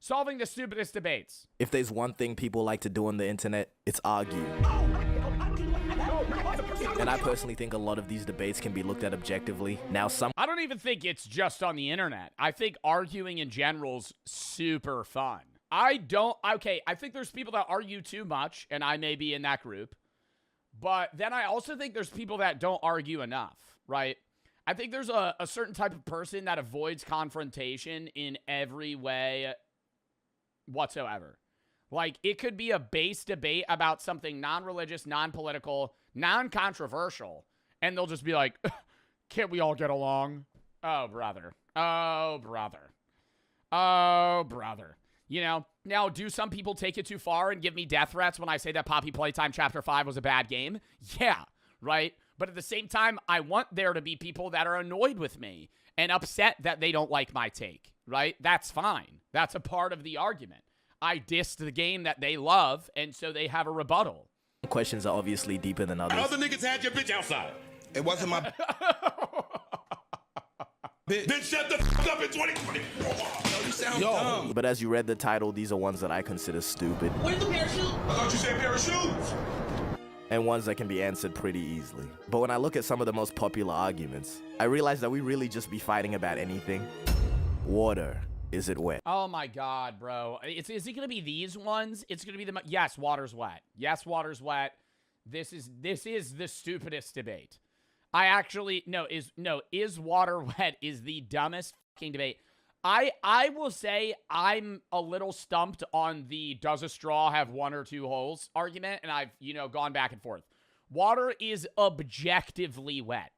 Solving the stupidest debates. If there's one thing people like to do on the internet, it's argue. And I personally think a lot of these debates can be looked at objectively. Now, I don't even think it's just on the internet. I think arguing in general's super fun. I think there's people that argue too much, and I may be in that group. But then I also think there's people that don't argue enough, right? I think there's a certain type of person that avoids confrontation in every way whatsoever. Like, it could be a base debate about something non-religious, non-political, non-controversial, and they'll just be like, can't we all get along? Oh, brother. Oh, brother. Oh, brother. You know, now, do some people take it too far and give me death threats when I say that Poppy Playtime Chapter 5 was a bad game? Yeah, right? But at the same time, I want there to be people that are annoyed with me and upset that they don't like my take, right? That's fine. That's a part of the argument. I dissed the game that they love, and so they have a rebuttal. questions are obviously deeper than others. Other niggas had your bitch outside. It wasn't my Then shut the f up in 2020. You sound dumb. But as you read the title, these are ones that I consider stupid. Where's the parachute? I thought you said parachutes. And ones that can be answered pretty easily. But when I look at some of the most popular arguments, I realize that we really just be fighting about anything. Water. Is it wet? Oh my God, bro. Is it going to be these ones? It's going to be the... Yes, water's wet. Yes, water's wet. This is the stupidest debate. I actually... is water wet is the dumbest fucking debate. I will say I'm a little stumped on the does a straw have one or two holes argument, and I've, gone back and forth. Water is objectively wet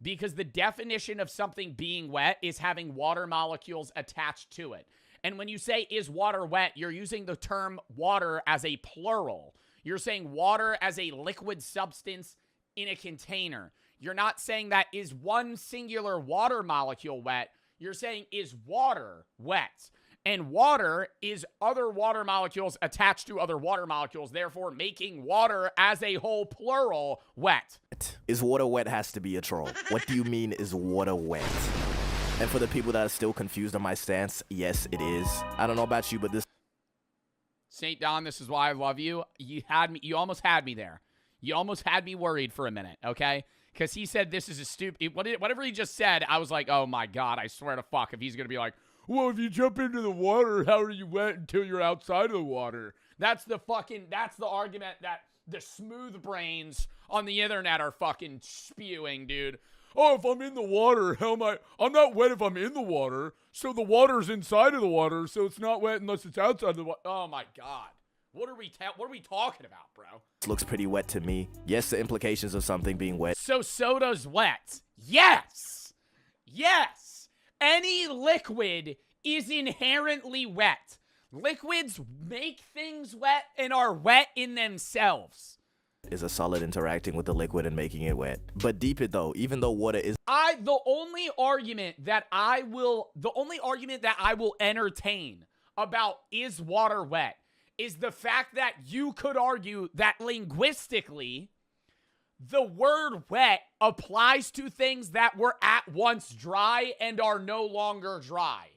because the definition of something being wet is having water molecules attached to it. And when you say, is water wet, you're using the term water as a plural. You're saying water as a liquid substance in a container. You're not saying that is one singular water molecule wet. You're saying, is water wet? And water is other water molecules attached to other water molecules, therefore making water as a whole plural wet. Is water wet has to be a troll. What do you mean is water wet? And for the people that are still confused on my stance, yes, it is. I don't know about you, but this... St. Don, this is why I love you. You almost had me there. You almost had me worried for a minute, okay? Because he said this is a stupid... Whatever he just said, I was like, oh my God, I swear to fuck, if he's going to be like, well, if you jump into the water, how are you wet until you're outside of the water? That's the argument that the smooth brains on the internet are fucking spewing, dude. Oh, if I'm in the water, how am I... I'm not wet if I'm in the water, so the water's inside of the water, so it's not wet unless it's outside of the water. Oh my God. What are we talking about, bro? This looks pretty wet to me. Yes, the implications of something being wet. So soda's wet. Yes. Yes. Any liquid is inherently wet. Liquids make things wet and are wet in themselves. Is a solid interacting with the liquid and making it wet. But deep it though, even though water is... The only argument that I will entertain about is water wet is the fact that you could argue that linguistically, the word wet applies to things that were at once dry and are no longer dry.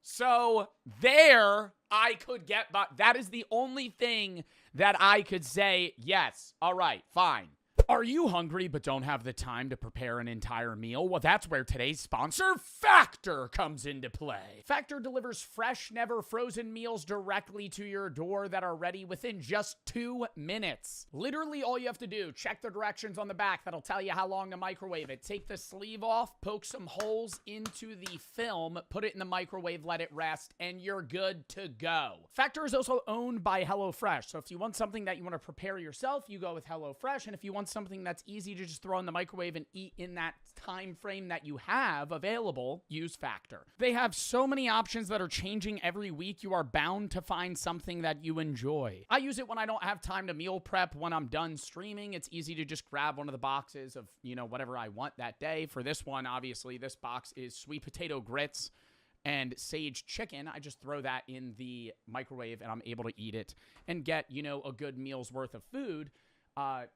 So there, I could get, but that is the only thing that I could say, yes, all right, fine. Are you hungry but don't have the time to prepare an entire meal? Well, that's where today's sponsor, Factor, comes into play. Factor delivers fresh, never frozen meals directly to your door that are ready within just 2 minutes. Literally all you have to do, check the directions on the back that'll tell you how long to microwave it. Take the sleeve off, poke some holes into the film, put it in the microwave, let it rest, and you're good to go. Factor is also owned by HelloFresh, so if you want something that you want to prepare yourself, you go with HelloFresh, and if you want something that's easy to just throw in the microwave and eat in that time frame that you have available, use Factor. They have so many options that are changing every week. You are bound to find something that you enjoy. I use it when I don't have time to meal prep when I'm done streaming. It's easy to just grab one of the boxes of, whatever I want that day. For this one, obviously, this box is sweet potato grits and sage chicken. I just throw that in the microwave and I'm able to eat it and get, a good meal's worth of food.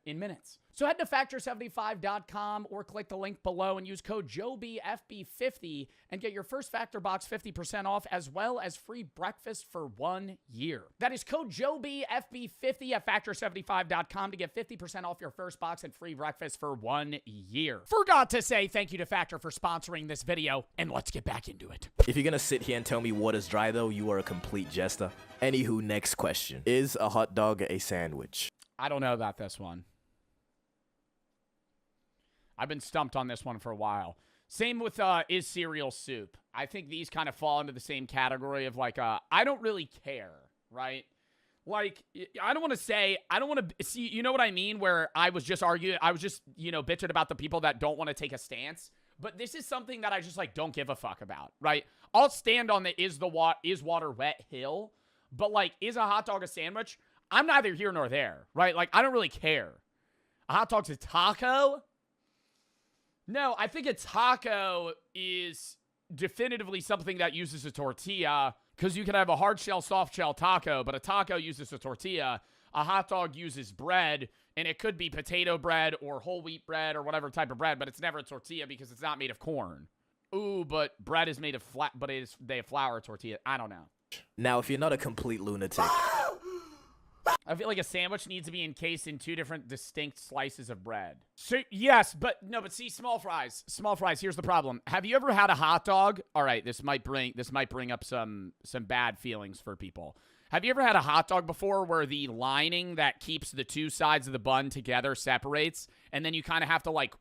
in minutes. So head to factor75.com or click the link below and use code JOBYFB50 and get your first Factor box 50% off as well as free breakfast for 1 year. That is code JOBYFB50 at factor75.com to get 50% off your first box and free breakfast for 1 year. Forgot to say thank you to Factor for sponsoring this video, and let's get back into it. If you're gonna sit here and tell me water's dry though, you are a complete jester. Anywho, next question. Is a hot dog a sandwich? I don't know about this one. I've been stumped on this one for a while. Same with is cereal soup. I think these kind of fall into the same category of like, I don't really care, right? Like, I don't want to see, you know what I mean? Where I was just bitching about the people that don't want to take a stance. But this is something that I just like don't give a fuck about, right? I'll stand on the is water wet hill, but like, is a hot dog a sandwich? I'm neither here nor there, right? Like, I don't really care. A hot dog's a taco? No, I think a taco is definitively something that uses a tortilla, because you can have a hard shell, soft shell taco, but a taco uses a tortilla. A hot dog uses bread, and it could be potato bread or whole wheat bread or whatever type of bread, but it's never a tortilla because it's not made of corn. Ooh, but bread is made of they have flour tortilla. I don't know. Now, if you're not a complete lunatic, I feel like a sandwich needs to be encased in two different distinct slices of bread. So, yes, but see, small fries. Small fries, here's the problem. Have you ever had a hot dog? All right, this might bring up some bad feelings for people. Have you ever had a hot dog before where the lining that keeps the two sides of the bun together separates, and then you kind of have to like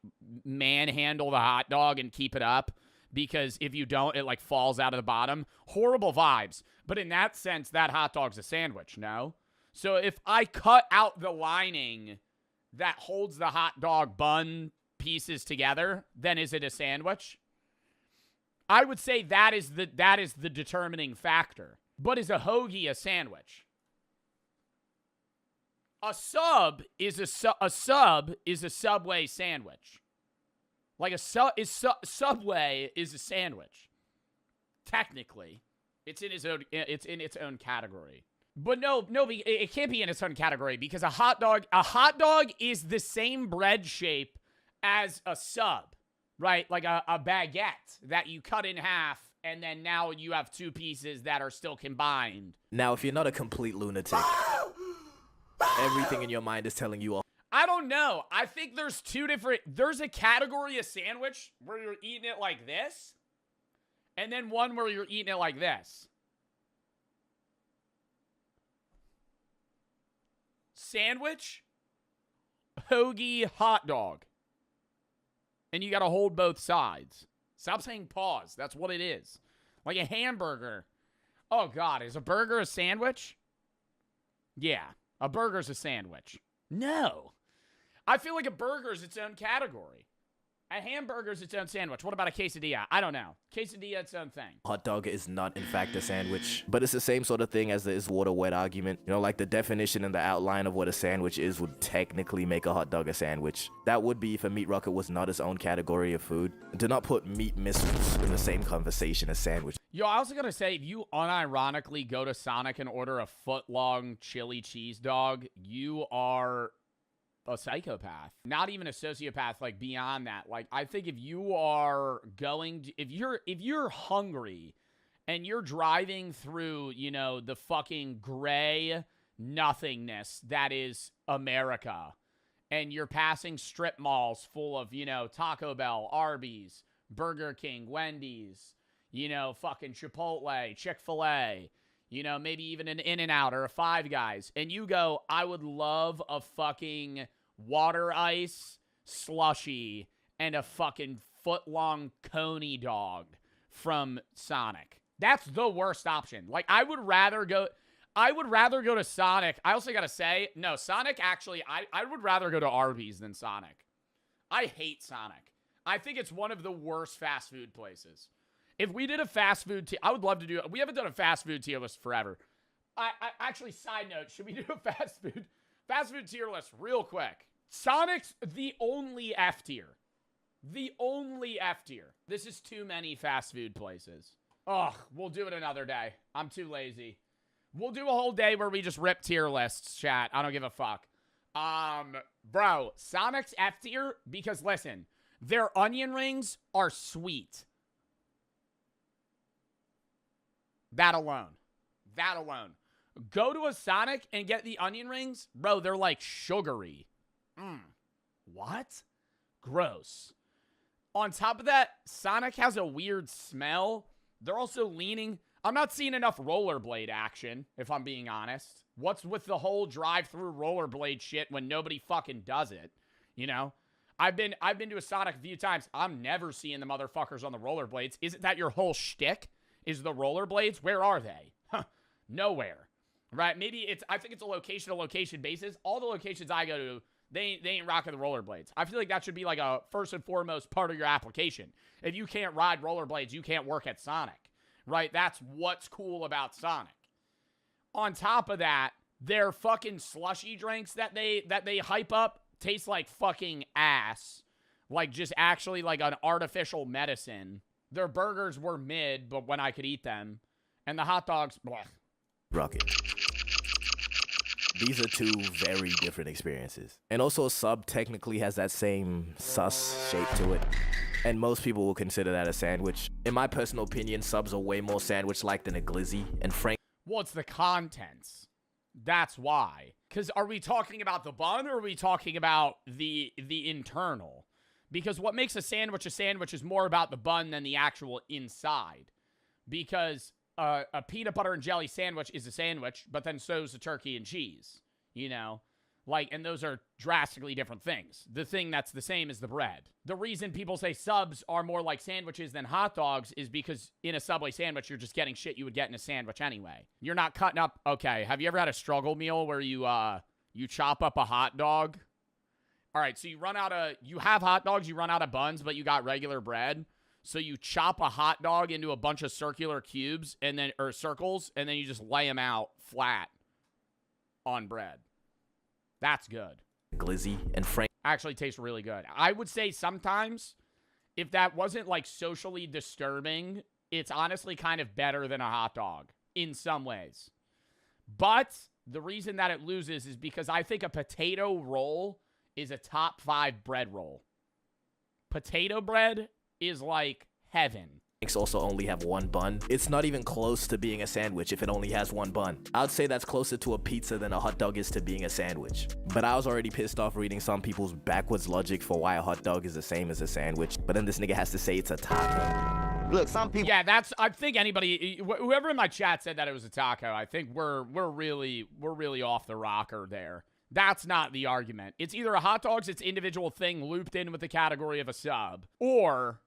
manhandle the hot dog and keep it up? Because if you don't, it like falls out of the bottom. Horrible vibes. But in that sense, that hot dog's a sandwich, no? So if I cut out the lining that holds the hot dog bun pieces together, then is it a sandwich? I would say that is the determining factor. But is a hoagie a sandwich? A sub is a Subway sandwich. Like Subway is a sandwich. Technically, it's in its own category. But no, it can't be in its own category because a hot dog is the same bread shape as a sub, right? Like a baguette that you cut in half, and then now you have two pieces that are still combined. now if you're not a complete lunatic, everything in your mind is telling you I don't know. I think there's a category of sandwich where you're eating it like this, and then one where you're eating it like this. Sandwich, hoagie, hot dog. And you got to hold both sides. Stop saying pause. That's what it is. Like a hamburger. Oh, God. Is a burger a sandwich? Yeah. A burger's a sandwich. No. I feel like a burger is its own category. A hamburger is its own sandwich. What about a quesadilla? I don't know. Quesadilla, its own thing. hot dog is not in fact a sandwich, but it's the same sort of thing as the is water wet argument. You know, like the definition and the outline of what a sandwich is would technically make a hot dog a sandwich. That would be if a meat rocket was not its own category of food. Do not put meat missiles in the same conversation as sandwich. Yo, I also gotta say, if you unironically go to Sonic and order a foot-long chili cheese dog, you are a psychopath. Not even a sociopath, like beyond that. Like, I think if you are going to, if you're hungry and you're driving through, you know, the fucking gray nothingness that is America, and you're passing strip malls full of, you know, Taco Bell, Arby's, Burger King, Wendy's, you know, fucking Chipotle, Chick-fil-A, you know, maybe even an In-N-Out or a Five Guys. And you go, I would love a fucking water ice slushy and a fucking foot-long coney dog from Sonic. That's the worst option. Like, I would rather go to Sonic. I also gotta say, no, Sonic actually, I would rather go to Arby's than Sonic. I hate Sonic. I think it's one of the worst fast food places. If we did a fast food tier, I would love to do it. We haven't done a fast food tier list forever. I actually, side note, should we do a fast food tier list real quick? Sonic's the only F tier. The only F tier. This is too many fast food places. Ugh, we'll do it another day. I'm too lazy. We'll do a whole day where we just rip tier lists, chat. I don't give a fuck. Bro, Sonic's F tier because listen, their onion rings are sweet. That alone. That alone. Go to a Sonic and get the onion rings. Bro, they're like sugary. What? Gross. On top of that, Sonic has a weird smell. They're also leaning. I'm not seeing enough rollerblade action, if I'm being honest. What's with the whole drive-through rollerblade shit when nobody fucking does it? You know? I've been to a Sonic a few times. I'm never seeing the motherfuckers on the rollerblades. Isn't that your whole shtick? Is the rollerblades? Where are they? Huh. Nowhere. Right? Maybe I think it's a location-to-location basis. All the locations I go to, they ain't rocking the rollerblades. I feel like that should be like a first and foremost part of your application. If you can't ride rollerblades, you can't work at Sonic. Right? That's what's cool about Sonic. On top of that, their fucking slushy drinks that they hype up taste like fucking ass. Like just actually like an artificial medicine. Their burgers were mid, but when I could eat them. And the hot dogs, blech. Rocket. These are two very different experiences. And also, sub technically has that same sus shape to it. And most people will consider that a sandwich. In my personal opinion, subs are way more sandwich-like than a glizzy. And Well, it's the contents. That's why. Because are we talking about the bun or are we talking about the internal? Because what makes a sandwich is more about the bun than the actual inside. Because a peanut butter and jelly sandwich is a sandwich, but then so is the turkey and cheese. You know? Like, and those are drastically different things. The thing that's the same is the bread. The reason people say subs are more like sandwiches than hot dogs is because in a Subway sandwich, you're just getting shit you would get in a sandwich anyway. You're not cutting up. Okay, have you ever had a struggle meal where you chop up a hot dog? All right, so you have hot dogs, you run out of buns, but you got regular bread. So you chop a hot dog into a bunch of circular cubes or circles, and then you just lay them out flat on bread. That's good. glizzy and Actually tastes really good. I would say sometimes, if that wasn't like socially disturbing, it's honestly kind of better than a hot dog in some ways. But the reason that it loses is because I think a potato roll is a top 5 bread roll. Potato bread is like heaven. also only have one bun. It's not even close to being a sandwich if it only has one bun. I'd say that's closer to a pizza than a hot dog is to being a sandwich. But I was already pissed off reading some people's backwards logic for why a hot dog is the same as a sandwich. But then this nigga has to say it's a taco. Look, some people. Yeah, I think anybody, whoever in my chat said that it was a taco, I think we're really off the rocker there. That's not the argument. It's either a hot dog's its individual thing looped in with the category of a sub, or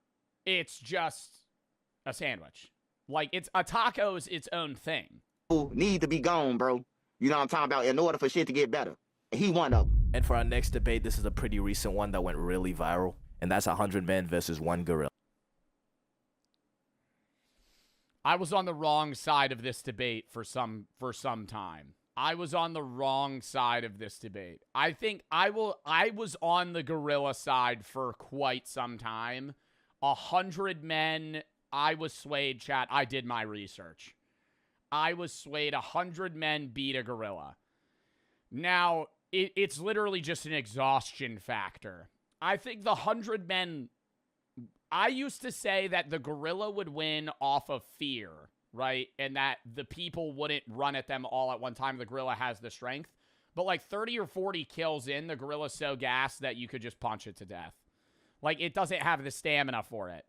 it's just a sandwich. Like, it's a taco is its own thing. Need to be gone, bro. You know what I'm talking about? In order for shit to get better. He one of them. And for our next debate, this is a pretty recent one that went really viral, and that's 100 men versus 1 gorilla. I was on the wrong side of this debate for some time. I was on the wrong side of this debate. I think I was on the gorilla side for quite some time. 100 men, I was swayed, chat. I did my research. I was swayed. 100 men beat a gorilla. Now, it's literally just an exhaustion factor. I think the 100 men... I used to say that the gorilla would win off of fear, right? And that the people wouldn't run at them all at one time. The gorilla has the strength. But like 30 or 40 kills in, the gorilla's so gassed that you could just punch it to death. Like, it doesn't have the stamina for it.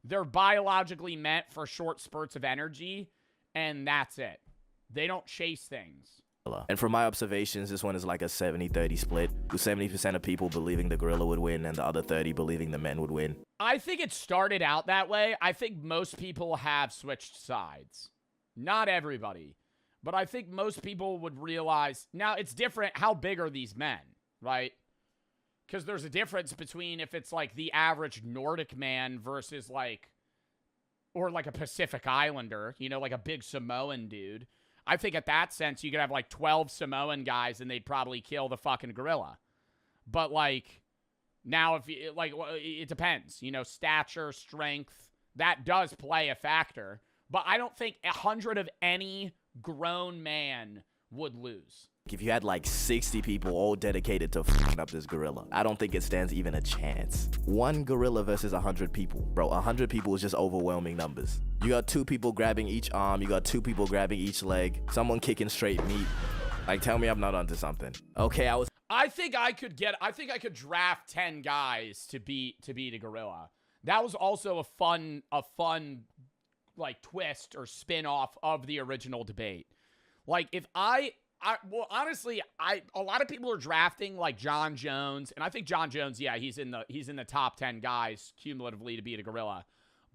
They're biologically meant for short spurts of energy, and that's it. They don't chase things. And from my observations, this one is like a 70-30 split, with 70% of people believing the gorilla would win and the other 30 believing the men would win. I think it started out that way. I think most people have switched sides. Not everybody. But I think most people would realize... Now, it's different. How big are these men, right? Because there's a difference between if it's like the average Nordic man versus like... Or like a Pacific Islander, you know, like a big Samoan dude. I think at that sense, you could have like 12 Samoan guys and they'd probably kill the fucking gorilla. But like, now if you, like, it depends, you know, stature, strength, that does play a factor. But I don't think 100 of any grown man would lose. If you had like 60 people all dedicated to f***ing up this gorilla, I don't think it stands even a chance. One gorilla versus 100 people. Bro, 100 people is just overwhelming numbers. You got 2 people grabbing each arm, you got 2 people grabbing each leg, someone kicking straight meat. Like, tell me I'm not onto something. Okay, I think I could draft 10 guys to beat a gorilla. That was also a fun like twist or spin-off of the original debate. Like, if well, honestly, a lot of people are drafting like John Jones, and I think John Jones, yeah, he's in the top 10 guys cumulatively to beat a gorilla.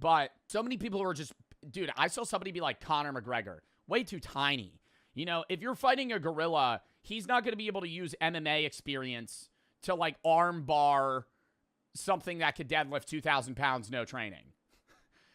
But so many people are just, dude, I saw somebody be like Conor McGregor, way too tiny. You know, if you're fighting a gorilla, he's not going to be able to use MMA experience to like arm bar something that could deadlift 2,000 pounds, no training.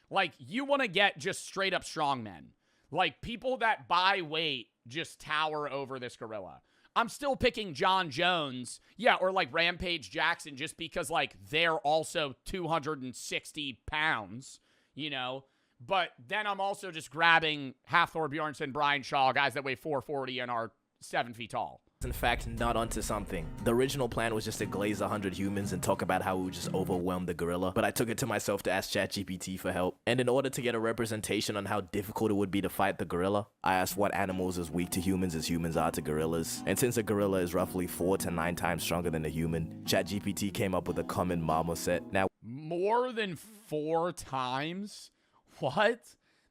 Like, you want to get just straight up strongmen. Like, people that buy weight just tower over this gorilla. I'm still picking John Jones, yeah, or like Rampage Jackson, just because like they're also 260 pounds, you know. But then I'm also just grabbing Hafthor Bjornsson, Brian Shaw, guys that weigh 440 and are 7 feet tall. in fact not onto something. The original plan was just to glaze 100 humans and talk about how we would just overwhelm the gorilla, but I took it to myself to ask ChatGPT for help. And in order to get a representation on how difficult it would be to fight the gorilla, I asked what animals is weak to humans as humans are to gorillas. And since a gorilla is roughly 4 to 9 times stronger than a human, ChatGPT came up with a common marmoset. Now, more than 4 times? What?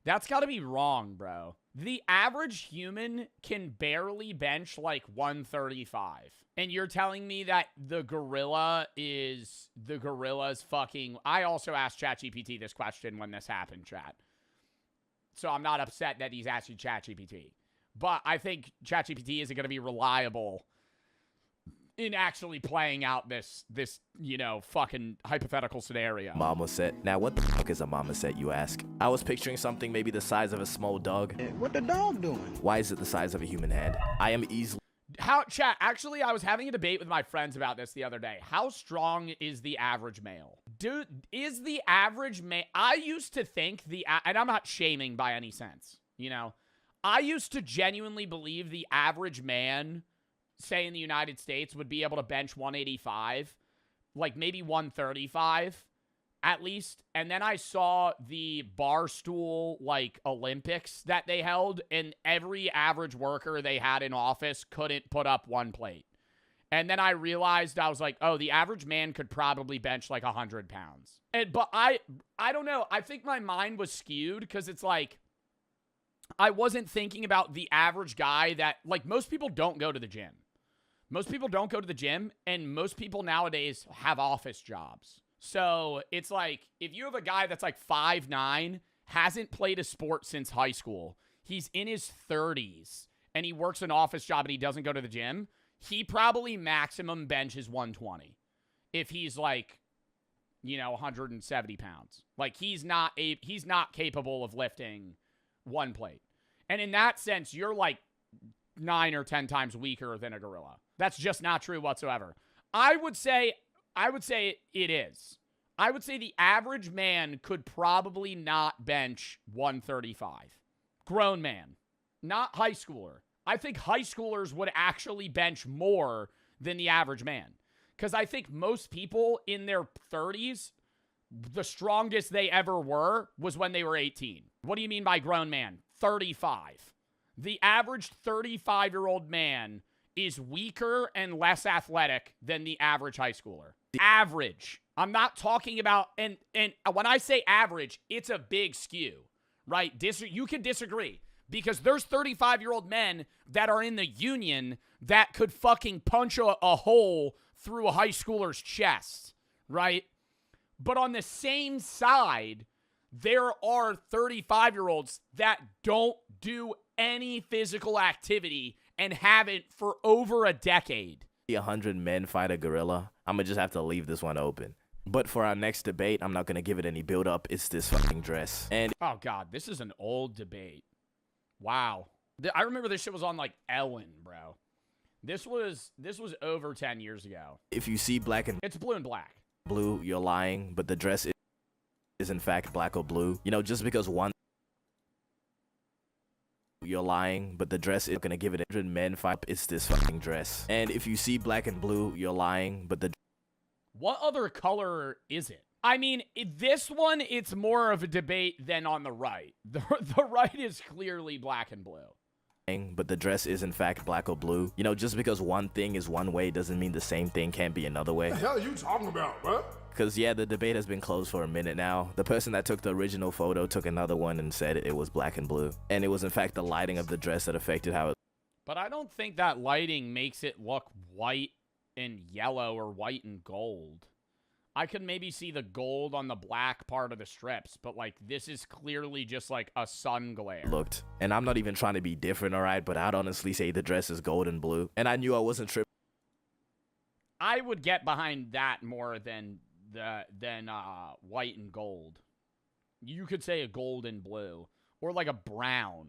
That's gotta be wrong, bro. The average human can barely bench like 135. And you're telling me that the gorilla's fucking... I also asked ChatGPT this question when this happened, chat. So I'm not upset that he's asking ChatGPT. But I think ChatGPT isn't going to be reliable in actually playing out this, you know, fucking hypothetical scenario. Marmoset. Now, what the fuck is a marmoset, you ask? I was picturing something maybe the size of a small dog. What the dog doing? Why is it the size of a human head? I am easily... Chat, actually, I was having a debate with my friends about this the other day. How strong is the average male? Dude, is the average male... I used to think and I'm not shaming by any sense, you know? I used to genuinely believe the average man, say in the United States, would be able to bench 185, like maybe 135 at least. And then I saw the Barstool like Olympics that they held, and every average worker they had in office couldn't put up one plate. And then I realized, I was like, oh, the average man could probably bench like 100 pounds. But I don't know. I think my mind was skewed because it's like, I wasn't thinking about the average guy that, like, most people don't go to the gym. Most people don't go to the gym, and most people nowadays have office jobs. So it's like, if you have a guy that's like 5'9", hasn't played a sport since high school, he's in his 30s, and he works an office job and he doesn't go to the gym, he probably maximum benches 120. If he's like, you know, 170 pounds. Like, he's not capable of lifting one plate. And in that sense, you're like 9 or 10 times weaker than a gorilla. That's just not true whatsoever. I would say it is. I would say the average man could probably not bench 135. Grown man, not high schooler. I think high schoolers would actually bench more than the average man. Because I think most people in their 30s, the strongest they ever were was when they were 18. What do you mean by grown man? 35. The average 35-year-old man is weaker and less athletic than the average high schooler. Average. I'm not talking about, and when I say average, it's a big skew, right? You can disagree, because there's 35-year-old men that are in the union that could fucking punch a hole through a high schooler's chest, right? But on the same side, there are 35-year-olds that don't do any physical activity and haven't for over a decade. 100 men fight a gorilla. I'm gonna just have to leave this one open. But for our next debate, I'm not gonna give it any build up. It's this fucking dress. And oh god, this is an old debate. Wow. I remember this shit was on like Ellen, bro. This was over 10 years ago. If you see black and it's blue and black. Blue, you're lying, but the dress is in fact black or blue. You know, just because one you're lying, but the dress is gonna give it 100 men fight. It's this fucking dress. And if you see black and blue, you're lying, but the What other color is it? I mean, this one, it's more of a debate than on the right. The right is clearly black and blue. but the dress is in fact black or blue. You know, just because one thing is one way doesn't mean the same thing can't be another way. What the hell are you talking about, bro? Because, yeah, the debate has been closed for a minute now. The person that took the original photo took another one and said it was black and blue. And it was, in fact, the lighting of the dress that affected how it. But I don't think that lighting makes it look white and yellow or white and gold. I could maybe see the gold on the black part of the strips, but, like, this is clearly just, like, a sun glare. Looked. And I'm not even trying to be different, all right? But I'd honestly say the dress is gold and blue. And I knew I wasn't tripping. I would get behind that more than white and gold. You could say a gold and blue, or like a brown.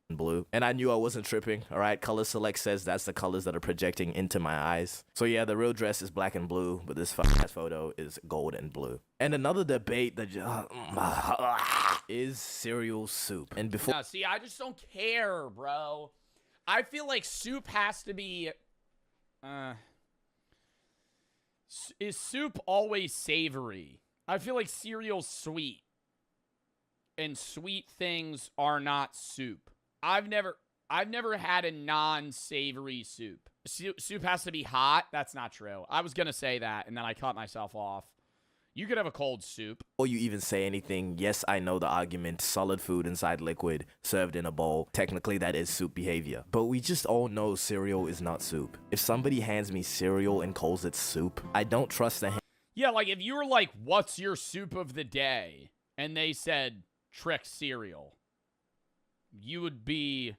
Blue. And I knew I wasn't tripping, all right? Color Select says that's the colors that are projecting into my eyes. So yeah, the real dress is black and blue, but this fucking ass photo is gold and blue. And another debate that is cereal soup. And before No, see, I just don't care, bro. I feel like soup has to be is soup always savory? I feel like cereal's sweet. And sweet things are not soup. I've never had a non-savory soup. Soup has to be hot. That's not true. I was going to say that, and then I cut myself off. You could have a cold soup. Before you even say anything, yes, I know the argument, solid food inside liquid, served in a bowl. Technically, that is soup behavior. But we just all know cereal is not soup. If somebody hands me cereal and calls it soup, I don't trust the Yeah, like if you were like, what's your soup of the day? And they said, Trix cereal. You would be,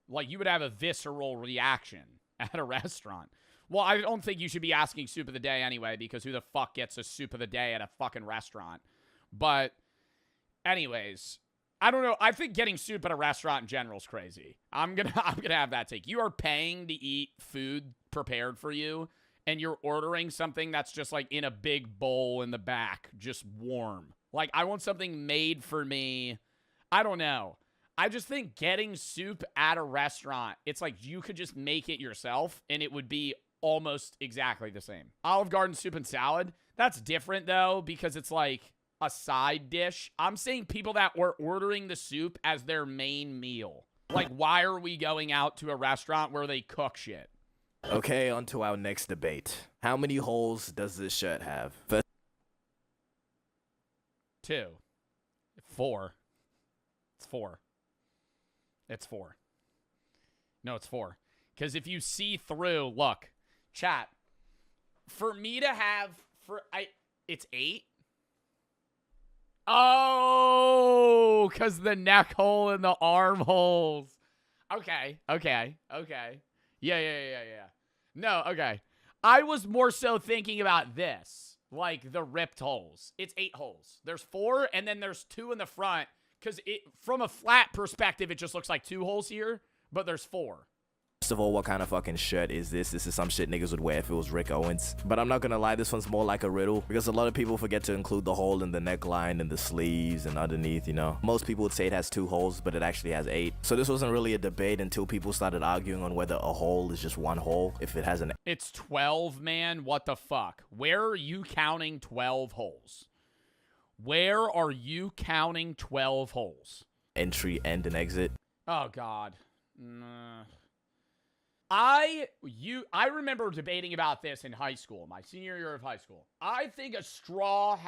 like, you would have a visceral reaction at a restaurant. Well, I don't think you should be asking soup of the day anyway, because who the fuck gets a soup of the day at a fucking restaurant? But anyways, I don't know. I think getting soup at a restaurant in general is crazy. I'm gonna have that take. You are paying to eat food prepared for you, and you're ordering something that's just like in a big bowl in the back, just warm. Like, I want something made for me. I don't know. I just think getting soup at a restaurant, it's like you could just make it yourself, and it would be almost exactly the same. Olive Garden soup and salad, that's different, though, because it's like a side dish. I'm saying people that were ordering the soup as their main meal. Like, why are we going out to a restaurant where they cook shit? Okay, on to our next debate. How many holes does this shirt have? 2. 4. It's 4. It's 4. No, it's 4. Because if you see through, look, chat, for me to have, it's 8. Oh, because the neck hole and the arm holes. Okay. Yeah. No, okay. I was more so thinking about this, like the ripped holes. It's 8 holes. There's 4, and then there's 2 in the front, because from a flat perspective, it just looks like 2 holes here, but there's 4. First of all, what kind of fucking shirt is this? This is some shit niggas would wear if it was Rick Owens. But I'm not gonna lie, this one's more like a riddle, because a lot of people forget to include the hole in the neckline and the sleeves and underneath, you know. Most people would say it has 2 holes, but it actually has 8. So this wasn't really a debate until people started arguing on whether a hole is just one hole, if it has an... It's 12, man. What the fuck? Where are you counting 12 holes? Where are you counting 12 holes? entry and an exit. Oh, God. I remember debating about this in high school, my senior year of high school. I think a straw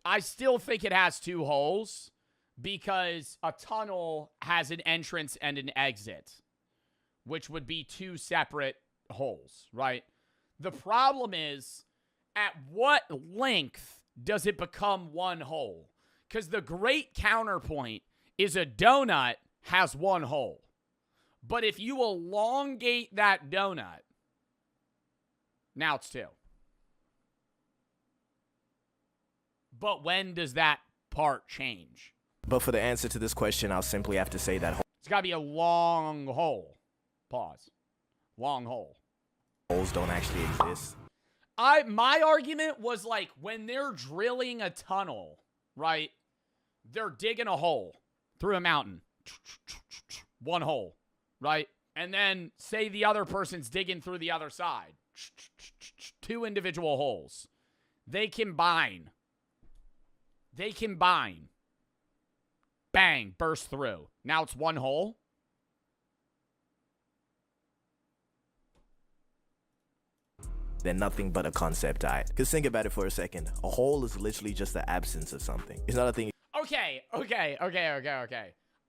I still think it has 2 holes because a tunnel has an entrance and an exit, which would be 2 separate holes, right? The problem is, at what length does it become 1 hole? Because the great counterpoint is a donut has 1 hole. But if you elongate that donut, now it's 2. But when does that part change? But for the answer to this question, I'll simply have to say that It's got to be a long hole. Pause. Long hole. holes don't actually exist. My argument was like when they're drilling a tunnel, right? They're digging a hole through a mountain, One hole, right? And then say the other person's digging through the other side. Two individual holes. They combine. Bang, burst through. Now it's one hole. They're nothing but a concept art. Because think about it for a second. A hole is literally just the absence of something. It's not a thing. Okay.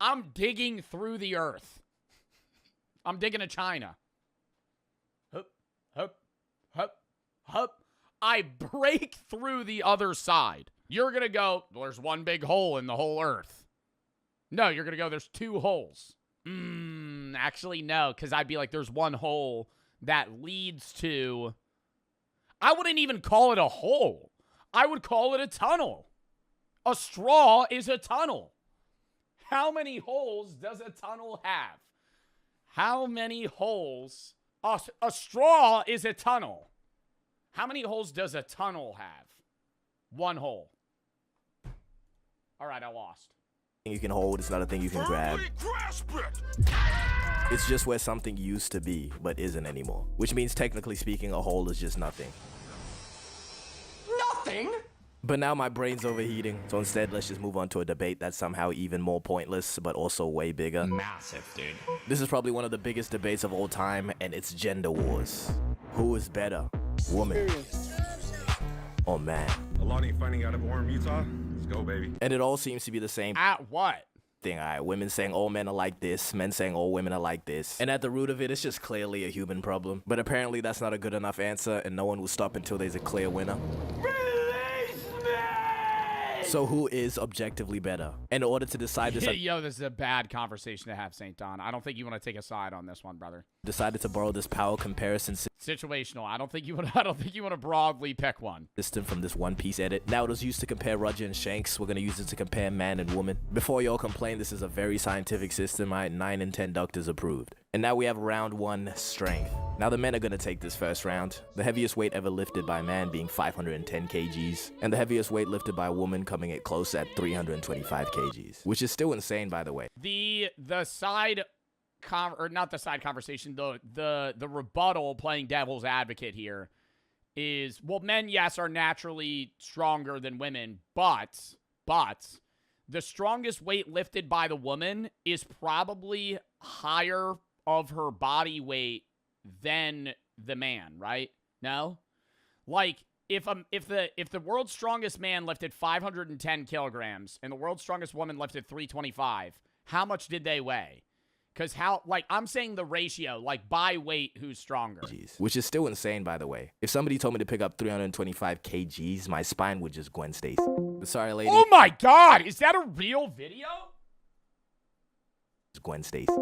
I'm digging through the earth. I'm digging to China. Hup. I break through the other side. You're going to go, well, there's one big hole in the whole earth. No, you're going to go, there's two holes. Actually, no, because I'd be like, there's one hole that leads to... I wouldn't even call it a hole. I would call it a tunnel. A straw is a tunnel. How many holes does a tunnel have? How many holes? A straw is a tunnel. How many holes does a tunnel have? One hole. All right, I lost. You can hold, it's not a thing you can grab. It's just where something used to be, but isn't anymore. Which means, technically speaking, a hole is just nothing. Nothing? But now my brain's overheating, so instead let's just move on to a debate that's somehow even more pointless, but also way bigger. Massive, dude. This is probably one of the biggest debates of all time, and it's gender wars. Who is better, woman or man? Alani finding out of Orem, Utah. Let's go, baby. And it all seems to be the same At what? thing. All right, women saying all men are like this, men saying all women are like this. And at the root of it, it's just clearly a human problem. But apparently that's not a good enough answer, and no one will stop until there's a clear winner. So who is objectively better? In order to decide this, Yo, this is a bad conversation to have, St. Don. I don't think you want to take a side on this one, brother. decided to borrow this power comparison Situational. I don't think you want to broadly pick one. system from this One Piece edit. Now it was used to compare Roger and Shanks. We're gonna use it to compare man and woman. Before y'all complain, this is a very scientific system. 9 and 10 doctors approved. And now we have round 1, strength. Now the men are gonna take this first round. The heaviest weight ever lifted by a man being 510 kgs, and the heaviest weight lifted by a woman coming at close at 325 kgs, which is still insane, by the way. The side or not the side conversation, the rebuttal, playing devil's advocate here, is, well, men, yes, are naturally stronger than women, but the strongest weight lifted by the woman is probably higher of her body weight than the man, right? No? Like, if the world's strongest man lifted 510 kilograms and the world's strongest woman lifted 325, how much did they weigh? Because I'm saying the ratio, like, by weight, who's stronger. Which is still insane, by the way. If somebody told me to pick up 325 kgs, my spine would just Gwen Stacy. Sorry, lady. Oh my God, is that a real video? Gwen Stacy.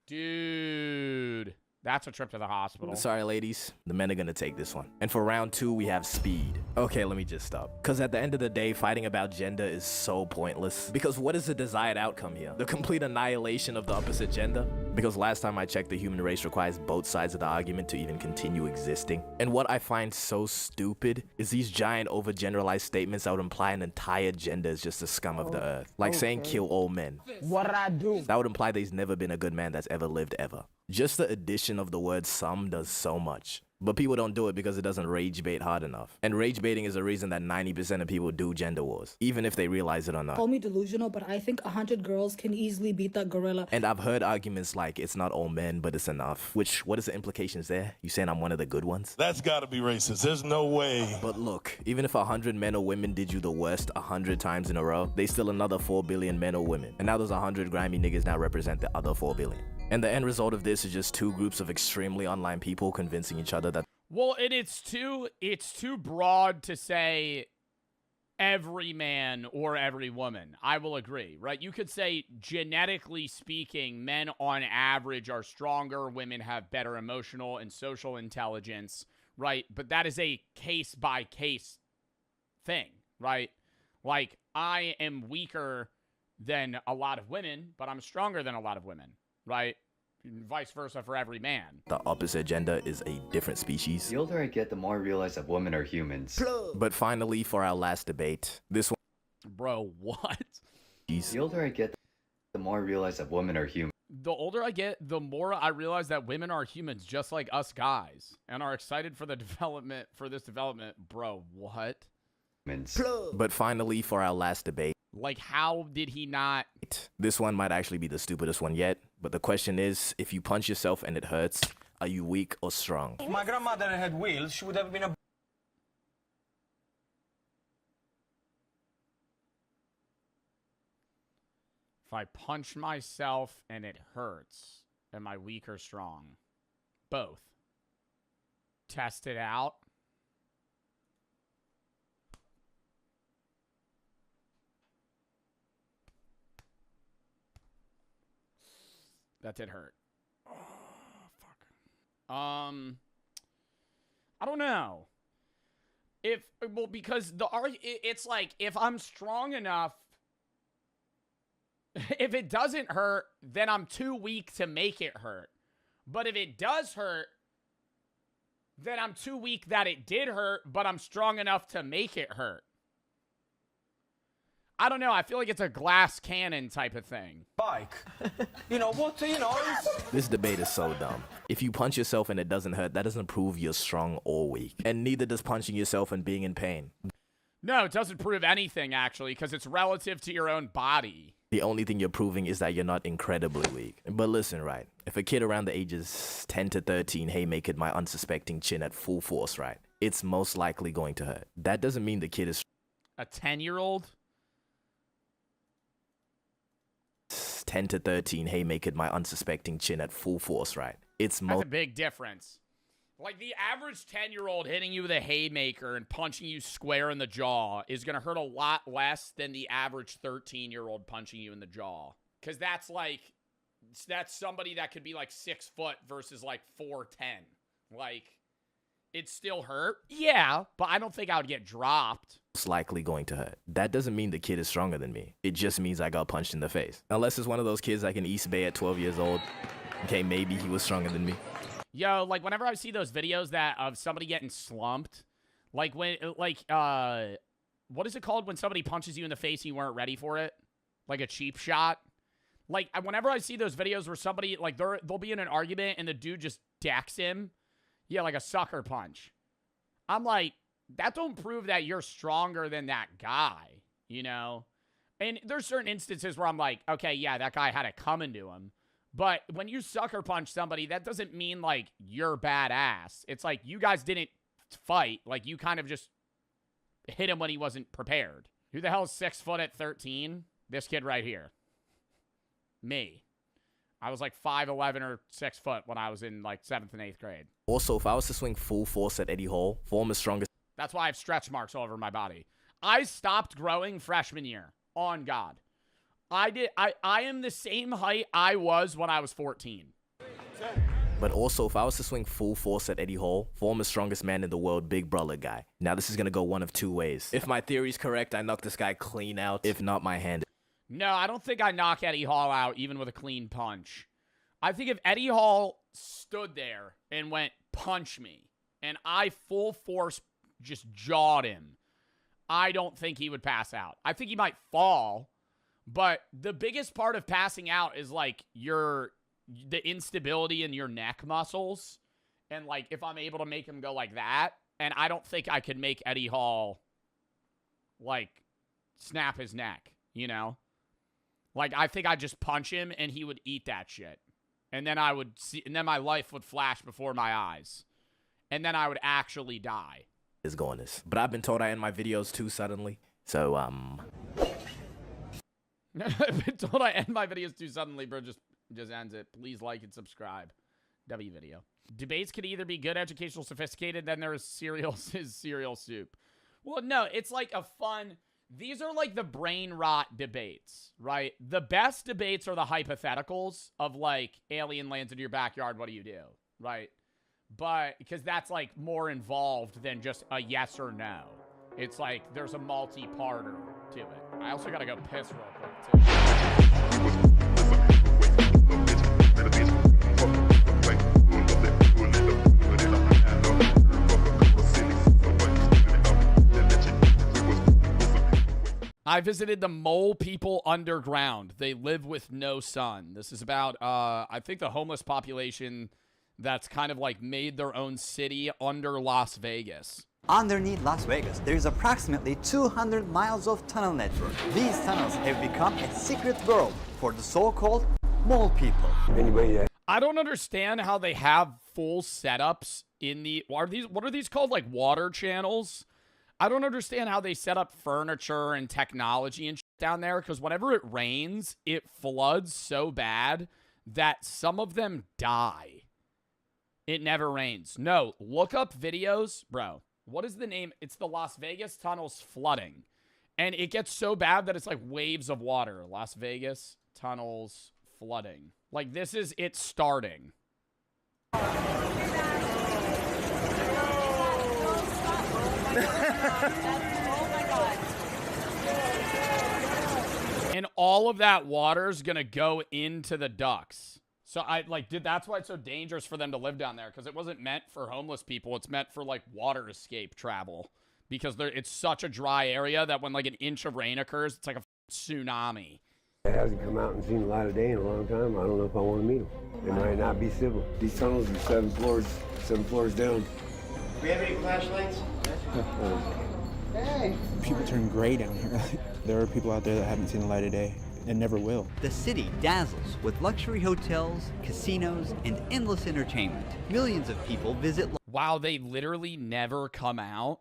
Dude, that's a trip to the hospital. Sorry, ladies. The men are gonna take this one. And for round 2, we have speed. Okay, let me just stop. Because at the end of the day, fighting about gender is so pointless. Because what is the desired outcome here? The complete annihilation of the opposite gender? Because last time I checked, the human race requires both sides of the argument to even continue existing. And what I find so stupid is these giant overgeneralized statements that would imply an entire gender is just the scum of the earth. Like saying kill all men. What I do? That would imply there's never been a good man that's ever lived ever. Just the addition of the word some does so much. But people don't do it because it doesn't rage bait hard enough. And rage baiting is the reason that 90% of people do gender wars, even if they realize it or not. Call me delusional, but I think 100 girls can easily beat that gorilla. And I've heard arguments like, it's not all men, but it's enough. Which, what is the implications there? You saying I'm one of the good ones? That's gotta be racist. There's no way. But look, even if 100 men or women did you the worst 100 times in a row, they still another 4 billion men or women. And now those 100 grimy niggas now represent the other 4 billion. And the end result of this is just 2 groups of extremely online people convincing each other that Well, and it's too broad to say every man or every woman. I will agree, right? You could say, genetically speaking, men on average are stronger, women have better emotional and social intelligence, right? But that is a case-by-case thing, right? Like, I am weaker than a lot of women, but I'm stronger than a lot of women, right? Vice versa for every man. the opposite gender is a different species. The older I get, the more I realize that women are humans. But finally, for our last debate, this one Bro, what? The older I get, The more I realize that women are humans. The older I get, the more I realize that women are humans just like us guys and are excited for the development, for this development. Bro, what? But finally, for our last debate. Like, how did he not? This one might actually be the stupidest one yet, but the question is, if you punch yourself and it hurts, are you weak or strong? If my grandmother had wheels, she would have been a... If I punch myself and it hurts, am I weak or strong? Both. Test it out. That did hurt. Oh, fuck. I don't know. Because it's like, if I'm strong enough, if it doesn't hurt, then I'm too weak to make it hurt. But if it does hurt, then I'm too weak that it did hurt, but I'm strong enough to make it hurt. I don't know. I feel like it's a glass cannon type of thing. Bike. You know what? You know. This debate is so dumb. If you punch yourself and it doesn't hurt, that doesn't prove you're strong or weak. And neither does punching yourself and being in pain. No, it doesn't prove anything, actually, because it's relative to your own body. The only thing you're proving is that you're not incredibly weak. But listen, right? If a kid around the ages 10 to 13 haymakered my unsuspecting chin at full force, right? It's most likely going to hurt. That doesn't mean the kid is... A 10-year-old? 10 to 13 haymakered my unsuspecting chin at full force, right? It's That's a big difference. Like, the average 10-year-old hitting you with a haymaker and punching you square in the jaw is going to hurt a lot less than the average 13-year-old punching you in the jaw. Because that's somebody that could be like 6 foot versus like 4'10". Like, it still hurt? Yeah, but I don't think I would get dropped. It's likely going to hurt. That doesn't mean the kid is stronger than me. It just means I got punched in the face. Unless it's one of those kids like in East Bay at 12 years old. Okay, maybe he was stronger than me. Yo, like, whenever I see those videos of somebody getting slumped, like, what is it called when somebody punches you in the face and you weren't ready for it? Like a cheap shot? Like, whenever I see those videos where somebody, like, they'll be in an argument and the dude just decks him. Yeah, like a sucker punch. I'm like, that don't prove that you're stronger than that guy, you know? And there's certain instances where I'm like, okay, yeah, that guy had it coming to him. But when you sucker punch somebody, that doesn't mean, like, you're badass. It's like, you guys didn't fight. Like, you kind of just hit him when he wasn't prepared. Who the hell is 6 foot at 13? This kid right here. Me. I was like 5'11" or 6 foot when I was in, like, 7th and 8th grade. Also, if I was to swing full force at Eddie Hall, form is strongest. That's why I have stretch marks all over my body. I stopped growing freshman year. On God. I am the same height I was when I was 14. But also, if I was to swing full force at Eddie Hall, former strongest man in the world, big brother guy. Now, this is going to go one of two ways. If my theory's correct, I knock this guy clean out. If not, my hand. No, I don't think I knock Eddie Hall out even with a clean punch. I think if Eddie Hall stood there and went, punch me, and I full force just jawed him, I don't think he would pass out. I think he might fall. But the biggest part of passing out is, like, the instability in your neck muscles. And, like, if I'm able to make him go like that, and I don't think I could make Eddie Hall, like, snap his neck, you know? Like, I think I'd just punch him, and he would eat that shit. And then and then my life would flash before my eyes. And then I would actually die. Is going this. But I've been told I end my videos too suddenly. So, I've been told I end my videos too suddenly, bro. Just ends it. Please like and subscribe. W video. Debates could either be good, educational, sophisticated, then there is cereal soup. Well, no, it's like a fun... These are like the brain rot debates, right? The best debates are the hypotheticals of, like, alien lands into your backyard, what do you do, right? But, because that's, like, more involved than just a yes or no. It's like, there's a multi-parter to it. I also gotta go piss real quick, too. I visited the mole people underground. They live with no sun. This is about, I think, the homeless population that's kind of like made their own city under Las Vegas. Underneath Las Vegas, there is approximately 200 miles of tunnel network. These tunnels have become a secret world for the so-called mole people. I don't understand how they have full setups in the, what are these called? Like water channels? I don't understand how they set up furniture and technology and shit down there, because whenever it rains, it floods so bad that some of them die. It never rains. No, look up videos. Bro, what is the name? It's the Las Vegas tunnels flooding. And it gets so bad that it's like waves of water. Las Vegas tunnels flooding. Like, this is it starting. And all of that water is going to go into the ducts. So that's why it's so dangerous for them to live down there, because it wasn't meant for homeless people. It's meant for like water escape travel, because it's such a dry area that when like an inch of rain occurs, it's like a tsunami. It hasn't come out and seen the light of day in a long time. I don't know if I want to meet them. They might not be civil. These tunnels are 7 floors down. Do we have any flashlights? Hey. People turn gray down here. There are people out there that haven't seen the light of day and never will. The city dazzles with luxury hotels, casinos, and endless entertainment. Millions of people visit. Wow, they literally never come out?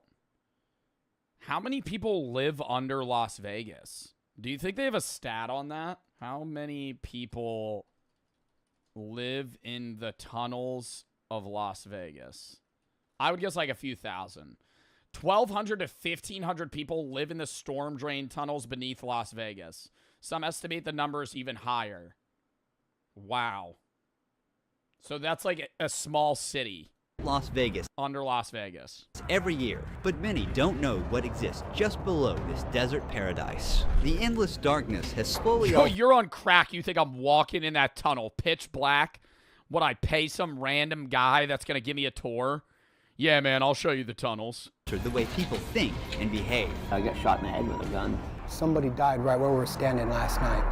How many people live under Las Vegas? Do you think they have a stat on that? How many people live in the tunnels of Las Vegas? I would guess like a few thousand. 1,200 to 1,500 people live in the storm drain tunnels beneath Las Vegas. Some estimate the number is even higher. Wow. So that's like a small city. Las Vegas. Under Las Vegas. Every year, but many don't know what exists just below this desert paradise. The endless darkness has slowly... Yo, you're on crack. You think I'm walking in that tunnel pitch black? Would I pay some random guy that's going to give me a tour? Yeah, man, I'll show you the tunnels. The way people think and behave. I got shot in the head with a gun. Somebody died right where we were standing last night.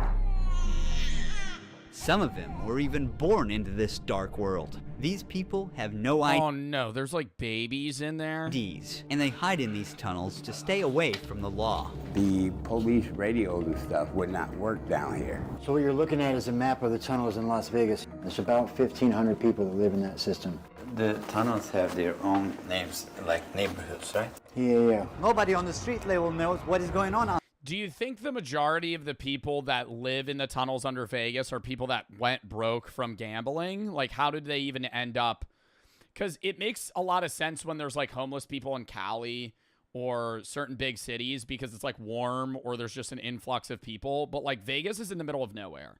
Some of them were even born into this dark world. These people have no idea. Oh no, there's like babies in there. And they hide in these tunnels to stay away from the law. The police radios and stuff would not work down here. So what you're looking at is a map of the tunnels in Las Vegas. There's about 1,500 people that live in that system. The tunnels have their own names, like neighborhoods, right? Yeah. Nobody on the street level knows what is going on. Do you think the majority of the people that live in the tunnels under Vegas are people that went broke from gambling? Like, how did they even end up? Because it makes a lot of sense when there's, like, homeless people in Cali or certain big cities because it's, like, warm or there's just an influx of people. But, like, Vegas is in the middle of nowhere,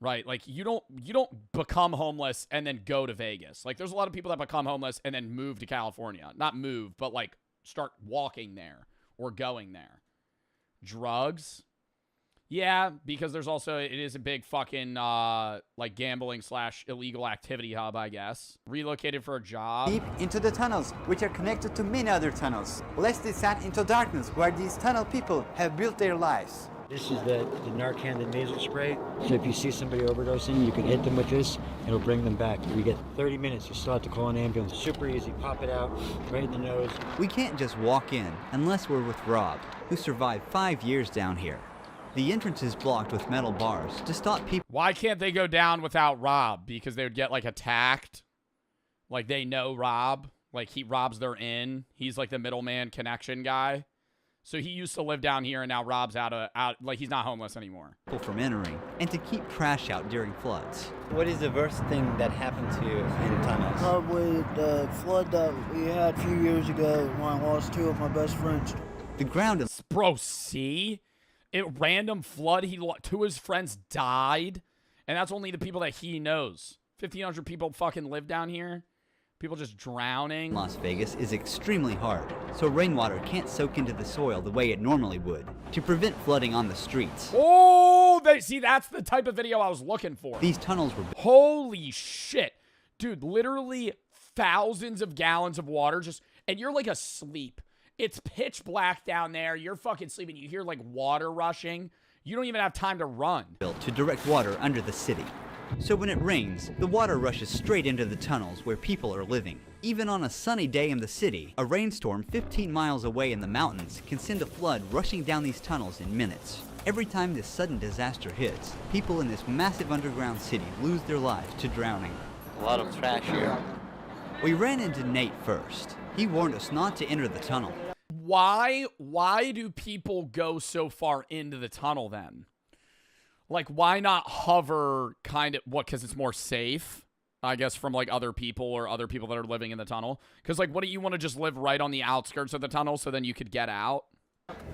right? Like, you don't become homeless and then go to Vegas. Like, there's a lot of people that become homeless and then move to California. Not move, but, like, start walking there or going there. Drugs? Yeah, because there's also, it is a big fucking, like, gambling / illegal activity hub, I guess. Relocated for a job. Deep into the tunnels, which are connected to many other tunnels. Let's descend into darkness, where these tunnel people have built their lives. This is the Narcan, the nasal spray. So if you see somebody overdosing, you can hit them with this. It'll bring them back. You get 30 minutes. You still have to call an ambulance. Super easy. Pop it out right in the nose. We can't just walk in unless we're with Rob, who survived 5 years down here. The entrance is blocked with metal bars to stop people. Why can't they go down without Rob? Because they would get, like, attacked? Like, they know Rob? Like, Rob's their in? He's, like, the middleman connection guy? So he used to live down here, and now Rob's out, like, he's not homeless anymore. From entering, and to keep trash out during floods. What is the worst thing that happened to you in tunnels? Probably the flood that we had a few years ago when I lost 2 of my best friends. The ground is... Bro, see? Random flood, 2 of his friends died, and that's only the people that he knows. 1,500 people fucking live down here. People just drowning. Las Vegas is extremely hard, so rainwater can't soak into the soil the way it normally would, to prevent flooding on the streets. Oh, see, that's the type of video I was looking for. These tunnels were... Holy shit. Dude, literally thousands of gallons of water just... And you're, like, asleep. It's pitch black down there. You're fucking sleeping. You hear like water rushing. You don't even have time to run. Built to direct water under the city. So when it rains, the water rushes straight into the tunnels where people are living. Even on a sunny day in the city, a rainstorm 15 miles away in the mountains can send a flood rushing down these tunnels in minutes. Every time this sudden disaster hits, people in this massive underground city lose their lives to drowning. A lot of trash here. We ran into Nate first. He warned us not to enter the tunnel. Why do people go so far into the tunnel then? Like, why not hover kind of, what, because it's more safe, I guess, from, like, other people or other people that are living in the tunnel? Because, like, wouldn't you want to just live right on the outskirts of the tunnel so then you could get out?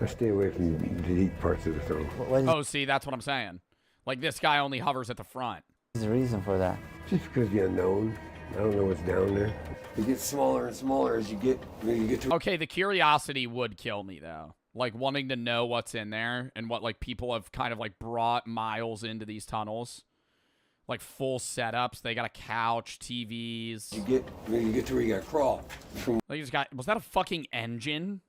I stay away from the deep parts of the tunnel. Oh, see, that's what I'm saying. Like, this guy only hovers at the front. What's the reason for that? Just because the unknown. I don't know what's down there. It gets smaller and smaller as you get to... Okay, the curiosity would kill me, though. Like, wanting to know what's in there and what, like, people have kind of, like, brought miles into these tunnels. Like, full setups. They got a couch, TVs. You get to where you got to crawl. Like, this guy, was that a fucking engine?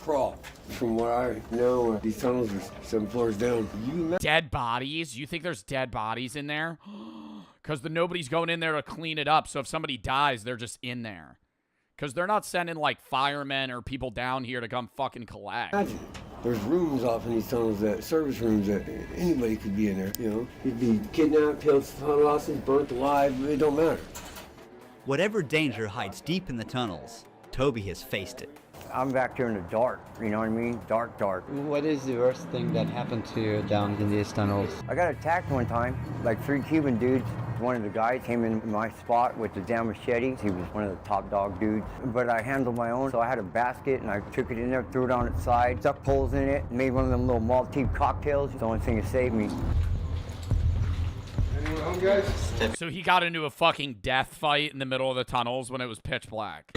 Crawl. From what I know, these tunnels are 7 floors down. Dead bodies? You think there's dead bodies in there? Because nobody's going in there to clean it up. So if somebody dies, they're just in there. Because they're not sending, like, firemen or people down here to come fucking collect. Imagine. There's rooms off in these tunnels, that service rooms that anybody could be in there, you know? You'd be kidnapped, killed, hostage, burnt alive, it don't matter. Whatever danger hides deep in the tunnels, Toby has faced it. I'm back here in the dark, you know what I mean? Dark. What is the worst thing that happened to you down in these tunnels? I got attacked one time, like 3 Cuban dudes. One of the guys came in my spot with the damn machete. He was one of the top dog dudes. But I handled my own, so I had a basket and I took it in there, threw it on its side, stuck poles in it, made one of them little Maltese cocktails. It's the only thing that saved me. Anyone home, guys? So he got into a fucking death fight in the middle of the tunnels when it was pitch black.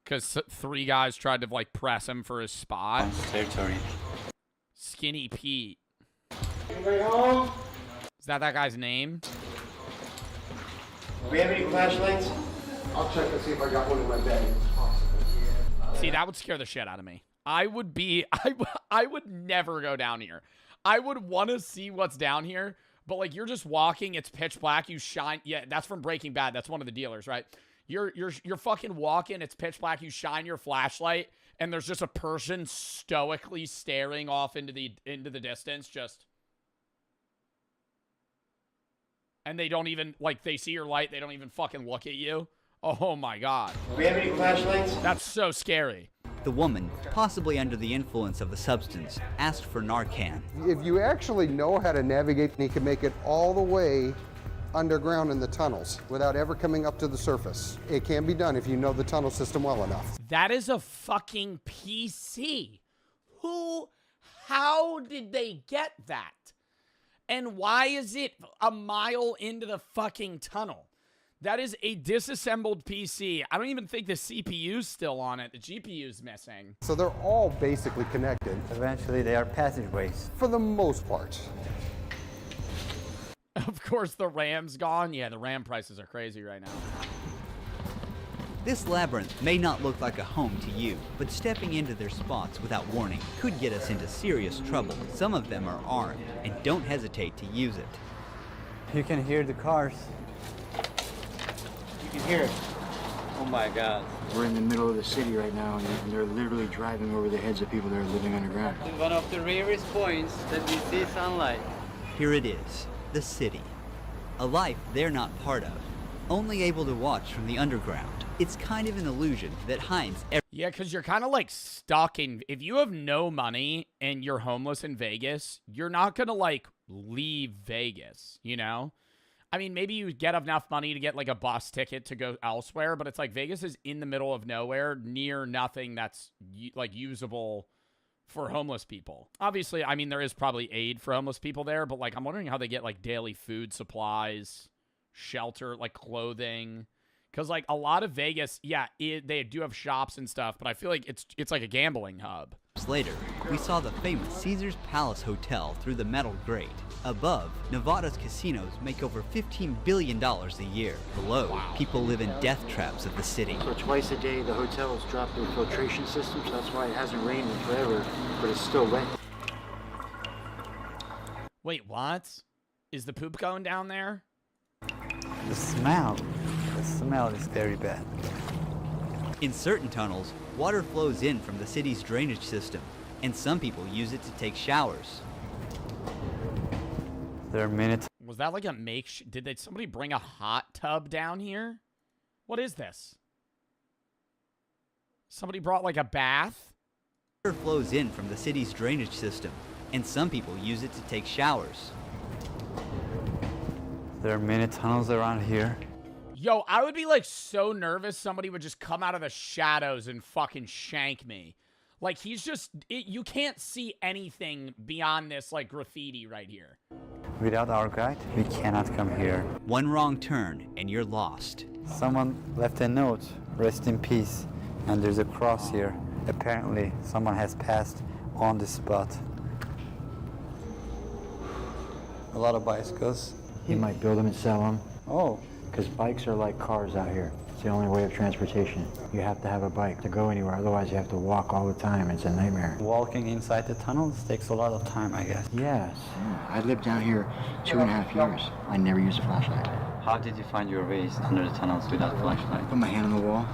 Because 3 guys tried to, like, press him for his spot. Territory. Skinny Pete. Anybody home? Is that guy's name? Do we have any flashlights? I'll check and see if I got one in my bag. See, that would scare the shit out of me. I would never go down here. I would want to see what's down here, but, like, you're just walking, it's pitch black, you shine. Yeah, that's from Breaking Bad. That's one of the dealers, right? You're fucking walking, it's pitch black, you shine your flashlight, and there's just a person stoically staring off into the distance, just. And they don't even, like, they see your light, they don't even fucking look at you. Oh my god. Do we have any flashlights? That's so scary. The woman, possibly under the influence of the substance, asked for Narcan. If you actually know how to navigate, you can make it all the way underground in the tunnels without ever coming up to the surface. It can be done if you know the tunnel system well enough. That is a fucking PC. How did they get that? And why is it a mile into the fucking tunnel? That is a disassembled PC. I don't even think the CPU's still on it. The GPU's missing. So they're all basically connected. Eventually they are passageways. For the most part. Of course, the RAM's gone. Yeah, the RAM prices are crazy right now. This labyrinth may not look like a home to you, but stepping into their spots without warning could get us into serious trouble. Some of them are armed, and don't hesitate to use it. You can hear the cars. You can hear it. Oh my god. We're in the middle of the city right now, and they're literally driving over the heads of people that are living underground. One of the rarest points that we see sunlight. Here it is, the city. A life they're not part of, only able to watch from the underground. It's kind of an illusion that hides everything. Yeah, because you're kind of like stuck in. If you have no money and you're homeless in Vegas, you're not going to like leave Vegas, you know? I mean, maybe you get enough money to get like a bus ticket to go elsewhere, but it's like Vegas is in the middle of nowhere, near nothing that's like usable for homeless people. Obviously, I mean, there is probably aid for homeless people there, but like I'm wondering how they get like daily food supplies, shelter, like clothing. Because, like, a lot of Vegas, yeah, they do have shops and stuff, but I feel like it's like a gambling hub. Later, we saw the famous Caesar's Palace Hotel through the metal grate. Above, Nevada's casinos make over $15 billion a year. Below, people live in death traps of the city. So twice a day, the hotels drop their filtration systems. That's why it hasn't rained in forever, but it's still wet. Wait, what? Is the poop going down there? The smell is very bad. In certain tunnels, water flows in from the city's drainage system, and some people use it to take showers. There are minutes. Was that like a did somebody bring a hot tub down here? What is this? Somebody brought like a bath? Water flows in from the city's drainage system, and some people use it to take showers. There are many tunnels around here. Yo, I would be like so nervous somebody would just come out of the shadows and fucking shank me. Like, he's just, you can't see anything beyond this, like, graffiti right here. Without our guide, we cannot come here. One wrong turn, and you're lost. Someone left a note, rest in peace, and there's a cross here. Apparently, someone has passed on the spot. A lot of bicycles. He might build them and sell them. Oh. Because bikes are like cars out here. It's the only way of transportation. You have to have a bike to go anywhere, otherwise you have to walk all the time. It's a nightmare. Walking inside the tunnels takes a lot of time, I guess. Yes. I lived down here 2.5 years. I never used a flashlight. How did you find your ways under the tunnels without flashlight? Put my hand on the wall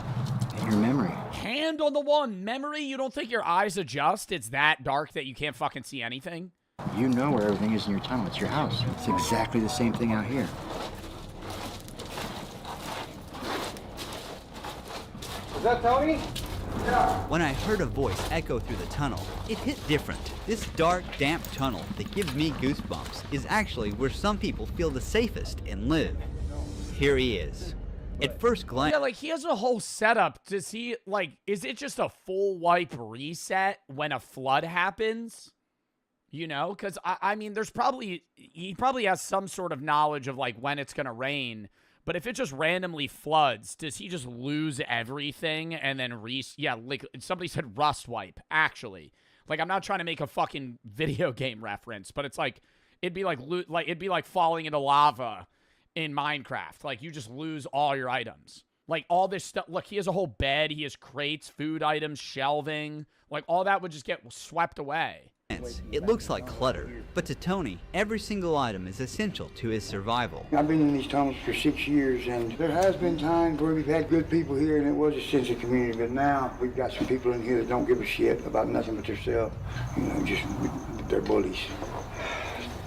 and your memory. Hand on the wall, memory? You don't think your eyes adjust? It's that dark that you can't fucking see anything? You know where everything is in your tunnel. It's your house. It's exactly the same thing out here. Is that Tony? Yeah. When I heard a voice echo through the tunnel, it hit different. This dark, damp tunnel that gives me goosebumps is actually where some people feel the safest and live. Here he is. At first glance... Yeah, like, he has a whole setup. Does he, like, is it just a full wipe reset when a flood happens? You know? Because, I mean, he probably has some sort of knowledge of, like, when it's going to rain. But if it just randomly floods, does he just lose everything and then yeah, like somebody said rust wipe, actually. Like, I'm not trying to make a fucking video game reference, but it's like, it'd be like falling into lava in Minecraft. Like, you just lose all your items. Like, all this stuff. Look, he has a whole bed. He has crates, food items, shelving. Like, all that would just get swept away. It looks like clutter, but to Tony, every single item is essential to his survival. I've been in these tunnels for 6 years, and there has been times where we've had good people here, and it was a sense of community, but now we've got some people in here that don't give a shit about nothing but themselves. You know, just, they're bullies.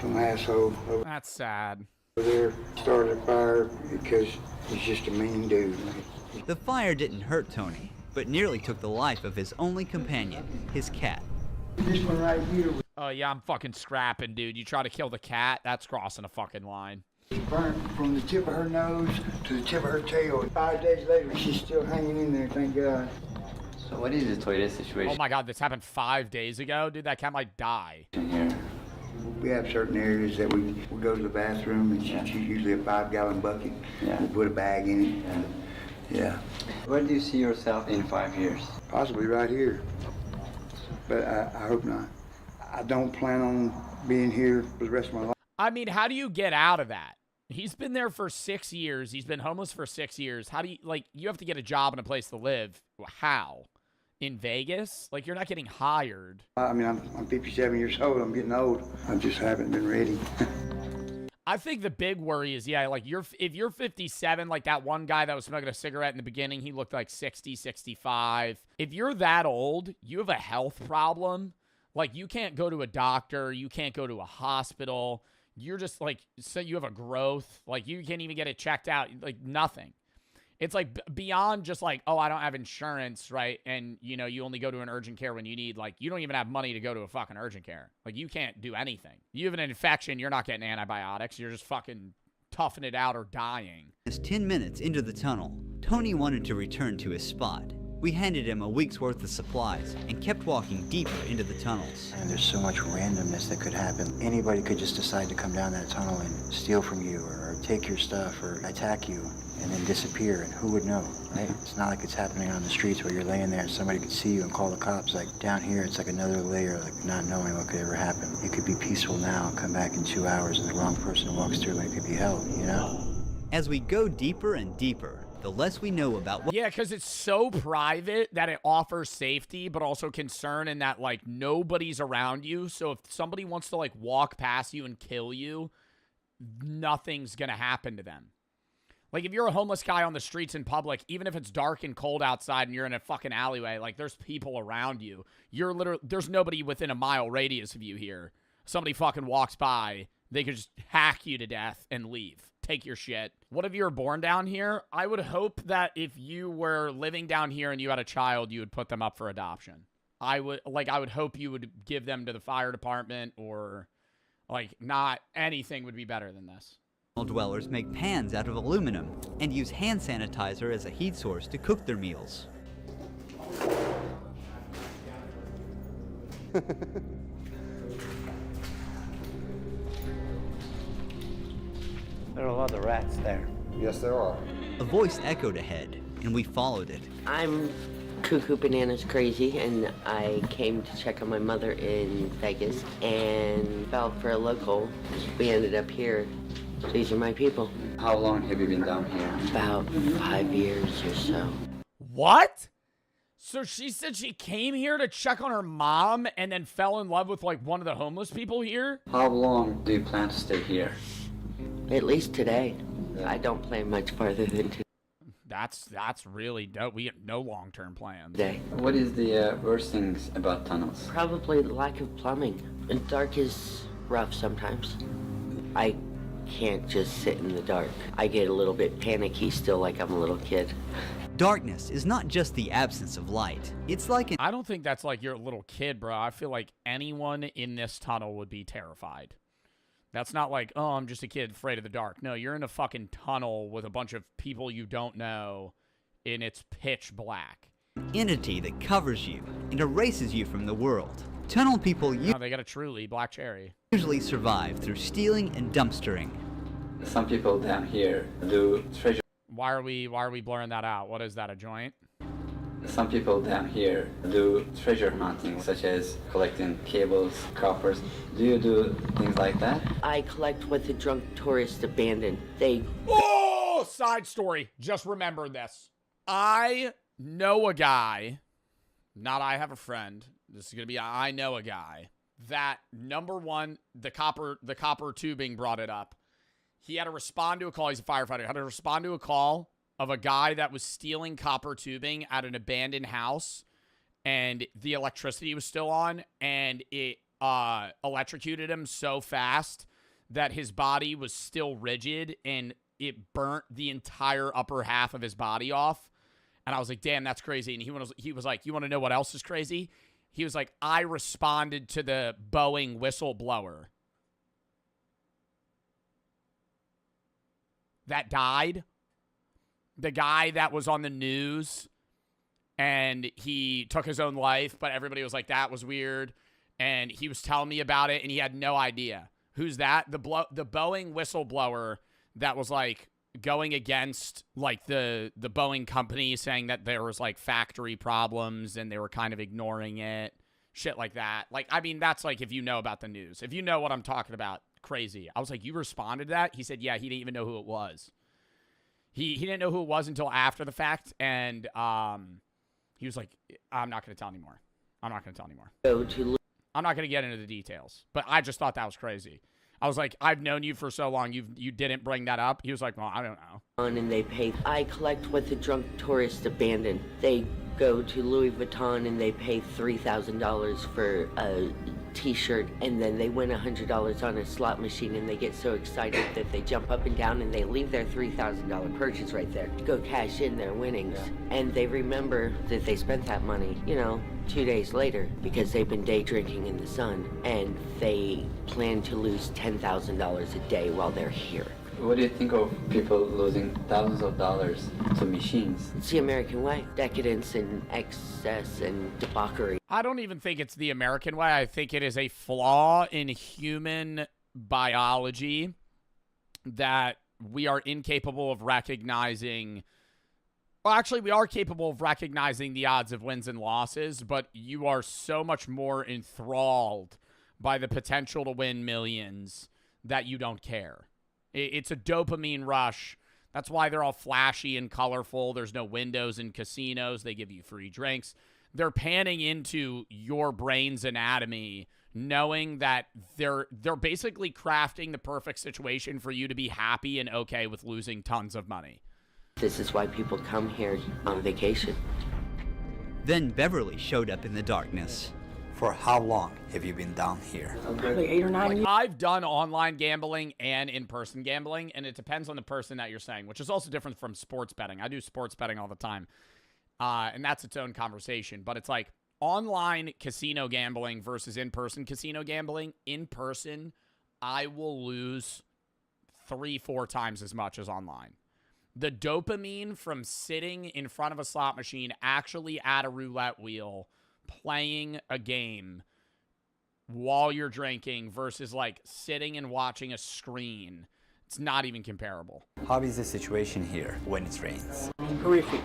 Some asshole over That's sad. there started a fire because he's just a mean dude. The fire didn't hurt Tony, but nearly took the life of his only companion, his cat. This one right here. Oh, yeah, I'm fucking scrapping, dude. You try to kill the cat, that's crossing a fucking line. Burnt from the tip of her nose to the tip of her tail. 5 days later, she's still hanging in there, thank God. So what is the toilet situation? Oh my God, this happened 5 days ago? Dude, that cat might die. Here. We have certain areas that we go to the bathroom, and she's usually a 5-gallon bucket. Yeah. We put a bag in it, and yeah. Where do you see yourself in 5 years? Possibly right here, but I hope not. I don't plan on being here for the rest of my life. I mean, how do you get out of that? He's been there for 6 years. He's been homeless for 6 years. How do you, like, you have to get a job and a place to live. How? In Vegas? Like, you're not getting hired. I mean, I'm 57 years old. I'm getting old. I just haven't been ready. I think the big worry is, yeah, like, if you're 57, like that one guy that was smoking a cigarette in the beginning, he looked like 60, 65. If you're that old, you have a health problem. Like, you can't go to a doctor. You can't go to a hospital. You're just, like, so you have a growth. Like, you can't even get it checked out. Like, nothing. It's, like, beyond just, like, oh, I don't have insurance, right? And, you know, you only go to an urgent care when you need, like, you don't even have money to go to a fucking urgent care. Like, you can't do anything. You have an infection, you're not getting antibiotics. You're just fucking toughing it out or dying. Just 10 minutes into the tunnel, Tony wanted to return to his spot. We handed him a week's worth of supplies and kept walking deeper into the tunnels. And there's so much randomness that could happen. Anybody could just decide to come down that tunnel and steal from you or take your stuff or attack you and then disappear, and who would know, right? It's not like it's happening on the streets where you're laying there and somebody could see you and call the cops. Like down here, it's like another layer, like not knowing what could ever happen. You could be peaceful now, come back in 2 hours, and the wrong person walks through and it could be hell, you know? As we go deeper and deeper, the less we know about what— Yeah, because it's so private that it offers safety, but also concern in that, like, nobody's around you. So if somebody wants to, like, walk past you and kill you, nothing's going to happen to them. Like, if you're a homeless guy on the streets in public, even if it's dark and cold outside and you're in a fucking alleyway, like, there's people around you. You're literally— there's nobody within a mile radius of you here. Somebody fucking walks by, they could just hack you to death and leave. Take your shit. What if you were born down here? I would hope that if you were living down here and you had a child, you would put them up for adoption. I would hope you would give them to the fire department, or, like, not anything would be better than this. Dwellers make pans out of aluminum and use hand sanitizer as a heat source to cook their meals. There are a lot of rats there. Yes, there are. A voice echoed ahead, and we followed it. I'm cuckoo bananas crazy, and I came to check on my mother in Vegas and fell for a local. We ended up here. These are my people. How long have you been down here? About 5 years or so. What? So she said she came here to check on her mom and then fell in love with, like, one of the homeless people here? How long do you plan to stay here? At least today. I don't plan much farther than today. That's really dope. We get no long-term plans. What is the worst things about tunnels? Probably the lack of plumbing. And dark is rough sometimes. I can't just sit in the dark. I get a little bit panicky still, like I'm a little kid. Darkness is not just the absence of light. It's like I don't think that's like you're a little kid, bro. I feel like anyone in this tunnel would be terrified. That's not like, oh, I'm just a kid afraid of the dark. No, you're in a fucking tunnel with a bunch of people you don't know, and it's pitch black. Entity that covers you and erases you from the world. Tunnel people they got a truly black cherry. Usually survive through stealing and dumpstering. Some people down here do treasure. Why are we blurring that out? What is that, a joint? Some people down here do treasure hunting, such as collecting cables, coppers. Do you do things like that? I collect what the drunk tourists abandon. Oh, side story. Just remember this. I know a guy, not I have a friend. This is going to be I know a guy that, number one, the copper tubing brought it up. He had to respond to a call. He's a firefighter. He had to respond to a call of a guy that was stealing copper tubing at an abandoned house, and the electricity was still on, and it electrocuted him so fast that his body was still rigid, and it burnt the entire upper half of his body off. And I was like, damn, that's crazy. And he was like, you want to know what else is crazy? He was like, I responded to the Boeing whistleblower that died. The guy that was on the news, and he took his own life, but everybody was like, that was weird. And he was telling me about it, and he had no idea. Who's that? The Boeing whistleblower that was, like, going against, like, the Boeing company, saying that there was, like, factory problems, and they were kind of ignoring it. Shit like that. Like, I mean, that's, like, if you know about the news. If you know what I'm talking about, crazy. I was like, you responded to that? He said, yeah, he didn't even know who it was. He didn't know who it was until after the fact, and he was like, I'm not going to tell anymore. I'm not going to tell anymore. I'm not going to get into the details, but I just thought that was crazy. I was like, I've known you for so long. You didn't bring that up. He was like, well, I don't know. And they pay. I collect what the drunk tourists abandon. They go to Louis Vuitton and they pay $3,000 for a t-shirt, and then they win $100 on a slot machine, and they get so excited that they jump up and down and they leave their $3,000 purchase right there to go cash in their winnings. And they remember that they spent that money, 2 days later, because they've been day drinking in the sun, and they plan to lose $10,000 a day while they're here. What do you think of people losing thousands of dollars to machines? It's the American way. Decadence and excess and debauchery. I don't even think it's the American way. I think it is a flaw in human biology that we are incapable of recognizing. Well, actually, we are capable of recognizing the odds of wins and losses, but you are so much more enthralled by the potential to win millions that you don't care. It's a dopamine rush. That's why they're all flashy and colorful. There's no windows in casinos. They give you free drinks. They're panning into your brain's anatomy, knowing that they're basically crafting the perfect situation for you to be happy and okay with losing tons of money. This is why people come here on vacation. Then Beverly showed up in the darkness. For how long have you been down here? Probably 8 or 9 years. I've done online gambling and in-person gambling, and it depends on the person that you're saying, which is also different from sports betting. I do sports betting all the time, and that's its own conversation. But it's like online casino gambling versus in-person casino gambling. In person, I will lose 3-4 times as much as online. The dopamine from sitting in front of a slot machine, actually at a roulette wheel, playing a game while you're drinking versus like sitting and watching a screen, it's not even comparable. How is the situation here when it rains? Horrific.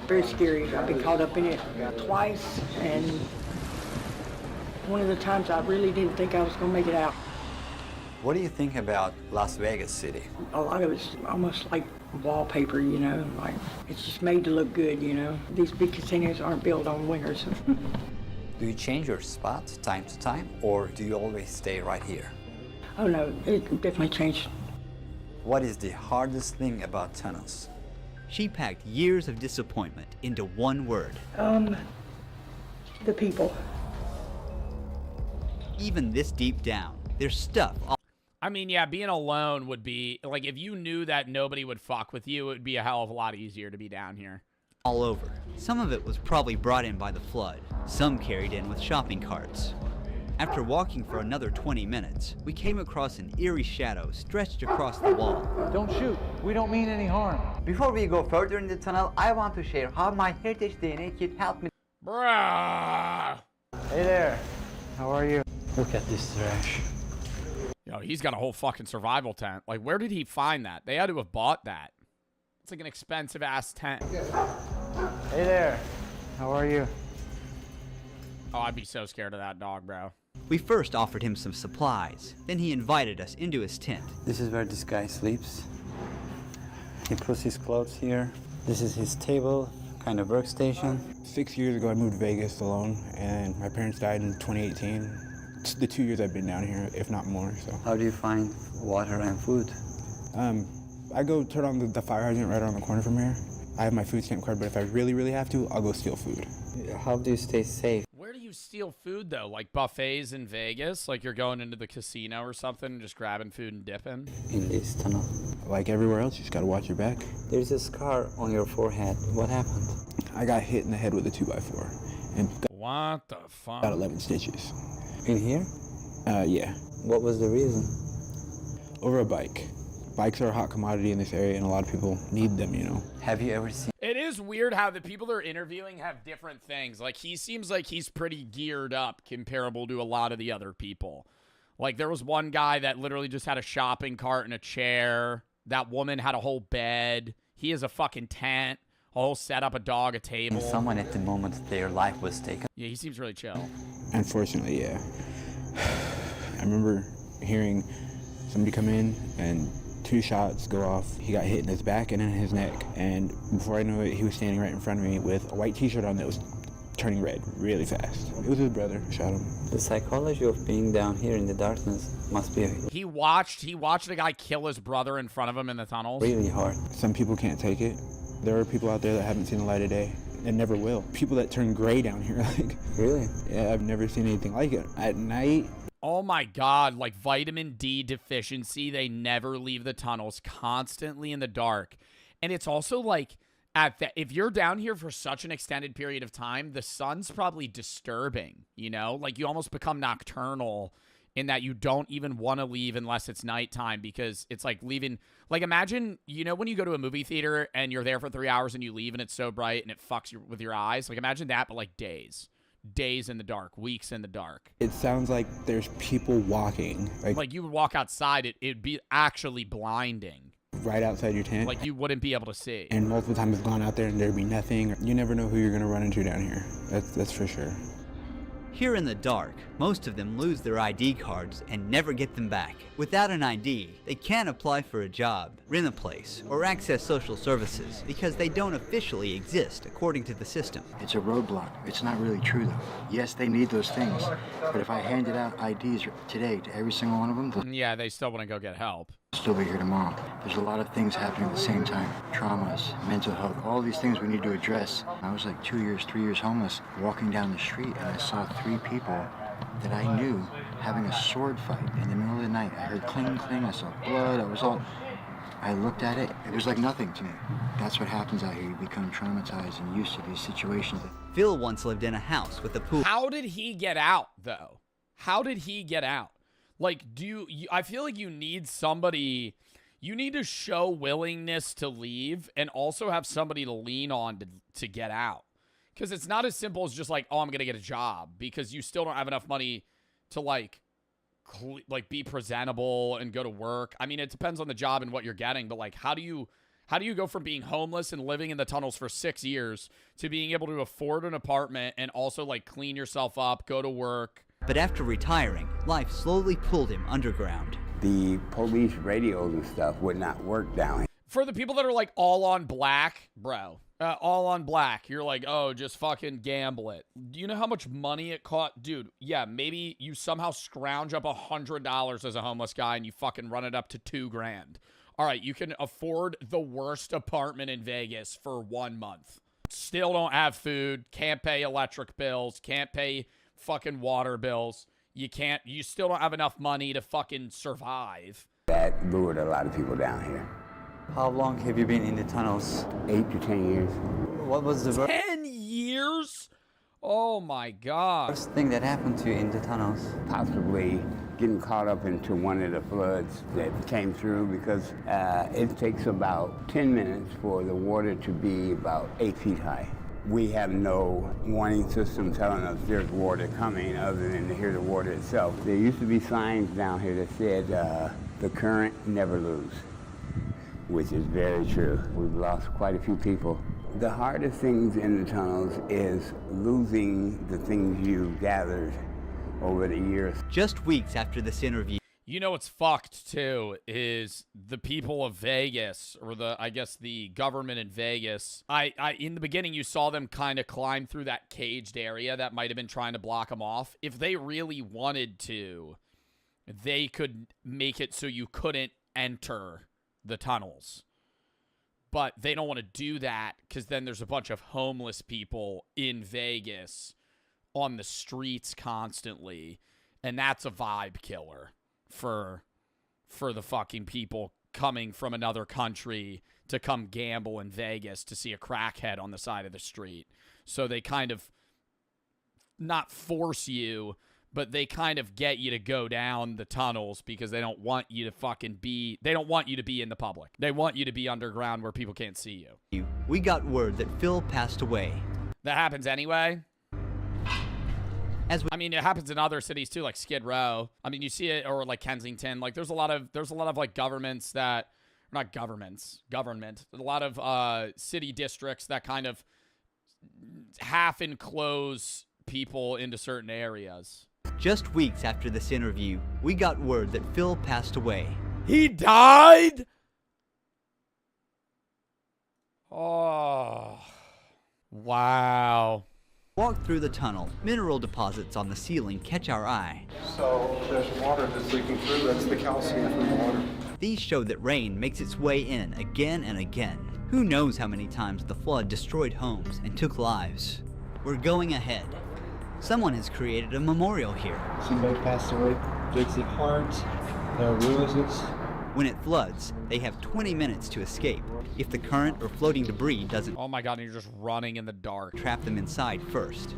Very scary. I've been caught up in it twice, and one of the times I really didn't think I was going to make it out. What do you think about Las Vegas City? A lot of it's almost like wallpaper, you know, like it's just made to look good, you know. These big casinos aren't built on winners. Do you change your spot time to time, or do you always stay right here? Oh no, it definitely changed. What is the hardest thing about tunnels? She packed years of disappointment into one word. The people. Even this deep down, there's stuff all I mean, yeah, being alone would be, like, if you knew that nobody would fuck with you, it would be a hell of a lot easier to be down here. all over. Some of it was probably brought in by the flood, some carried in with shopping carts. After walking for another 20 minutes, we came across an eerie shadow stretched across the wall. Don't shoot. We don't mean any harm. Before we go further in the tunnel, I want to share how my Heritage DNA kit helped me. Bruh. Hey there. How are you? Look at this trash. Yo, he's got a whole fucking survival tent. Like, where did he find that? They had to have bought that. It's like an expensive-ass tent. Hey there. How are you? Oh, I'd be so scared of that dog, bro. We first offered him some supplies, then he invited us into his tent. This is where this guy sleeps. He puts his clothes here. This is his table, kind of workstation. 6 years ago, I moved to Vegas alone, and my parents died in 2018. It's the 2 years I've been down here, if not more. So. How do you find water and food? I go turn on the fire hydrant right around the corner from here. I have my food stamp card, but if I really, really have to, I'll go steal food. How do you stay safe? Where do you steal food, though? Like buffets in Vegas? Like you're going into the casino or something and just grabbing food and dipping? In this tunnel. Like everywhere else, you just gotta watch your back. There's a scar on your forehead. What happened? I got hit in the head with a 2x4 and What the fuck? got 11 stitches. In here? Yeah. What was the reason? Over a bike. Bikes are a hot commodity in this area, and a lot of people need them, you know. Have you ever seen... It is weird how the people they're interviewing have different things. Like, he seems like he's pretty geared up comparable to a lot of the other people. Like, there was one guy that literally just had a shopping cart and a chair. That woman had a whole bed. He has a fucking tent, a whole setup, a dog, a table. Someone at the moment their life was taken. Yeah, he seems really chill. Unfortunately, yeah. I remember hearing somebody come in and 2 shots go off. He got hit in his back and in his neck. And before I knew it, he was standing right in front of me with a white t-shirt on that was turning red really fast. It was his brother who shot him. The psychology of being down here in the darkness must be He watched a guy kill his brother in front of him in the tunnels. really hard. Some people can't take it. There are people out there that haven't seen the light of day and never will. People that turn gray down here, like. Really? Yeah, I've never seen anything like it. At night. Oh my God, like vitamin D deficiency. They never leave the tunnels, constantly in the dark. And it's also like, if you're down here for such an extended period of time, the sun's probably disturbing, you know? Like you almost become nocturnal in that you don't even want to leave unless it's nighttime, because it's like leaving. Like, imagine, you know, when you go to a movie theater and you're there for 3 hours and you leave and it's so bright and it fucks you with your eyes. Like, imagine that, but like days in the dark, weeks in the dark. It sounds like there's people walking. Like you would walk outside, it'd be actually blinding. Right outside your tent. Like you wouldn't be able to see. And multiple times I've gone out there and there'd be nothing. You never know who you're gonna run into down here. That's for sure. Here in the dark, most of them lose their ID cards and never get them back. Without an ID, they can't apply for a job, rent a place, or access social services because they don't officially exist according to the system. It's a roadblock. It's not really true, though. Yes, they need those things, but if I handed out IDs today to every single one of them, they'll Yeah, they still want to go get help. still be here tomorrow. There's a lot of things happening at the same time. Traumas, mental health, all these things we need to address. I was like 2 years, 3 years homeless, walking down the street, and I saw 3 people that I knew having a sword fight in the middle of the night. I heard cling, cling, I saw blood, I looked at it, it was like nothing to me. That's what happens out here. You become traumatized and used to these situations. Phil once lived in a house with a pool. How did he get out, though? How did he get out? Like, I feel like you need somebody, you need to show willingness to leave and also have somebody to lean on to get out. Because it's not as simple as just like, oh, I'm going to get a job, because you still don't have enough money to like be presentable and go to work. I mean, it depends on the job and what you're getting, but like, how do you go from being homeless and living in the tunnels for 6 years to being able to afford an apartment and also like clean yourself up, go to work? But after retiring, life slowly pulled him underground. The police radios and stuff would not work down here. For the people that are like all on black, bro, all on black, you're like, oh, just fucking gamble it. Do you know how much money it cost? Dude, yeah, maybe you somehow scrounge up $100 as a homeless guy and you fucking run it up to $2,000. All right, you can afford the worst apartment in Vegas for 1 month. Still don't have food, can't pay electric bills, can't pay fucking water bills. You still don't have enough money to fucking survive. That lured a lot of people down here. How long have you been in the tunnels? 8 to 10 years. What was the 10 years? Oh my God. worst thing that happened to you in the tunnels? Possibly getting caught up into one of the floods that came through, because it takes about 10 minutes for the water to be about 8 feet high. We have no warning system telling us there's water coming other than to hear the water itself. There used to be signs down here that said, the current never lose, which is very true. We've lost quite a few people. The hardest things in the tunnels is losing the things you gathered over the years. Just weeks after this interview, you know what's fucked too is the people of Vegas, or the government in Vegas. In the beginning you saw them kind of climb through that caged area that might have been trying to block them off. If they really wanted to, they could make it so you couldn't enter the tunnels. But they don't want to do that because then there's a bunch of homeless people in Vegas on the streets constantly, and that's a vibe killer for the fucking people coming from another country to come gamble in Vegas to see a crackhead on the side of the street. So they kind of not force you, but they kind of get you to go down the tunnels because they don't want you to they don't want you to be in the public. They want you to be underground where people can't see you. We got word that Phil passed away. That happens anyway. I mean, it happens in other cities too, like Skid Row. I mean, you see it, or like Kensington. Like, there's a lot of like governments that, not government, a lot of city districts that kind of half enclose people into certain areas. Just weeks after this interview, we got word that Phil passed away. He died? Oh, wow. Walk through the tunnel. Mineral deposits on the ceiling catch our eye. So there's water that's leaking through. That's the calcium from the water. These show that rain makes its way in again and again. Who knows how many times the flood destroyed homes and took lives. We're going ahead. Someone has created a memorial here. Somebody passed away. Dixie Hart, Roses. When it floods, they have 20 minutes to escape. If the current or floating debris doesn't, oh my God, and you're just running in the dark, trap them inside first.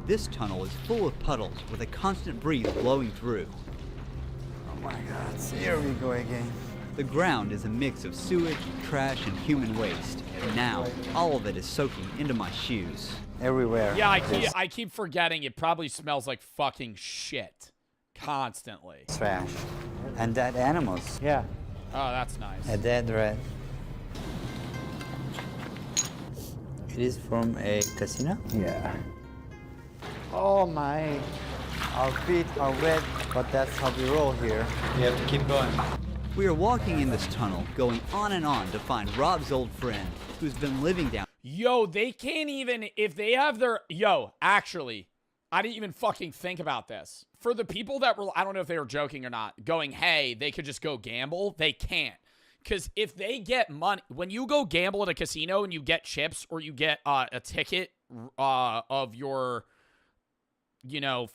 This tunnel is full of puddles with a constant breeze blowing through. my God, here we go again. The ground is a mix of sewage, trash, and human waste. And now, all of it is soaking into my shoes. Everywhere. Yeah, I keep forgetting it probably smells like fucking shit. Constantly. Trash. And dead animals. Yeah. Oh, that's nice. A dead rat. It is from a casino? Yeah. Oh my. Our feet are wet, but that's how we roll here. We have to keep going. We are walking in this tunnel, going on and on to find Rob's old friend, who's been living down. Yo, they can't even, if they have their, actually, I didn't even fucking think about this. For the people that were, I don't know if they were joking or not, going, hey, they could just go gamble, they can't. Because if they get money, when you go gamble at a casino and you get chips or you get a ticket of your,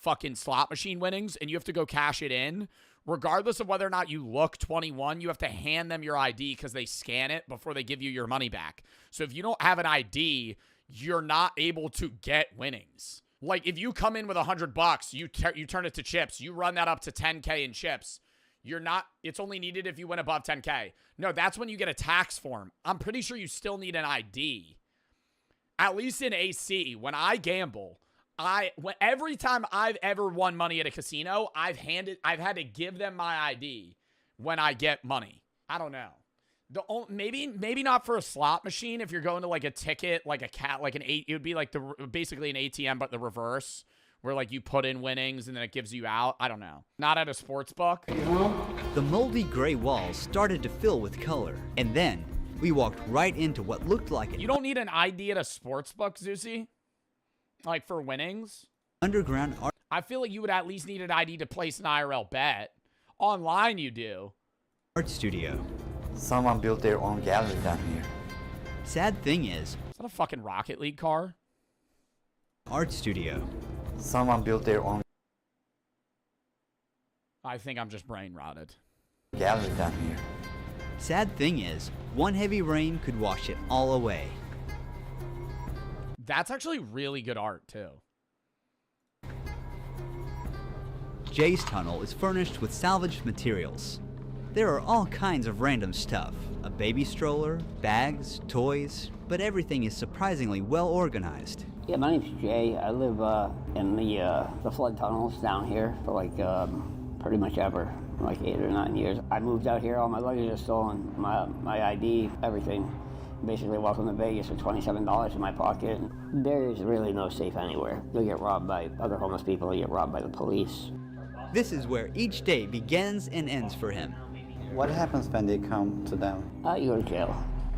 fucking slot machine winnings and you have to go cash it in, regardless of whether or not you look 21, you have to hand them your ID because they scan it before they give you your money back. So if you don't have an ID, you're not able to get winnings. Like if you come in with $100, you turn it to chips, you run that up to 10K in chips. It's only needed if you win above 10K. No, that's when you get a tax form. I'm pretty sure you still need an ID. At least in AC, when I gamble, every time I've ever won money at a casino, I've had to give them my ID when I get money. I don't know. Maybe not for a slot machine. If you're going to like a ticket, like it would be like basically an ATM, but the reverse, where like you put in winnings and then it gives you out. I don't know. Not at a sports book. The moldy gray walls started to fill with color, and then we walked right into what looked like You don't need an ID at a sports book, Zeusy? Like for winnings? Underground art. I feel like you would at least need an ID to place an IRL bet. Online you do. Art studio. Someone built their own gallery down here. Sad thing is that a fucking Rocket League car? Art studio. Someone built their own I think I'm just brain rotted. gallery down here. Sad thing is, one heavy rain could wash it all away. That's actually really good art, too. Jay's tunnel is furnished with salvaged materials. There are all kinds of random stuff. A baby stroller, bags, toys, but everything is surprisingly well organized. Yeah, my name's Jay. I live in the flood tunnels down here for like pretty much ever, like 8 or 9 years. I moved out here, all my luggage is stolen, my ID, everything. Basically, welcome to Vegas with $27 in my pocket. There is really no safe anywhere. You'll get robbed by other homeless people, you'll get robbed by the police. This is where each day begins and ends for him. What happens when they come to them? You go to jail.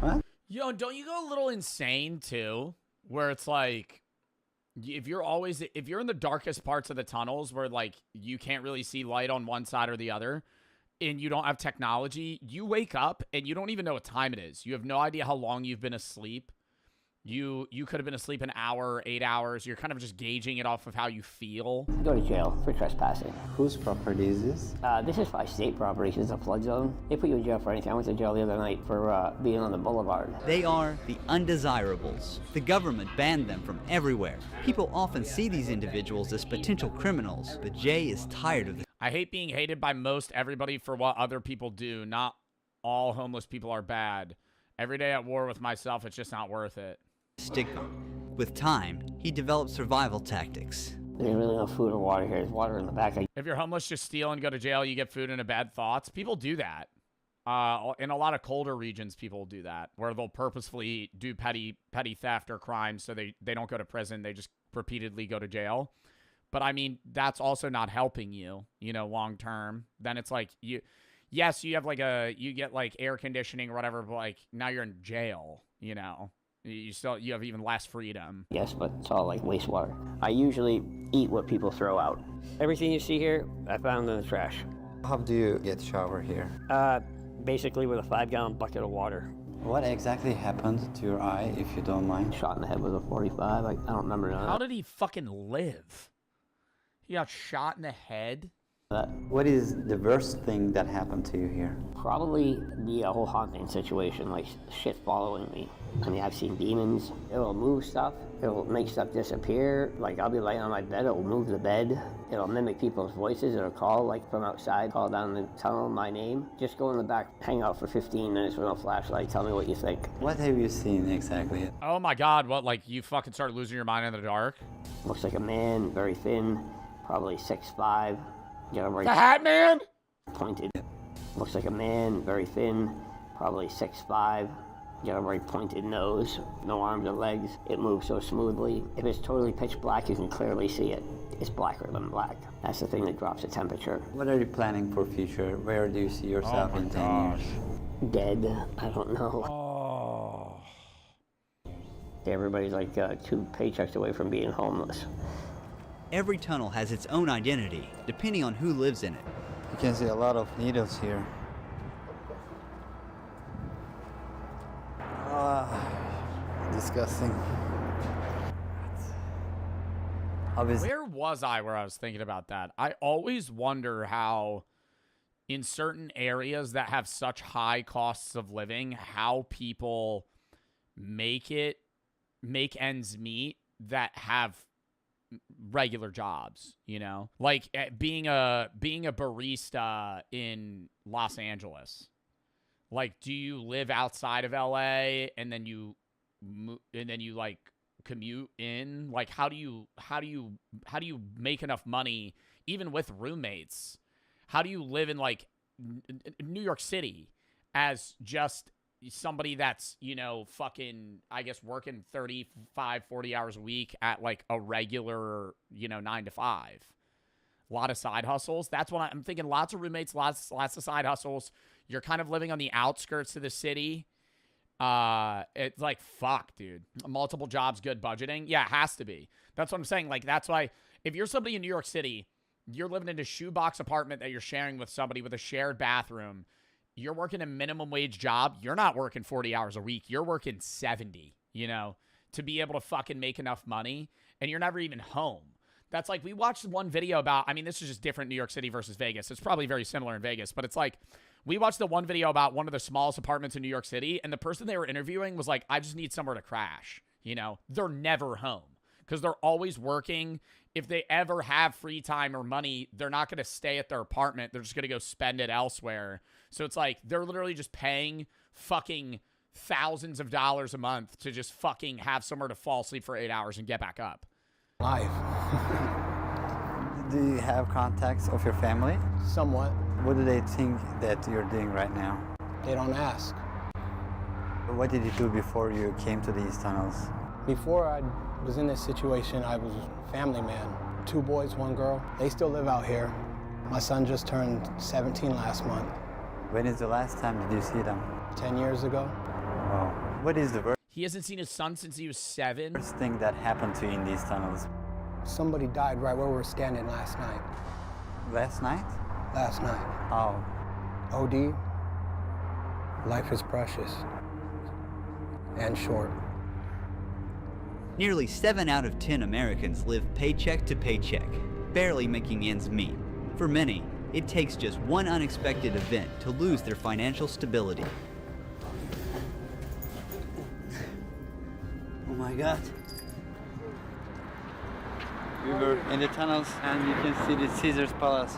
What? Yo, don't you go a little insane, too? Where it's like, if you're in the darkest parts of the tunnels where, like, you can't really see light on one side or the other, and you don't have technology, you wake up and you don't even know what time it is. You have no idea how long you've been asleep. You could have been asleep an hour, 8 hours. You're kind of just gauging it off of how you feel. Go to jail for trespassing. Whose property is this? This is by state property. It's a flood zone. They put you in jail for anything. I went to jail the other night for being on the boulevard. They are the undesirables. The government banned them from everywhere. People often see these individuals as potential criminals, but Jay is tired of the I hate being hated by most everybody for what other people do. Not all homeless people are bad. Every day at war with myself, it's just not worth it. stigma. With time, he developed survival tactics. There's really no food or water here. There's water in the back. If you're homeless, just steal and go to jail. You get food and bad thoughts. People do that. In a lot of colder regions, people do that, where they'll purposefully do petty theft or crime so they don't go to prison. They just repeatedly go to jail. But, I mean, that's also not helping you, long term. Then it's like, yes, you have you get like air conditioning or whatever, but like now you're in jail, you have even less freedom. Yes, but it's all like wastewater. I usually eat what people throw out. Everything you see here, I found in the trash. How do you get shower here? Basically with a 5-gallon bucket of water. What exactly happened to your eye, if you don't mind? Shot in the head with a .45. I don't remember none of How that. did he fucking live? He got shot in the head? What is the worst thing that happened to you here? Probably the whole haunting situation, like shit following me. I mean, I've seen demons. It'll move stuff. It'll make stuff disappear. Like, I'll be laying on my bed, it'll move the bed. It'll mimic people's voices. It'll call, like from outside, call down the tunnel, my name. Just go in the back, hang out for 15 minutes with no flashlight. Tell me what you think. What have you seen exactly? Oh my God, what, like you fucking started losing your mind in the dark? Looks like a man, very thin, probably 6'5". Got a very The Hat Man? pointed. Looks like a man, very thin, probably 6'5". Got a very pointed nose, no arms or legs. It moves so smoothly. If it's totally pitch black, you can clearly see it. It's blacker than black. That's the thing that drops the temperature. What are you planning for future? Where do you see yourself in 10 years? Dead, I don't know. Everybody's like 2 paychecks away from being homeless. Every tunnel has its own identity, depending on who lives in it. You can see a lot of needles here. Disgusting. Where was I where I was thinking about that? I always wonder how in certain areas that have such high costs of living, how people make ends meet that have regular jobs, you know? Like being a barista in Los Angeles. Like, do you live outside of LA and then you like commute in? Like, how do you make enough money even with roommates? How do you live in like New York City as just somebody that's, you know, fucking, I guess, working 35, 40 hours a week at like a regular, you know, 9 to 5? A lot of side hustles. That's what I'm thinking. Lots of roommates, lots of side hustles. You're kind of living on the outskirts of the city. It's like, fuck, dude. Multiple jobs, good budgeting. Yeah, it has to be. That's what I'm saying. Like, that's why if you're somebody in New York City, you're living in a shoebox apartment that you're sharing with somebody with a shared bathroom. You're working a minimum wage job. You're not working 40 hours a week. You're working 70, you know, to be able to fucking make enough money. And you're never even home. That's like, we watched one video about, I mean, this is just different New York City versus Vegas. It's probably very similar in Vegas, but it's like, we watched the one video about one of the smallest apartments in New York City, and the person they were interviewing was like, I just need somewhere to crash. You know, they're never home because they're always working. If they ever have free time or money, they're not going to stay at their apartment. They're just going to go spend it elsewhere. So it's like, they're literally just paying fucking thousands of dollars a month to just fucking have somewhere to fall asleep for 8 hours and get back up. Life. Do you have contacts of your family? Somewhat. What do they think that you're doing right now? They don't ask. What did you do before you came to these tunnels? Before I was in this situation, I was a family man. 2 boys, 1 girl. They still live out here. My son just turned 17 last month. When is the last time did you see them? 10 years ago. Oh. What is the worst He hasn't seen his son since he was 7. thing that happened to you in these tunnels? Somebody died right where we were standing last night. Last night? Last night. How? OD. Life is precious and short. Nearly 7 out of 10 Americans live paycheck to paycheck, barely making ends meet. For many, it takes just one unexpected event to lose their financial stability. Oh my God. We were in the tunnels and you can see the Caesar's Palace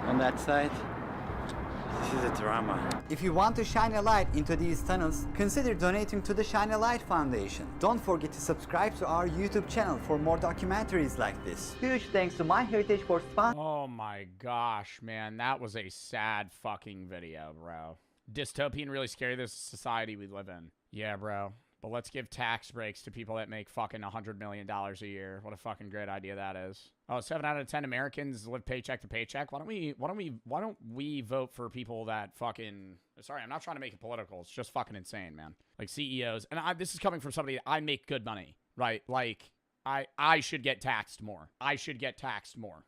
on that side. This is a drama. If you want to shine a light into these tunnels, consider donating to the Shine a Light Foundation. Don't forget to subscribe to our YouTube channel for more documentaries like this. Huge thanks to MyHeritage for sponsoring. Oh my gosh, man. That was a sad fucking video, bro. Dystopian, really scary. This is the society we live in. Yeah, bro. But let's give tax breaks to people that make fucking $100 million a year. What a fucking great idea that is. Oh, 7 out of 10 Americans live paycheck to paycheck. Why don't we vote for people that fucking, sorry, I'm not trying to make it political. It's just fucking insane, man. Like CEOs. And this is coming from somebody, I make good money, right? Like I should get taxed more. I should get taxed more.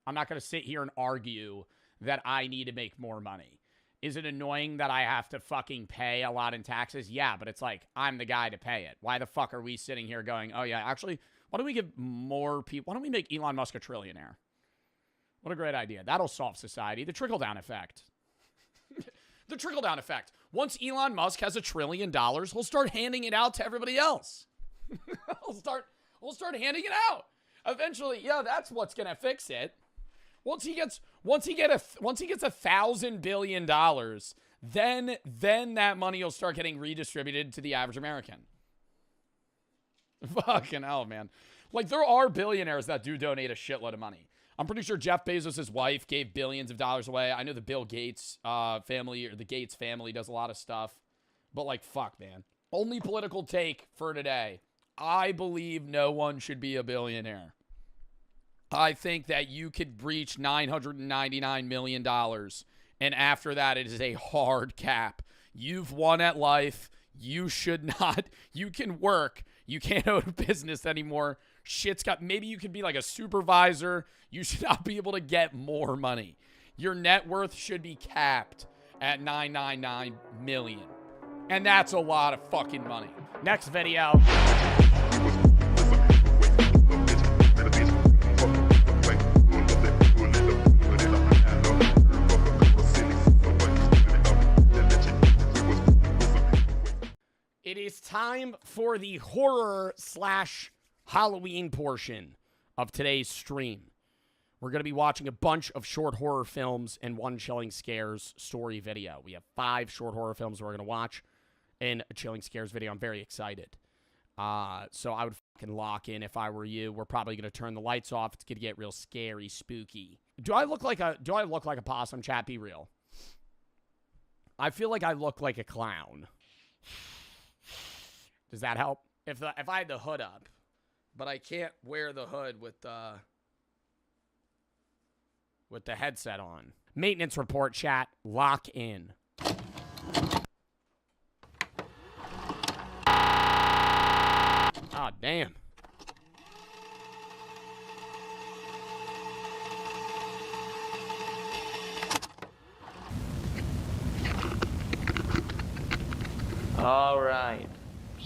I'm not going to sit here and argue that I need to make more money. Is it annoying that I have to fucking pay a lot in taxes? Yeah, but it's like, I'm the guy to pay it. Why the fuck are we sitting here going, oh yeah, actually, why don't we give more people, why don't we make Elon Musk a trillionaire? What a great idea. That'll solve society. The trickle-down effect. The trickle-down effect. Once Elon Musk has $1 trillion, he'll start handing it out to everybody else. We'll start handing it out. Eventually, yeah, that's what's gonna fix it. Once he gets $1,000 billion, then that money will start getting redistributed to the average American. Fucking hell, man. Like, there are billionaires that do donate a shitload of money. I'm pretty sure Jeff Bezos' wife gave billions of dollars away. I know the Bill Gates family, or the Gates family, does a lot of stuff. But, like, fuck, man. Only political take for today. I believe no one should be a billionaire. I think that you could reach $999 million, and after that, it is a hard cap. You've won at life. You should not. You can work. You can't own a business anymore. Shit's got. Maybe you could be like a supervisor. You should not be able to get more money. Your net worth should be capped at $999 million. And that's a lot of fucking money. Next video. It is time for the horror/Halloween portion of today's stream. We're going to be watching a bunch of short horror films and one Chilling Scares story video. We have 5 short horror films we're going to watch and a Chilling Scares video. I'm very excited. So I would fucking lock in if I were you. We're probably going to turn the lights off. It's going to get real scary, spooky. Do I look like a possum, chat? Be real. I feel like I look like a clown. Does that help? If I had the hood up, but I can't wear the hood with the headset on. Maintenance report, chat. Lock in. Ah, damn. All right.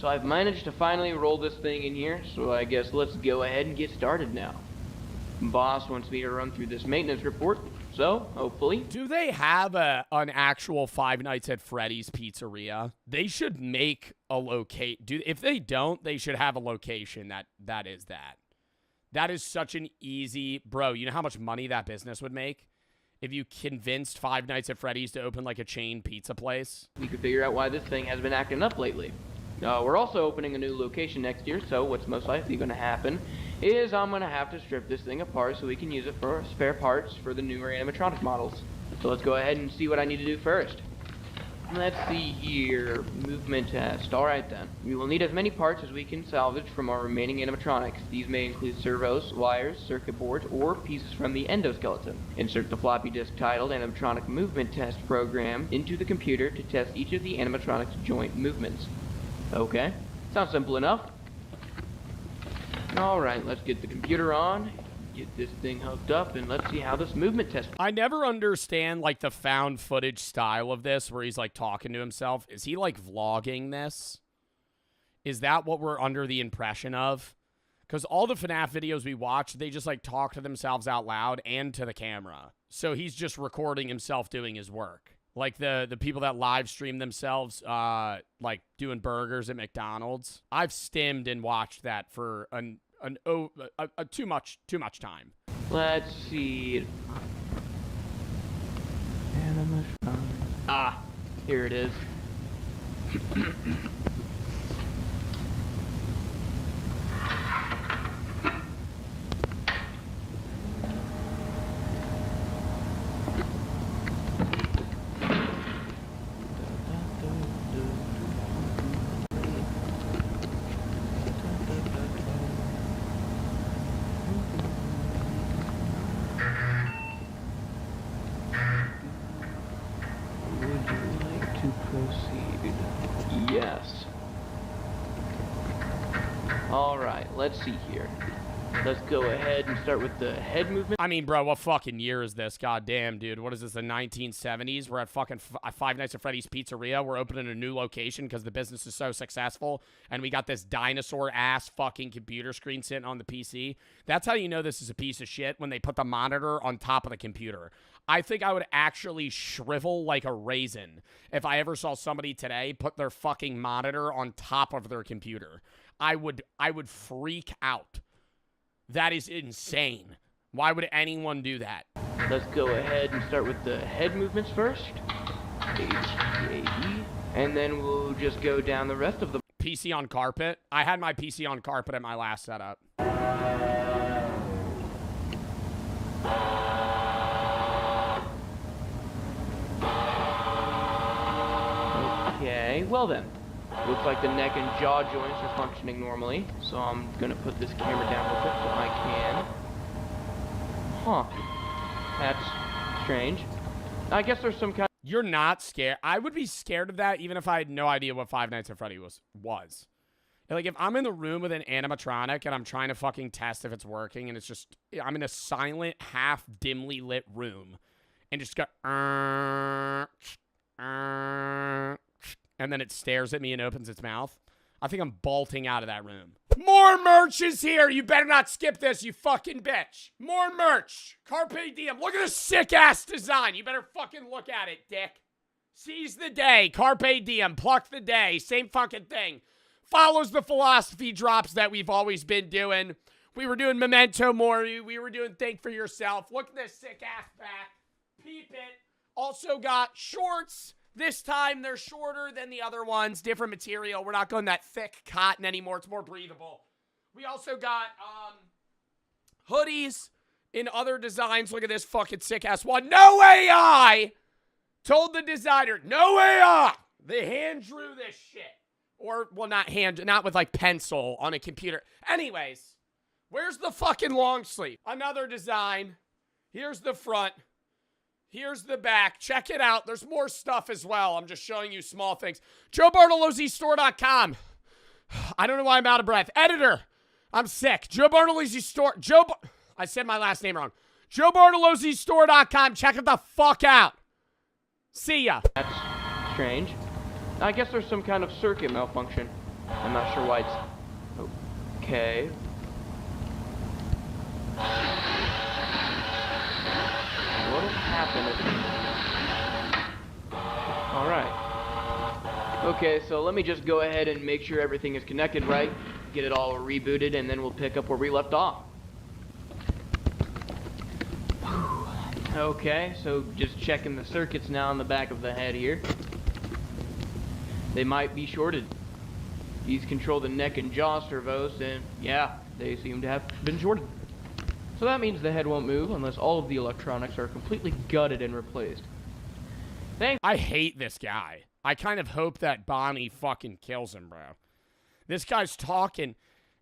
So I've managed to finally roll this thing in here, so I guess let's go ahead and get started now. Boss wants me to run through this maintenance report, so hopefully. Do they have an actual Five Nights at Freddy's pizzeria? They should make a if they don't, they should have a location that is that. That is such an easy, bro, you know how much money that business would make if you convinced Five Nights at Freddy's to open like a chain pizza place? We could figure out why this thing has been acting up lately. We're also opening a new location next year, so what's most likely going to happen is I'm going to have to strip this thing apart so we can use it for spare parts for the newer animatronic models. So let's go ahead and see what I need to do first. Let's see here, movement test. Alright then, we will need as many parts as we can salvage from our remaining animatronics. These may include servos, wires, circuit boards, or pieces from the endoskeleton. Insert the floppy disk titled Animatronic Movement Test program into the computer to test each of the animatronic's joint movements. Okay, sounds simple enough. Alright, let's get the computer on, get this thing hooked up, and let's see how this movement test... I never understand, like, the found footage style of this, where he's, like, talking to himself. Is he, like, vlogging this? Is that what we're under the impression of? Because all the FNAF videos we watch, they just, like, talk to themselves out loud and to the camera. So he's just recording himself doing his work. Like the people that live stream themselves, like doing burgers at McDonald's. I've stimmed and watched that for too much time. Let's see. Ah, here it is. Yes. Alright, let's see here. Let's go ahead and start with the head movement. I mean, bro, what fucking year is this? God damn, dude. What is this, the 1970s? We're at fucking Five Nights at Freddy's Pizzeria. We're opening a new location because the business is so successful. And we got this dinosaur-ass fucking computer screen sitting on the PC. That's how you know this is a piece of shit, when they put the monitor on top of the computer. I think I would actually shrivel like a raisin if I ever saw somebody today put their fucking monitor on top of their computer. I would freak out. That is insane. Why would anyone do that? Let's go ahead and start with the head movements first. H-E-A-E. And then we'll just go down the rest of the... PC on carpet? I had my PC on carpet at my last setup. Okay, well then. Looks like the neck and jaw joints are functioning normally. So I'm gonna put this camera down real quick so I can. Huh. That's strange. I guess there's some kind... You're not scared. I would be scared of that even if I had no idea what Five Nights at Freddy's was. Like, if I'm in the room with an animatronic and I'm trying to fucking test if it's working and it's just... I'm in a silent, half dimly lit room and just go... and then it stares at me and opens its mouth. I think I'm bolting out of that room. More merch is here. You better not skip this, you fucking bitch. More merch. Carpe diem. Look at this sick-ass design. You better fucking look at it, dick. Seize the day. Carpe diem. Pluck the day. Same fucking thing. Follows the philosophy drops that we've always been doing. We were doing Memento Mori. We were doing Think for Yourself. Look at this sick-ass back. Peep it. Also got shorts. This time, they're shorter than the other ones. Different material. We're not going that thick cotton anymore. It's more breathable. We also got hoodies in other designs. Look at this fucking sick-ass one. No AI! Told the designer, no AI! The hand drew this shit. Or, well, not with, like, pencil on a computer. Anyways, where's the fucking long sleeve? Another design. Here's the front. Here's the back. Check it out. There's more stuff as well. I'm just showing you small things. JoeBartoloziStore.com. I don't know why I'm out of breath. Editor. I'm sick. Joe Bartolozzi Store. I said my last name wrong. JoeBartoloziStore.com. Check it the fuck out. See ya. That's strange. I guess there's some kind of circuit malfunction. I'm not sure why it's... Okay. What will happen if... Alright. Okay, so let me just go ahead and make sure everything is connected right, get it all rebooted, and then we'll pick up where we left off. Okay, so just checking the circuits now on the back of the head here. They might be shorted. These control the neck and jaw servos, and yeah, they seem to have been shorted. So that means the head won't move unless all of the electronics are completely gutted and replaced. Thanks. I hate this guy. I kind of hope that Bonnie fucking kills him, bro. This guy's talking.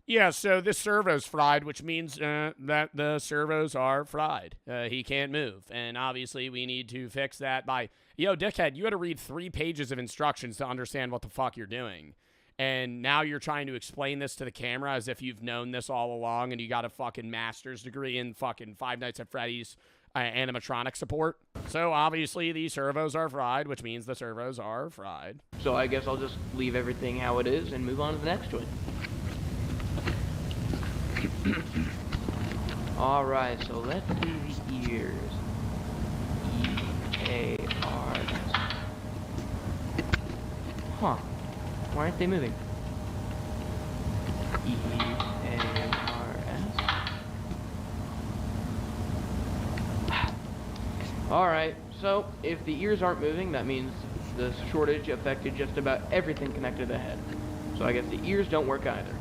Yeah, so this servo's fried, which means that the servos are fried. He can't move. And obviously we need to fix that by... Yo, dickhead, you had to read 3 pages of instructions to understand what the fuck you're doing. And now you're trying to explain this to the camera as if you've known this all along and you got a fucking master's degree in fucking Five Nights at Freddy's animatronic support. So obviously these servos are fried, which means the servos are fried. So I guess I'll just leave everything how it is and move on to the next one. Alright, so let's do the ears. E-A-R-S. Huh. Why aren't they moving? E-A-R-S. Alright, so if the ears aren't moving, that means the shortage affected just about everything connected to the head. So I guess the ears don't work either.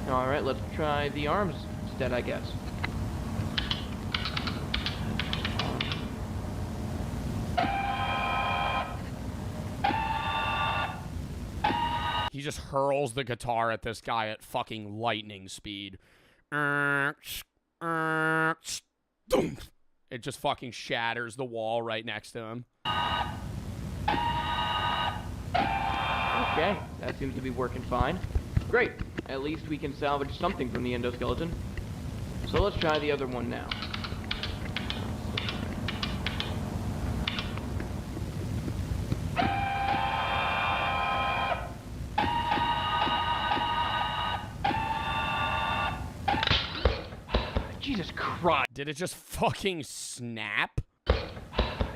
Alright, let's try the arms instead, I guess. He just hurls the guitar at this guy at fucking lightning speed. It just fucking shatters the wall right next to him. Okay, that seems to be working fine. Great, at least we can salvage something from the endoskeleton. So let's try the other one now. Jesus Christ. Did it just fucking snap?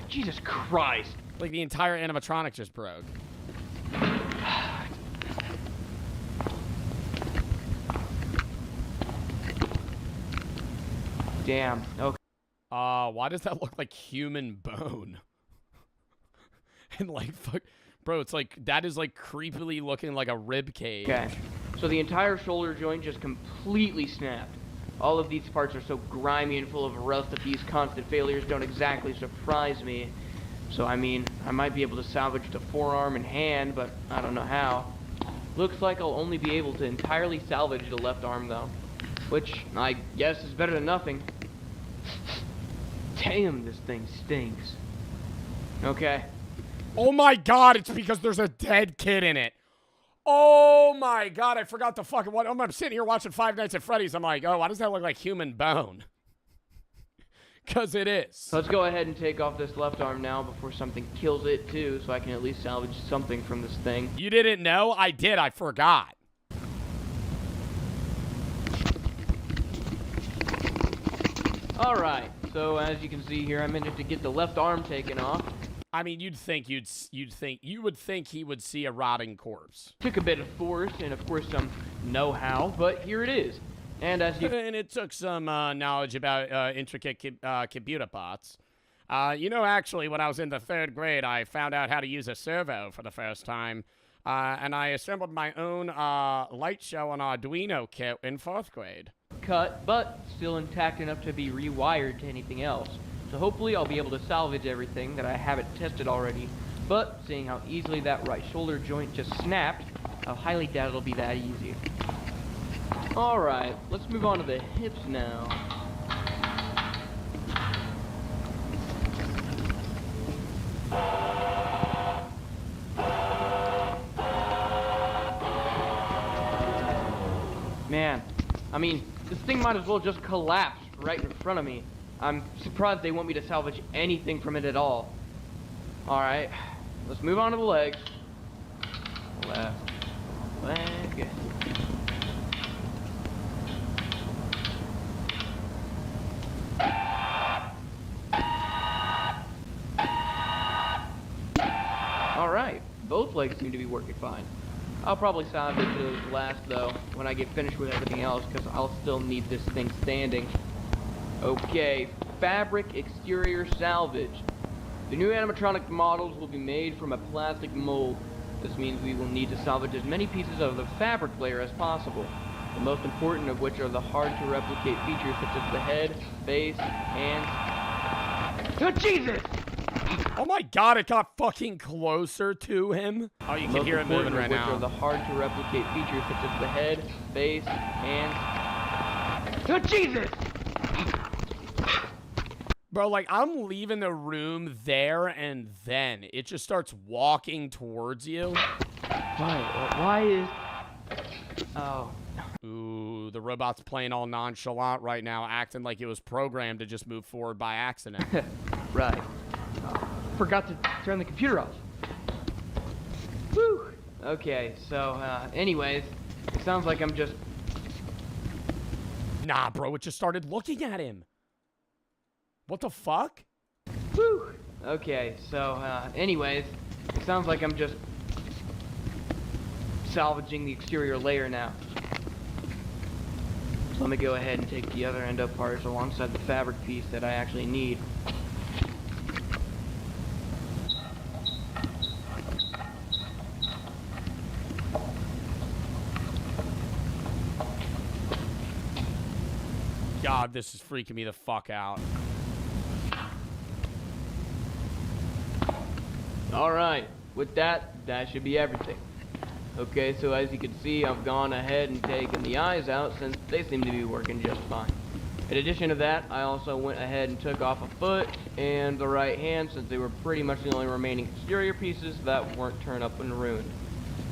Jesus Christ. Like the entire animatronic just broke. Damn. Okay. Why does that look like human bone? And like, fuck, bro, it's like, that is like creepily looking like a rib cage. Okay. So the entire shoulder joint just completely snapped. All of these parts are so grimy and full of rust that these constant failures don't exactly surprise me. So, I mean, I might be able to salvage the forearm and hand, but I don't know how. Looks like I'll only be able to entirely salvage the left arm, though. Which, I guess, is better than nothing. Damn, this thing stinks. Okay. Oh my god, it's because there's a dead kid in it. Oh my god, I forgot the fucking one. I'm sitting here watching Five Nights at Freddy's. I'm like, oh, why does that look like human bone? Because it is. So let's go ahead and take off this left arm now before something kills it too, so I can at least salvage something from this thing. You didn't know? I did. I forgot. Alright, so as you can see here, I managed to get the left arm taken off. I mean, you would think he would see a rotting corpse. Took a bit of force and of course some know-how, but here it is. And as you and it took some knowledge about intricate computer parts. You know, actually, when I was in the 3rd grade, I found out how to use a servo for the first time, and I assembled my own light show and Arduino kit in 4th grade. cut, but still intact enough to be rewired to anything else. So hopefully I'll be able to salvage everything that I haven't tested already. But seeing how easily that right shoulder joint just snapped, I highly doubt it'll be that easy. Alright, let's move on to the hips now. Man, I mean, this thing might as well just collapse right in front of me. I'm surprised they want me to salvage anything from it at all. Alright, let's move on to the legs. Left leg. Alright, both legs seem to be working fine. I'll probably salvage those last though when I get finished with everything else because I'll still need this thing standing. Okay, fabric exterior salvage. The new animatronic models will be made from a plastic mold. This means we will need to salvage as many pieces of the fabric layer as possible. The most important of which are the hard to replicate features such as the head, face, hands. Oh, Jesus! Oh my god, it got fucking closer to him. Oh, you can hear it moving right now. Which are the hard to replicate features such as the head, face, hands. Oh, Jesus! Bro, like, I'm leaving the room there, and then it just starts walking towards you. Why is... Oh. Ooh, the robot's playing all nonchalant right now, acting like it was programmed to just move forward by accident. Right. Forgot to turn the computer off. Whew. Okay, so, anyways, it sounds like I'm just... Nah, bro, it just started looking at him. What the fuck? Whew. Okay, so, anyways, it sounds like I'm just salvaging the exterior layer now. So let me go ahead and take the other end up parts alongside the fabric piece that I actually need. God, this is freaking me the fuck out. Alright, with that should be everything. Okay, so as you can see, I've gone ahead and taken the eyes out since they seem to be working just fine. In addition to that, I also went ahead and took off a foot and the right hand since they were pretty much the only remaining exterior pieces that weren't torn up and ruined.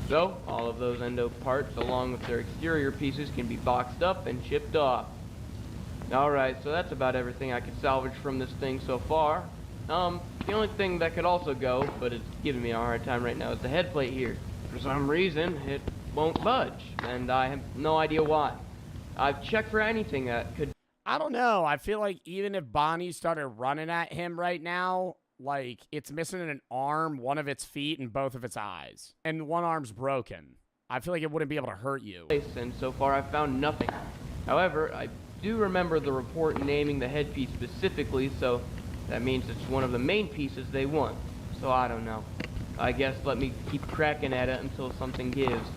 So, all of those endo parts along with their exterior pieces can be boxed up and shipped off. Alright, so that's about everything I could salvage from this thing so far. The only thing that could also go, but it's giving me a hard time right now, is the head plate here. For some reason, it won't budge, and I have no idea why. I've checked for anything that could... I don't know. I feel like even if Bonnie started running at him right now, like, it's missing an arm, one of its feet, and both of its eyes. And one arm's broken. I feel like it wouldn't be able to hurt you. And so far I've found nothing. However, I do remember the report naming the headpiece specifically, so that means it's one of the main pieces they want. So I don't know. I guess let me keep cracking at it until something gives.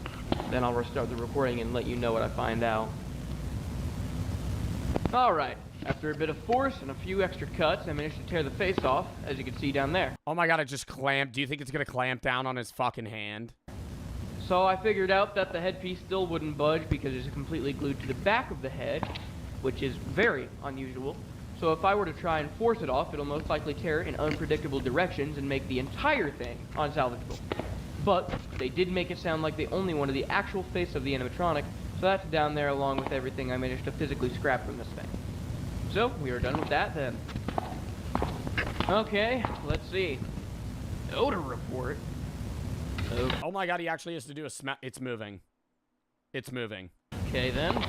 Then I'll restart the recording and let you know what I find out. Alright, after a bit of force and a few extra cuts, I managed to tear the face off, as you can see down there. Oh my god, it just clamped. Do you think it's gonna clamp down on his fucking hand? So I figured out that the headpiece still wouldn't budge because it's completely glued to the back of the head, which is very unusual. So if I were to try and force it off, it'll most likely tear in unpredictable directions and make the entire thing unsalvageable. But they did make it sound like they only wanted the actual face of the animatronic, so that's down there along with everything I managed to physically scrap from this thing. So we are done with that then. Okay, let's see. Odor report. Oh my god, he actually has to do a it's moving. It's moving. Okay then.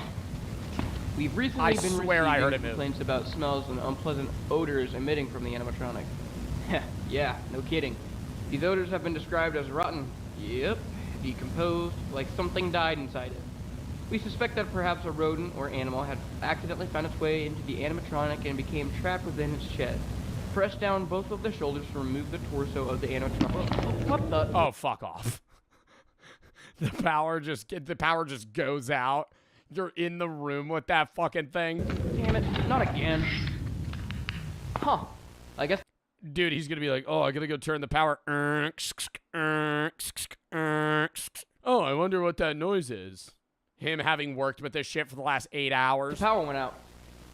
We've recently been receiving complaints about smells and unpleasant odors emitting from the animatronic. Yeah, no kidding. These odors have been described as rotten. Yep, decomposed, like something died inside it. We suspect that perhaps a rodent or animal had accidentally found its way into the animatronic and became trapped within its chest. Press down both of the shoulders to remove the torso of the animatronic. What the? Oh, fuck off. The power just goes out. You're in the room with that fucking thing. Damn it, not again. Huh. I guess. Dude, he's gonna be like, oh, I gotta go turn the power. Oh, I wonder what that noise is. Him having worked with this shit for the last 8 hours. The power went out.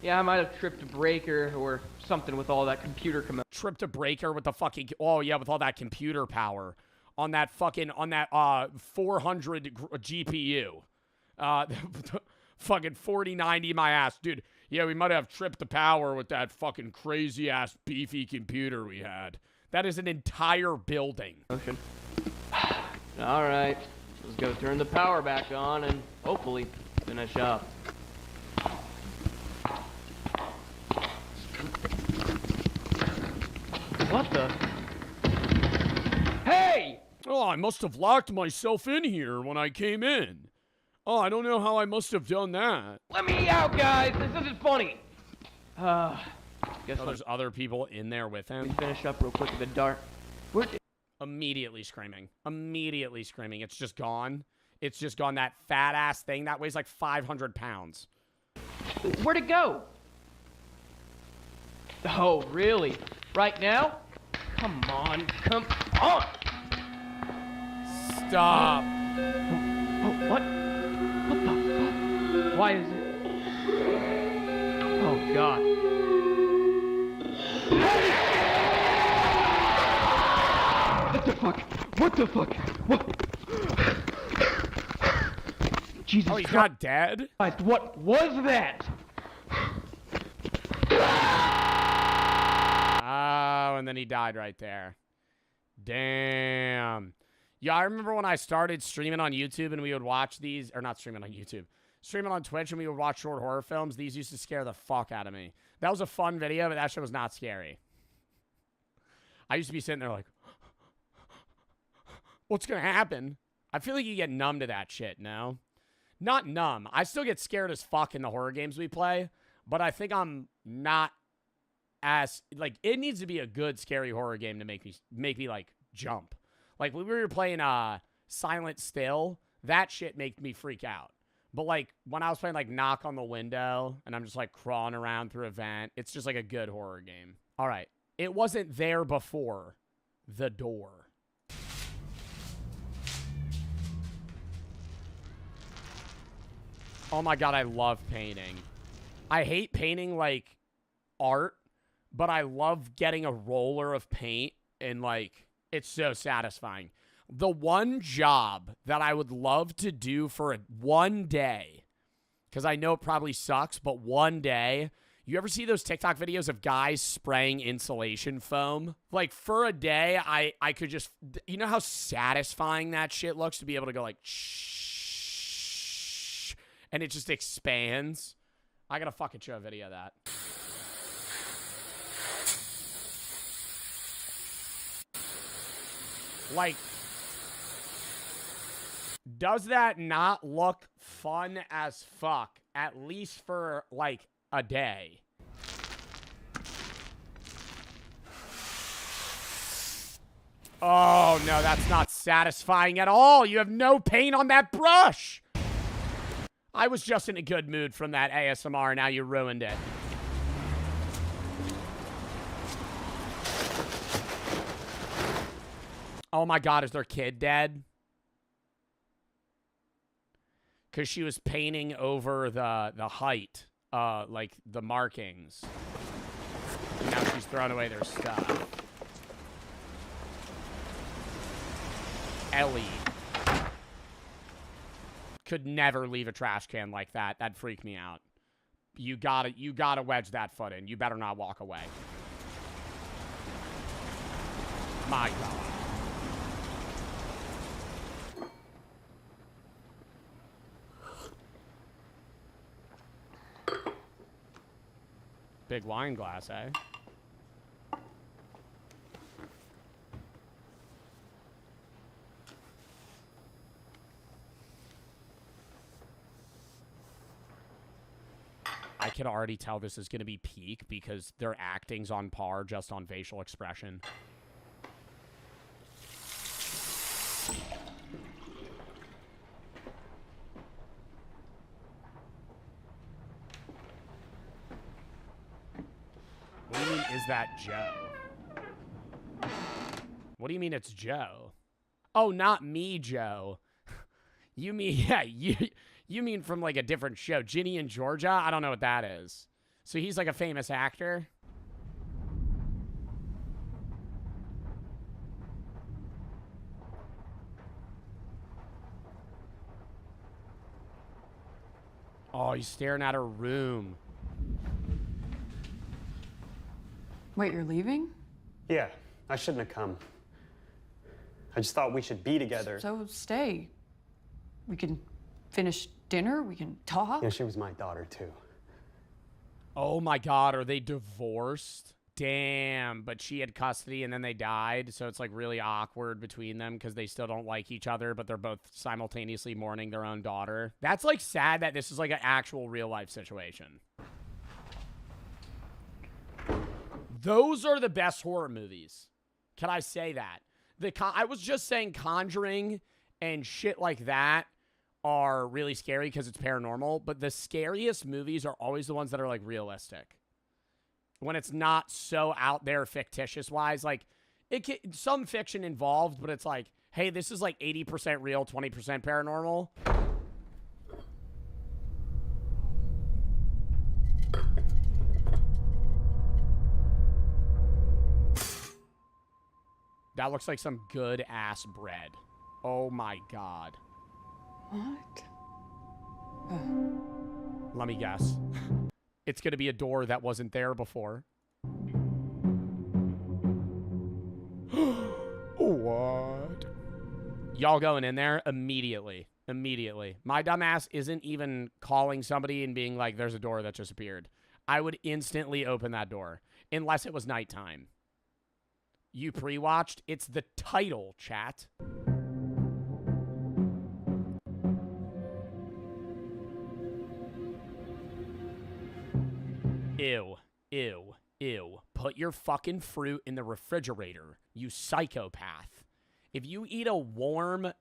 Yeah, I might have tripped a breaker or something with all that computer Tripped a breaker with the fucking, oh yeah, with all that computer power. On that fucking, 400 GPU. Fucking 4090 my ass. Dude, yeah, we might have tripped the power with that fucking crazy ass beefy computer we had. That is an entire building. Motion. Alright, let's go turn the power back on and hopefully finish up. What the? Hey! Oh, I must have locked myself in here when I came in. Oh, I don't know how I must have done that. Let me out, guys! This isn't funny! Guess there's other people in there with him. Let me finish up real quick in the dark. Immediately screaming. Immediately screaming. It's just gone. It's just gone. That fat ass thing that weighs like 500 pounds. Where'd it go? Oh, really? Right now? Come on. Come on! Stop. Oh, what? What the fuck? Why is it? Oh, God. What the fuck? What the fuck? What? Jesus Christ. Not dead? What was that? Oh, and then he died right there. Damn. Yeah, I remember when I started streaming on YouTube and we would watch these, or not streaming on YouTube, streaming on Twitch and we would watch short horror films. These used to scare the fuck out of me. That was a fun video, but that shit was not scary. I used to be sitting there like, what's gonna happen? I feel like you get numb to that shit, no? Not numb. I still get scared as fuck in the horror games we play, but I think I'm not as, like, it needs to be a good scary horror game to make me like jump. Like when we were playing Silent Still, that shit made me freak out. But like when I was playing like Knock on the Window and I'm just like crawling around through a vent, it's just like a good horror game. All right. It wasn't there before. The door. Oh my God, I love painting. I hate painting like art, but I love getting a roller of paint and like, it's so satisfying. The one job that I would love to do for one day, because I know it probably sucks, but one day, you ever see those TikTok videos of guys spraying insulation foam? Like for a day, I could just, you know how satisfying that shit looks to be able to go like, shh, and it just expands? I gotta fucking show a video of that. Like, Does that not look fun as fuck? At least for, like, a day. Oh, no, that's not satisfying at all. You have no paint on that brush. I was just in a good mood from that ASMR. Now you ruined it. Oh my God, is their kid dead? Because she was painting over the height, like the markings. And now she's throwing away their stuff. Ellie. Could never leave a trash can like that. That'd freak me out. You gotta wedge that foot in. You better not walk away. My God. Big wine glass, eh? I can already tell this is going to be peak because their acting's on par just on facial expression. What do you mean, is that Joe? What do you mean it's Joe? Oh, not me, Joe. You mean, yeah, you mean from like a different show. Ginny and Georgia? I don't know what that is. So he's like a famous actor? Oh, he's staring at her room. Wait, you're leaving? Yeah, I shouldn't have come. I just thought we should be together. So stay. We can finish dinner, we can talk. Yeah, she was my daughter too. Oh my God, are they divorced? Damn, but she had custody and then they died, so it's like really awkward between them because they still don't like each other, but they're both simultaneously mourning their own daughter. That's like sad that this is like an actual real life situation. Those are the best horror movies. Can I say that? I was just saying Conjuring and shit like that are really scary because it's paranormal, but the scariest movies are always the ones that are like realistic. When it's not so out there fictitious-wise, like some fiction involved, but it's like, hey, this is like 80% real, 20% paranormal. That looks like some good-ass bread. Oh my God. What? Let me guess. It's going to be a door that wasn't there before. What? Y'all going in there? Immediately. Immediately. My dumbass isn't even calling somebody and being like, there's a door that just appeared. I would instantly open that door. Unless it was nighttime. You pre-watched? It's the title, chat. Ew, ew, ew. Put your fucking fruit in the refrigerator, you psychopath. If you eat a warm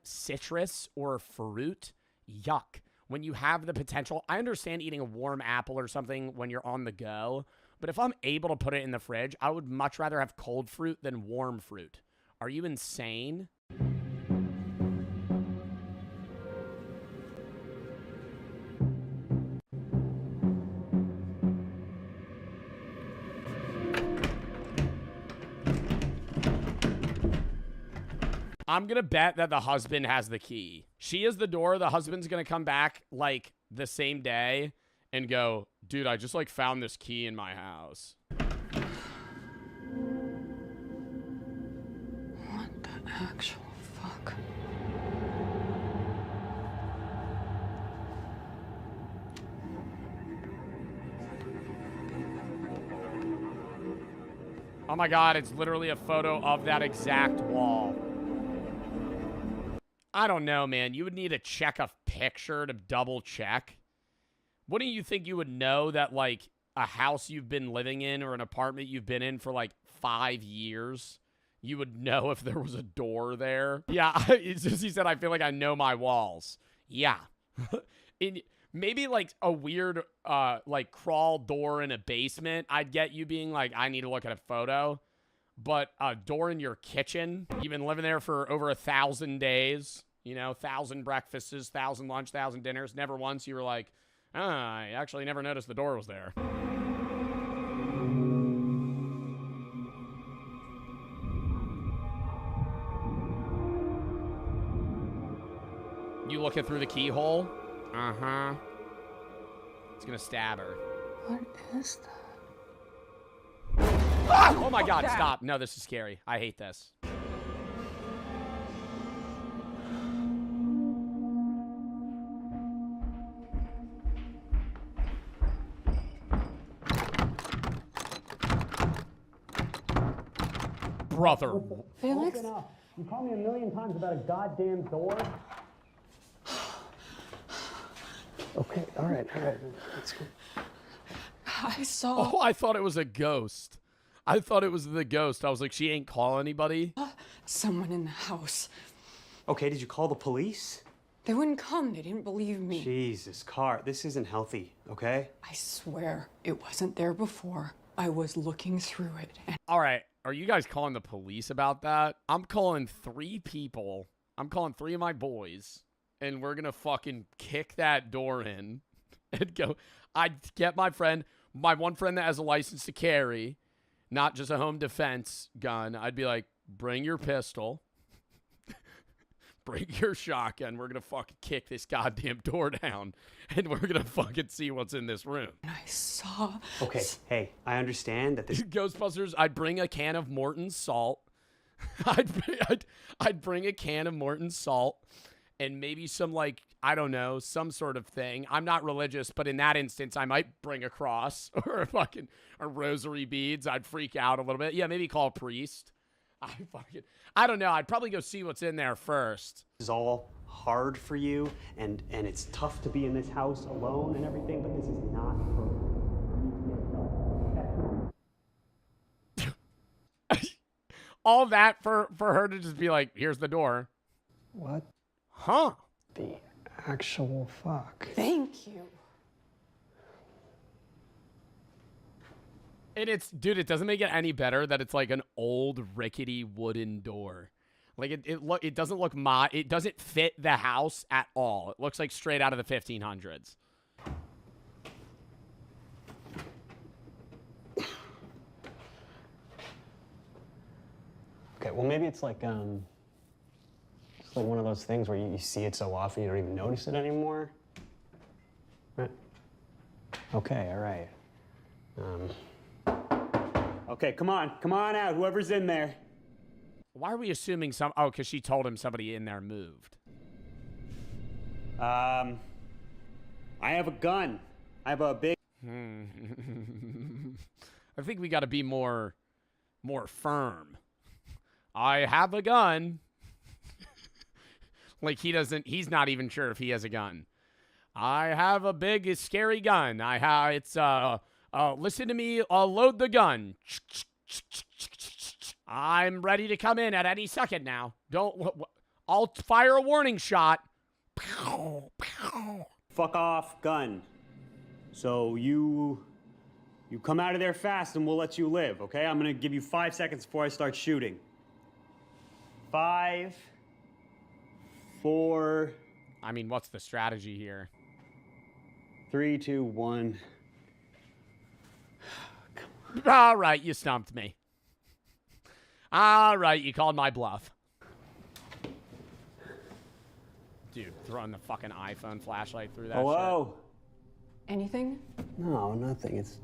citrus or fruit, yuck. When you have the potential, I understand eating a warm apple or something when you're on the go, but if I'm able to put it in the fridge, I would much rather have cold fruit than warm fruit. Are you insane? I'm going to bet that the husband has the key. She is the door. The husband's going to come back like the same day and go, dude, I just like found this key in my house. What the actual fuck? Oh my God, it's literally a photo of that exact wall. I don't know, man. You would need to check a picture to double check. Wouldn't you think you would know that, like, a house you've been living in or an apartment you've been in for, like, 5 years, you would know if there was a door there? Yeah, it's just, he said, I feel like I know my walls. Yeah. Maybe, like, a weird, like, crawl door in a basement, I'd get you being like, I need to look at a photo. But a door in your kitchen, you've been living there for over 1,000 days, you know, 1,000 breakfasts, 1,000 lunch, 1,000 dinners. Never once you were like, I actually never noticed the door was there. You looking through the keyhole? Uh-huh. It's gonna stab her. What is that? Ah! Oh my God, stop. No, this is scary. I hate this. Brother. Felix? You call me a million times about a goddamn door. Okay, all right. Let's go. I saw. Oh, I thought it was a ghost. I thought it was the ghost. I was like, she ain't call anybody. Someone in the house. Okay, did you call the police? They wouldn't come. They didn't believe me. Jesus, Car, this isn't healthy, okay? I swear it wasn't there before. I was looking through it. And All right. Are you guys calling the police about that? I'm calling 3 people. I'm calling 3 of my boys. And we're going to fucking kick that door in and go. I'd get my one friend that has a license to carry, not just a home defense gun. I'd be like, bring your pistol. Bring your shotgun. We're going to fucking kick this goddamn door down. And we're going to fucking see what's in this room. I saw. Okay, hey, I understand that this. Ghostbusters, I'd bring a can of Morton's salt. I'd bring a can of Morton's salt. And maybe some, like, I don't know, some sort of thing. I'm not religious, but in that instance, I might bring a cross or a rosary beads. I'd freak out a little bit. Yeah, maybe call a priest. I don't know. I'd probably go see what's in there first. This is all hard for you, and it's tough to be in this house alone and everything, but this is not for All that for her to just be like, here's the door. What Huh? the actual fuck? Thank you. And dude, it doesn't make it any better that it's like an old rickety wooden door. Like it doesn't look it doesn't fit the house at all. It looks like straight out of the 1500s. Okay, well maybe it's like one of those things where you see it so often you don't even notice it anymore. Right. Okay, all right. Okay, come on out, whoever's in there. Why are we assuming oh, because she told him somebody in there moved. I have a gun. I have a big. I think we got to be more firm. I have a gun. Like he's not even sure if he has a gun. I have a big, scary gun. Listen to me, I'll load the gun. I'm ready to come in at any second now. I'll fire a warning shot. Fuck off, gun. So you come out of there fast and we'll let you live, okay? I'm gonna give you 5 seconds before I start shooting. 5, 4. I mean, what's the strategy here? 3, 2, 1. All right, you stumped me. All right, you called my bluff. Dude, throwing the fucking iPhone flashlight through that Hello? shit. Anything? No, nothing. It's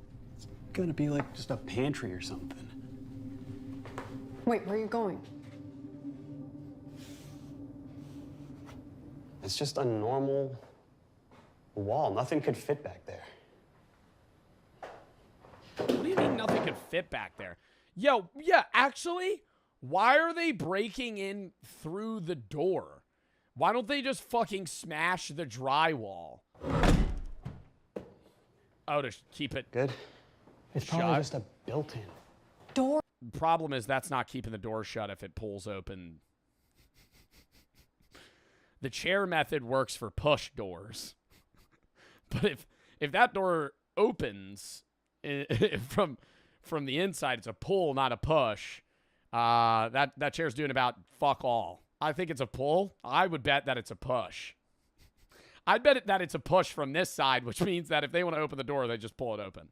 gonna be like just a pantry or something. Wait, where are you going? It's just a normal wall. Nothing could fit back there. What do you mean nothing could fit back there? Yo, yeah, actually, why are they breaking in through the door? Why don't they just fucking smash the drywall? Oh, to keep it good. It's probably shut? just a built-in door. Problem is that's not keeping the door shut if it pulls open. The chair method works for push doors. But if that door opens from the inside, it's a pull, not a push. That chair's doing about fuck all. I think it's a pull. I would bet that it's a push. I'd bet that it's a push from this side, which means that if they want to open the door, they just pull it open.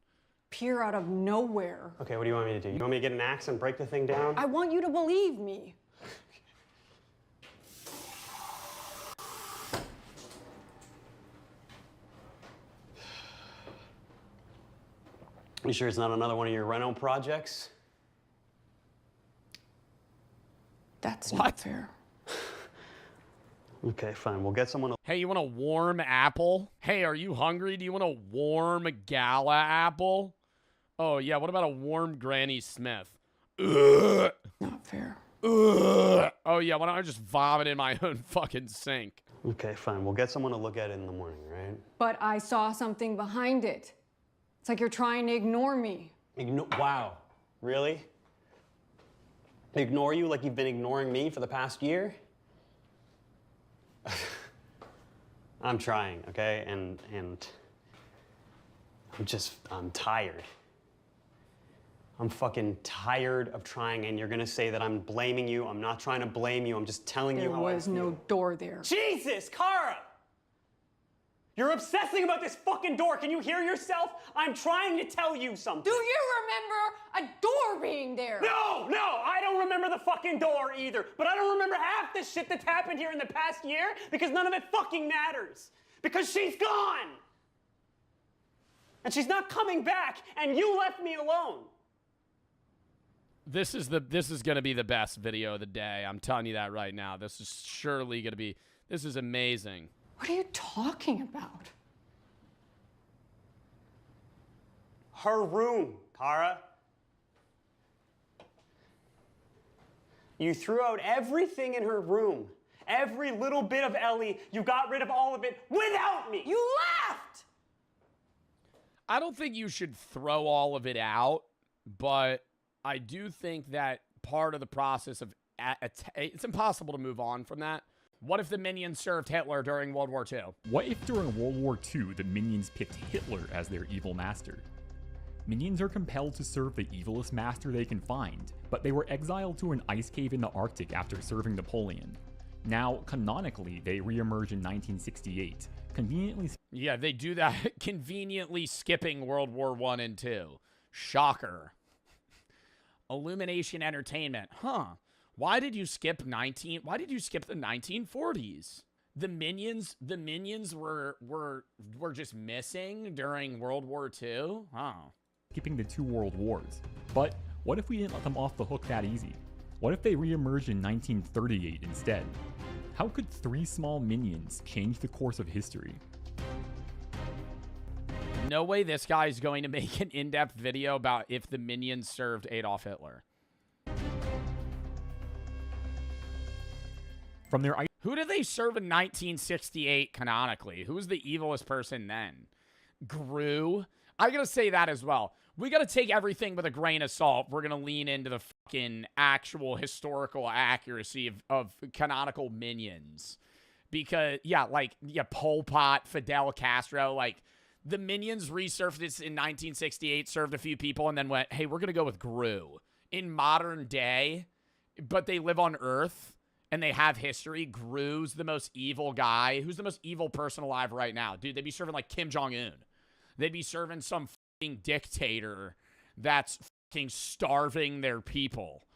Appear out of nowhere. Okay, what do you want me to do? You want me to get an axe and break the thing down? I want you to believe me. You sure it's not another one of your rental projects? That's not fair. Okay, fine. We'll get someone to... Hey, you want a warm apple? Hey, are you hungry? Do you want a warm gala apple? Oh, yeah, what about a warm Granny Smith? Ugh. Not fair. Ugh. Oh, yeah, why don't I just vomit in my own fucking sink? Okay, fine. We'll get someone to look at it in the morning, right? But I saw something behind it. It's like you're trying to ignore me. Wow. Really? Ignore you like you've been ignoring me for the past year? I'm trying, okay? And I'm tired. I'm fucking tired of trying, and you're gonna say that I'm blaming you. I'm not trying to blame you. I'm just telling you how I There was no door there. Jesus, Kara! You're obsessing about this fucking door. Can you hear yourself? I'm trying to tell you something. Do you remember a door being there? No, I don't remember the fucking door either. But I don't remember half the shit that's happened here in the past year because none of it fucking matters. Because she's gone. And she's not coming back, and you left me alone. This is gonna be the best video of the day. I'm telling you that right now. This is surely gonna be. This is amazing. What are you talking about? Her room, Kara. You threw out everything in her room. Every little bit of Ellie, you got rid of all of it without me. You left! I don't think you should throw all of it out, but I do think that part of the process of it's impossible to move on from that. What if the Minions served Hitler during World War II? What if during World War II the Minions picked Hitler as their evil master? Minions are compelled to serve the evilest master they can find, but they were exiled to an ice cave in the Arctic after serving Napoleon. Now, canonically, they reemerge in 1968, conveniently... Yeah, they do that, conveniently skipping World War I and II. Shocker. Illumination Entertainment. Huh. Why did you skip the 1940s? The minions were just missing during World War II? Oh. Skipping the 2 world wars. But what if we didn't let them off the hook that easy? What if they reemerged in 1938 instead? How could 3 small minions change the course of history? No way this guy's going to make an in-depth video about if the minions served Adolf Hitler. From their... Who did they serve in 1968 canonically? Who was the evilest person then? Gru? I gotta say that as well. We gotta take everything with a grain of salt. We're gonna lean into the fucking actual historical accuracy of canonical minions. Because, yeah, Pol Pot, Fidel Castro, the minions resurfaced in 1968, served a few people, and then went, hey, we're gonna go with Gru. In modern day, but they live on Earth. And they have history. Gru's the most evil guy. Who's the most evil person alive right now? Dude, they'd be serving Kim Jong-un. They'd be serving some fucking dictator that's fucking starving their people.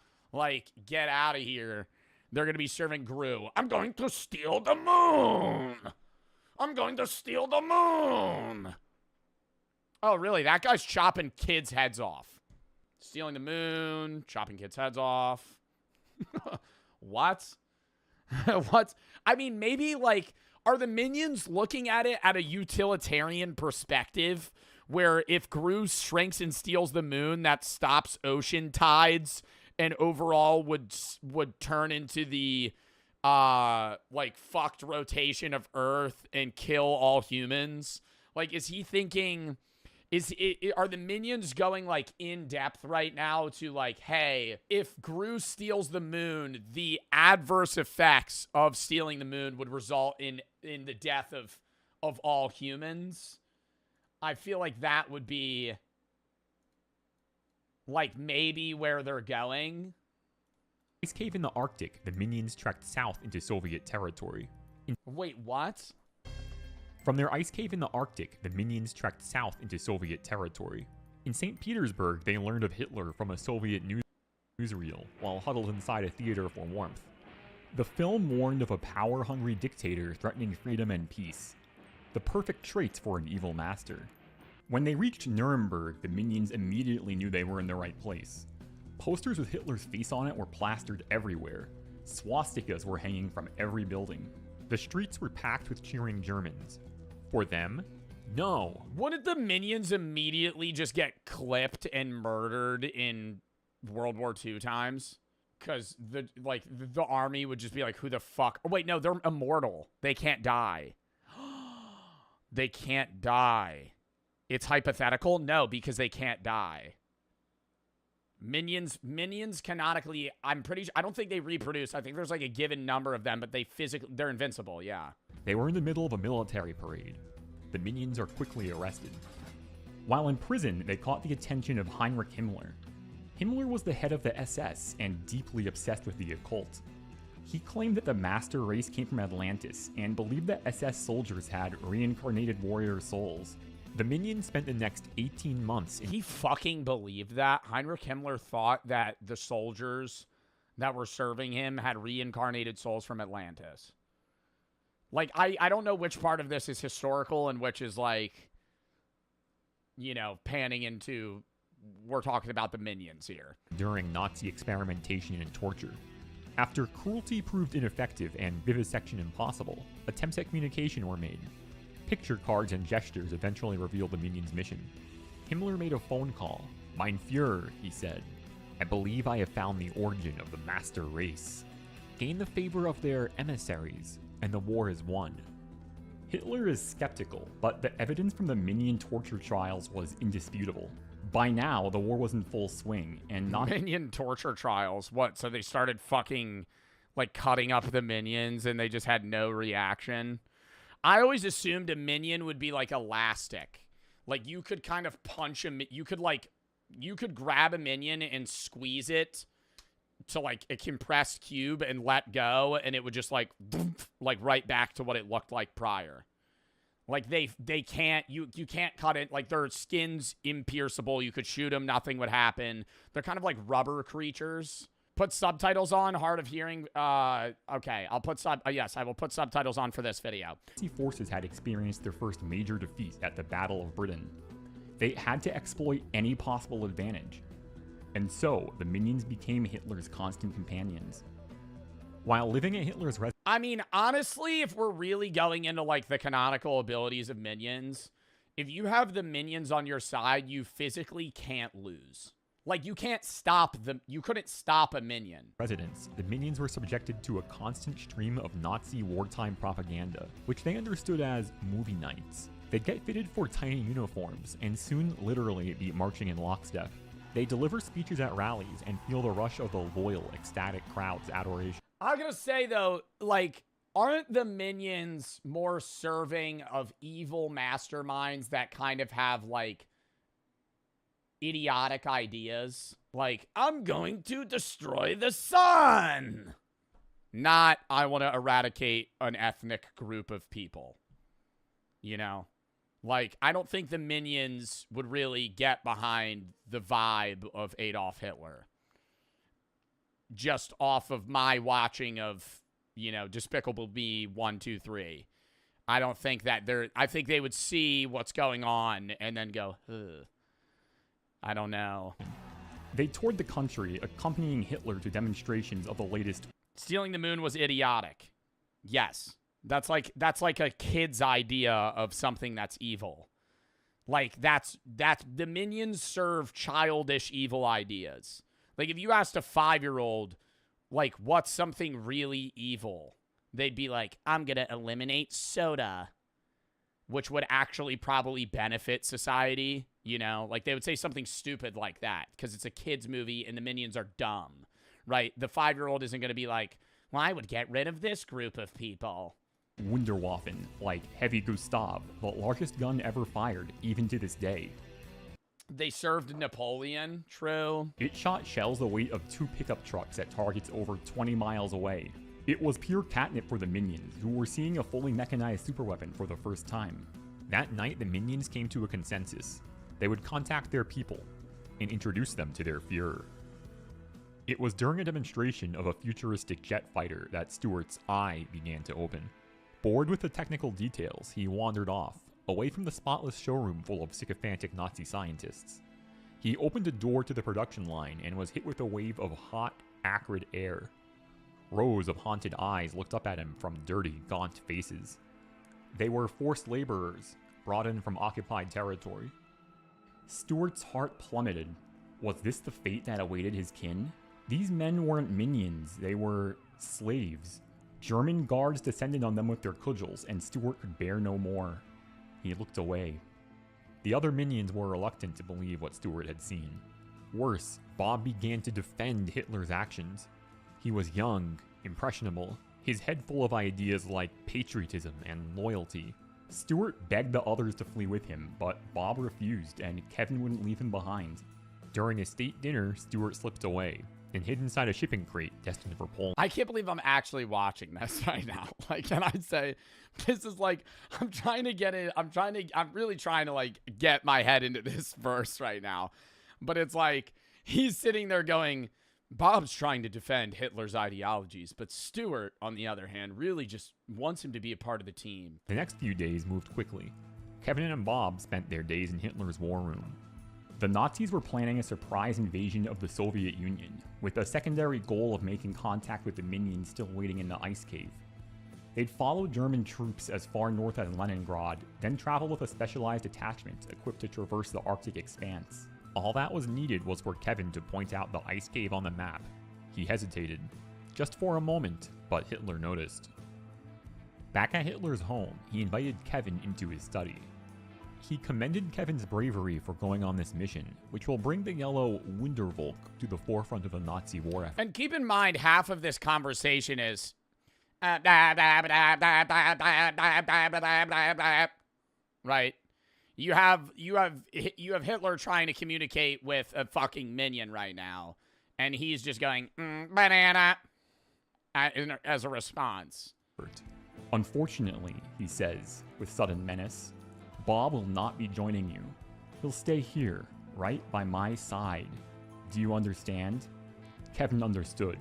Get out of here. They're going to be serving Gru. I'm going to steal the moon. I'm going to steal the moon. Oh, really? That guy's chopping kids' heads off. Stealing the moon, chopping kids' heads off. What? What? I mean, maybe, are the minions looking at it at a utilitarian perspective where if Gru shrinks and steals the moon, that stops ocean tides and overall would turn into the like fucked rotation of Earth and kill all humans? Like, is he thinking, are the minions going like in depth right now to like, hey, if Gru steals the moon, the adverse effects of stealing the moon would result in the death of all humans? I feel like that would be like maybe where they're going. Ice cave in the Arctic, the minions trekked south into Soviet territory. Wait, what? From their ice cave in the Arctic, the minions trekked south into Soviet territory. In St. Petersburg, they learned of Hitler from a Soviet newsreel while huddled inside a theater for warmth. The film warned of a power-hungry dictator threatening freedom and peace, the perfect traits for an evil master. When they reached Nuremberg, the minions immediately knew they were in the right place. Posters with Hitler's face on it were plastered everywhere. Swastikas were hanging from every building. The streets were packed with cheering Germans. For them, no. Wouldn't the minions immediately just get clipped and murdered in World War II times? Because the army would just be like, who the fuck? Oh, wait, no, they're immortal. They can't die. They can't die. It's hypothetical? No, because they can't die. Minions canonically, I don't think they reproduce. I think there's like a given number of them, but they're invincible, yeah. They were in the middle of a military parade. The minions are quickly arrested. While in prison, they caught the attention of Heinrich Himmler. Himmler was the head of the SS and deeply obsessed with the occult. He claimed that the master race came from Atlantis and believed that SS soldiers had reincarnated warrior souls. The minions spent the next 18 months. He fucking believed that? Heinrich Himmler thought that the soldiers that were serving him had reincarnated souls from Atlantis. Like, I don't know which part of this is historical and which is like, you know, panning into, we're talking about the minions here. During Nazi experimentation and torture. After cruelty proved ineffective and vivisection impossible, attempts at communication were made. Picture cards and gestures eventually revealed the minions' mission. Himmler made a phone call. Mein Führer, he said. I believe I have found the origin of the master race. Gain the favor of their emissaries, and the war is won. Hitler is skeptical, but the evidence from the minion torture trials was indisputable. By now, the war was in full swing, and not— Minion torture trials? What, so they started fucking, like, cutting up the minions and they just had no reaction? I always assumed a minion would be like elastic. Like, you could kind of punch a you could grab a minion and squeeze it to like a compressed cube and let go, and it would just like right back to what it looked like prior. Like they can't, you can't cut it. Like their skin's impierceable. You could shoot them, nothing would happen. They're kind of like rubber creatures. Put subtitles on, hard of hearing. Okay, I'll put yes, I will put subtitles on for this video. Nazi forces had experienced their first major defeat at the Battle of Britain. They had to exploit any possible advantage. And so, the minions became Hitler's constant companions. While living at Hitler's residence— I mean, honestly, if we're really going into like the canonical abilities of minions, if you have the minions on your side, you physically can't lose. Like, you can't stop them. You couldn't stop a minion. Residents, the minions were subjected to a constant stream of Nazi wartime propaganda, which they understood as movie nights. They'd get fitted for tiny uniforms, and soon literally be marching in lockstep. They deliver speeches at rallies and feel the rush of the loyal, ecstatic crowd's adoration. I'm gonna say, though, like, aren't the minions more serving of evil masterminds that kind of have, like, idiotic ideas? Like, I'm going to destroy the sun! Not, I want to eradicate an ethnic group of people. You know? Like, I don't think the minions would really get behind the vibe of Adolf Hitler. Just off of my watching of, you know, Despicable Me 1, 2, 3. I don't think that I think they would see what's going on and then go, ugh. I don't know. They toured the country, accompanying Hitler to demonstrations of the latest— Stealing the moon was idiotic. Yes. That's like a kid's idea of something that's evil. Like, that's the minions serve childish evil ideas. Like, if you asked a 5-year-old, Like, what's something really evil? They'd be like, I'm going to eliminate soda, which would actually probably benefit society, you know? Like, they would say something stupid like that because it's a kid's movie and the minions are dumb, right? The 5-year-old isn't going to be like, well, I would get rid of this group of people. Wunderwaffen, like Heavy Gustav, the largest gun ever fired, even to this day. They served Napoleon, true. It shot shells the weight of 2 pickup trucks at targets over 20 miles away. It was pure catnip for the minions, who were seeing a fully mechanized superweapon for the first time. That night, the minions came to a consensus. They would contact their people and introduce them to their Fuhrer. It was during a demonstration of a futuristic jet fighter that Stuart's eye began to open. Bored with the technical details, he wandered off, away from the spotless showroom full of sycophantic Nazi scientists. He opened a door to the production line and was hit with a wave of hot, acrid air. Rows of haunted eyes looked up at him from dirty, gaunt faces. They were forced laborers, brought in from occupied territory. Stuart's heart plummeted. Was this the fate that awaited his kin? These men weren't minions, they were slaves. German guards descended on them with their cudgels, and Stuart could bear no more. He looked away. The other minions were reluctant to believe what Stuart had seen. Worse, Bob began to defend Hitler's actions. He was young, impressionable, his head full of ideas like patriotism and loyalty. Stuart begged the others to flee with him, but Bob refused, and Kevin wouldn't leave him behind. During a state dinner, Stuart slipped away and hid inside a shipping crate destined for Poland. I can't believe I'm actually watching this right now. Like, can I say, this is like, I'm trying to get it. I'm really trying to like get my head into this verse right now. But it's like, he's sitting there going, Bob's trying to defend Hitler's ideologies, but Stuart, on the other hand, really just wants him to be a part of the team. The next few days moved quickly. Kevin and Bob spent their days in Hitler's war room. The Nazis were planning a surprise invasion of the Soviet Union, with a secondary goal of making contact with the minions still waiting in the ice cave. They'd follow German troops as far north as Leningrad, then travel with a specialized detachment equipped to traverse the Arctic expanse. All that was needed was for Kevin to point out the ice cave on the map. He hesitated, just for a moment, but Hitler noticed. Back at Hitler's home, he invited Kevin into his study. He commended Kevin's bravery for going on this mission, which will bring the yellow Wundervolk to the forefront of the Nazi war effort. And keep in mind, half of this conversation is right? You have Hitler trying to communicate with a fucking minion right now, and he's just going banana as a response. Unfortunately, he says with sudden menace, Bob will not be joining you. He'll stay here, right by my side. Do you understand? Kevin understood.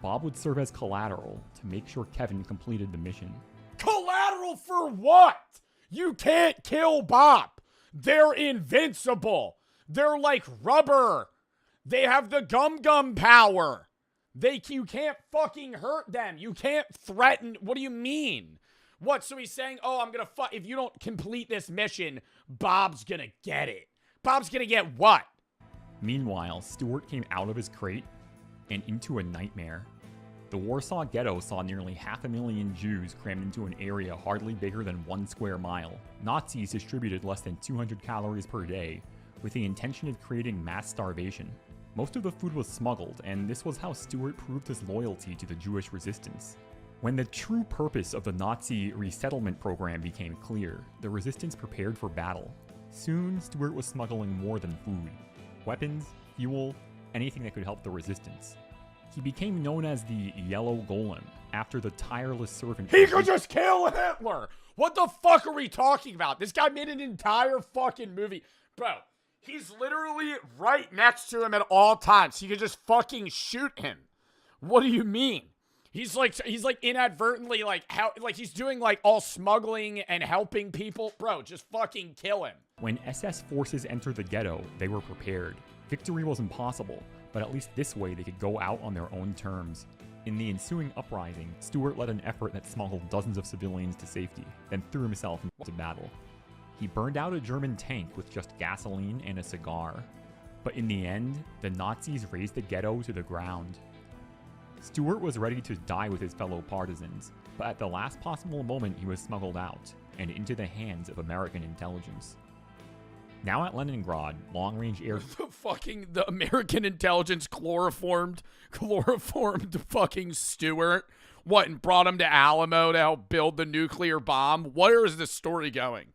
Bob would serve as collateral to make sure Kevin completed the mission. Collateral for what? You can't kill Bob. They're invincible. They're like rubber. They have the gum power. You can't fucking hurt them. You can't threaten. What do you mean? What? So he's saying, oh, I'm gonna if you don't complete this mission, Bob's gonna get it. Bob's gonna get what? Meanwhile, Stuart came out of his crate and into a nightmare. The Warsaw Ghetto saw nearly 500,000 Jews crammed into an area hardly bigger than 1 square mile. Nazis distributed less than 200 calories per day, with the intention of creating mass starvation. Most of the food was smuggled, and this was how Stuart proved his loyalty to the Jewish resistance. When the true purpose of the Nazi resettlement program became clear, the resistance prepared for battle. Soon, Stuart was smuggling more than food. Weapons, fuel, anything that could help the resistance. He became known as the Yellow Golem, after the tireless servant. He could just kill Hitler! What the fuck are we talking about? This guy made an entire fucking movie. Bro, he's literally right next to him at all times. He could just fucking shoot him. What do you mean? He's like inadvertently he's doing like all smuggling and helping people. Bro, just fucking kill him. When SS forces entered the ghetto, they were prepared. Victory was impossible, but at least this way they could go out on their own terms. In the ensuing uprising, Stuart led an effort that smuggled dozens of civilians to safety, then threw himself into battle. He burned out a German tank with just gasoline and a cigar. But in the end, the Nazis razed the ghetto to the ground. Stewart was ready to die with his fellow partisans, but at the last possible moment he was smuggled out and into the hands of American intelligence. Now at Leningrad, long-range air... the American intelligence chloroformed fucking Stewart. What, and brought him to Alamo to help build the nuclear bomb? Where is this story going?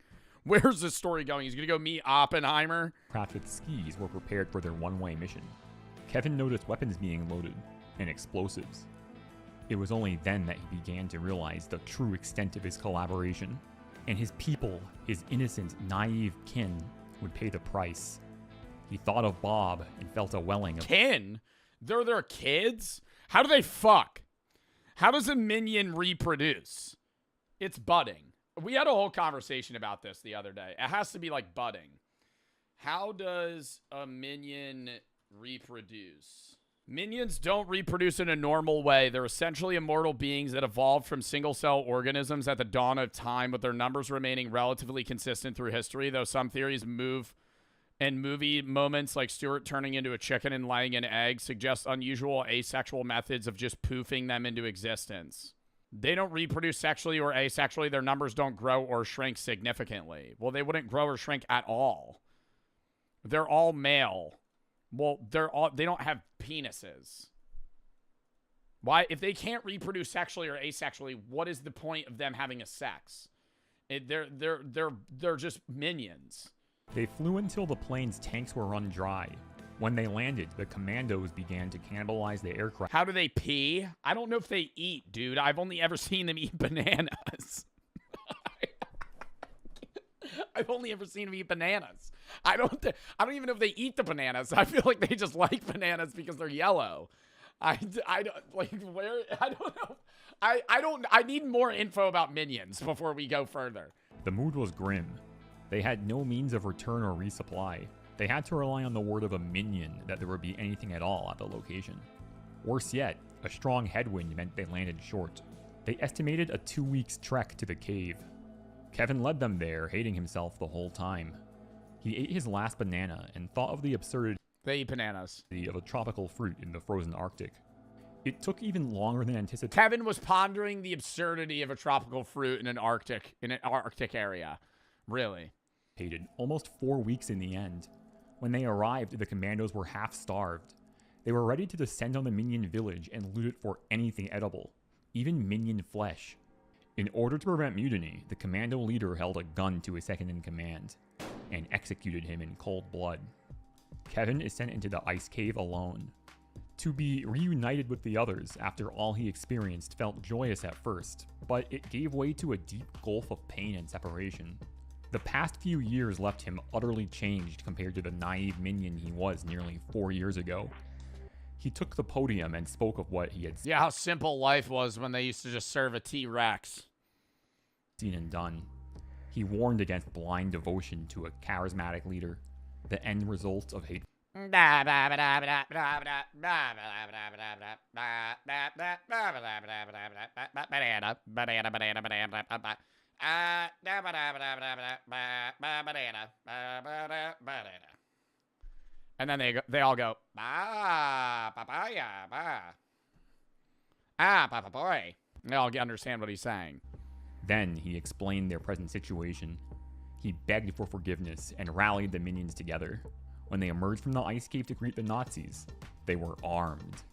Where's this story going? He's gonna go meet Oppenheimer? Craft with skis were prepared for their one-way mission. Kevin noticed weapons being loaded and explosives. It was only then that he began to realize the true extent of his collaboration, and his people, his innocent, naive kin, would pay the price. He thought of Bob and felt a welling of Kin? They're their kids? How do they fuck? How does a minion reproduce? It's budding. We had a whole conversation about this the other day. It has to be like budding. How does a minion reproduce? Minions don't reproduce in a normal way. They're essentially immortal beings that evolved from single-cell organisms at the dawn of time, with their numbers remaining relatively consistent through history, though some theories move and movie moments like Stewart turning into a chicken and laying an egg suggest unusual asexual methods of just poofing them into existence. They don't reproduce sexually or asexually. Their numbers don't grow or shrink significantly. Well, they wouldn't grow or shrink at all. They're all male. Well, they don't have penises. Why? If they can't reproduce sexually or asexually, what is the point of them having a sex? They're just minions. They flew until the plane's tanks were run dry. When they landed, the commandos began to cannibalize the aircraft. How do they pee? I don't know if they eat, dude. I've only ever seen them eat bananas. I've only ever seen them eat bananas. I don't even know if they eat the bananas. I feel like they just like bananas because they're yellow. I don't like where. I don't know. I need more info about minions before we go further. The mood was grim. They had no means of return or resupply. They had to rely on the word of a minion that there would be anything at all at the location. Worse yet, a strong headwind meant they landed short. They estimated a 2 weeks trek to the cave. Kevin led them there, hating himself the whole time. He ate his last banana and thought of the absurdity They eat bananas. of a tropical fruit in the frozen Arctic. It took even longer than anticipated. Kevin was pondering the absurdity of a tropical fruit in an Arctic area. Really? Almost 4 weeks in the end. When they arrived, the commandos were half-starved. They were ready to descend on the minion village and loot it for anything edible, even minion flesh. In order to prevent mutiny, the commando leader held a gun to his second-in-command and executed him in cold blood. Kevin is sent into the ice cave alone. To be reunited with the others after all he experienced felt joyous at first, but it gave way to a deep gulf of pain and separation. The past few years left him utterly changed compared to the naive minion he was nearly 4 years ago. He took the podium and spoke of what he had Yeah, how simple life was when they used to just serve a T-Rex. Seen and done. He warned against blind devotion to a charismatic leader, the end result of hate. And then they all go, papaya, papa boy. They all understand what he's saying. Then he explained their present situation. He begged for forgiveness and rallied the minions together. When they emerged from the ice cave to greet the Nazis, they were armed.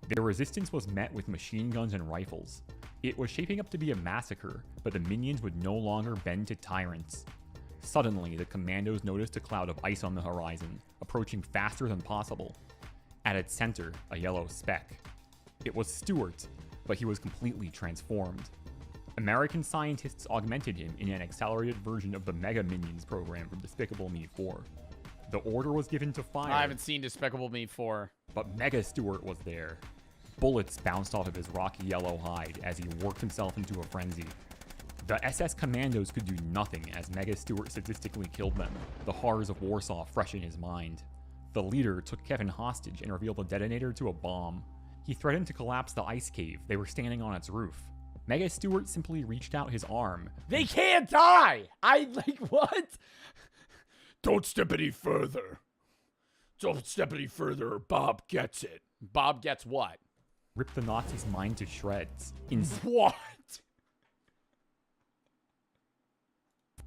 Their resistance was met with machine guns and rifles. It was shaping up to be a massacre, but the minions would no longer bend to tyrants. Suddenly, the commandos noticed a cloud of ice on the horizon, approaching faster than possible. At its center, a yellow speck. It was Stewart, but he was completely transformed. American scientists augmented him in an accelerated version of the Mega Minions program from Despicable Me 4. The order was given to fire. I haven't seen Despicable Me 4. But Mega Stewart was there. Bullets bounced off of his rocky yellow hide as he worked himself into a frenzy. The SS commandos could do nothing as Mega Stewart sadistically killed them, the horrors of Warsaw fresh in his mind. The leader took Kevin hostage and revealed the detonator to a bomb. He threatened to collapse the ice cave. They were standing on its roof. Mega Stewart simply reached out his arm. They can't die! What? Don't step any further. Don't step any further or Bob gets it. Bob gets what? ripped the Nazis' mind to shreds. What?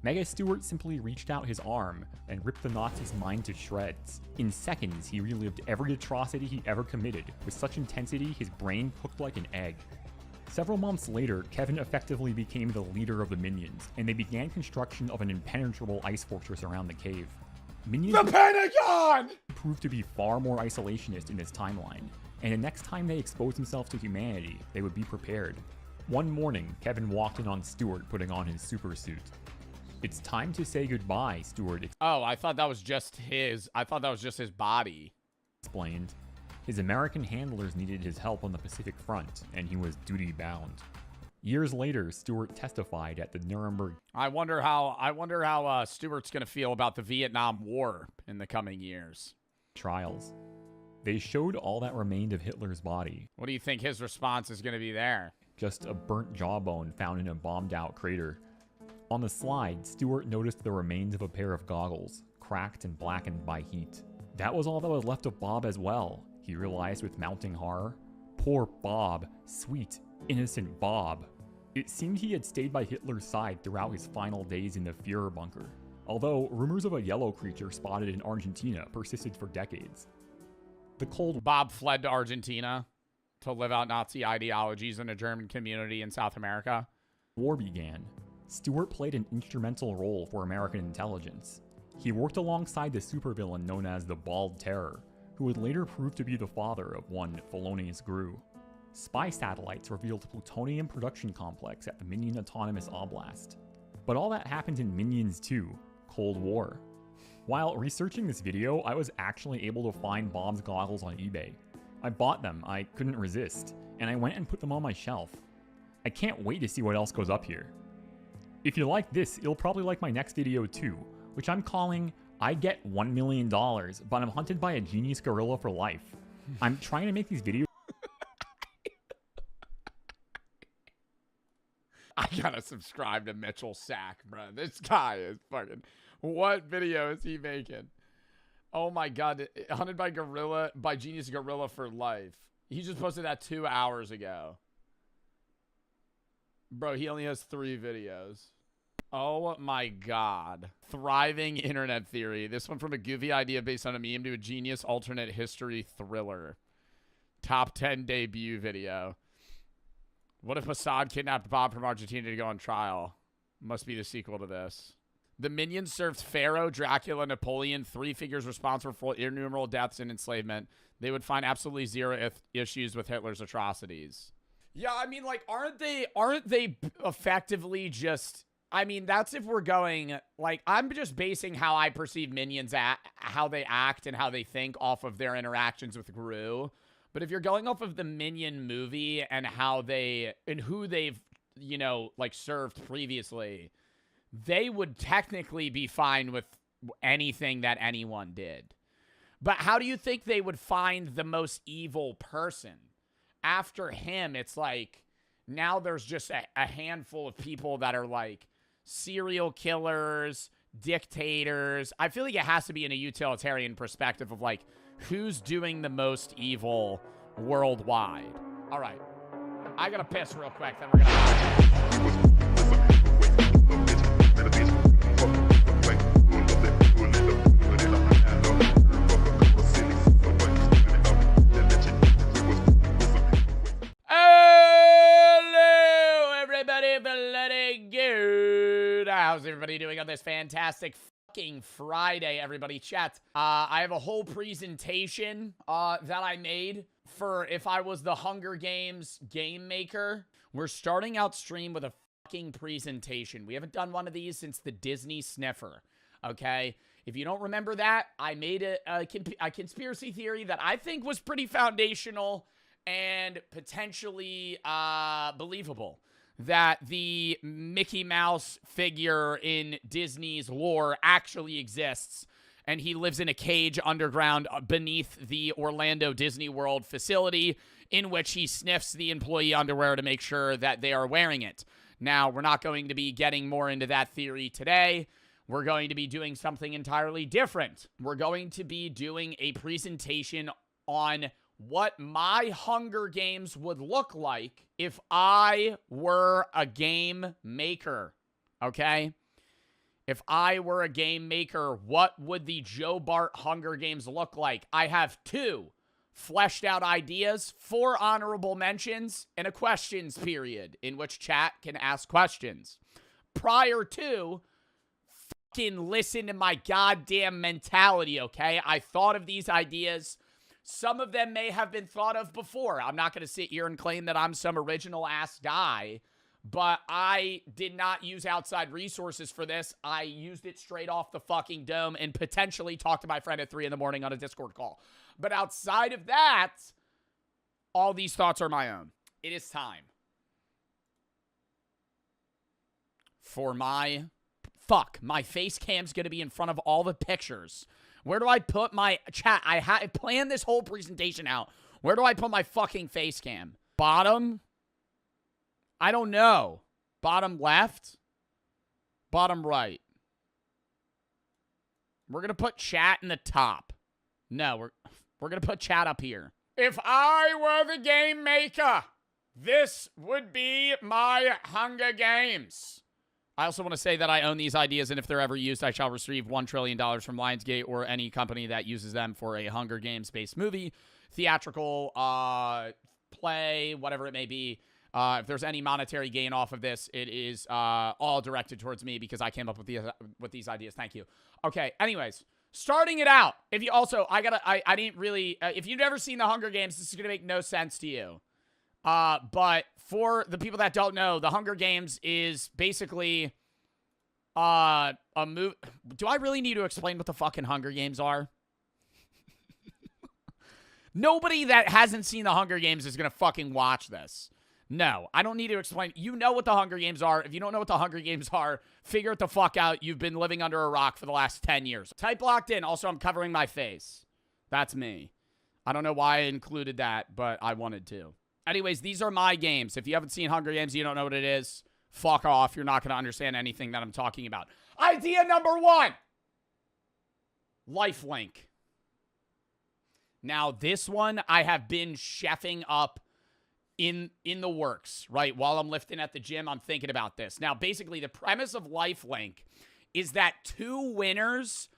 Mega Stewart simply reached out his arm and ripped the Nazis' mind to shreds. In seconds, he relived every atrocity he ever committed, with such intensity his brain cooked like an egg. Several months later, Kevin effectively became the leader of the Minions, and they began construction of an impenetrable ice fortress around the cave. Minions The Pentagon! proved to be far more isolationist in this timeline, and the next time they exposed themselves to humanity, they would be prepared. One morning, Kevin walked in on Stewart putting on his super suit. "It's time to say goodbye," Stewart Oh, I thought that was just his. I thought that was just his body. explained. His American handlers needed his help on the Pacific Front, and he was duty-bound. Years later, Stewart testified at the Nuremberg I wonder how Stewart's gonna feel about the Vietnam War in the coming years. trials. They showed all that remained of Hitler's body, What do you think his response is gonna be there? just a burnt jawbone found in a bombed-out crater. On the slide, Stewart noticed the remains of a pair of goggles, cracked and blackened by heat. That was all that was left of Bob as well, he realized with mounting horror. Poor Bob, sweet, innocent Bob. It seemed he had stayed by Hitler's side throughout his final days in the Führer bunker, although rumors of a yellow creature spotted in Argentina persisted for decades. The Cold Bob fled to Argentina to live out Nazi ideologies in a German community in South America. War began. Stewart played an instrumental role for American intelligence. He worked alongside the supervillain known as the Bald Terror, who would later prove to be the father of one Felonious Gru. Spy satellites revealed plutonium production complex at the Minion Autonomous Oblast. But all that happened in Minions 2, Cold War. While researching this video, I was actually able to find Bob's goggles on eBay. I bought them, I couldn't resist, and I went and put them on my shelf. I can't wait to see what else goes up here. If you like this, you'll probably like my next video too, which I'm calling I Get $1 Million, but I'm hunted by a genius gorilla for life. I'm trying to make these videos. I gotta subscribe to Mitchell Sack, bro. This guy is fucking... What video is he making? Oh my god. Hunted by genius gorilla for life. He just posted that 2 hours ago. Bro, he only has 3 videos. Oh my god. Thriving internet theory. This one from a goofy idea based on a meme to a genius alternate history thriller. Top 10 debut video. What if Mossad kidnapped Bob from Argentina to go on trial? Must be the sequel to this. The Minions served Pharaoh, Dracula, Napoleon, 3 figures responsible for innumerable deaths and enslavement. They would find absolutely zero issues with Hitler's atrocities. Yeah, I mean, like, aren't they effectively just... I mean, that's if we're going... Like, I'm just basing how I perceive Minions, how they act and how they think off of their interactions with Gru. But if you're going off of the Minion movie and how they... and who they've, you know, like, served previously, they would technically be fine with anything that anyone did. But how do you think they would find the most evil person? After him, it's like, now there's just a handful of people that are like serial killers, dictators. I feel like it has to be in a utilitarian perspective of like, who's doing the most evil worldwide? All right. I gotta piss real quick, then we're gonna... Hello, everybody, bloody good. How's everybody doing on this fantastic fucking Friday, everybody? Chat. I have a whole presentation that I made for if I was the Hunger Games game maker. We're starting out stream with a fucking presentation. We haven't done one of these since the Disney Sniffer, okay? If you don't remember that, I made a conspiracy theory that I think was pretty foundational and potentially believable, that the Mickey Mouse figure in Disney's lore actually exists, and he lives in a cage underground beneath the Orlando Disney World facility, in which he sniffs the employee underwear to make sure that they are wearing it. Now, we're not going to be getting more into that theory today. We're going to be doing something entirely different. We're going to be doing a presentation on what my Hunger Games would look like if I were a game maker, okay? If I were a game maker, what would the Joe Bart Hunger Games look like? I have 2 fleshed out ideas, 4 honorable mentions, and a questions period in which chat can ask questions. Prior to, fucking listen to my goddamn mentality, okay? I thought of these ideas. Some of them may have been thought of before. I'm not going to sit here and claim that I'm some original ass guy, but I did not use outside resources for this. I used it straight off the fucking dome and potentially talked to my friend at 3 in the morning on a Discord call. But outside of that, all these thoughts are my own. It is time for my... Fuck, my face cam's going to be in front of all the pictures. Where do I put my... Chat, I planned this whole presentation out. Where do I put my fucking face cam? Bottom? I don't know. Bottom left? Bottom right? We're going to put chat in the top. No, we're going to put chat up here. If I were the game maker, this would be my Hunger Games. I also want to say that I own these ideas, and if they're ever used, I shall receive $1 trillion from Lionsgate or any company that uses them for a Hunger Games-based movie, theatrical, play, whatever it may be. If there's any monetary gain off of this, it is all directed towards me because I came up with these ideas. Thank you. Okay, anyways, starting it out. If you also, I didn't really, if you've never seen the Hunger Games, this is going to make no sense to you. But for the people that don't know, the Hunger Games is basically a move. Do I really need to explain what the fucking Hunger Games are? Nobody that hasn't seen the Hunger Games is going to fucking watch this. No, I don't need to explain. You know what the Hunger Games are. If you don't know what the Hunger Games are, figure it the fuck out. You've been living under a rock for the last 10 years. Type locked in. Also, I'm covering my face. That's me. I don't know why I included that, but I wanted to. Anyways, these are my games. If you haven't seen Hunger Games, you don't know what it is, fuck off. You're not going to understand anything that I'm talking about. Idea number 1. Lifelink. Now, this one I have been chefing up in the works, right? While I'm lifting at the gym, I'm thinking about this. Now, basically, the premise of Lifelink is that 2 winners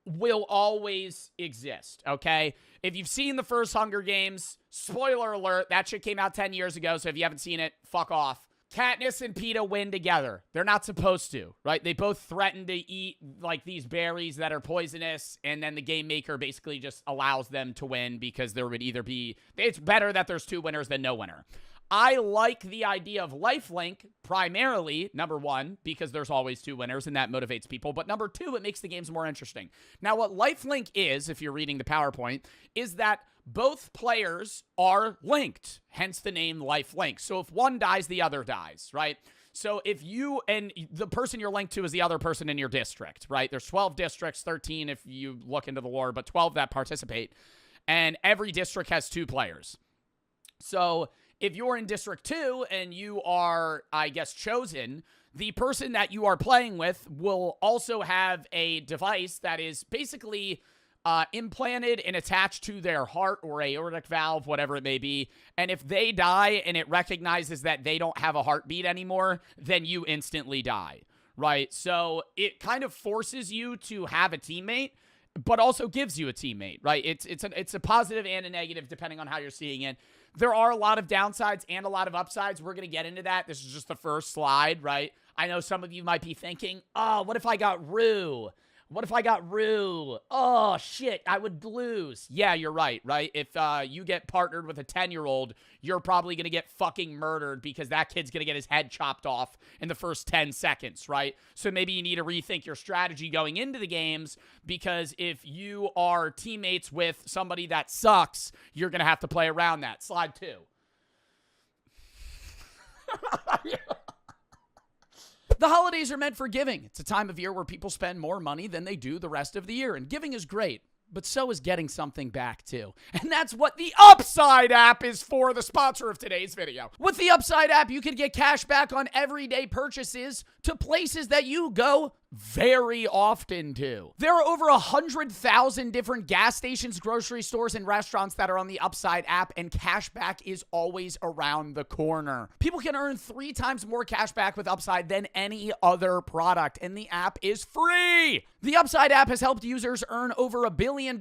will always exist, okay? If you've seen the first Hunger Games, spoiler alert, that shit came out 10 years ago, so if you haven't seen it, fuck off. Katniss and Peeta win together. They're not supposed to, right? They both threaten to eat, like, these berries that are poisonous, and then the game maker basically just allows them to win because there would either be... It's better that there's 2 winners than no winner. I like the idea of Lifelink, primarily, number 1, because there's always 2 winners, and that motivates people, but number 2, it makes the games more interesting. Now, what Lifelink is, if you're reading the PowerPoint, is that both players are linked, hence the name Lifelink. So if one dies, the other dies, right? So if you, and the person you're linked to is the other person in your district, right? There's 12 districts, 13 if you look into the lore, but 12 that participate, and every district has 2 players. So if you're in District 2 and you are, I guess, chosen, the person that you are playing with will also have a device that is basically implanted and attached to their heart or aortic valve, whatever it may be. And if they die and it recognizes that they don't have a heartbeat anymore, then you instantly die, right? So it kind of forces you to have a teammate, but also gives you a teammate, right? It's a positive and a negative depending on how you're seeing it. There are a lot of downsides and a lot of upsides. We're going to get into that. This is just the first slide, right? I know some of you might be thinking, oh, what if I got Rue? What if I got Rue? Oh, shit, I would lose. Yeah, you're right? If you get partnered with a 10-year-old, you're probably going to get fucking murdered because that kid's going to get his head chopped off in the first 10 seconds, right? So maybe you need to rethink your strategy going into the games because if you are teammates with somebody that sucks, you're going to have to play around that. Slide 2. The holidays are meant for giving. It's a time of year where people spend more money than they do the rest of the year. And giving is great, but so is getting something back too. And that's what the Upside app is for, the sponsor of today's video. With the Upside app, you can get cash back on everyday purchases to places that you go very often to. There are over 100,000 different gas stations, grocery stores, and restaurants that are on the Upside app, and cashback is always around the corner. People can earn 3 times more cashback with Upside than any other product, and the app is free. The Upside app has helped users earn over $1 billion in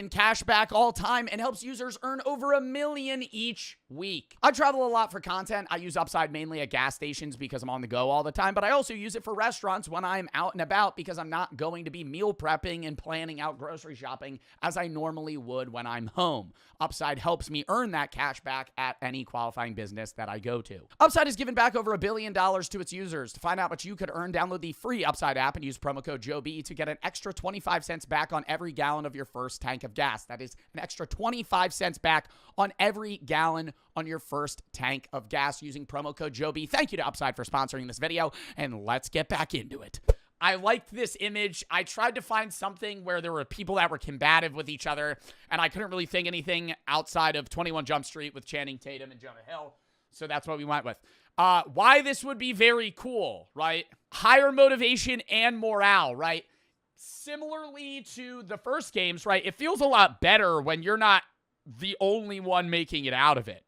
cashback all time and helps users earn over $1 million each week. I travel a lot for content. I use Upside mainly at gas stations because I'm on the go all the time, but I also use it for restaurants when I'm out and about because I'm not going to be meal prepping and planning out grocery shopping as I normally would when I'm home. Upside helps me earn that cash back at any qualifying business that I go to. Upside has given back over $1 billion to its users. To find out what you could earn, download the free Upside app and use promo code JOEB to get an extra 25 cents back on every gallon of your first tank of gas. That is an extra 25 cents back on every gallon on your first tank of gas using promo code JOEB. Thank you to Upside for sponsoring this video, and let's get back into it. I liked this image. I tried to find something where there were people that were combative with each other, and I couldn't really think anything outside of 21 Jump Street with Channing Tatum and Jonah Hill, so that's what we went with. Why this would be very cool, right? Higher motivation and morale, right? Similarly to the first games, right? It feels a lot better when you're not the only one making it out of it.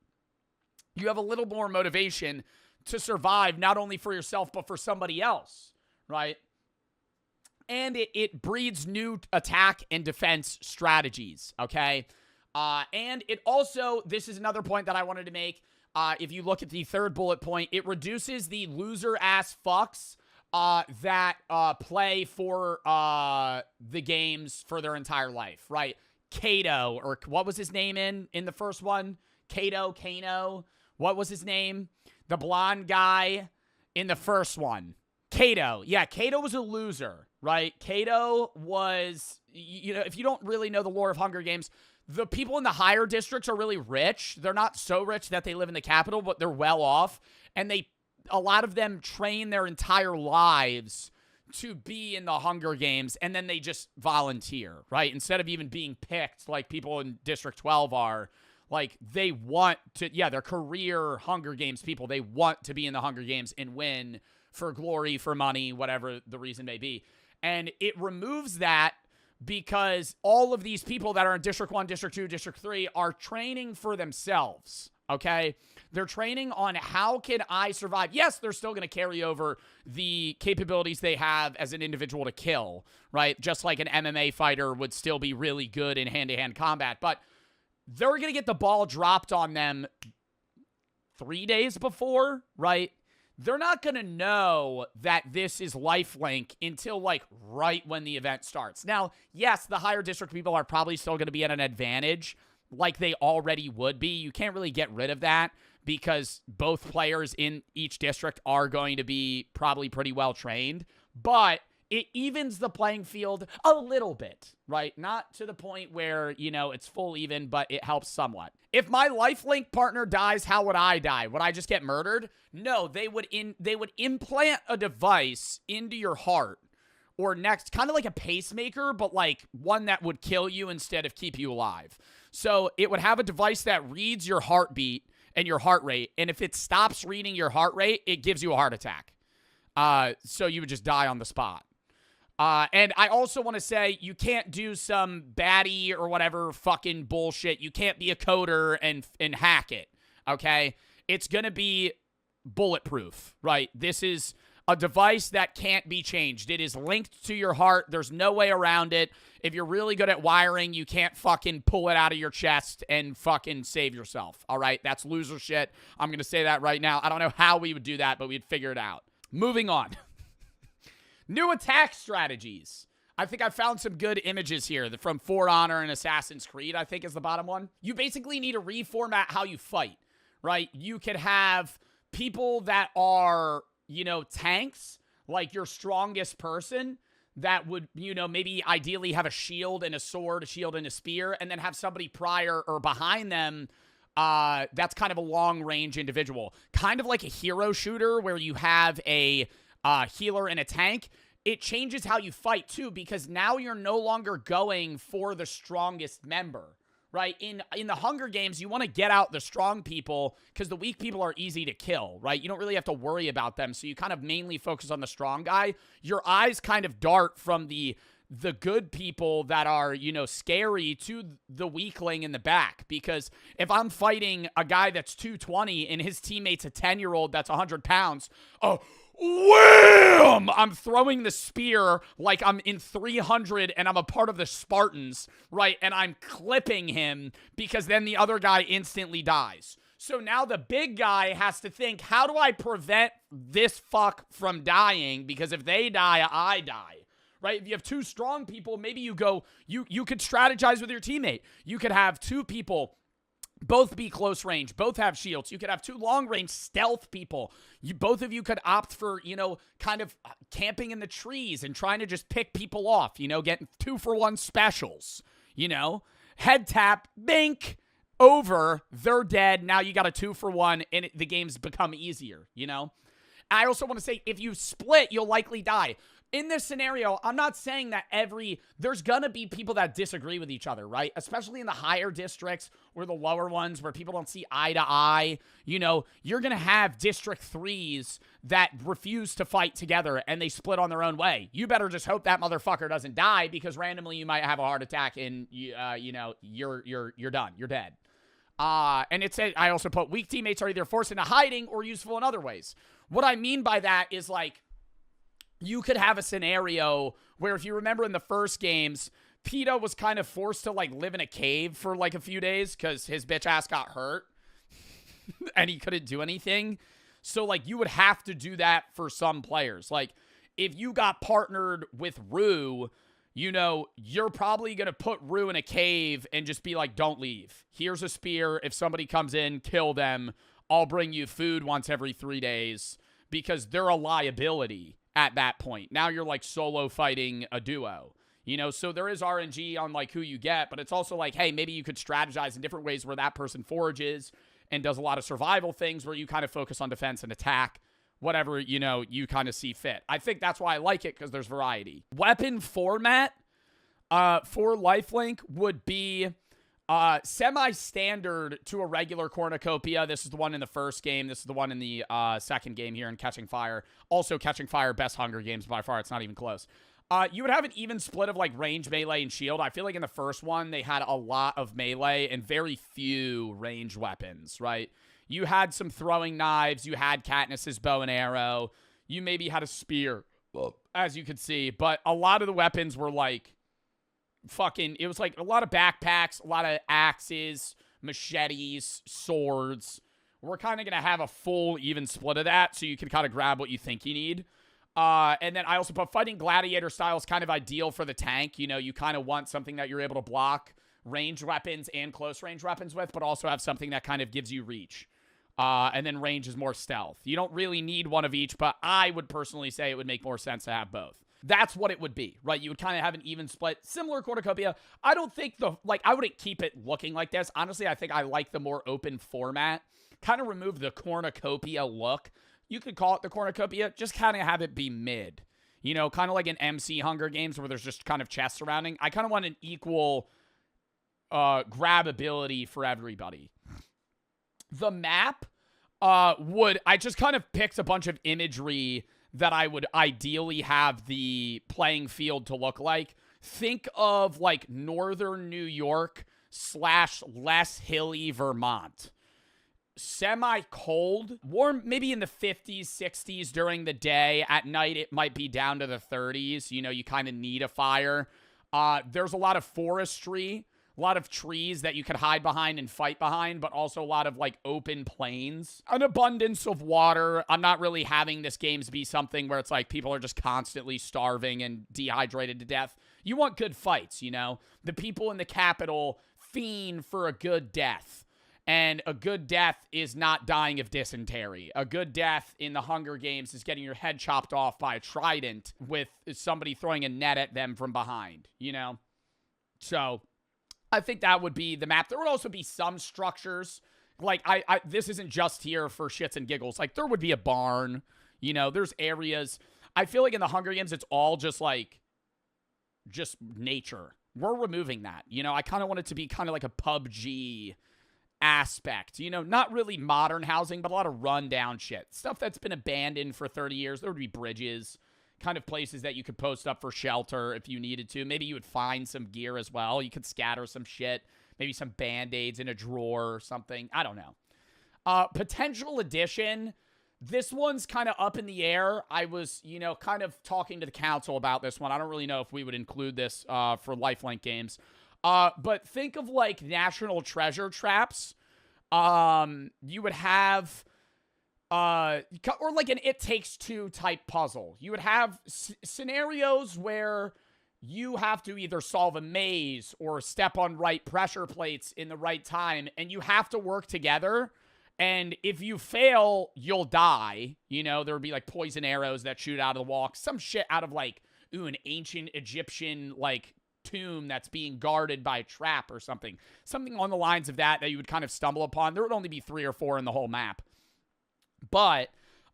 You have a little more motivation to survive, not only for yourself, but for somebody else, right? And it breeds new attack and defense strategies, okay? And it also, this is another point that I wanted to make. If you look at the third bullet point, it reduces the loser-ass fucks that play for the games for their entire life, right? Kato, or what was his name in the first one? Kano, what was his name? The blonde guy in the first one. Kato. Yeah, Kato was a loser, right? Kato was, you know, if you don't really know the lore of Hunger Games, the people in the higher districts are really rich. They're not so rich that they live in the capital, but they're well off. And a lot of them train their entire lives to be in the Hunger Games, and then they just volunteer, right? Instead of even being picked like people in District 12 are. Like, they want to, yeah, they're career Hunger Games people. They want to be in the Hunger Games and win for glory, for money, whatever the reason may be. And it removes that because all of these people that are in District 1, District 2, District 3 are training for themselves, okay? They're training on how can I survive. Yes, they're still going to carry over the capabilities they have as an individual to kill, right? Just like an MMA fighter would still be really good in hand-to-hand combat, but they're going to get the ball dropped on them 3 days before, right? They're not going to know that this is lifelink until, like, right when the event starts. Now, yes, the higher district people are probably still going to be at an advantage like they already would be. You can't really get rid of that because both players in each district are going to be probably pretty well trained. But it evens the playing field a little bit, right? Not to the point where, you know, it's full even, but it helps somewhat. If my lifelink partner dies, how would I die? Would I just get murdered? No, they would implant a device into your heart or next, kind of like a pacemaker, but like one that would kill you instead of keep you alive. So it would have a device that reads your heartbeat and your heart rate, and if it stops reading your heart rate, it gives you a heart attack. So you would just die on the spot. And I also want to say you can't do some baddie or whatever fucking bullshit. You can't be a coder and hack it, okay? It's going to be bulletproof, right? This is a device that can't be changed. It is linked to your heart. There's no way around it. If you're really good at wiring, you can't fucking pull it out of your chest and fucking save yourself, all right? That's loser shit. I'm going to say that right now. I don't know how we would do that, but we'd figure it out. Moving on. New attack strategies. I think I found some good images here from For Honor and Assassin's Creed, I think is the bottom one. You basically need to reformat how you fight, right? You could have people that are, you know, tanks, like your strongest person that would, you know, maybe ideally have a shield and a sword, a shield and a spear, and then have somebody prior or behind them that's kind of a long-range individual. Kind of like a hero shooter where you have a healer and a tank. It changes how you fight too, because now you're no longer going for the strongest member, right? In the Hunger Games, you want to get out the strong people because the weak people are easy to kill, right? You don't really have to worry about them, so you kind of mainly focus on the strong guy. Your eyes kind of dart from the good people that are, you know, scary to the weakling in the back. Because if I'm fighting a guy that's 220 and his teammate's a 10-year-old that's 100 pounds, wham! I'm throwing the spear like I'm in 300 and I'm a part of the Spartans, right? And I'm clipping him because then the other guy instantly dies. So now the big guy has to think, how do I prevent this fuck from dying? Because if they die, I die. Right? If you have two strong people, maybe you could strategize with your teammate. You could have two people both be close range, both have shields. You could have two long range stealth people. Both of you could opt for, you know, kind of camping in the trees and trying to just pick people off, you know, getting 2-for-1 specials, you know, head tap, bink, over, they're dead. Now you got a 2-for-1 and the game's become easier, you know. I also want to say, if you split, you'll likely die. In this scenario, I'm not saying that there's gonna be people that disagree with each other, right? Especially in the higher districts or the lower ones where people don't see eye to eye. You know, you're gonna have District 3s that refuse to fight together and they split on their own way. You better just hope that motherfucker doesn't die because randomly you might have a heart attack and, you know, you're done. You're dead. And it said, I also put, weak teammates are either forced into hiding or useful in other ways. What I mean by that is, like, you could have a scenario where, if you remember in the first games, PETA was kind of forced to, like, live in a cave for, like, a few days because his bitch ass got hurt and he couldn't do anything. So, like, you would have to do that for some players. Like, if you got partnered with Rue, you know, you're probably going to put Rue in a cave and just be like, don't leave. Here's a spear. If somebody comes in, kill them. I'll bring you food once every 3 days, because they're a liability at that point. Now you're like solo fighting a duo, you know? So there is RNG on like who you get, but it's also like, hey, maybe you could strategize in different ways where that person forages and does a lot of survival things where you kind of focus on defense and attack, whatever, you know, you kind of see fit. I think that's why I like it, because there's variety. Weapon format for Lifelink would be semi-standard to a regular cornucopia. This is the one in the first game. This is the one in the second game here in Catching Fire. Also, Catching Fire, best Hunger Games by far. It's not even close. You would have an even split of, like, range, melee, and shield. I feel like in the first one, they had a lot of melee and very few range weapons, right? You had some throwing knives. You had Katniss's bow and arrow. You maybe had a spear, as you could see. But a lot of the weapons were, like, it was like a lot of backpacks, a lot of axes, machetes, swords. We're kind of going to have a full even split of that, so you can kind of grab what you think you need. And then I also put fighting gladiator style is kind of ideal for the tank. You know, you kind of want something that you're able to block range weapons and close range weapons with, but also have something that kind of gives you reach. And then range is more stealth. You don't really need one of each, but I would personally say it would make more sense to have both. That's what it would be, right? You would kind of have an even split, similar cornucopia. I don't think I wouldn't keep it looking like this. Honestly, I think I like the more open format. Kind of remove the cornucopia look. You could call it the cornucopia, just kind of have it be mid. You know, kind of like an MC Hunger Games where there's just kind of chests surrounding. I kind of want an equal grabability for everybody. The map I just kind of picked a bunch of imagery that I would ideally have the playing field to look like. Think of like northern New York / less hilly Vermont. Semi-cold, warm maybe in the 50s, 60s during the day. At night, it might be down to the 30s. You know, you kind of need a fire. There's a lot of forestry, a lot of trees that you could hide behind and fight behind, but also a lot of like open plains. An abundance of water. I'm not really having this games be something where it's like people are just constantly starving and dehydrated to death. You want good fights, you know? The people in the capital fiend for a good death. And a good death is not dying of dysentery. A good death in the Hunger Games is getting your head chopped off by a trident with somebody throwing a net at them from behind, you know? So I think that would be the map. There would also be some structures. Like, this isn't just here for shits and giggles. Like, there would be a barn. You know, there's areas. I feel like in the Hunger Games, it's all just, like, just nature. we're removing that. You know, I kind of want it to be kind of like a PUBG aspect. You know, not really modern housing, but a lot of rundown shit. Stuff that's been abandoned for 30 years. There would be bridges, kind of places that you could post up for shelter if you needed to. Maybe you would find some gear as well. You could scatter some shit. Maybe some Band-Aids in a drawer or something. I don't know. Potential addition. This one's kind of up in the air. I was, you know, kind of talking to the council about this one. I don't really know if we would include this for lifelink games. But think of like national treasure traps. You would have, or like an It Takes Two type puzzle. You would have scenarios where you have to either solve a maze or step on right pressure plates in the right time, and you have to work together. And if you fail, you'll die. You know, there would be like poison arrows that shoot out of the wall. Some shit out of like, an ancient Egyptian like tomb that's being guarded by a trap or something. Something on the lines of that you would kind of stumble upon. There would only be 3 or 4 in the whole map. But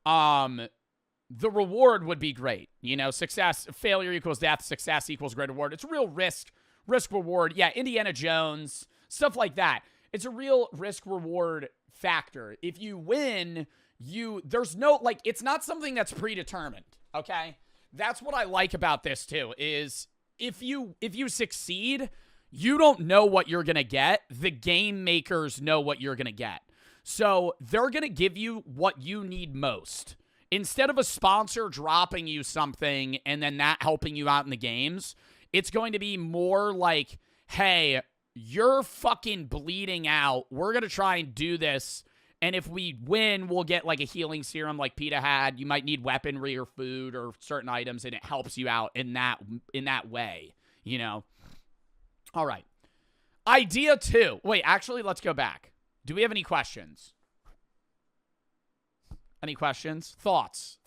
the reward would be great. You know, failure equals death, success equals great reward. It's a real risk reward. Yeah, Indiana Jones, stuff like that. It's a real risk reward factor. If you win, there's no, like, it's not something that's predetermined, okay? That's what I like about this too, is if you succeed, you don't know what you're gonna get. The game makers know what you're gonna get. So they're gonna give you what you need most. Instead of a sponsor dropping you something and then that helping you out in the games, it's going to be more like, hey, you're fucking bleeding out. We're going to try and do this. And if we win, we'll get like a healing serum like PETA had. You might need weaponry or food or certain items, and it helps you out in that way, you know? All right. Idea 2. Wait, actually, let's go back. Do we have any questions? Any questions? Thoughts,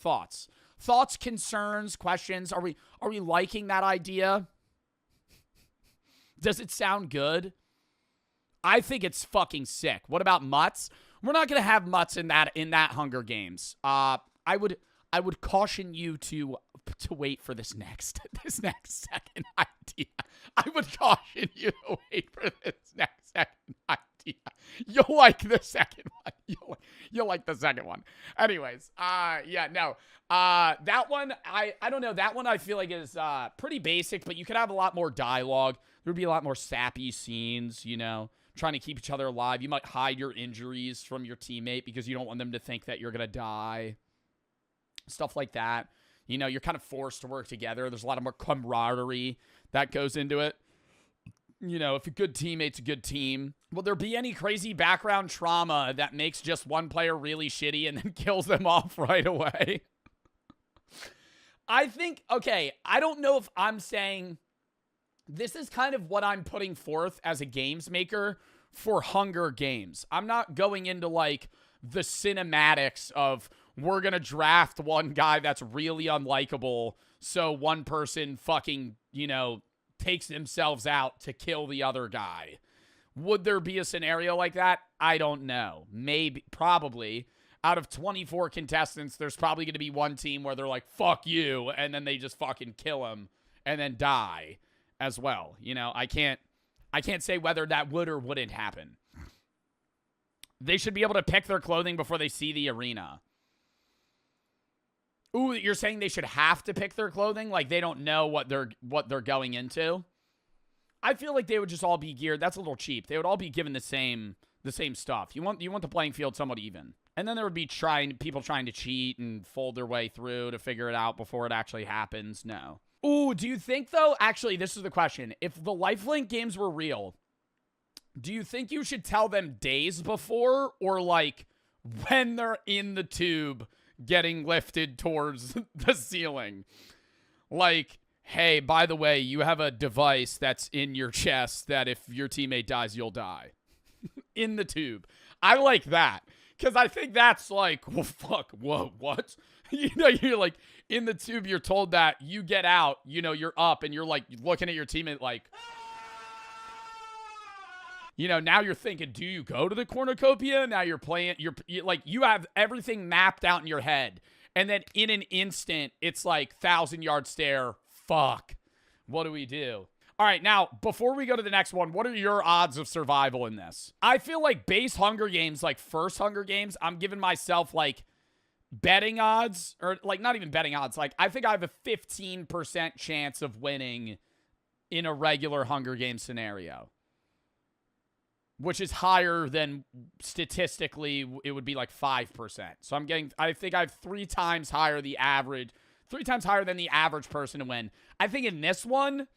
concerns, questions? Are we liking that idea? Does it sound good? I think it's fucking sick. What about mutts? We're not gonna have mutts in that Hunger Games. I would caution you to wait for this next second idea. I would caution you to wait for this next second idea. You'll like the second one. You'll like the second one. Anyways, yeah, no. That one, I don't know. That one I feel like is pretty basic, but you could have a lot more dialogue. There would be a lot more sappy scenes, you know, trying to keep each other alive. You might hide your injuries from your teammate because you don't want them to think that you're going to die. Stuff like that. You know, you're kind of forced to work together. There's a lot more camaraderie that goes into it. You know, if a good teammate's a good team. Will there be any crazy background trauma that makes just one player really shitty and then kills them off right away? I think, okay, I don't know if I'm saying... This is kind of what I'm putting forth as a games maker for Hunger Games. I'm not going into, like, the cinematics of we're going to draft one guy that's really unlikable so one person fucking, you know, takes themselves out to kill the other guy. Would there be a scenario like that? I don't know. Maybe, probably. Out of 24 contestants, there's probably going to be one team where they're like, fuck you, and then they just fucking kill him and then die as well. You know, I can't say whether that would or wouldn't happen. They should be able to pick their clothing before they see the arena. Ooh, you're saying they should have to pick their clothing? Like they don't know what they're going into? I feel like they would just all be geared. That's a little cheap. They would all be given the same stuff. You want the playing field somewhat even. And then there would be people trying to cheat and fold their way through to figure it out before it actually happens. No. Ooh, do you think, though, actually, this is the question. If the lifelink games were real, do you think you should tell them days before or, like, when they're in the tube getting lifted towards the ceiling? Like, hey, by the way, you have a device that's in your chest that if your teammate dies, you'll die. In the tube. I like that. Because I think that's like, well, fuck, whoa, what? You know, you're like, in the tube, you're told that you get out, you know, you're up, and you're like looking at your teammate like, you know, now you're thinking, do you go to the cornucopia? Now you're playing, you're like, you have everything mapped out in your head. And then in an instant, it's like 1,000-yard stare. Fuck. What do we do? All right, now, before we go to the next one, what are your odds of survival in this? I feel like base Hunger Games, like first Hunger Games, I'm giving myself, like, betting odds, or, like, not even betting odds. Like, I think I have a 15% chance of winning in a regular Hunger Games scenario, which is higher than, statistically, it would be, like, 5%. So I think I have 3 times higher than the average person to win. I think in this one,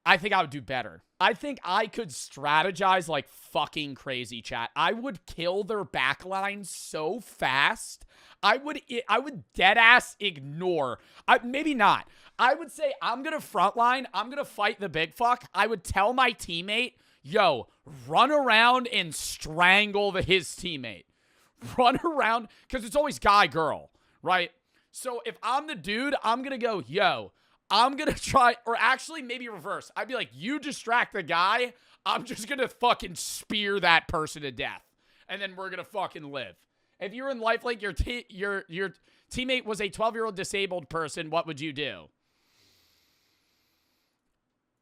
I think I would do better. I think I could strategize like fucking crazy, chat. I would kill their backline so fast. I would dead ass ignore. Maybe not. I would say I'm going to frontline. I'm going to fight the big fuck. I would tell my teammate, yo, run around and strangle his teammate. Run around, because it's always guy, girl, right? So if I'm the dude, I'm going to go, yo, I'm going to try, or actually maybe reverse. I'd be like, you distract the guy. I'm just going to fucking spear that person to death. And then we're going to fucking live. If you're in lifelink, your teammate was a 12-year-old disabled person, what would you do?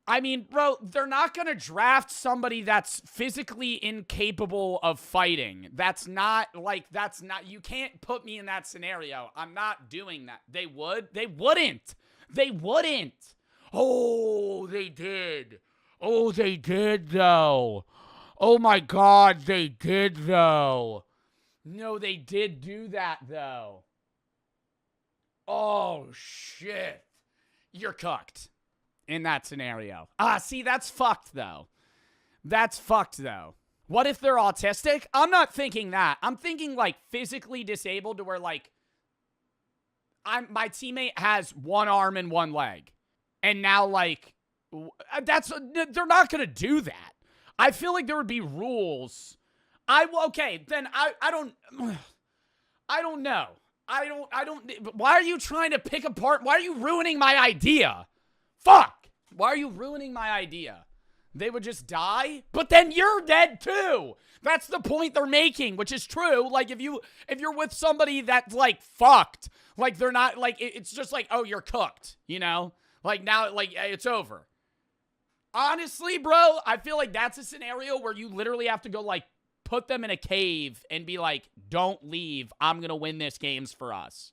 I mean, bro, they're not going to draft somebody that's physically incapable of fighting. You can't put me in that scenario. I'm not doing that. They would? They wouldn't. They wouldn't. Oh, they did. Oh, they did, though. Oh, my God, they did, though. No, they did do that, though. Oh, shit. You're cooked in that scenario. See, that's fucked, though. That's fucked, though. What if they're autistic? I'm not thinking that. I'm thinking, like, physically disabled to where, like, my teammate has one arm and one leg. And now, like, they're not going to do that. I feel like there would be rules. Okay, then I don't know. Why are you trying to pick apart? Why are you ruining my idea? Fuck. Why are you ruining my idea? They would just die, but then you're dead too. That's the point they're making, which is true. Like, if you're with somebody that's, like, fucked, like, they're not, like, it's just like, oh, you're cooked, you know? Like, now, like, it's over. Honestly, bro, I feel like that's a scenario where you literally have to go, like, put them in a cave and be like, don't leave. I'm going to win this games for us.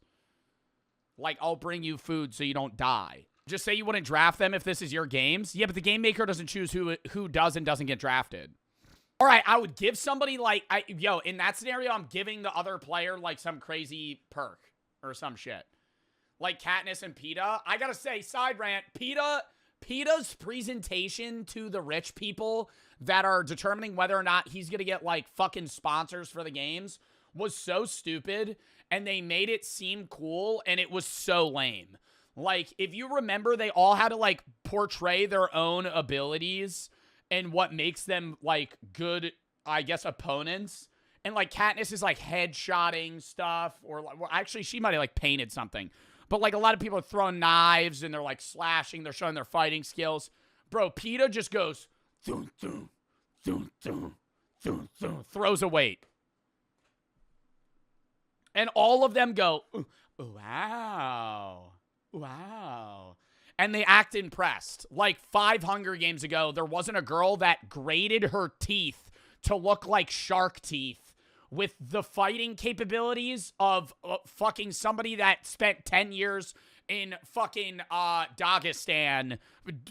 Like, I'll bring you food so you don't die. Just say you wouldn't draft them if this is your games. Yeah, but the game maker doesn't choose who does and doesn't get drafted. All right, I would give somebody, like, in that scenario, I'm giving the other player, like, some crazy perk or some shit. Like Katniss and PETA. I gotta say, side rant, PETA's presentation to the rich people that are determining whether or not he's gonna get, like, fucking sponsors for the games was so stupid, and they made it seem cool, and it was so lame. Like, if you remember, they all had to, like, portray their own abilities and what makes them, like, good, I guess, opponents. And, like, Katniss is, like, headshotting stuff, or, like, well, actually, she might have, like, painted something. But, like, a lot of people are throwing knives, and they're, like, slashing. They're showing their fighting skills. Bro, PETA just goes, thum, thum, thum, thum, thum, thum, throws a weight. And all of them go, wow. Wow. And they act impressed. Like 5 Hunger Games ago, there wasn't a girl that graded her teeth to look like shark teeth with the fighting capabilities of fucking somebody that spent 10 years in fucking Dagestan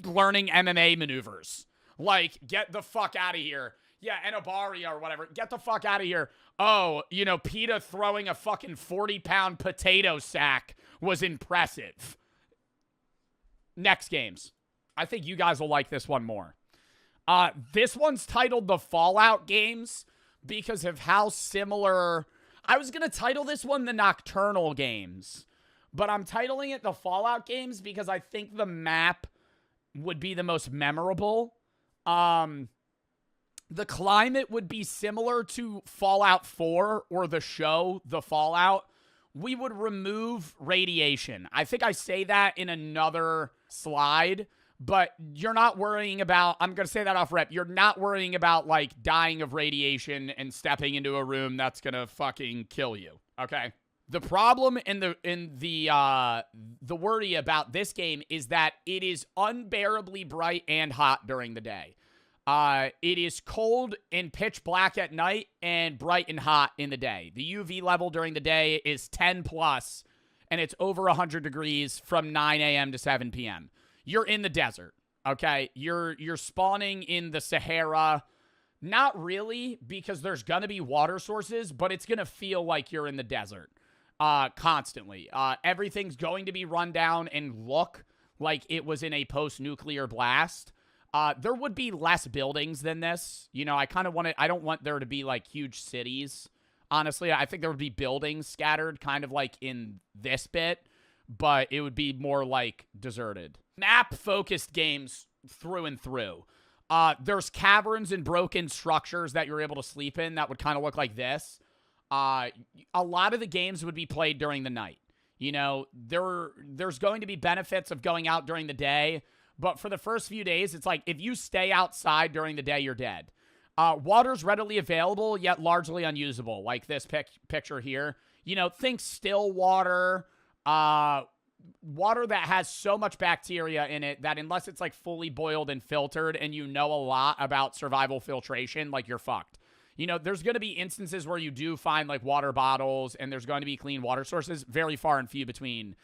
learning MMA maneuvers. Like, get the fuck out of here. Yeah, Enobaria or whatever. Get the fuck out of here. Oh, you know, PETA throwing a fucking 40-pound potato sack was impressive. Next games. I think you guys will like this one more. This one's titled The Fallout Games because of how similar... I was going to title this one The Nocturnal Games, but I'm titling it The Fallout Games because I think the map would be the most memorable. The climate would be similar to Fallout 4 or the show The Fallout. We would remove radiation. I think I say that in another slide, but you're not worrying about, I'm going to say that off rep, you're not worrying about, like, dying of radiation and stepping into a room that's going to fucking kill you, okay? The problem in the worry about this game is that it is unbearably bright and hot during the day. It is cold and pitch black at night and bright and hot in the day. The UV level during the day is 10 plus, and it's over 100 degrees from 9 a.m. to 7 p.m. You're in the desert, okay? You're spawning in the Sahara. Not really, because there's going to be water sources, but it's going to feel like you're in the desert constantly. Everything's going to be run down and look like it was in a post-nuclear blast. There would be less buildings than this. You know, I don't want there to be, like, huge cities. Honestly, I think there would be buildings scattered kind of like in this bit, but it would be more like deserted. Map-focused games through and through. There's caverns and broken structures that you're able to sleep in that would kind of look like this. A lot of the games would be played during the night. You know, there's going to be benefits of going out during the day, but for the first few days, it's like if you stay outside during the day, you're dead. Water's readily available, yet largely unusable, like this picture here. You know, think still water, water that has so much bacteria in it that unless it's like fully boiled and filtered and you know a lot about survival filtration, like you're fucked. You know, there's going to be instances where you do find like water bottles and there's going to be clean water sources, very far and few between.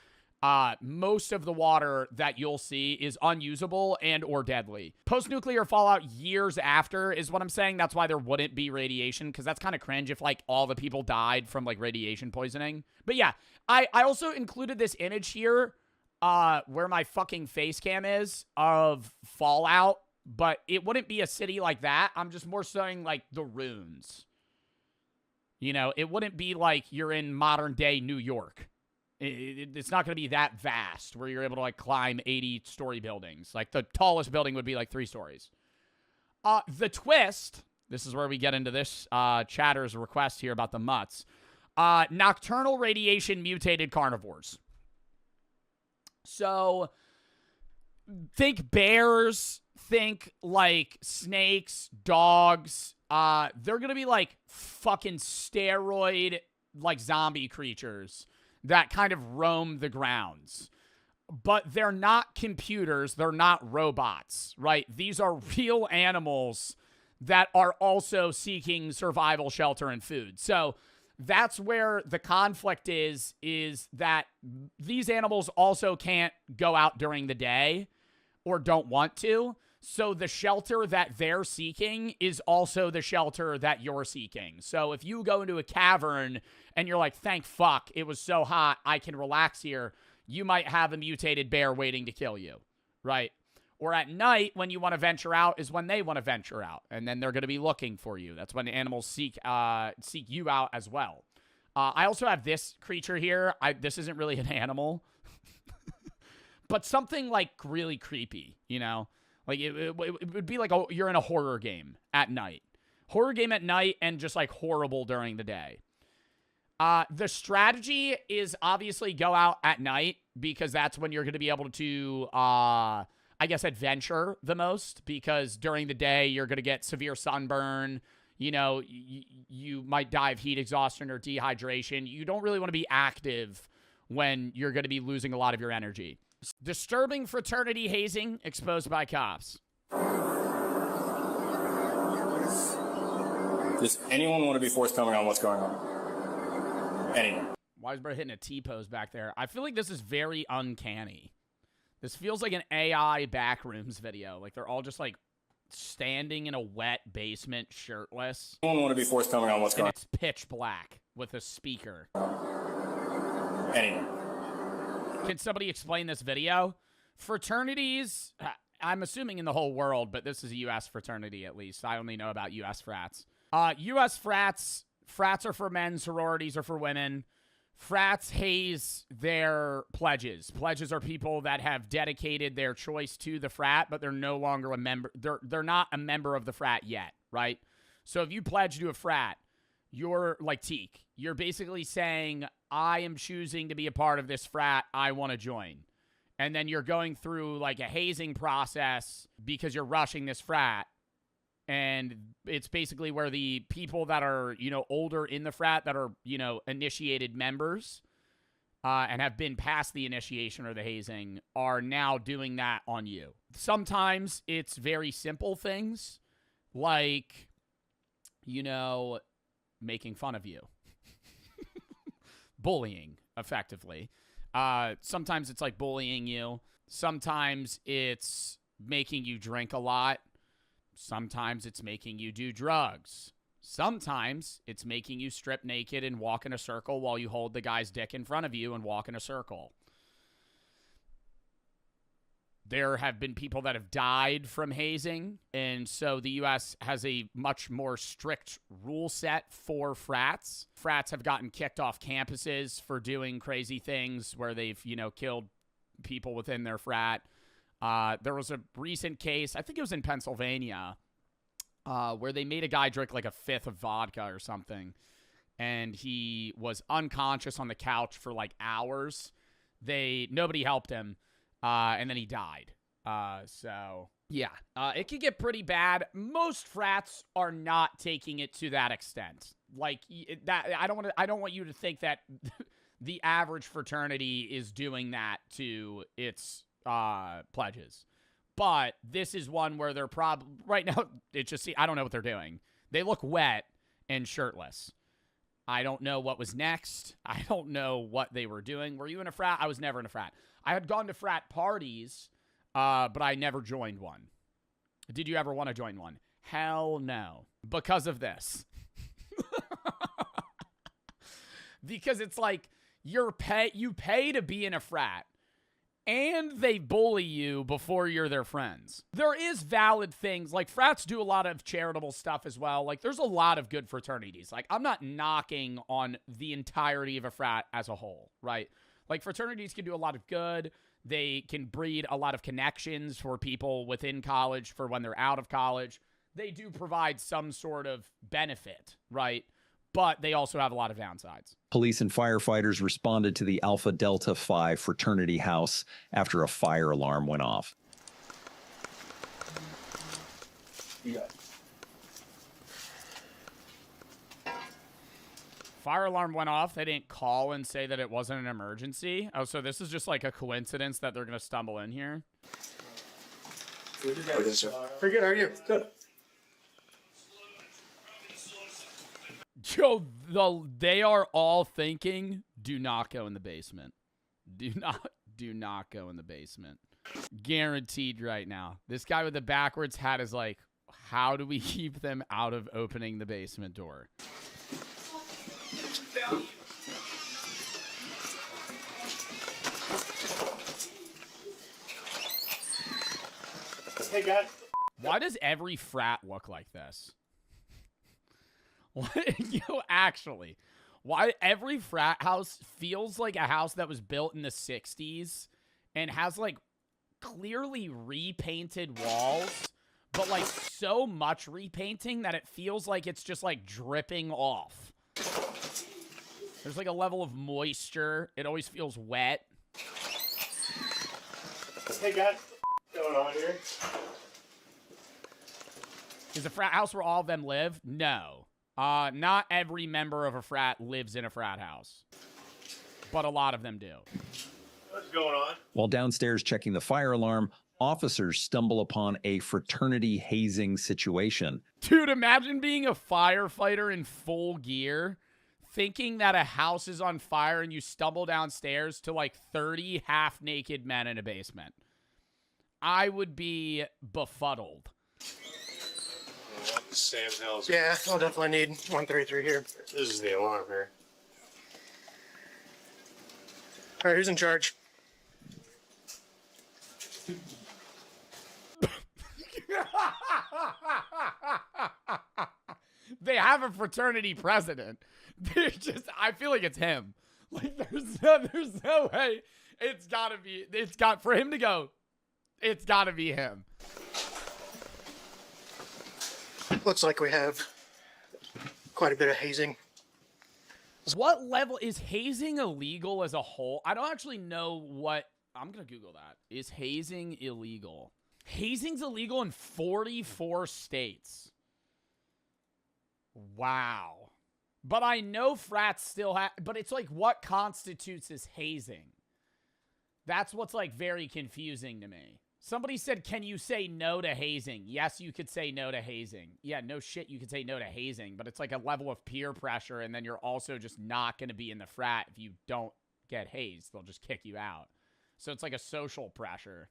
Most of the water that you'll see is unusable and or deadly. Post-nuclear fallout years after is what I'm saying. That's why there wouldn't be radiation, because that's kind of cringe if, like, all the people died from, like, radiation poisoning. But, yeah, I also included this image here where my fucking face cam is of Fallout, but it wouldn't be a city like that. I'm just more saying, like, the ruins. You know, it wouldn't be like you're in modern-day New York. It's not going to be that vast where you're able to, like, climb 80-story buildings. Like, the tallest building would be, like, 3 stories. The twist, this is where we get into this chatter's request here about the mutts. Nocturnal radiation mutated carnivores. So, think bears, think, like, snakes, dogs. They're going to be, like, fucking steroid, like, zombie creatures that kind of roam the grounds. But they're not computers. They're not robots, right? These are real animals that are also seeking survival, shelter, and food. So that's where the conflict is that these animals also can't go out during the day or don't want to. So the shelter that they're seeking is also the shelter that you're seeking. So if you go into a cavern and you're like, thank fuck, it was so hot, I can relax here, you might have a mutated bear waiting to kill you, right? Or at night, when you want to venture out, is when they want to venture out. And then they're going to be looking for you. That's when animals seek you out as well. I also have this creature here. This isn't really an animal. But something, like, really creepy, you know? Like, it would be like you're in a horror game at night. Horror game at night and just, like, horrible during the day. The strategy is obviously go out at night because that's when you're going to be able to, I guess, adventure the most. Because during the day, you're going to get severe sunburn. You know, you might die of heat exhaustion or dehydration. You don't really want to be active when you're going to be losing a lot of your energy. Disturbing fraternity hazing exposed by cops. Does anyone want to be forthcoming on what's going on? Anyone? Why is Brett hitting a T-pose back there? I feel like this is very uncanny. This feels like an AI backrooms video. Like they're all just like standing in a wet basement shirtless. Anyone want to be forthcoming on what's going on? It's pitch black with a speaker. Anyone? Can somebody explain this video? Fraternities, I'm assuming in the whole world, but this is a U.S. fraternity at least. I only know about U.S. frats. U.S. frats are for men, sororities are for women. Frats haze their pledges. Pledges are people that have dedicated their choice to the frat, but they're no longer a member. They're not a member of the frat yet, right? So if you pledge to a frat, you're like Teak. You're basically saying, I am choosing to be a part of this frat. I want to join. And then you're going through like a hazing process because you're rushing this frat. And it's basically where the people that are, older in the frat that are, initiated members and have been past the initiation or the hazing are now doing that on you. Sometimes it's very simple things like, making fun of you. Bullying, effectively. Sometimes it's like bullying you. Sometimes it's making you drink a lot. Sometimes it's making you do drugs. Sometimes it's making you strip naked and walk in a circle while you hold the guy's dick in front of you and walk in a circle. There have been people that have died from hazing, and so the U.S. has a much more strict rule set for frats. Frats have gotten kicked off campuses for doing crazy things where they've, killed people within their frat. There was a recent case, I think it was in Pennsylvania, where they made a guy drink like a fifth of vodka or something, and he was unconscious on the couch for like hours. Nobody helped him, and then he died. It can get pretty bad. Most frats are not taking it to that extent. Like that, I don't want you to think that the average fraternity is doing that to its pledges. But this is one where they're probably right now. I don't know what they're doing. They look wet and shirtless. I don't know what was next. I don't know what they were doing. Were you in a frat? I was never in a frat. I had gone to frat parties, but I never joined one. Did you ever want to join one? Hell no. Because of this. Because it's like you pay to be in a frat, and they bully you before you're their friends. There is valid things, like frats do a lot of charitable stuff as well. Like there's a lot of good fraternities. Like I'm not knocking on the entirety of a frat as a whole, right? Like fraternities can do a lot of good. They can breed a lot of connections for people within college for when they're out of college. They do provide some sort of benefit, right? But they also have a lot of downsides. Police and firefighters responded to the Alpha Delta Phi fraternity house after a fire alarm went off. You got it. Fire alarm went off. They didn't call and say that it wasn't an emergency. Oh, so this is just like a coincidence that they're going to stumble in here? Pretty good. How are you? Good. Joe, they are all thinking, do not go in the basement. Do not go in the basement. Guaranteed right now. This guy with the backwards hat is like, how do we keep them out of opening the basement door? Hey, guys. Why does every frat look like this? Actually, why every frat house feels like a house that was built in the 60s and has like clearly repainted walls, but like so much repainting that it feels like it's just like dripping off. There's like a level of moisture. It always feels wet. Hey, guys. What's going on here? Is a frat house where all of them live? No. Not every member of a frat lives in a frat house, but a lot of them do. What's going on? While downstairs checking the fire alarm, officers stumble upon a fraternity hazing situation. Dude, imagine being a firefighter in full gear, thinking that a house is on fire and you stumble downstairs to like 30 half-naked men in a basement. I would be befuddled. Sam's house. Yeah, I'll definitely need 133 here. This is the alarm here. All right, who's in charge? They have a fraternity president. They're just, I feel like it's him. Like there's no way. For him to go, it's gotta be him. Looks like we have quite a bit of hazing. What level is hazing illegal as a whole? I don't actually know what. I'm going to Google that. Is hazing illegal? Hazing's illegal in 44 states. Wow. But I know frats still have, but it's like, what constitutes as hazing? That's what's like very confusing to me. Somebody said, can you say no to hazing? Yes, you could say no to hazing. Yeah, no shit, you could say no to hazing, but it's like a level of peer pressure, and then you're also just not going to be in the frat if you don't get hazed. They'll just kick you out. So it's like a social pressure.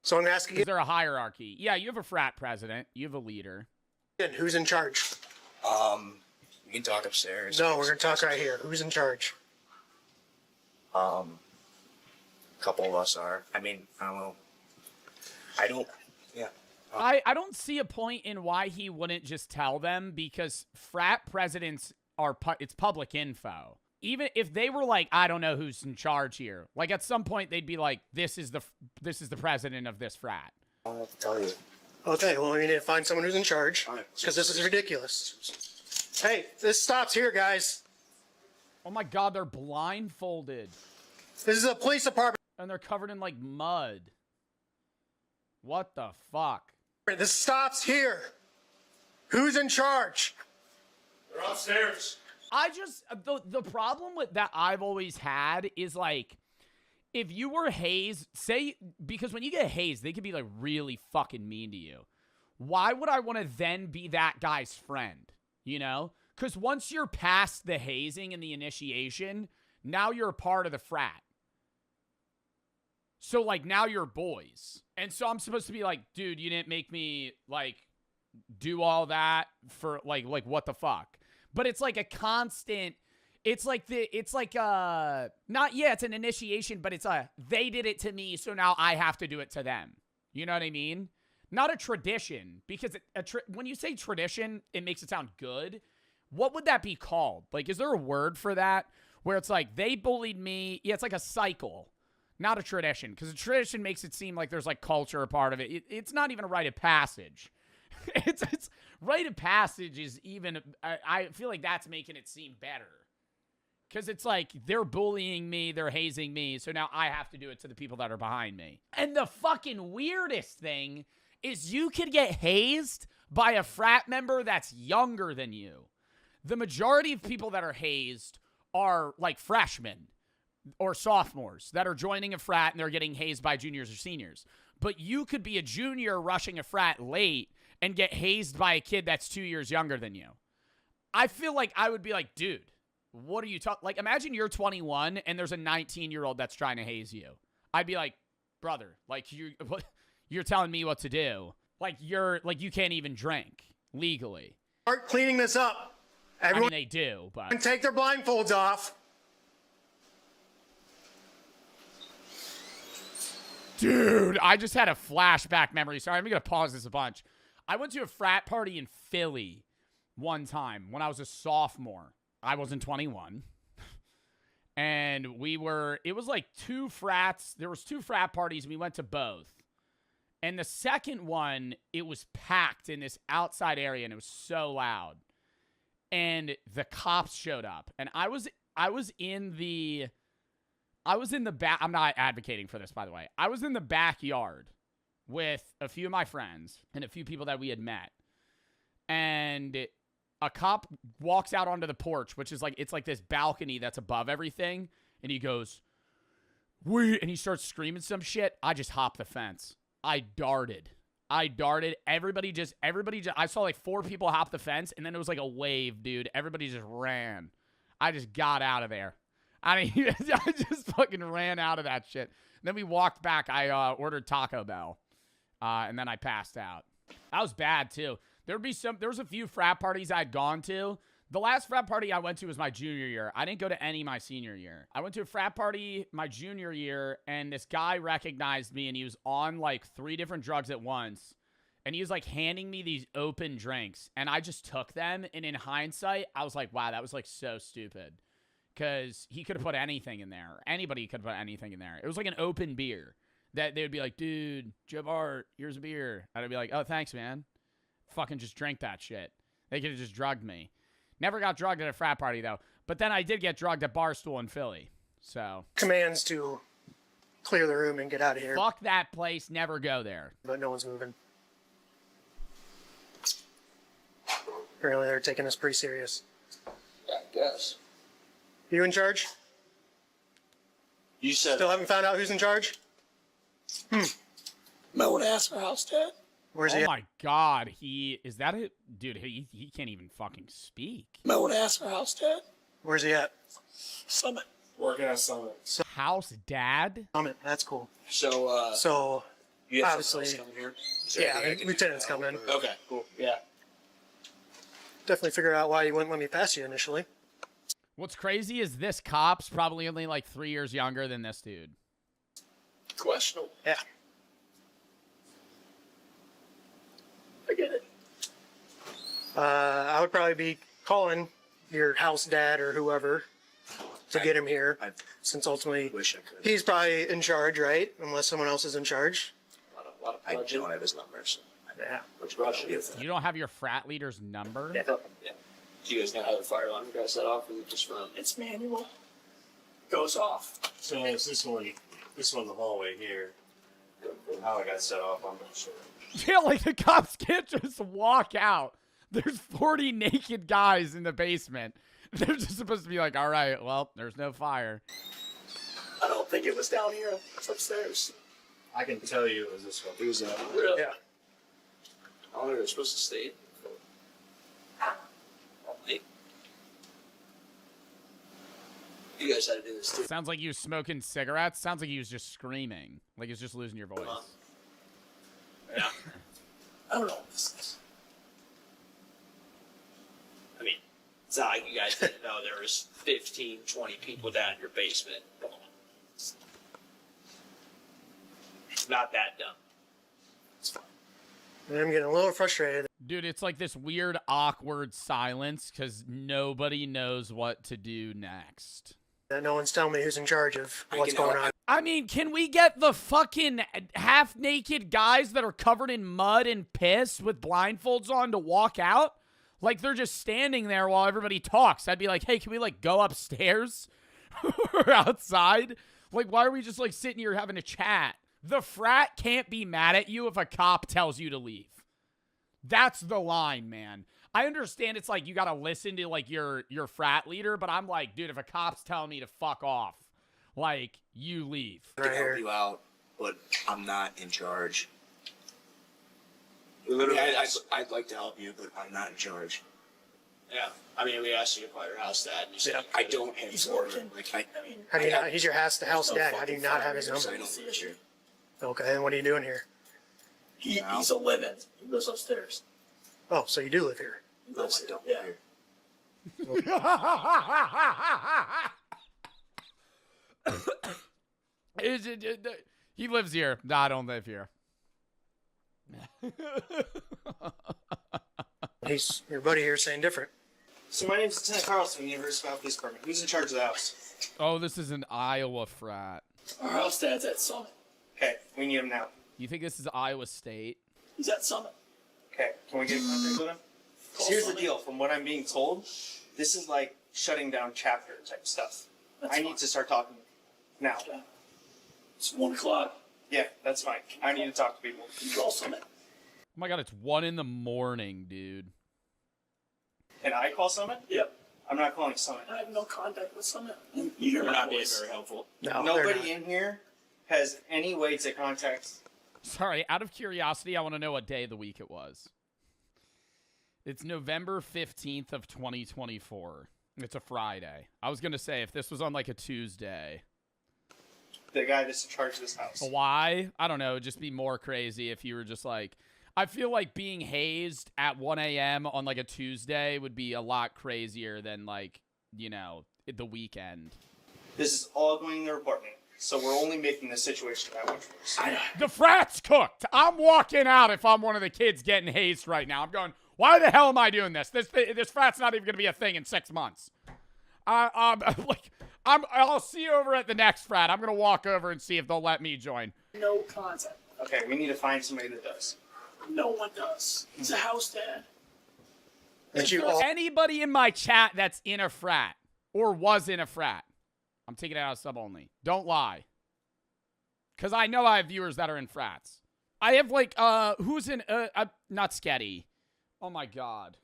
So I'm asking you. Is there a hierarchy? Yeah, you have a frat president. You have a leader. Who's in charge? We can talk upstairs. No, we're gonna talk right here. Who's in charge? A couple of us are. I mean, I don't know. I don't. Yeah. I don't see a point in why he wouldn't just tell them, because frat presidents are it's public info. Even if they were like, I don't know who's in charge here. Like at some point they'd be like, this is the president of this frat. I don't have to tell you. Okay, well, we need to find someone who's in charge, because this is ridiculous. Hey, this stops here, guys. Oh my God, they're blindfolded. This is a police department. And they're covered in like mud. What the fuck? This stops here. Who's in charge? They're upstairs. I just, the problem with that I've always had is like, if you were hazed, say, because when you get hazed, they can be like really fucking mean to you. Why would I want to then be that guy's friend? You know? Because once you're past the hazing and the initiation, now you're a part of the frat. So like now you're boys. And so I'm supposed to be like, dude, you didn't make me like do all that for like what the fuck? But it's like a constant, it's like it's an initiation, but it's they did it to me, so now I have to do it to them. You know what I mean? Not a tradition, because when you say tradition, it makes it sound good. What would that be called? Like, is there a word for that? Where it's like, they bullied me. Yeah, it's like a cycle, not a tradition. Because a tradition makes it seem like there's like culture a part of it. It's not even a rite of passage. It's rite of passage is even, I feel like that's making it seem better. Because it's like, they're bullying me, they're hazing me, so now I have to do it to the people that are behind me. And the fucking weirdest thing is you could get hazed by a frat member that's younger than you. The majority of people that are hazed are like freshmen or sophomores that are joining a frat and they're getting hazed by juniors or seniors. But you could be a junior rushing a frat late and get hazed by a kid that's 2 years younger than you. I feel like I would be like, dude, what are you talking? Like, imagine you're 21 and there's a 19-year-old that's trying to haze you. I'd be like, brother, like you're telling me what to do. Like you can't even drink legally. Start cleaning this up. I Everyone, mean, they do, but and take their blindfolds off. Dude, I just had a flashback memory. Sorry, I'm going to pause this a bunch. I went to a frat party in Philly one time when I was a sophomore. I wasn't 21. And it was like two frats. There was two frat parties and we went to both. And the second one, it was packed in this outside area and it was so loud. And the cops showed up. And I was in the back. I'm not advocating for this, by the way. I was in the backyard with a few of my friends and a few people that we had met. And a cop walks out onto the porch, which is like, it's like this balcony that's above everything. And he goes, and he starts screaming some shit. I just hopped the fence. I darted. Everybody just, I saw like 4 people hop the fence and then it was like a wave, dude. Everybody just ran. I just got out of there. I mean, I just fucking ran out of that shit. And then we walked back. I ordered Taco Bell. And then I passed out. That was bad too. There was a few frat parties I'd gone to. The last frat party I went to was my junior year. I didn't go to any my senior year. I went to a frat party my junior year, and this guy recognized me, and he was on like 3 different drugs at once. And he was like handing me these open drinks, and I just took them. And in hindsight, I was like, wow, that was like so stupid. Because he could have put anything in there. Anybody could have put anything in there. It was like an open beer that they would be like, dude, Joe Bart, here's a beer. And I'd be like, oh, thanks, man. Fucking just drink that shit. They could have just drugged me. Never got drugged at a frat party, though. But then I did get drugged at Barstool in Philly. So. Commands to clear the room and get out of here. Fuck that place. Never go there. But no one's moving. Apparently they're taking us pretty serious. I guess. You in charge? You said. Still haven't found out who's in charge? Might want to ask our house dad. Where's Oh he? my God, is that it? Dude, he can't even fucking speak. Might want to ask our house dad. Where's he at? Summit. Working at Summit. House dad? Summit. That's cool. So, So, you have obviously, someone else coming here? Is there yeah, anything I can lieutenant's do? coming. Okay, cool. Yeah. Definitely figure out why you wouldn't let me pass you initially. What's crazy is this cop's probably only like 3 years younger than this dude. Questionable. Yeah. I get it. I would probably be calling your house dad or whoever to get him here, since ultimately Wish I could. he's probably in charge, right? Unless someone else is in charge. I don't have his numbers. Yeah. Which Russia is. You don't have your frat leader's number? Yeah. Do you guys know how the fire alarm got set off? Or just from? It's manual. Goes off. So it's this one in the hallway here. How it got set off, I'm not sure. Yeah, like the cops can't just walk out. There's 40 naked guys in the basement. They're just supposed to be like, all right, well, there's no fire. I don't think it was down here. It's upstairs. I can tell you it was this one. It was really? Yeah. I don't know where they're supposed to stay. You guys had to do this too. Sounds like you was smoking cigarettes. Sounds like you was just screaming. Like you was just losing your voice. Yeah. I don't know what this is. I mean, it's not like you guys didn't know there was 15, 20 people down in your basement. Come on. It's not that dumb. It's fine. I'm getting a little frustrated. Dude, it's like this weird, awkward silence because nobody knows what to do next. That no one's telling me who's in charge of what's going on. I mean, can we get the fucking half-naked guys that are covered in mud and piss with blindfolds on to walk out? Like, they're just standing there while everybody talks. I'd be like, hey, can we, like, go upstairs or outside? Like, why are we just, like, sitting here having a chat? The frat can't be mad at you if a cop tells you to leave. That's the line, man. I understand it's like you gotta listen to like your frat leader, but I'm like, dude, if a cop's telling me to fuck off, like, you leave. I can help you out, but I'm not in charge. Literally, I'd like to help you, but I'm not in charge. Yeah, I mean, we asked you to call your house dad, and you said, I don't have his number. Like, I mean, How do you not? He's your house dad. How do you not have his number? I don't live here. Okay, and what are you doing here? He's a live-in. He lives upstairs. Oh, so you do live here? No, I don't live here. He lives here. No, I don't live here. He's your buddy here saying different. So my name's Lieutenant Carlson, University of Police Department. Who's in charge of the house? Oh, this is an Iowa frat. Our house dad's at Summit. Okay, we need him now. You think this is Iowa State? He's at Summit. Okay, can we get in contact with him? So here's the deal. From what I'm being told, this is like shutting down chapter type stuff. I need to start talking now. It's 1 o'clock. Yeah, that's fine. I need to talk to people. Call Summit. Oh my God, it's 1 in the morning, dude. Can I call Summit? Yep. I'm not calling Summit. I have no contact with Summit. You hear They're my not being voice. very helpful. No, Nobody in here has any way to contact. Sorry, out of curiosity, I want to know what day of the week it was. It's November 15th of 2024. It's a Friday. I was going to say, if this was on like a Tuesday. The guy that's in charge of this house. Why? I don't know. It'd just be more crazy if you were just like... I feel like being hazed at 1 a.m. on like a Tuesday would be a lot crazier than like, you know, the weekend. This is all going in the department, so we're only making the situation that much worse. The frat's cooked. I'm walking out if I'm one of the kids getting hazed right now. I'm going, why the hell am I doing this? This frat's not even going to be a thing in 6 months. I'll see you over at the next frat. I'm going to walk over and see if they'll let me join. No contact. Okay, we need to find somebody that does. No one does. He's a house dad. Is there anybody in my chat that's in a frat or was in a frat? I'm taking it out of sub only. Don't lie. Because I know I have viewers that are in frats. I have like, who's in, not Sketty. Oh my God.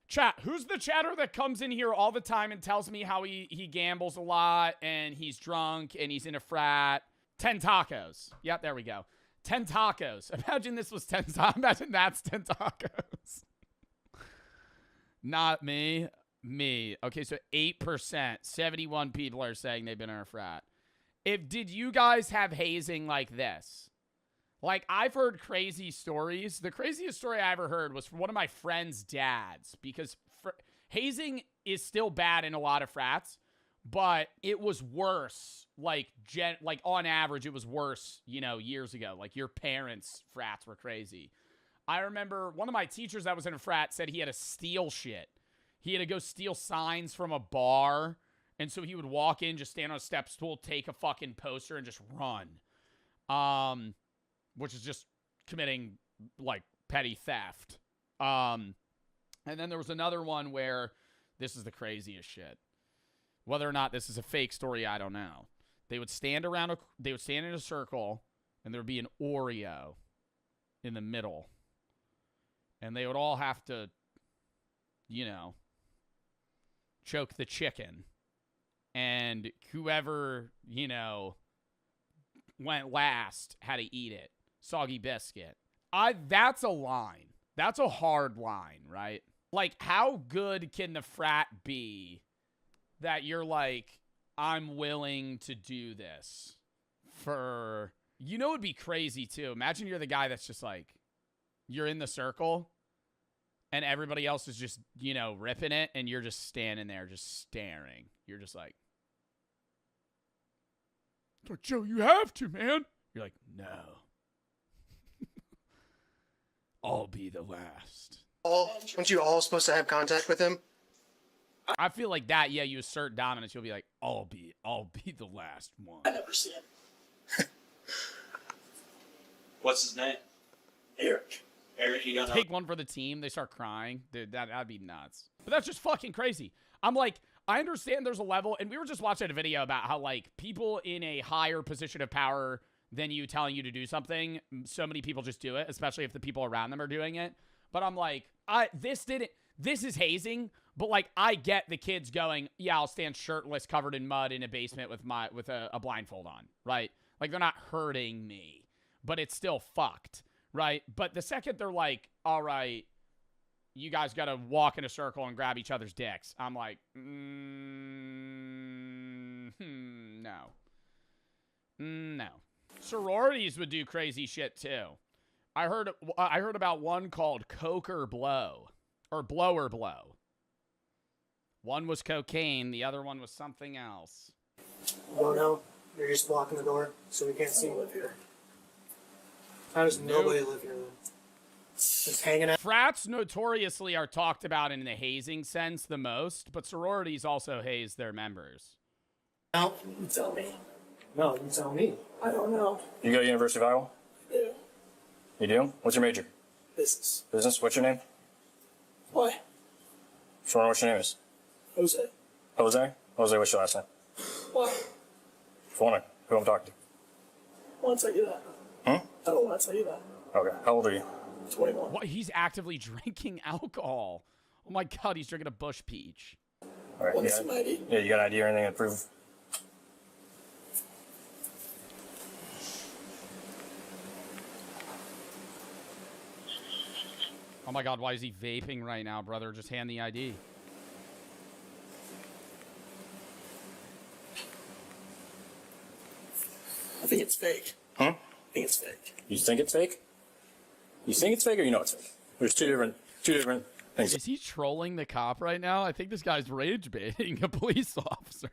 Chat, who's the chatter that comes in here all the time and tells me how he gambles a lot and he's drunk and he's in a frat? 10 tacos. Yep, there we go. 10 tacos. Imagine this was 10 tacos. Imagine that's 10 tacos. Not me. Me. Okay, so 8%. 71 people are saying they've been in a frat. Did you guys have hazing like this? Like, I've heard crazy stories. The craziest story I ever heard was from one of my friend's dads, because hazing is still bad in a lot of frats, but it was worse. Like on average, it was worse, you know, years ago. Like, your parents' frats were crazy. I remember one of my teachers that was in a frat said he had to steal shit. He had to go steal signs from a bar, and so he would walk in, just stand on a step stool, take a fucking poster, and just run. Which is just committing, like, petty theft. And then there was another one where this is the craziest shit. Whether or not this is a fake story, I don't know. They would stand in a circle, and there would be an Oreo in the middle. And they would all have to, you know, choke the chicken. And whoever, you know, went last had to eat it. Soggy biscuit. That's a line. That's a hard line, right? Like, how good can the frat be that you're like, I'm willing to do this for, you know, it'd be crazy too. Imagine you're the guy that's just like, you're in the circle and everybody else is just, you know, ripping it and you're just standing there just staring. You're just like, Joe, you have to, man. You're like, no. I'll be the last. Aren't you all supposed to have contact with him? I feel like that, yeah, you assert dominance, you'll be like, I'll be the last one. I never see him. What's his name? Eric. Eric, you got Take one for the team, they start crying. Dude, that'd be nuts. But that's just fucking crazy. I'm like, I understand there's a level, and we were just watching a video about how, like, people in a higher position of power than you telling you to do something, so many people just do it, especially if the people around them are doing it. But I'm like, this is hazing, but like, I get the kids going, yeah, I'll stand shirtless, covered in mud in a basement with a blindfold on, right? Like, they're not hurting me, but it's still fucked, right? But the second they're like, all right, you guys got to walk in a circle and grab each other's dicks, I'm like, no. No. Sororities would do crazy shit too. I heard about one called Coker Blow, or Blower Blow. One was cocaine, the other one was something else. No, no. You're just blocking the door so we can't see you live here. How does nobody live here then? Just hanging out. Frats notoriously are talked about in the hazing sense the most, but sororities also haze their members. No, you tell me. No, you tell me. I don't know. You go to University of Iowa? Yeah. You do? What's your major? Business. Business? What's your name? Why? Just wondering what your name is. Jose. Jose? Jose, what's your last name? Why? Just wondering who I'm talking to. I want to tell you that. I don't want to tell you that. Okay. How old are you? 21. What? He's actively drinking alcohol. Oh my god, he's drinking a Bush Peach. All right. What's my ID? Yeah, you got an ID or anything to prove? Oh my god, why is he vaping right now, brother? Just hand the ID. I think it's fake. Huh? I think it's fake. You think it's fake? You think it's fake or you know it's fake? There's two different things. Is he trolling the cop right now? I think this guy's rage baiting a police officer.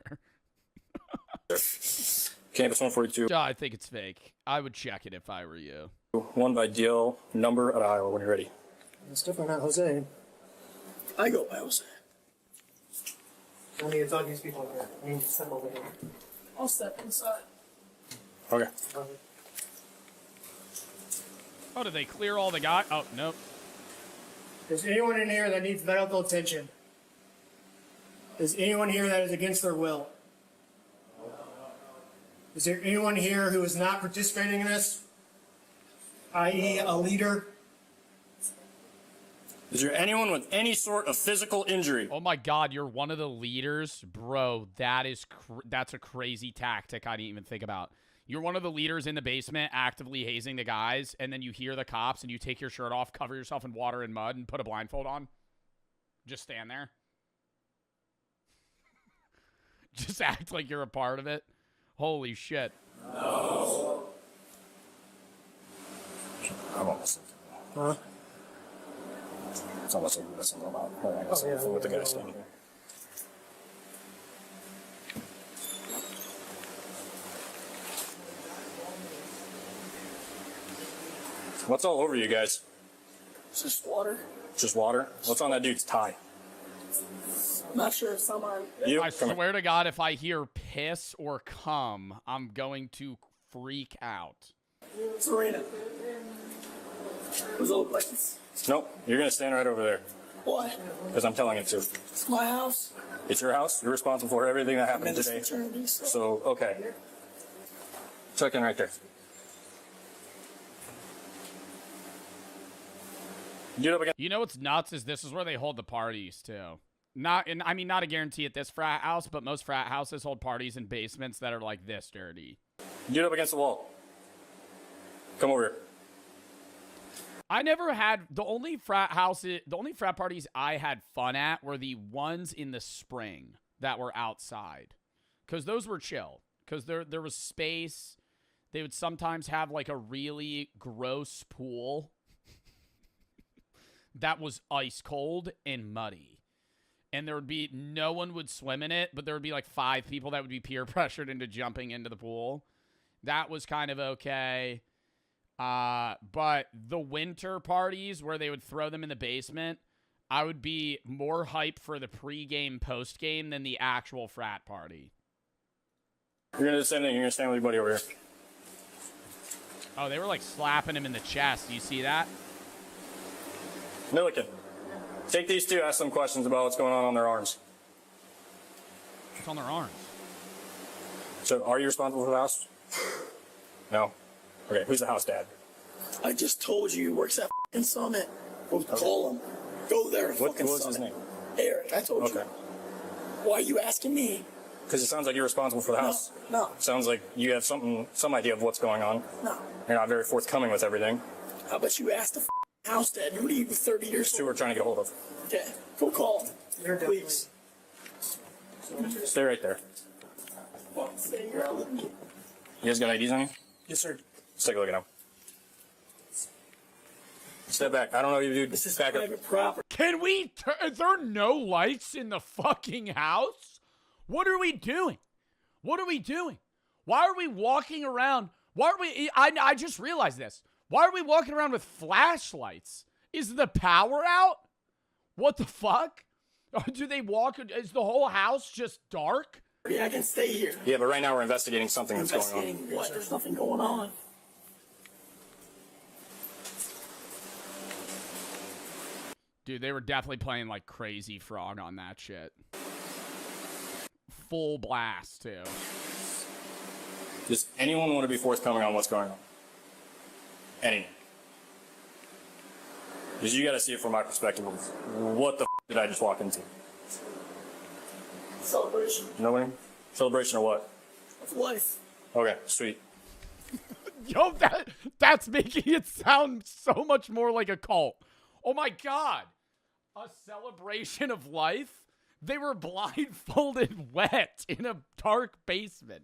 Campus 142. Yeah, I think it's fake. I would check it if I were you. One by deal number at Iowa when you're ready. It's definitely not Jose. I go by Jose. I need to talk to these people here. I need to step over here. I'll step inside. Okay. Oh, did they clear all the guys? Oh, nope. Is anyone in here that needs medical attention? Is anyone here that is against their will? Is there anyone here who is not participating in this? I.e. a leader? Is there anyone with any sort of physical injury? Oh my God, you're one of the leaders? Bro, that's a crazy tactic I didn't even think about. You're one of the leaders in the basement actively hazing the guys, and then you hear the cops and you take your shirt off, cover yourself in water and mud, and put a blindfold on? Just stand there? Just act like you're a part of it? Holy shit. No. I won't listen. Huh? It's almost like you listen about her. I guess with the guy standing here. What's all over you guys? It's just water. Just water? What's on that dude's tie? I'm not sure if someone. I swear to God, if I hear piss or cum, I'm going to freak out. Serena. Does it look like it's... Nope. You're going to stand right over there. Why? Because I'm telling it to. It's my house. It's your house. You're responsible for everything that I'm happened in this today. fraternity, So, okay. Tuck in right there. You know what's nuts is this is where they hold the parties too. Not a guarantee at this frat house, but most frat houses hold parties in basements that are like this dirty. Get up against the wall. Come over here. I never had the only frat parties I had fun at were the ones in the spring that were outside, because those were chill. Because there was space. They would sometimes have like a really gross pool that was ice cold and muddy. And there would be, no one would swim in it, but there would be like 5 people that would be peer pressured into jumping into the pool. That was kind of okay. But the winter parties where they would throw them in the basement, I would be more hyped for the pregame, postgame than the actual frat party. You're going to do the same thing. You're going to stand with your buddy over here. Oh, they were like slapping him in the chest. Do you see that? Milliken, take these two, ask them questions about what's going on their arms. What's on their arms? So, are you responsible for the house? No? Okay, who's the house dad? I just told you he works at f***ing Summit. We'll call him. Go there and What fucking was Summit. his name? Eric, I told you. Okay. Why are you asking me? Because it sounds like you're responsible for the house. No. Sounds like you have some idea of what's going on. No. You're not very forthcoming with everything. How about you ask the house dad? Who are you, 30 years Two we're trying to get hold of. Okay, go call him. Please. Stay right there. Stay here. You guys got IDs on you? Yes, sir. Let's take a look at them. Step back. I don't know you, dude. This is back private up. property. Can we is there no lights in the fucking house? What are we doing? What are we doing? Why are we walking around? Why are we I just realized this. Why are we walking around with flashlights? Is the power out? What the fuck? Do they walk? Is the whole house just dark? Yeah, I can stay here. Yeah, but right now we're investigating something that's going on. Investigating what? There's nothing going on. Dude, they were definitely playing like Crazy Frog on that shit. Full blast, too. Does anyone want to be forthcoming on what's going on? Anyone? Because you got to see it from my perspective. What the did I just walk into? Celebration Nobody? Celebration of what? of life. Okay, sweet. Yo, that's making it sound so much more like a cult. Oh my God. A celebration of life? They were blindfolded wet in a dark basement.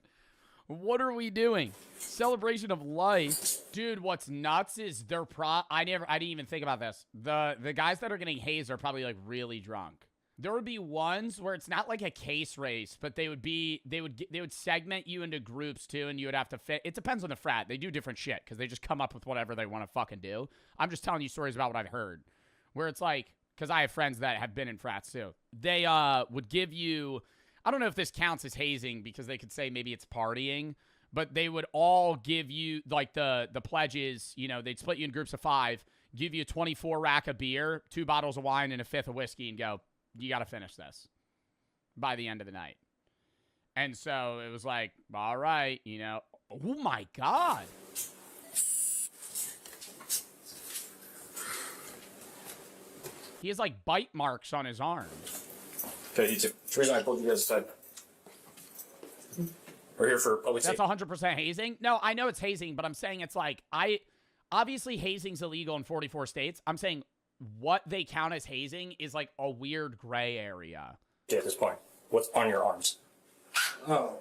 What are we doing? Celebration of life. Dude, what's nuts is I didn't even think about this. The guys that are getting hazed are probably like really drunk. There would be ones where it's not like a case race, but they would segment you into groups too, and you would have to fit. It depends on the frat. They do different shit because they just come up with whatever they want to fucking do. I'm just telling you stories about what I've heard, where it's like, because I have friends that have been in frats too. They would give you, I don't know if this counts as hazing because they could say maybe it's partying, but they would all give you like the pledges. You know, they'd split you in groups of 5, give you a 24 rack of beer, 2 bottles of wine, and a 5th of whiskey, and go, you got to finish this by the end of the night. And so it was like, all right, you know. Oh, my God. He has like bite marks on his arms. Okay, you too. The reason I pulled you guys aside. We're here for public That's safety. 100% hazing? No, I know it's hazing, but I'm saying it's like, obviously hazing's illegal in 44 states. I'm saying what they count as hazing is like a weird gray area. Okay, at this point, what's on your arms? Oh.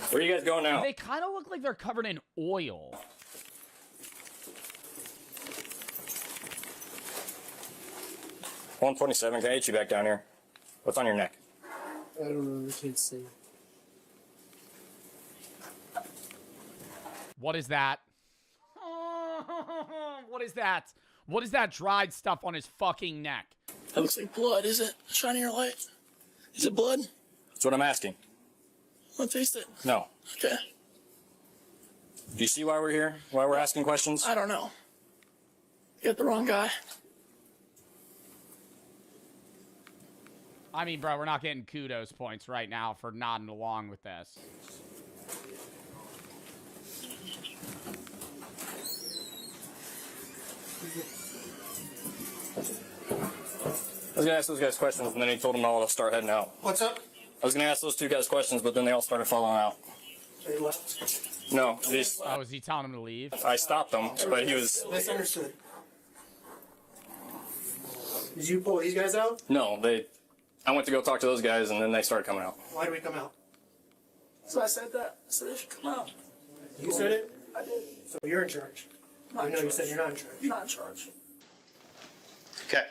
Where are you guys going now? They kind of look like they're covered in oil. $127. Can I get you back down here? What's on your neck? I don't know. I can't see. What is that? What is that? What is that dried stuff on his fucking neck? That looks like blood, is it? Shining your light. Is it blood? That's what I'm asking. Want to taste it? No. Okay. Do you see why we're here? Why we're asking questions? I don't know. You got the wrong guy. I mean, bro, we're not getting kudos points right now for nodding along with this. I was gonna ask those guys questions, and then he told them all to start heading out. What's up? I was gonna ask those two guys questions, but then they all started following out. They left. No, these. Oh, is he telling him to leave? I stopped them, but he was. Misunderstood. Did you pull these guys out? No, they. I went to go talk to those guys, and then they started coming out. Why did we come out? So I said that. I said they should come out. You said it? I did. So you're in charge. I know you said you're not in charge. You're not in charge. Okay.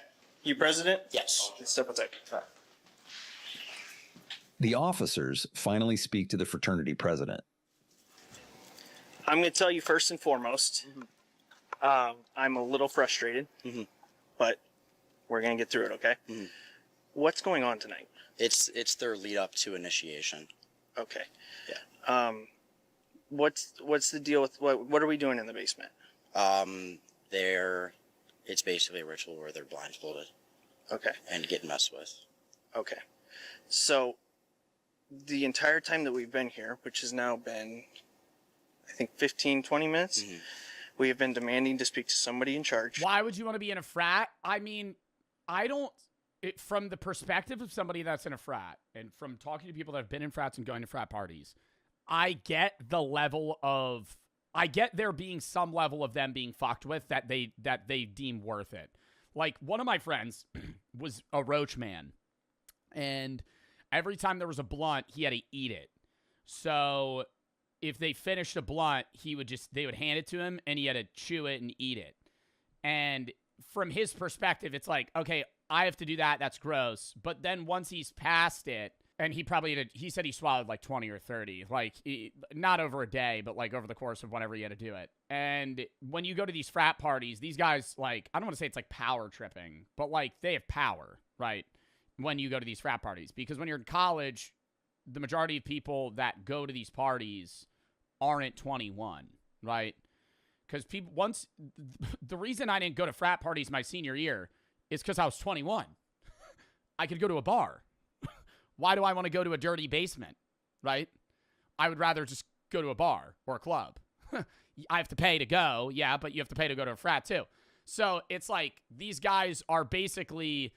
You president? Yes. Step aside. The officers finally speak to the fraternity president. I'm going to tell you first and foremost, I'm a little frustrated, but we're going to get through it, okay? What's going on tonight? It's their lead up to initiation. Okay. Yeah. What's the deal with what are we doing in the basement? It's basically a ritual where they're blindfolded. Okay. And get messed with. Okay. So the entire time that we've been here, which has now been, I think, 15, 20 minutes, we have been demanding to speak to somebody in charge. Why would you want to be in a frat? I mean, from the perspective of somebody that's in a frat, and from talking to people that have been in frats and going to frat parties, I get there being some level of them being fucked with that they deem worth it. Like, one of my friends was a roach man, and every time there was a blunt, he had to eat it. So if they finished a blunt, they would hand it to him, and he had to chew it and eat it. And from his perspective, it's like, okay, I have to do that. That's gross. But then once he's past it, and he said he swallowed like 20 or 30, like not over a day, but like over the course of whenever he had to do it. And when you go to these frat parties, these guys, like, I don't want to say it's like power tripping, but like they have power, right? When you go to these frat parties, because when you're in college, the majority of people that go to these parties aren't 21, right? Because the reason I didn't go to frat parties my senior year is because I was 21. I could go to a bar. Why do I want to go to a dirty basement, right? I would rather just go to a bar or a club. I have to pay to go, yeah, but you have to pay to go to a frat too. So it's like these guys are basically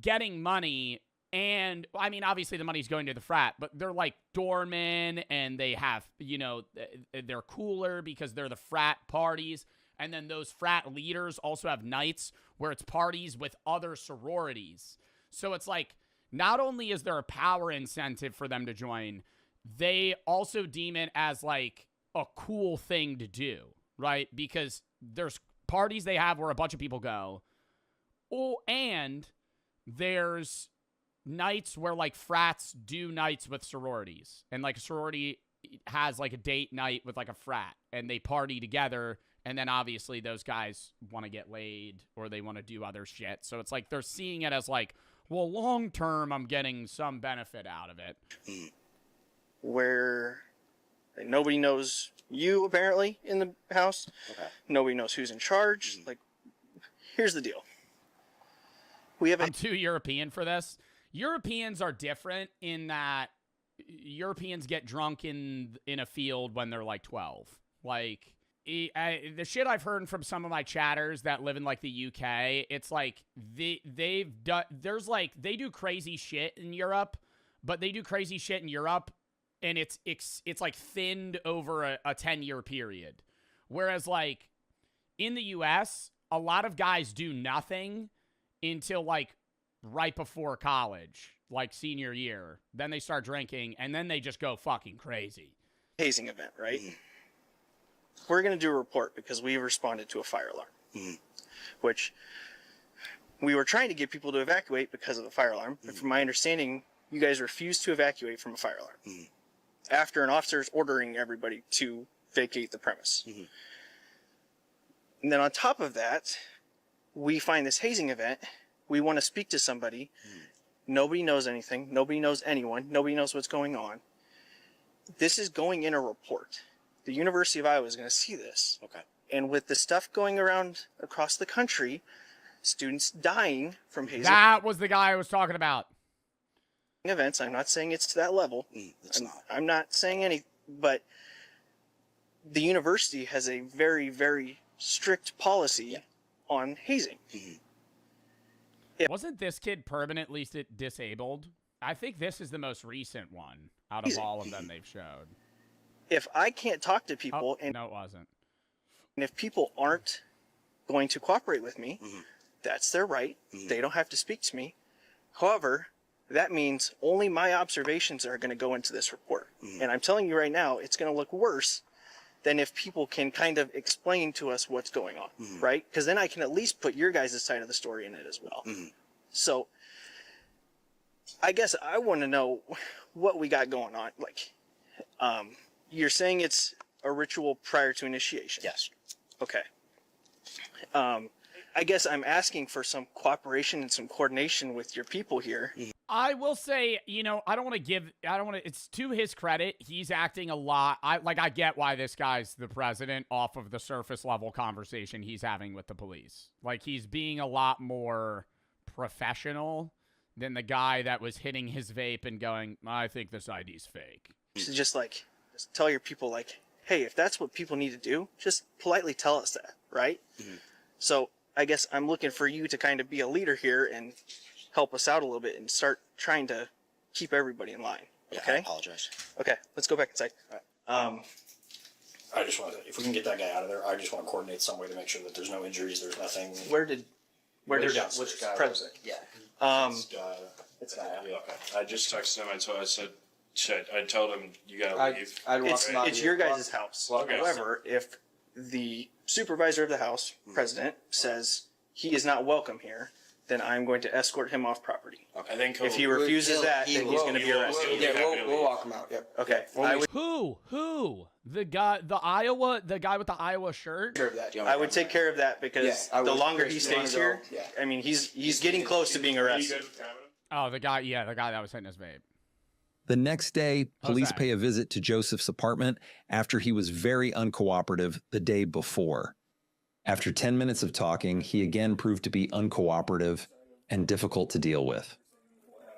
getting money, and I mean, obviously the money's going to the frat, but they're like doormen, and they have, they're cooler because they're the frat parties. And then those frat leaders also have nights where it's parties with other sororities. So it's like, not only is there a power incentive for them to join, they also deem it as like a cool thing to do, right? Because there's parties they have where a bunch of people go. Oh, and there's nights where like frats do nights with sororities. And like a sorority has like a date night with like a frat, and they party together. And then obviously those guys want to get laid or they want to do other shit. So it's like they're seeing it as like, well, long term, I'm getting some benefit out of it. Where nobody knows you, apparently, in the house. Okay. Nobody knows who's in charge. Like, here's the deal. I'm too European for this. Europeans are different in that Europeans get drunk in a field when they're like 12. Like, the shit I've heard from some of my chatters that live in like the UK, it's like they do crazy shit in Europe, but they do crazy shit in Europe, and it's like thinned over a 10-year period. Whereas like in the US, a lot of guys do nothing until like right before college, like senior year. Then they start drinking, and then they just go fucking crazy. Hazing event, right? We're going to do a report because we responded to a fire alarm, which we were trying to get people to evacuate because of the fire alarm. But from my understanding, you guys refused to evacuate from a fire alarm after an officer is ordering everybody to vacate the premise. And then on top of that, we find this hazing event. We want to speak to somebody. Nobody knows anything. Nobody knows anyone. Nobody knows what's going on. This is going in a report. The University of Iowa is going to see this. Okay. And with the stuff going around across the country, students dying from hazing That was the guy I was talking about. events. I'm not saying it's to that level. I'm not saying any, but the university has a very, very strict policy on hazing. Wasn't this kid permanently disabled? I think this is the most recent one out of all of them they've showed. If I can't talk to people, and no, it wasn't. And if people aren't going to cooperate with me, that's their right. They don't have to speak to me. However, that means only my observations are going to go into this report. And I'm telling you right now, it's going to look worse than if people can kind of explain to us what's going on, right? Because then I can at least put your guys' side of the story in it as well. So I guess I want to know what we got going on. Like, you're saying it's a ritual prior to initiation? Yes. Okay. I guess I'm asking for some cooperation and some coordination with your people here. I will say, it's to his credit, he's acting a lot. I get why this guy's the president off of the surface level conversation he's having with the police. Like, he's being a lot more professional than the guy that was hitting his vape and going, I think this ID's fake. So just tell your people, like, hey, if that's what people need to do, just politely tell us that, right? So I guess I'm looking for you to kind of be a leader here and help us out a little bit and start trying to keep everybody in line. Okay? I apologize. Okay, let's go back inside. I just want to, if we can get that guy out of there, I just want to coordinate some way to make sure that there's no injuries, there's nothing. Where did They're downstairs. Which guy was it? Yeah. It's Okay. I just texted him. I said, shit. I told him you gotta leave. It's your guys' house. Okay. However, if the supervisor of the house, president, says he is not welcome here, then I'm going to escort him off property. Okay. I think if he refuses that, then he's going to be arrested. We'll walk him out. Yep. Okay. Who? The guy with the Iowa shirt? I would take care of that because the longer he stays here, I mean, he's getting close to being arrested. Oh, the guy that was hitting his vape. The next day, police Jose. pay a visit to Joseph's apartment after he was very uncooperative the day before. After 10 minutes of talking, he again proved to be uncooperative and difficult to deal with.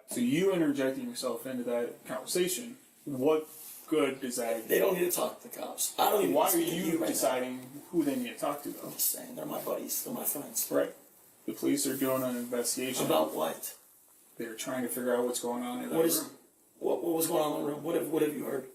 So you interjecting yourself into that conversation, what good does that? They don't need to talk to the cops. I don't even. Why are you deciding who they need to talk to, though? I'm just saying, they're my buddies. They're my friends. Right. The police are doing an investigation. About what? They're trying to figure out what's going on in that room. What was going on in the room? What have you heard?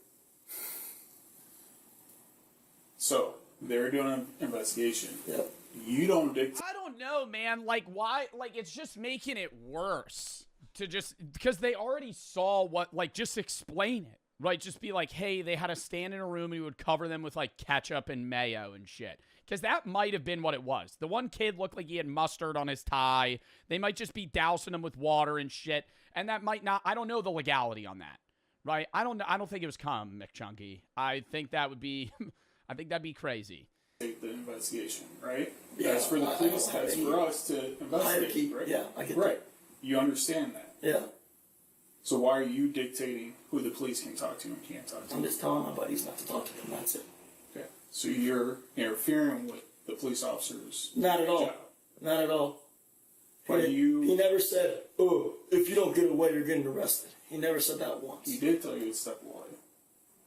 So they're doing an investigation. Yep. You don't dictate. I don't know, man. Like, why? Like, it's just making it worse to just because they already saw what. Like, just explain it, right? Just be like, hey, they had to stand in a room and you would cover them with like ketchup and mayo and shit. Because that might have been what it was. The one kid looked like he had mustard on his tie. They might just be dousing him with water and shit. And that might not, I don't know the legality on that, right? I don't think it was cum, McChunky. I think that'd be crazy. Take the investigation, right? Yeah, that's for the police, that's for us to investigate, right? Yeah, I get right. You understand that? Yeah. So why are you dictating who the police can talk to and can't talk to? I'm just telling my buddies not to talk to them. That's it. Okay. So you're interfering with the police officers' Not at all. job. Not at all. He never said, "Oh, if you don't get away, you're getting arrested." He never said that once. He did tell you to step away.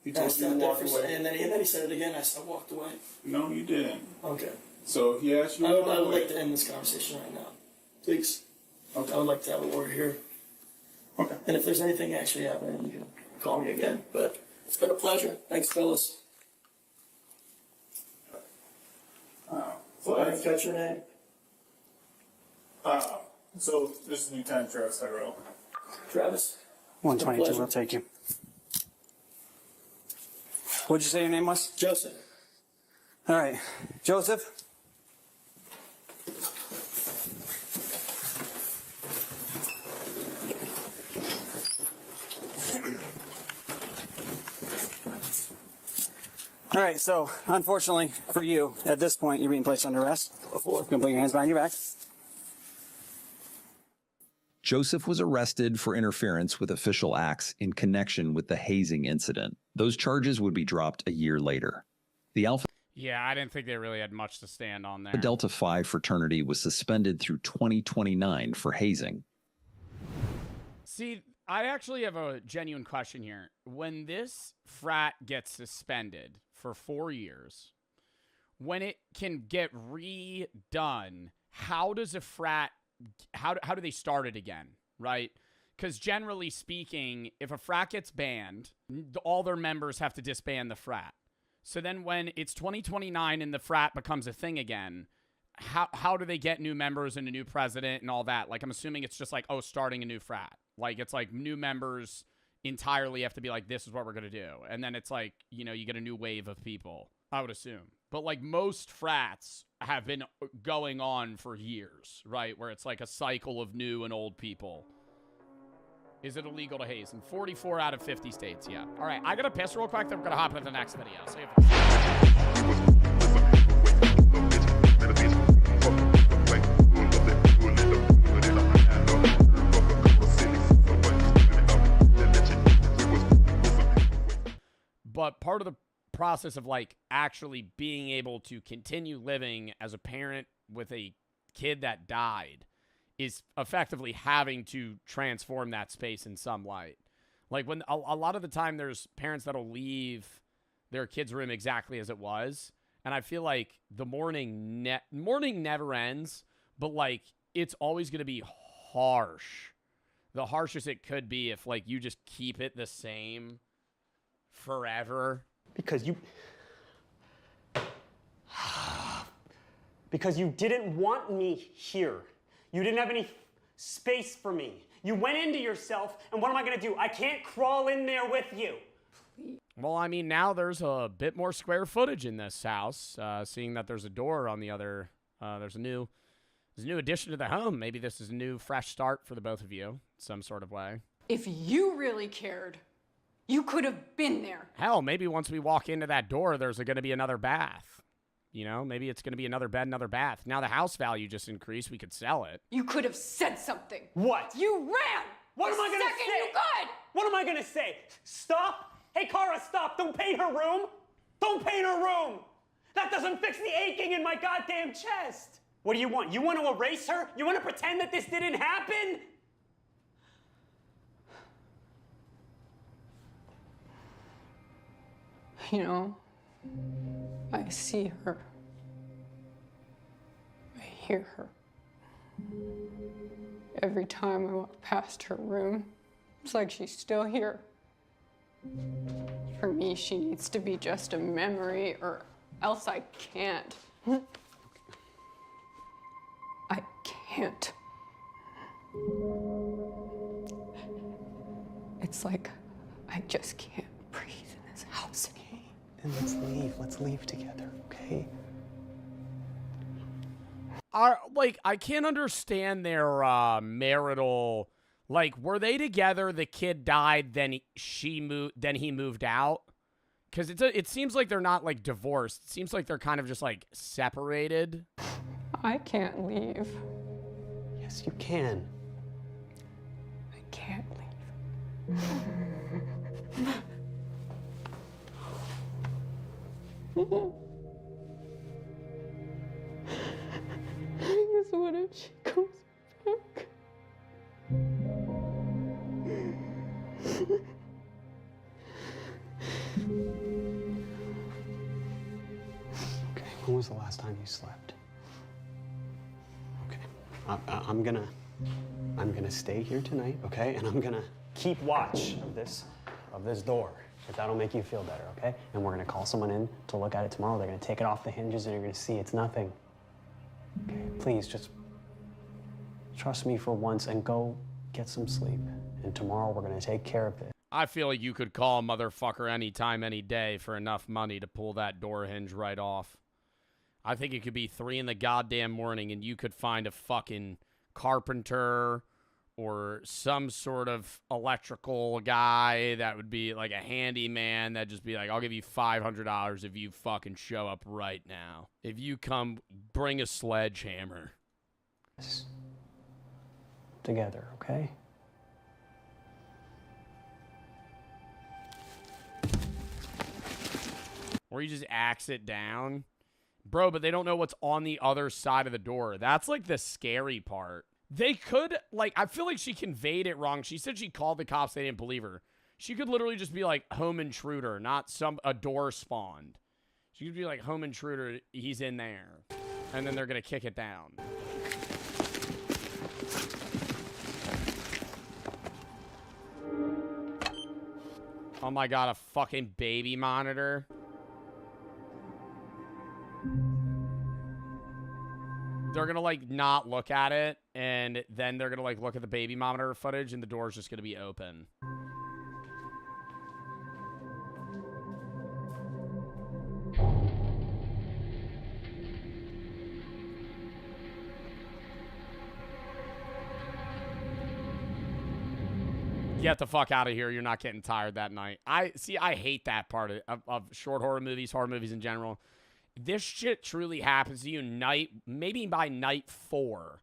He I told you stepped to there walk for away. and then he said it again. I walked away. No, you didn't. Okay. So he asked you I to would, walk I would away. like to end this conversation right now, please. Okay. I would like to have a word here. Okay. And if there's anything actually happening, you can call me again. But it's been a pleasure. Thanks, fellas. So I didn't catch your name. So this is Lieutenant Travis Tyrell. Travis. 122, we'll take you. What'd you say your name was? Joseph. All right, Joseph. All right, so unfortunately for you, at this point, you're being placed under arrest. You can put your hands behind your back. Joseph was arrested for interference with official acts in connection with the hazing incident. Those charges would be dropped a year later. The Alpha Yeah, I didn't think they really had much to stand on there. Delta Phi fraternity was suspended through 2029 for hazing. See, I actually have a genuine question here. When this frat gets suspended for 4 years, when it can get redone, how does a frat, how do they start it again, right? Because generally speaking, if a frat gets banned, all their members have to disband the frat. So then when it's 2029 and the frat becomes a thing again, how do they get new members and a new president and all that? Like, I'm assuming it's just like, oh, starting a new frat. Like, it's like new members entirely have to be like, this is what we're going to do. And then it's like, you know, you get a new wave of people, I would assume. But like most frats have been going on for years, right? Where it's like a cycle of new and old people. Is it illegal to haze? In 44 out of 50 states, yeah. All right, I got to piss real quick, then we're going to hop into the next video. See But part of the process of like actually being able to continue living as a parent with a kid that died is effectively having to transform that space in some light. Like when a lot of the time there's parents that'll leave their kid's room exactly as it was. And I feel like the mourning never ends, but like it's always going to be harsh. The harshest it could be if like you just keep it the same forever. Because you didn't want me here. You didn't have any space for me. You went into yourself, and what am I gonna do? I can't crawl in there with you. Well, I mean, now there's a bit more square footage in this house, seeing that there's a door on the other. There's a new addition to the home. Maybe this is a new, fresh start for the both of you, some sort of way. If you really cared, you could have been there. Hell, maybe once we walk into that door, there's going to be another bath. You know, maybe it's going to be another bed, another bath. Now the house value just increased. We could sell it. You could have said something. What? You ran. What am I gonna Second say? you could. What am I gonna say? Stop? Hey, Kara, stop! Don't paint her room. Don't paint her room. That doesn't fix the aching in my goddamn chest. What do you want? You want to erase her? You want to pretend that this didn't happen? You know, I see her. I hear her. Every time I walk past her room, it's like she's still here. For me, she needs to be just a memory, or else I can't. I can't. It's like I just can't breathe in this house anymore. Then let's leave together, okay? I can't understand their marital. Like, were they together? The kid died, then he moved out. Because it seems like they're not like divorced. It seems like they're kind of just like separated. I can't leave. Yes, you can. I can't leave. I guess what if she comes back? When was the last time you slept? Okay. I'm gonna stay here tonight, okay? And I'm gonna keep watch of this door. If that'll make you feel better, okay? And we're gonna call someone in to look at it tomorrow. They're gonna take it off the hinges and you're gonna see it's nothing. Okay, please just trust me for once and go get some sleep. And tomorrow we're gonna take care of this. I feel like you could call a motherfucker anytime, any day for enough money to pull that door hinge right off. I think it could be 3 in the goddamn morning and you could find a fucking carpenter or some sort of electrical guy that would be like a handyman that'd just be like, I'll give you $500 if you fucking show up right now. If you come, bring a sledgehammer. Together, okay? Or you just axe it down. Bro, but they don't know what's on the other side of the door. That's like the scary part. They could, like, I feel like she conveyed it wrong. She said she called the cops. They didn't believe her. She could literally just be like, home intruder, not a door spawned. She could be like, home intruder, he's in there. And then they're going to kick it down. Oh my God, a fucking baby monitor. They're gonna like not look at it, and then they're gonna like look at the baby monitor footage, and the door's just gonna be open. Get the fuck out of here. You're not getting tired that night. I hate that part of short horror movies in general. This shit truly happens to you maybe by night 4.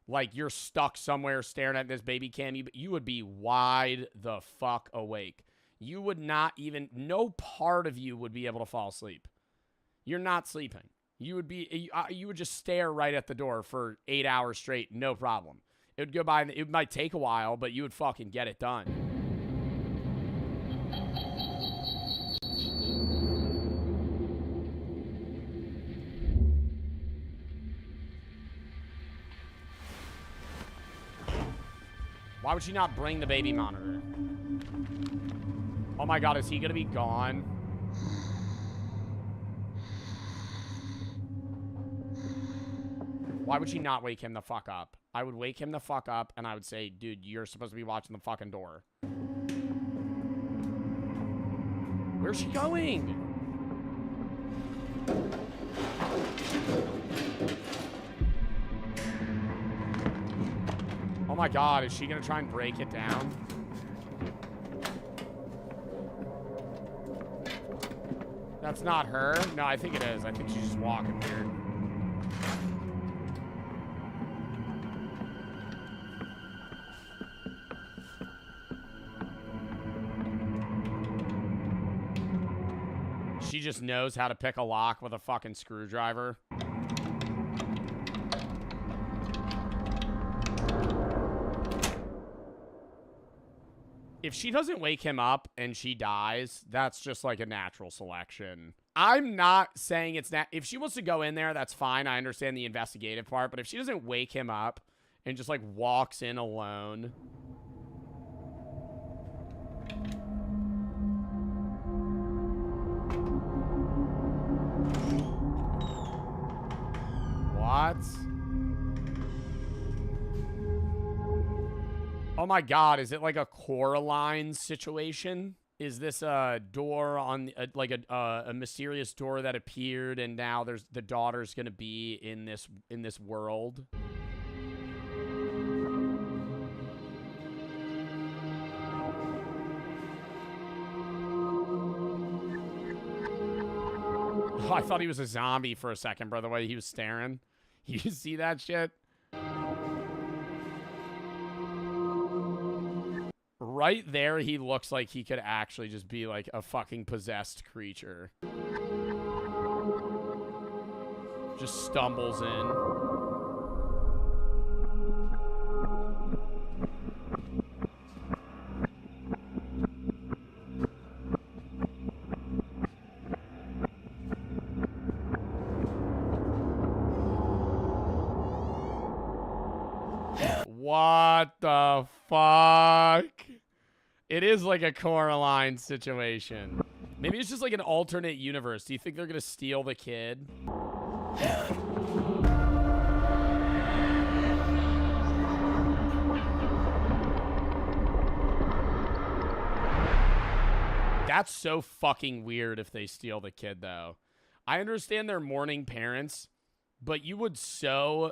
Like, you're stuck somewhere staring at this baby cam. You would be wide the fuck awake. You would not even, no part of you would be able to fall asleep. You're not sleeping. You would just stare right at the door for 8 hours straight, no problem. It would go by, it might take a while, but you would fucking get it done. Why would she not bring the baby monitor? Oh my God, is he gonna be gone? Why would she not wake him the fuck up? I would wake him the fuck up and I would say, dude, you're supposed to be watching the fucking door. Where's she going? Oh my God, is she gonna try and break it down? That's not her? No, I think it is. I think she's just walking weird. She just knows how to pick a lock with a fucking screwdriver. If she doesn't wake him up and she dies, that's just like a natural selection. I'm not saying it's not. If she wants to go in there, that's fine. I understand the investigative part. But if she doesn't wake him up and just like walks in alone. What? Oh my God, is it like a Coraline situation? Is this a door on like a mysterious door that appeared and now the daughter's gonna be in this world? Oh, I thought he was a zombie for a second, bro, the way he was staring. You see that shit? Right there, he looks like he could actually just be like a fucking possessed creature. Just stumbles in. What the fuck? It is like a Coraline situation. Maybe it's just like an alternate universe. Do you think they're gonna steal the kid? That's so fucking weird if they steal the kid, though. I understand they're mourning parents, but you would so...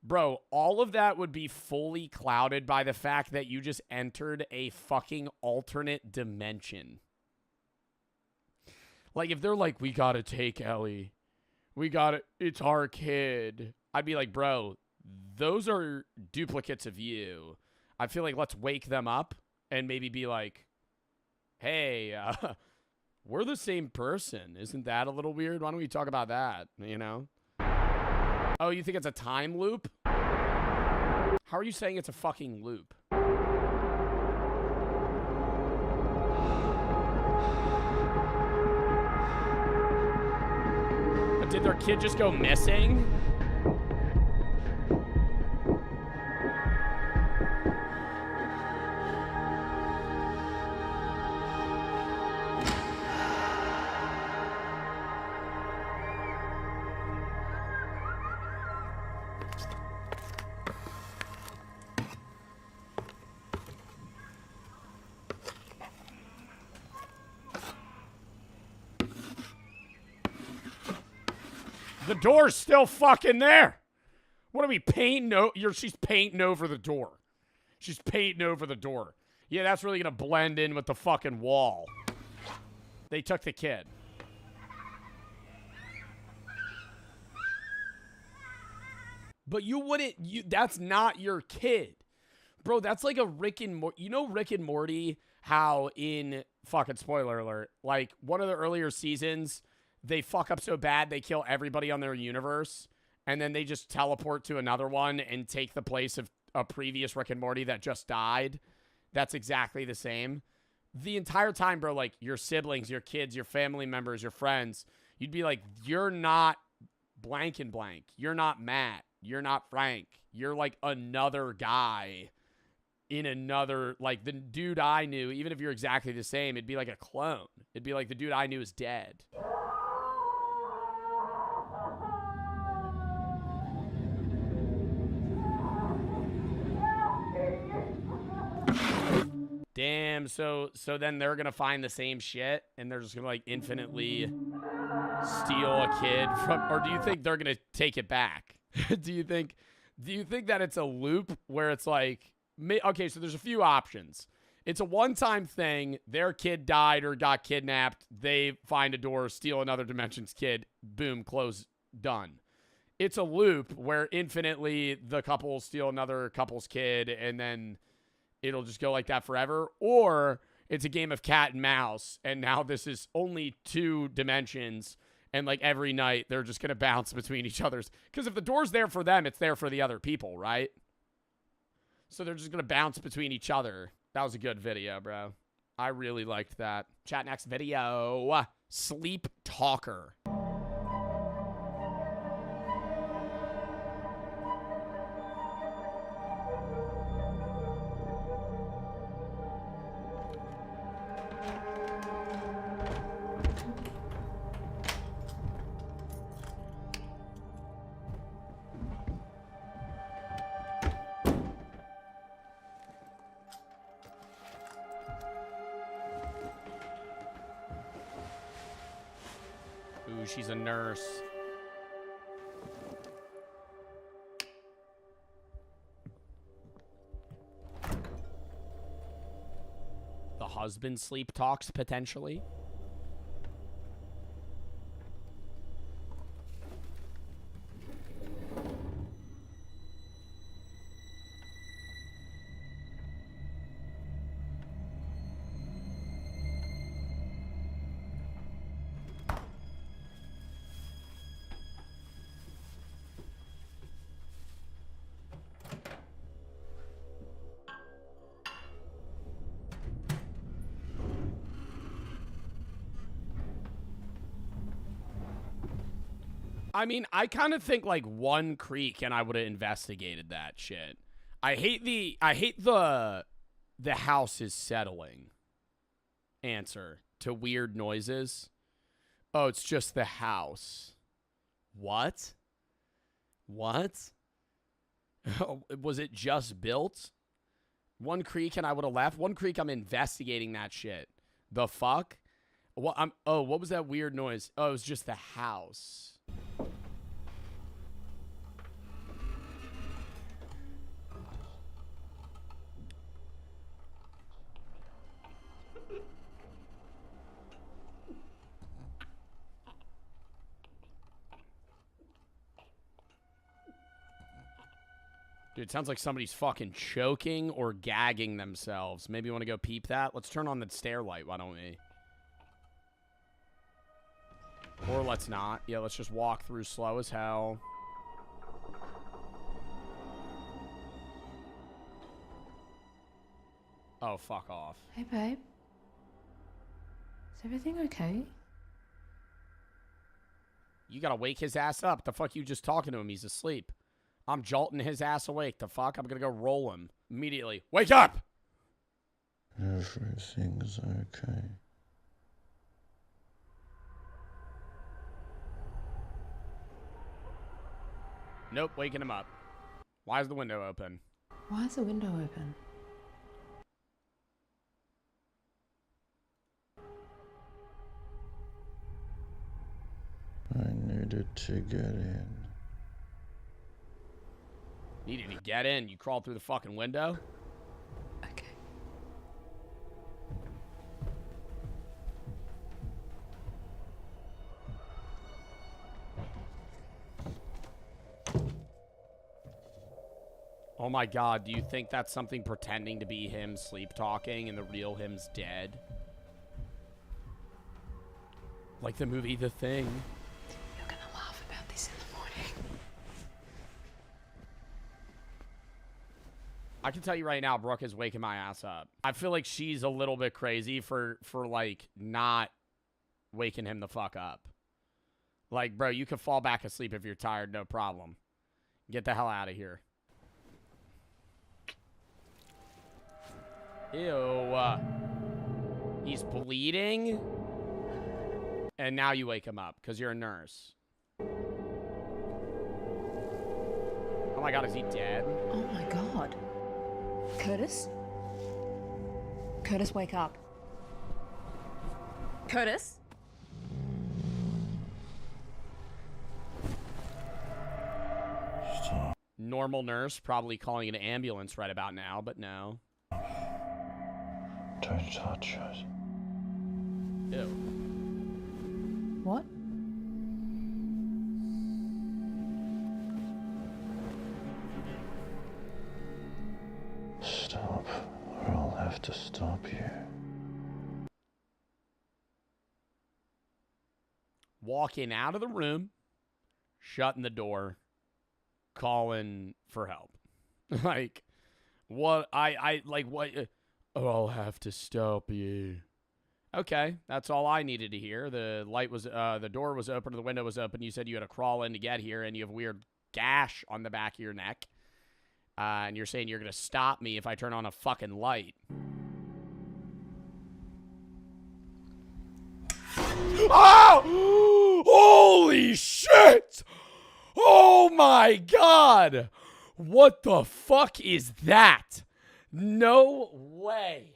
Bro, all of that would be fully clouded by the fact that you just entered a fucking alternate dimension. Like, if they're like, we gotta take Ellie. We gotta... It's our kid. I'd be like, bro, those are duplicates of you. I feel like let's wake them up and maybe be like, hey, we're the same person. Isn't that a little weird? Why don't we talk about that, you know? Oh, you think it's a time loop? How are you saying it's a fucking loop? But did their kid just go missing? The door's still fucking there. What are we painting? She's painting over the door. She's painting over the door. Yeah, that's really gonna blend in with the fucking wall. They took the kid. But you wouldn't, that's not your kid. Bro, that's like a Rick and Morty. You know Rick and Morty, how in, fucking spoiler alert, like one of the earlier seasons, they fuck up so bad they kill everybody on their universe, and then they just teleport to another one and take the place of a previous Rick and Morty that just died. That's exactly the same. The entire time, bro, like your siblings, your kids, your family members, your friends, you'd be like, you're not blank and blank. You're not Matt. You're not Frank. You're like another guy in another, like the dude I knew, even if you're exactly the same, it'd be like a clone. It'd be like the dude I knew is dead. Damn, so then they're gonna find the same shit and they're just gonna like infinitely steal a kid from, or do you think they're gonna take it back? do you think that it's a loop where it's like, okay, so there's a few options. It's a one-time thing, their kid died or got kidnapped, they find a door, steal another dimension's kid, boom, close, done. It's a loop where infinitely the couple steal another couple's kid and then it'll just go like that forever, or it's a game of cat and mouse, and now this is only 2 dimensions, and like every night they're just gonna bounce between each other's. Because if the door's there for them, it's there for the other people, right? So they're just gonna bounce between each other. That was a good video, bro. I really liked that. Chat next video. Sleep Talker. Ooh, she's a nurse. The husband sleep talks, potentially. I mean, I kind of think like one creek and I would have investigated that shit. I hate the house is settling answer to weird noises. Oh, it's just the house. What? What? Was it just built? One Creek and I would have left. One Creek, I'm investigating that shit. The fuck? What? What was that weird noise? Oh, it was just the house. Dude, it sounds like somebody's fucking choking or gagging themselves. Maybe you want to go peep that? Let's turn on the stair light, why don't we? Or let's not. Yeah, let's just walk through slow as hell. Oh, fuck off. Hey, babe. Is everything okay? You gotta wake his ass up. The fuck you just talking to him? He's asleep. I'm jolting his ass awake. The fuck? I'm gonna go roll him immediately. Wake up! Everything's okay. Nope, waking him up. Why is the window open? Why is the window open? I needed to get in. Needed to get in. You crawled through the fucking window? Okay. Oh my god, do you think that's something pretending to be him sleep talking and the real him's dead? Like the movie The Thing. You're gonna laugh about this in the morning. I can tell you right now, Brooke is waking my ass up. I feel like she's a little bit crazy for like not waking him the fuck up. Like, bro, you can fall back asleep if you're tired, no problem. Get the hell out of here. Ew. He's bleeding. And now you wake him up because you're a nurse. Oh my god, is he dead? Oh my god. Curtis? Curtis, wake up. Curtis? Normal nurse, probably calling an ambulance right about now, but no. Don't touch us. Ew. What? Stop, or I'll have to stop you. Walking out of the room, shutting the door, calling for help. Like, what? What? Oh, I'll have to stop you. Okay, that's all I needed to hear. The light was, the door was open, the window was open. You said you had to crawl in to get here, and you have a weird gash on the back of your neck. And you're saying you're going to stop me if I turn on a fucking light. Oh! Holy shit! Oh my god! What the fuck is that? No way.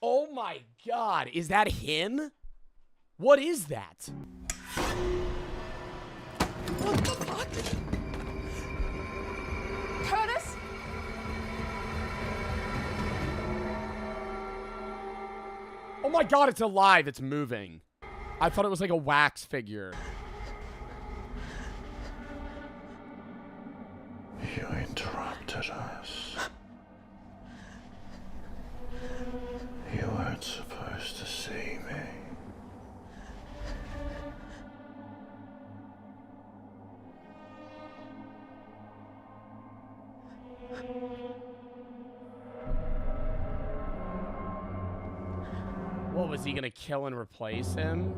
Oh my god. Is that him? What is that? What the fuck? Curtis? Oh my god, it's alive. It's moving. I thought it was like a wax figure. You interrupted us. You weren't supposed to see me. What, was he gonna kill and replace him?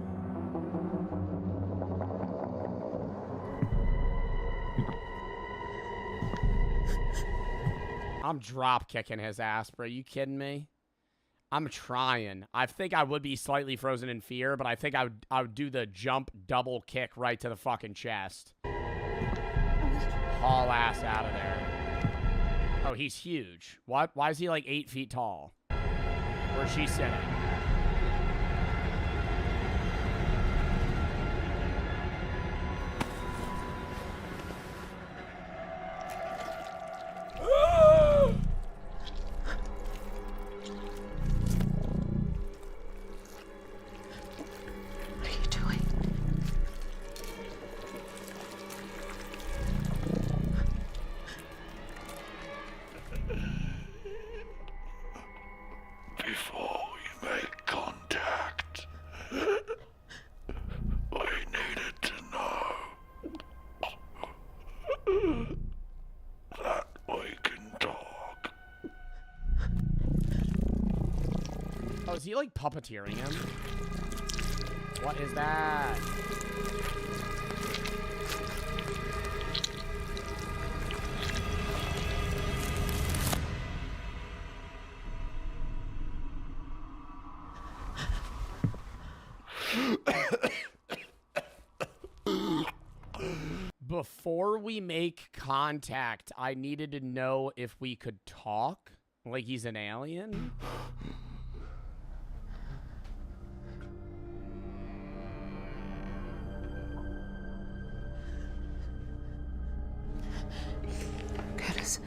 I'm drop kicking his ass, bro. You kidding me? I'm trying. I think I would be slightly frozen in fear, but I think I would do the jump double kick right to the fucking chest. Haul ass out of there. Oh, he's huge. What? Why is he like 8 feet tall? Where's she sitting? Before we make contact, we needed to know that we can talk. Oh, is he like puppeteering him? What is that? Before we make contact, I needed to know if we could talk. Like he's an alien? Curtis,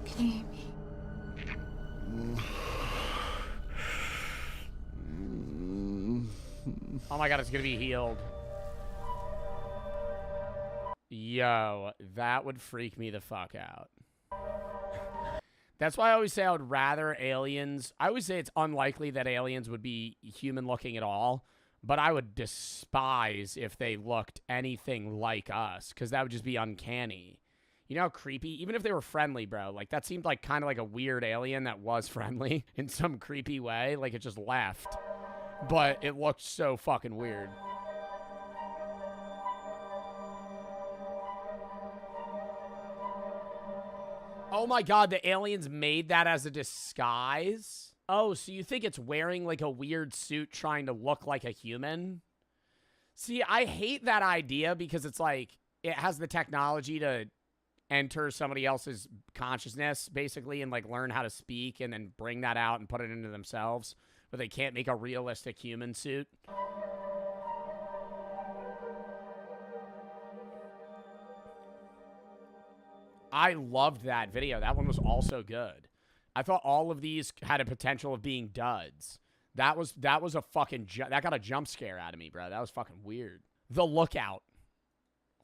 can you hear me? Oh my god, it's gonna be healed. Yo, that would freak me the fuck out. That's why I always say I would rather aliens... I always say it's unlikely that aliens would be human-looking at all, but I would despise if they looked anything like us, because that would just be uncanny. You know how creepy? Even if they were friendly, bro. Like, that seemed like kind of like a weird alien that was friendly in some creepy way. Like, it just left. But it looked so fucking weird. Oh my god, the aliens made that as a disguise? Oh, so you think it's wearing like a weird suit trying to look like a human? See, I hate that idea because it's like, it has the technology to enter somebody else's consciousness, basically, and like learn how to speak and then bring that out and put it into themselves, but they can't make a realistic human suit. I loved that video. That one was also good. I thought all of these had a potential of being duds. That was a fucking... that got a jump scare out of me, bro. That was fucking weird. The Lookout.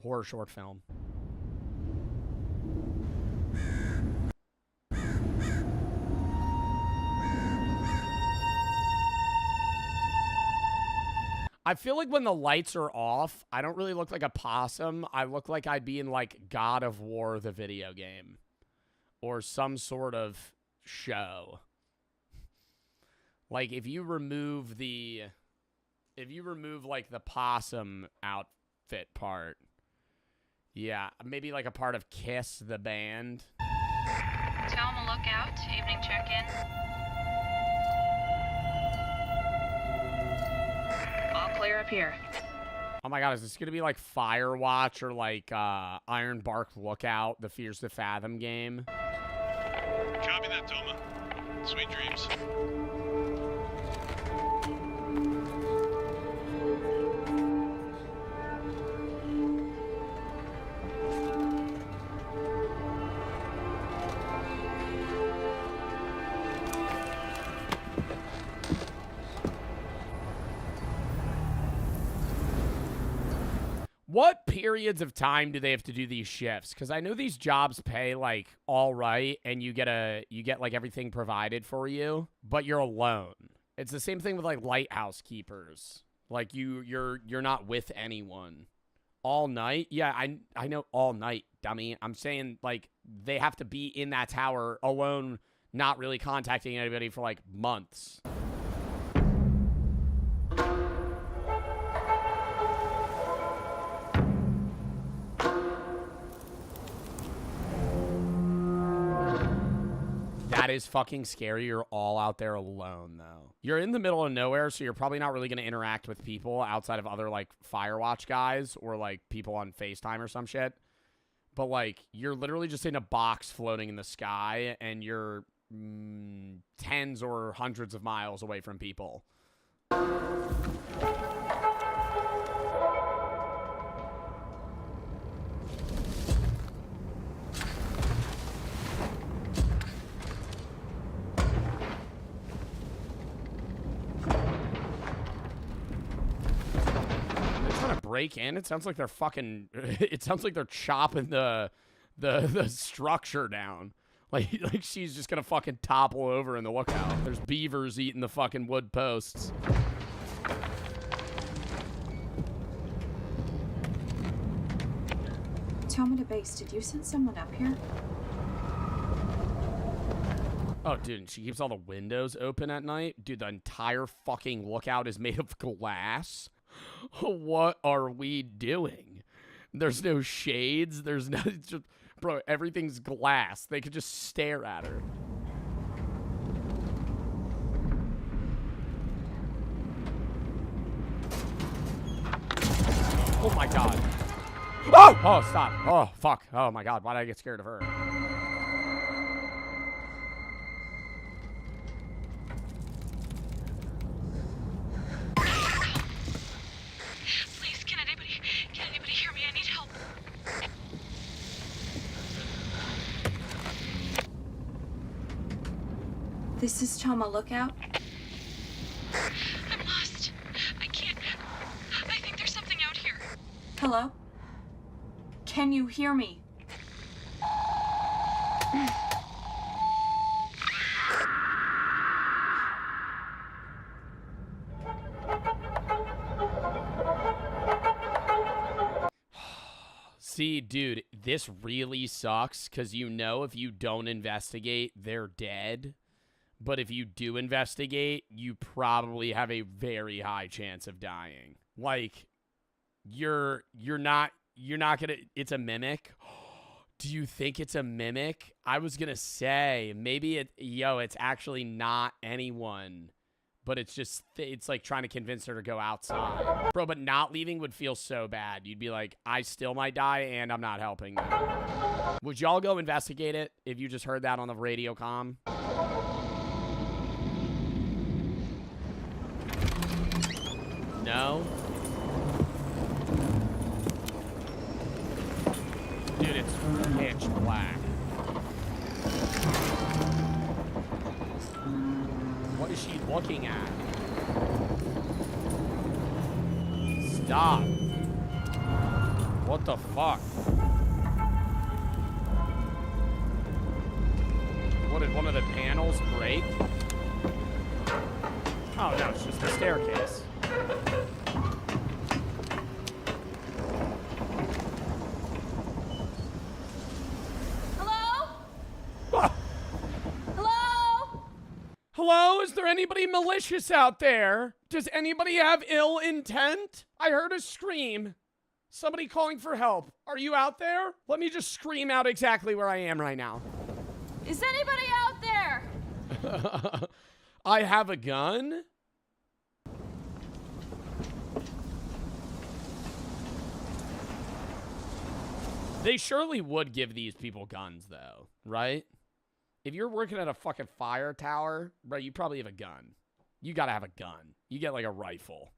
Horror short film. I feel like when the lights are off, I don't really look like a possum. I look like I'd be in, like, God of War, the video game. Or some sort of show. Like, if you remove, like, the possum outfit part. Yeah, maybe, like, a part of Kiss, the band. Thelma Lookout, evening check-in. All clear up here. Oh my god, is this gonna be like Firewatch or like Iron Bark Lookout, the Fears to Fathom game? Copy that, Toma. Sweet dreams. What periods of time do they have to do these shifts? Because I know these jobs pay like all right, and you get like everything provided for you, but you're alone. It's the same thing with like lighthouse keepers. Like you're not with anyone all night. Yeah, I know all night, dummy. I'm saying like they have to be in that tower alone, not really contacting anybody for like months. That is fucking scary. You're all out there alone, though. You're in the middle of nowhere, so you're probably not really going to interact with people outside of other, like, Firewatch guys or, like, people on FaceTime or some shit. But, like, you're literally just in a box floating in the sky, and you're tens or hundreds of miles away from people. Break in. It sounds like they're fucking. It sounds like they're chopping the structure down. Like she's just gonna fucking topple over in the lookout. There's beavers eating the fucking wood posts. Tell me to base. Did you send someone up here? Oh, dude, she keeps all the windows open at night. Dude, the entire fucking lookout is made of glass. What are we doing? There's no shades. There's no... Just, bro, everything's glass. They could just stare at her. Oh, my God. Oh! Oh, stop. Oh, fuck. Oh, my God. Why did I get scared of her? This is Choma Lookout. I'm lost. I can't. I think there's something out here. Hello? Can you hear me? See, dude, this really sucks because you know if you don't investigate, they're dead. But if you do investigate, you probably have a very high chance of dying. Like, you're not gonna, it's a mimic. Do you think it's a mimic? I was gonna say, maybe it's actually not anyone. But it's just, it's like trying to convince her to go outside. Bro, but not leaving would feel so bad. You'd be like, I still might die and I'm not helping them. Would y'all go investigate it if you just heard that on the radio comm? No? Dude, it's pitch black. What is she looking at? Stop. What the fuck? What, did one of the panels break? Oh no, it's just a staircase. Hello? Is there anybody malicious out there? Does anybody have ill intent? I heard a scream. Somebody calling for help. Are you out there? Let me just scream out exactly where I am right now. Is anybody out there? I have a gun? They surely would give these people guns, though, right? If you're working at a fucking fire tower, bro, you probably have a gun. You gotta have a gun. You get like a rifle.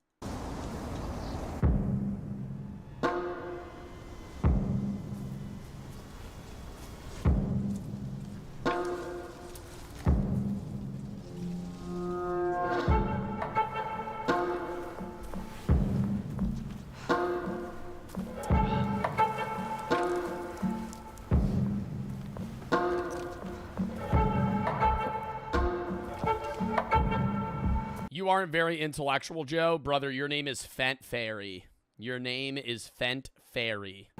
You aren't very intellectual, Joe. Brother, your name is Fent Fairy. Your name is Fent Fairy.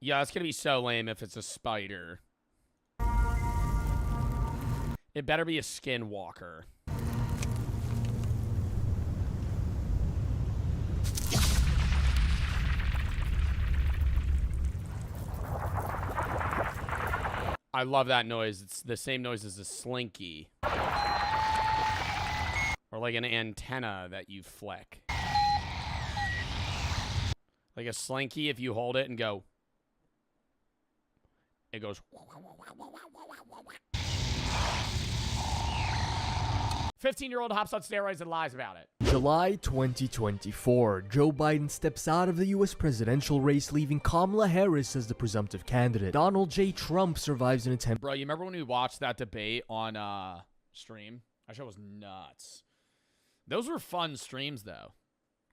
Yeah, it's gonna be so lame if it's a spider. It better be a skinwalker. I love that noise. It's the same noise as a slinky. Or like an antenna that you flick. Like a slinky, if you hold it and go, it goes. 15-year-old hops on steroids and lies about it. July 2024, Joe Biden steps out of the U.S. presidential race, leaving Kamala Harris as the presumptive candidate. Donald J. Trump survives an attempt. Bro, you remember when we watched that debate on stream? That show was nuts. Those were fun streams, though.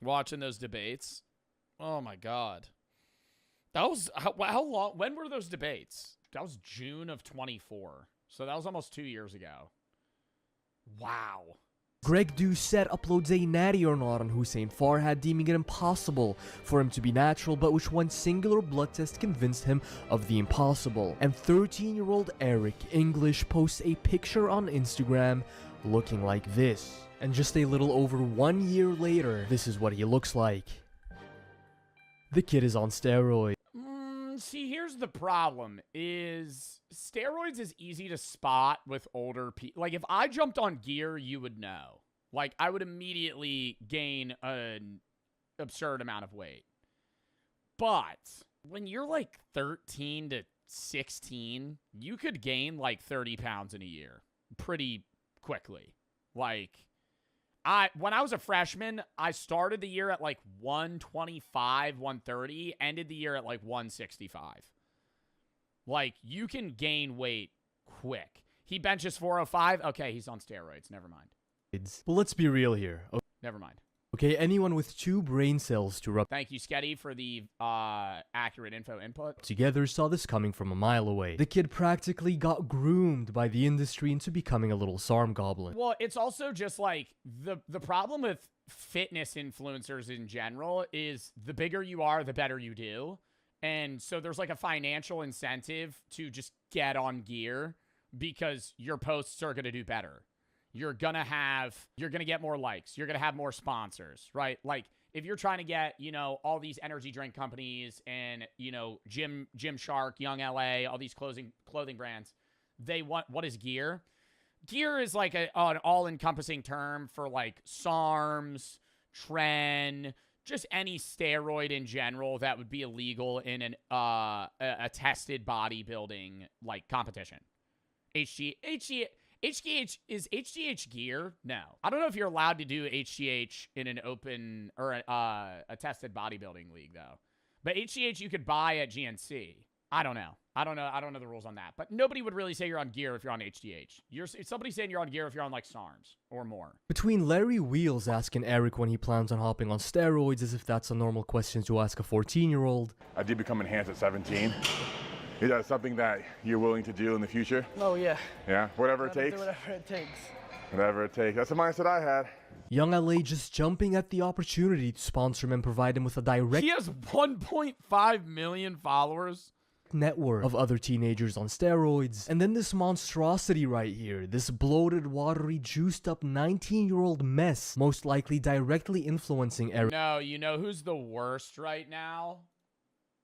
Watching those debates. Oh, my God. That was, how long, when were those debates? That was June of 24. So that was almost 2 years ago. Wow. Greg Doucette uploads a natty or not on Hussein Farhad, deeming it impossible for him to be natural, but which one singular blood test convinced him of the impossible. And 13-year-old Eric English posts a picture on Instagram looking like this. And just a little over 1 year later, this is what he looks like. The kid is on steroids. See, here's the problem, is steroids is easy to spot with older people. Like, if I jumped on gear, you would know. Like, I would immediately gain an absurd amount of weight. But when you're like 13 to 16, you could gain like 30 pounds in a year pretty quickly. Like, when I was a freshman, I started the year at like 125, 130, ended the year at like 165. Like, you can gain weight quick. He benches 405. Okay, he's on steroids. Never mind. But let's be real here. Never mind. Okay, anyone with 2 brain cells to rub Thank you, Sketty, for the accurate info input. together saw this coming from a mile away. The kid practically got groomed by the industry into becoming a little SARM goblin. Well, it's also just like the problem with fitness influencers in general is the bigger you are, the better you do. And so there's like a financial incentive to just get on gear because your posts are going to do better. You're going to get more likes. You're going to have more sponsors, right? Like, if you're trying to get, you know, all these energy drink companies and, you know, Gymshark, Young LA, all these clothing brands, they want, what is gear? Gear is like an all-encompassing term for like SARMs, Tren, just any steroid in general that would be illegal in a tested bodybuilding like competition. HGH, is HGH gear? No. I don't know if you're allowed to do HGH in an open or a tested bodybuilding league though. But HGH you could buy at GNC. I don't know. I don't know the rules on that. But nobody would really say you're on gear if you're on HGH. Somebody's saying you're on gear if you're on like SARMs or more. Between Larry Wheels asking Eric when he plans on hopping on steroids as if that's a normal question to ask a 14-year-old. I did become enhanced at 17. Is that something that you're willing to do in the future? Oh, yeah. Yeah, whatever it Gotta do takes? whatever it takes. Whatever it takes. That's the mindset I had. Young LA just jumping at the opportunity to sponsor him and provide him with a direct He has 1.5 million followers. network of other teenagers on steroids. And then this monstrosity right here, this bloated, watery, juiced up 19-year-old mess, most likely directly influencing Eric. No, you know who's the worst right now?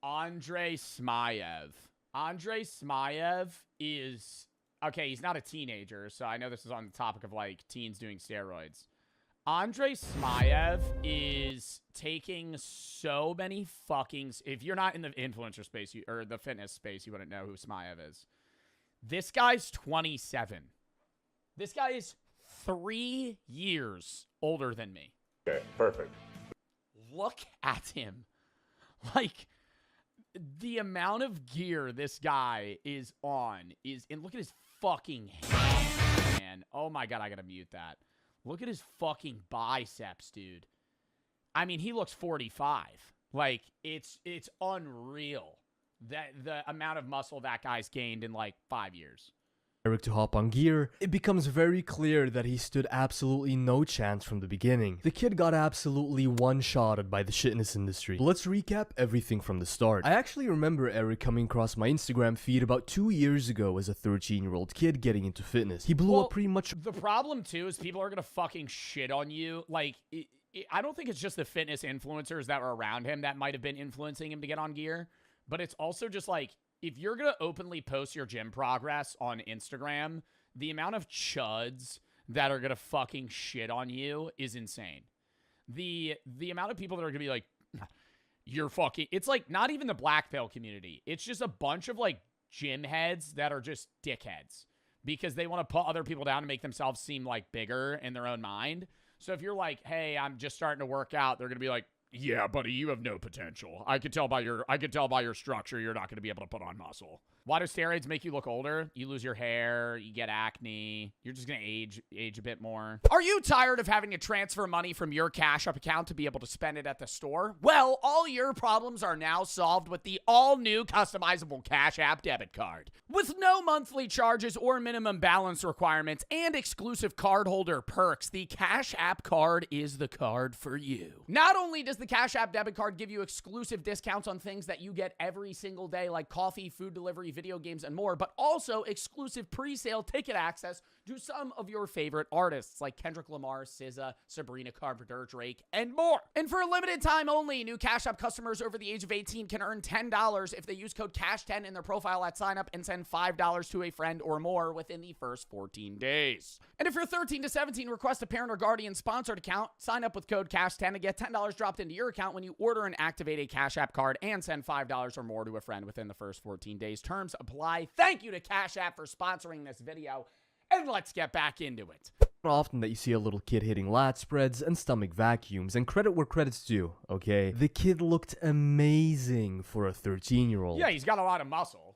Andrei Smayev. Andrei Smayev is, okay, he's not a teenager, so I know this is on the topic of like teens doing steroids. Andrei Smayev is taking so many fucking, if you're not in the influencer space or the fitness space, you wouldn't know who Smayev is. This guy's 27. This guy is 3 years older than me. Okay, perfect. Look at him. Like, the amount of gear this guy is on is, and look at his fucking hands, man. Oh my God, I gotta mute that. Look at his fucking biceps, dude. I mean, he looks 45. Like, it's unreal that the amount of muscle that guy's gained in like 5 years. Eric to hop on gear, it becomes very clear that he stood absolutely no chance from the beginning. The kid got absolutely one-shotted by the shitness industry. But let's recap everything from the start. I actually remember Eric coming across my Instagram feed about 2 years ago as a 13-year-old kid getting into fitness. He blew up pretty much. The problem too is people are gonna fucking shit on you. Like, I don't think it's just the fitness influencers that were around him that might have been influencing him to get on gear, but it's also just like, if you're going to openly post your gym progress on Instagram, the amount of chuds that are going to fucking shit on you is insane. The amount of people that are going to be like, you're fucking, it's like not even the black pill community. It's just a bunch of like gym heads that are just dickheads because they want to put other people down and make themselves seem like bigger in their own mind. So if you're like, hey, I'm just starting to work out, they're going to be like, yeah, buddy, you have no potential. I could tell by your structure you're not going to be able to put on muscle. Why do steroids make you look older? You lose your hair, you get acne, you're just going to age a bit more. Are you tired of having to transfer money from your Cash App account to be able to spend it at the store? Well, all your problems are now solved with the all-new customizable Cash App debit card. With no monthly charges or minimum balance requirements and exclusive cardholder perks, the Cash App card is the card for you. Not only does the Cash App debit card give you exclusive discounts on things that you get every single day, like coffee, food delivery, video games, and more, but also exclusive pre-sale ticket access to some of your favorite artists like Kendrick Lamar, SZA, Sabrina Carpenter, Drake, and more. And for a limited time only, new Cash App customers over the age of 18 can earn $10 if they use code CASH10 in their profile at sign up and send $5 to a friend or more within the first 14 days. And if you're 13 to 17, request a parent or guardian sponsored account, sign up with code CASH10 and get $10 dropped into your account when you order and activate a Cash App card and send $5 or more to a friend within the first 14 days. Terms apply. Thank you to Cash App for sponsoring this video, and let's get back into it. Often that you see a little kid hitting lat spreads and stomach vacuums, and credit where credit's due, okay? The kid looked amazing for a 13-year-old. Yeah, he's got a lot of muscle.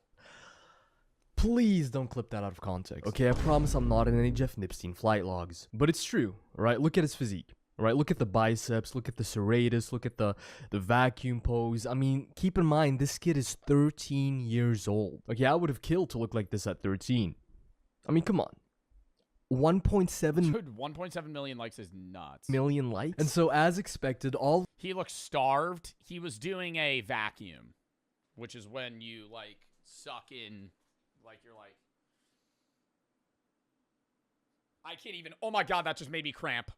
Please don't clip that out of context, okay? I promise I'm not in any Jeff Nipstein flight logs. But it's true, right? Look at his physique. Right, look at the biceps, look at the serratus, look at the vacuum pose. I mean, keep in mind, this kid is 13 years old. Okay, I would have killed to look like this at 13. I mean, come on. 1.7 Dude, 1.7 million likes is nuts. Million likes? And so, as expected, he looked starved. He was doing a vacuum, which is when you, like, suck in, like, you're like... I can't even... Oh, my God, that just made me cramp.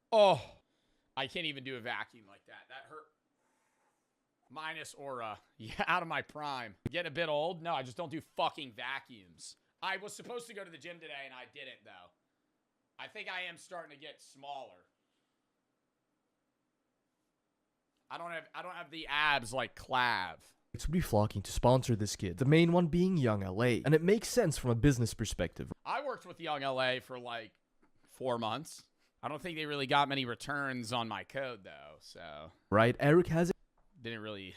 Oh, I can't even do a vacuum like that. That hurt. Minus aura. Yeah, out of my prime. Getting a bit old? No, I just don't do fucking vacuums. I was supposed to go to the gym today and I didn't, though. I think I am starting to get smaller. I don't have the abs like Clav. Would be flocking to sponsor this kid, the main one being Young LA. And it makes sense from a business perspective. I worked with Young LA for like 4 months. I don't think they really got many returns on my code though, so. Right, Eric has didn't really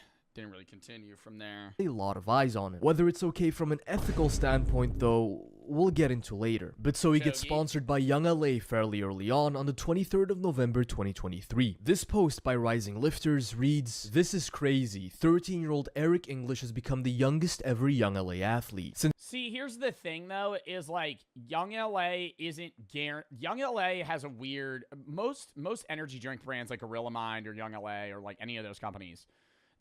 continue from there. A lot of eyes on it. Whether it's okay from an ethical standpoint though, we'll get into later. But so he gets sponsored by Young LA fairly early on the 23rd of November 2023. This post by Rising Lifters reads, "This is crazy. 13-year-old Eric English has become the youngest ever Young LA athlete." See, here's the thing though, is like Young LA isn't Young LA has a weird most energy drink brands like Gorilla Mind or Young LA or like any of those companies.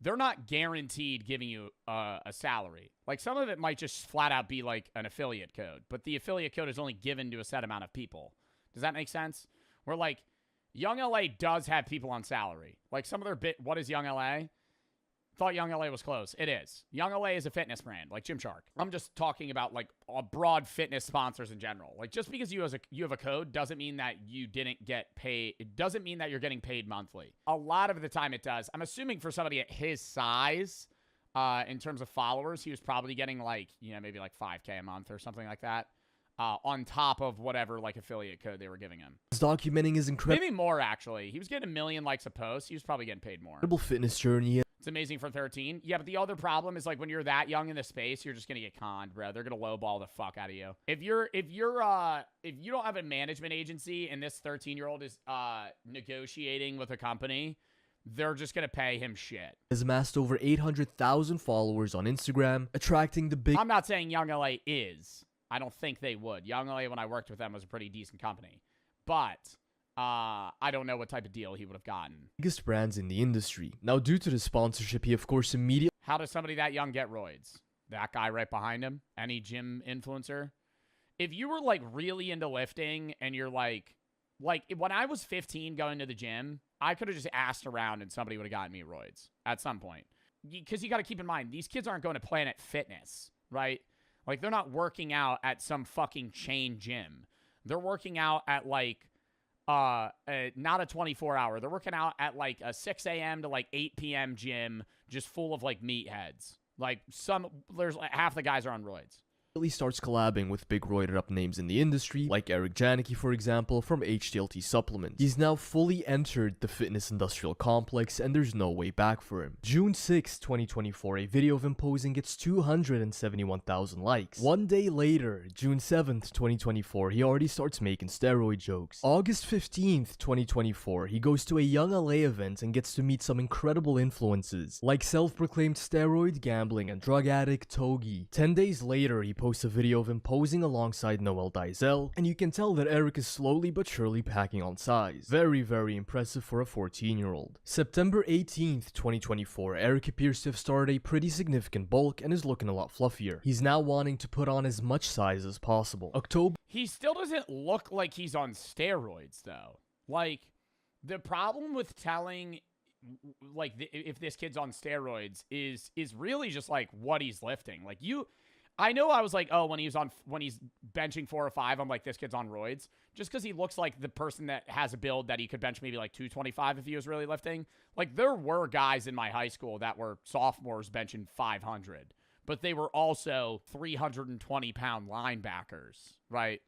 They're not guaranteed giving you a salary. Like, some of it might just flat out be like an affiliate code, but the affiliate code is only given to a set amount of people. Does that make sense? Where, like, Young LA does have people on salary. Like, some of their what is Young LA? Thought Young LA was close. It is. Young LA is a fitness brand, like Gymshark. I'm just talking about, like, broad fitness sponsors in general. Like, just because you have a code doesn't mean that you didn't get paid. It doesn't mean that you're getting paid monthly. A lot of the time it does. I'm assuming for somebody at his size, in terms of followers, he was probably getting, like, you know, maybe like $5K a month or something like that. On top of whatever, like, affiliate code they were giving him. Documenting his incredible... Maybe more, actually. He was getting 1 million likes a post. He was probably getting paid more. Incredible fitness journey. It's amazing for 13. Yeah, but the other problem is, like, when you're that young in the space, you're just gonna get conned, bro. They're gonna lowball the fuck out of you. If you don't have a management agency and this 13-year-old is negotiating with a company, they're just gonna pay him shit. Has amassed over 800,000 followers on Instagram, attracting the big... I'm not saying Young LA is. I don't think they would. Young LA, when I worked with them, was a pretty decent company. But... I don't know what type of deal he would have gotten. Biggest brands in the industry. Now, due to the sponsorship, he of course immediately... How does somebody that young get roids? That guy right behind him? Any gym influencer? If you were, like, really into lifting and you're, like, when I was 15 going to the gym, I could have just asked around and somebody would have gotten me roids at some point. because you got to keep in mind, these kids aren't going to Planet Fitness, right? Like, they're not working out at some fucking chain gym. They're working out at, like, not a 24-hour. They're working out at, like, a 6 a.m. to, like, 8 p.m. gym just full of, like, meatheads. Like, there's like, half the guys are on roids. Starts collabing with big roided up names in the industry, like Eric Janicki, for example, from HTLT Supplements. He's now fully entered the fitness industrial complex, and there's no way back for him. June 6, 2024, a video of him posing gets 271,000 likes. One day later, June 7th, 2024, he already starts making steroid jokes. August 15th, 2024, he goes to a Young LA event and gets to meet some incredible influences, like self-proclaimed steroid gambling and drug addict Togi. 10 days later, he posts a video of him posing alongside Noel Dizel, and you can tell that Eric is slowly but surely packing on size. Very, very impressive for a 14-year-old. September 18th, 2024, Eric appears to have started a pretty significant bulk and is looking a lot fluffier. He's now wanting to put on as much size as possible. October. He still doesn't look like he's on steroids, though. Like, the problem with telling, like, if this kid's on steroids is really just, like, what he's lifting. Like, I know I was like, oh, when he's benching 405, I'm like, this kid's on roids. Just because he looks like the person that has a build that he could bench maybe like 225 if he was really lifting. Like, there were guys in my high school that were sophomores benching 500, but they were also 320-pound linebackers, right?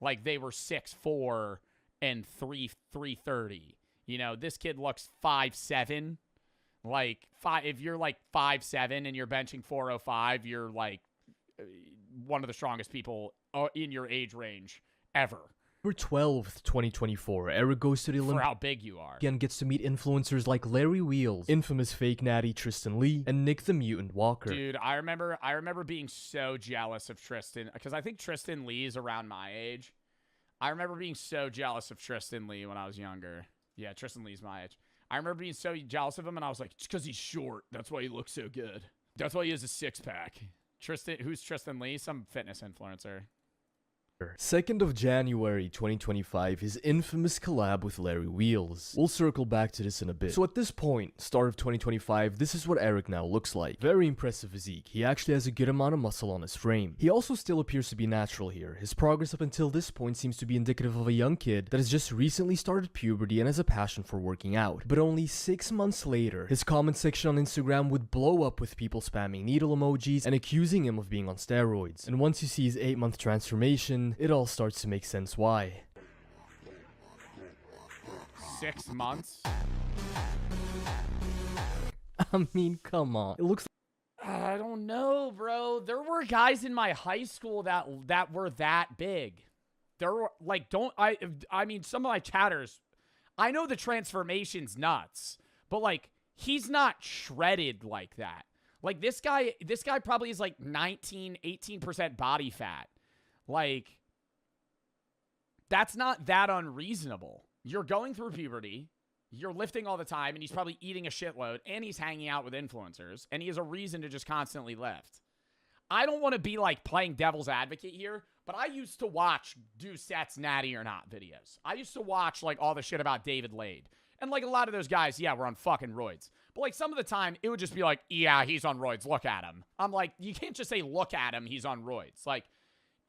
Like, they were 6'4" and 330. You know, this kid looks 5'7". Like, if you're like 5'7" and you're benching 405, you're like one of the strongest people in your age range ever. October 12th, 2024, Eric goes to the Olympics. For how big you are. And gets to meet influencers like Larry Wheels, infamous fake natty Tristan Lee, and Nick the Mutant Walker. Dude, I remember being so jealous of Tristan, because I think Tristan Lee is around my age. I remember being so jealous of Tristan Lee when I was younger. Yeah, Tristan Lee's my age. I remember being so jealous of him, and I was like, it's because he's short. That's why he looks so good. That's why he has a six-pack. Who's Tristan Lee? Some fitness influencer. 2nd of January 2025, his infamous collab with Larry Wheels. We'll circle back to this in a bit. So at this point, start of 2025, this is what Eric now looks like. Very impressive physique. He actually has a good amount of muscle on his frame. He also still appears to be natural here. His progress up until this point seems to be indicative of a young kid that has just recently started puberty and has a passion for working out. But only 6 months later, his comment section on Instagram would blow up with people spamming needle emojis and accusing him of being on steroids. And once you see his 8-month transformation, it all starts to make sense why. 6 months? I mean, come on. It looks I don't know, bro. There were guys in my high school that were that big. There were, like, I mean, some of my chatters, I know the transformation's nuts, but, like, he's not shredded like that. Like, this guy probably is, like, 18% body fat. Like, that's not that unreasonable. You're going through puberty, you're lifting all the time, and he's probably eating a shitload, and he's hanging out with influencers, and he has a reason to just constantly lift. I don't want to be, like, playing devil's advocate here, but I used to watch Do Sets Natty or Not videos. I used to watch, like, all the shit about David Lade. And, like, a lot of those guys, yeah, were on fucking roids. But, like, some of the time, it would just be like, yeah, he's on roids, look at him. I'm like, you can't just say, look at him, he's on roids. Like,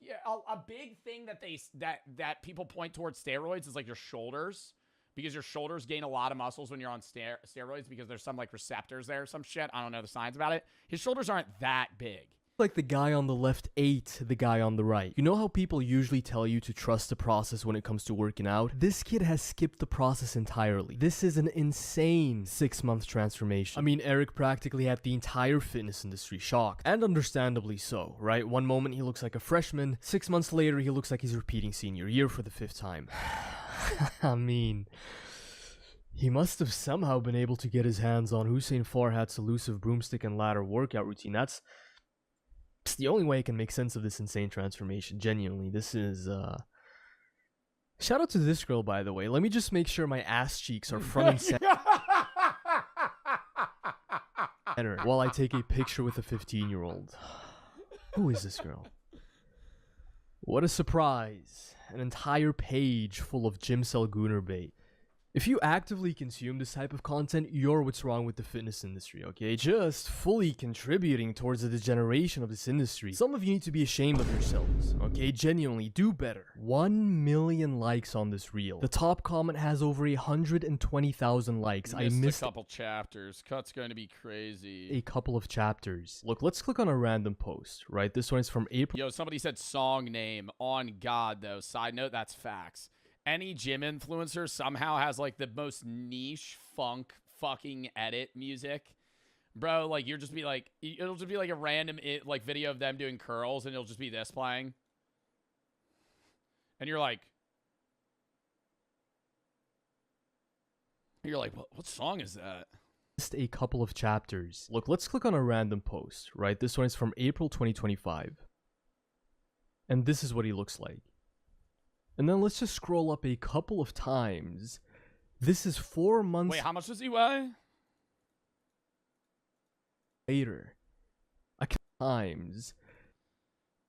yeah, a big thing that people point towards steroids is, like, your shoulders, because your shoulders gain a lot of muscles when you're on steroids because there's some, like, receptors there or some shit. I don't know the science about it. His shoulders aren't that big. Like the guy on the left ate the guy on the right. You know how people usually tell you to trust the process when it comes to working out? This kid has skipped the process entirely. This is an insane 6-month transformation. I mean, Eric practically had the entire fitness industry shocked. And understandably so, right? One moment he looks like a freshman, 6 months later he looks like he's repeating senior year for the 5th time. I mean, he must have somehow been able to get his hands on Hussein Farhat's elusive broomstick and ladder workout routine. It's the only way I can make sense of this insane transformation. Genuinely, this is, Shout out to this girl, by the way. Let me just make sure my ass cheeks are front and center while I take a picture with a 15-year-old. Who is this girl? What a surprise. An entire page full of Jim Selguner bait. If you actively consume this type of content, you're what's wrong with the fitness industry, okay? Just fully contributing towards the degeneration of this industry. Some of you need to be ashamed of yourselves, okay? Genuinely, do better. 1 million likes on this reel. The top comment has over 120,000 likes. I missed a couple chapters. Cut's going to be crazy. a couple of chapters. Look, let's click on a random post, right? This one is from April. Yo, somebody said song name. On God, though. Side note, that's facts. Any gym influencer somehow has like the most niche funk fucking edit music. Bro, like you'll just be like, it'll just be like a random like video of them doing curls and it'll just be this playing. And you're like, what song is that? Just a couple of chapters. Look, let's click on a random post, right? This one is from April 2025. And this is what he looks like. And then let's just scroll up a couple of times. This is 4 months Wait, how much does he weigh? later. A couple times.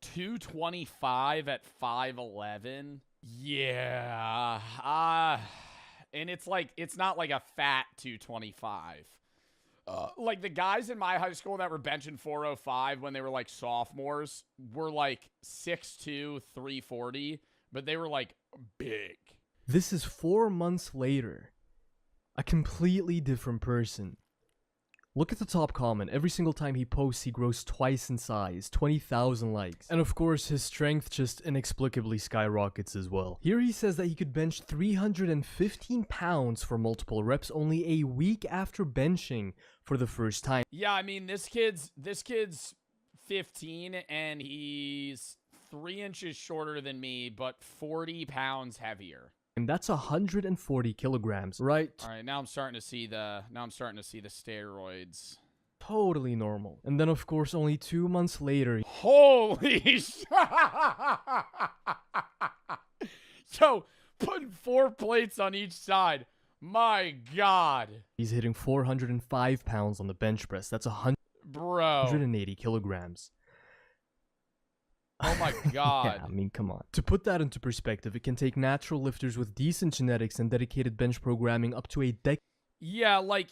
225 at 5'11". Yeah. And it's like, it's not like a fat 225. Like the guys in my high school that were benching 405 when they were like sophomores were like 6'2", 340. But they were, like, big. This is 4 months later. A completely different person. Look at the top comment. Every single time he posts, he grows twice in size. 20,000 likes. And of course, his strength just inexplicably skyrockets as well. Here he says that he could bench 315 pounds for multiple reps only a week after benching for the first time. Yeah, I mean, this kid's 15, and he's 3 inches shorter than me, but 40 pounds heavier. And that's 140 kilograms, right? All right, now I'm starting to see the steroids. Totally normal. And then of course, only 2 months later, Holy shit! So, putting 4 plates on each side. My God. He's hitting 405 pounds on the bench press. That's 180 kilograms. Oh my God. Yeah, I mean, come on. To put that into perspective, it can take natural lifters with decent genetics and dedicated bench programming up to a decade. Yeah, like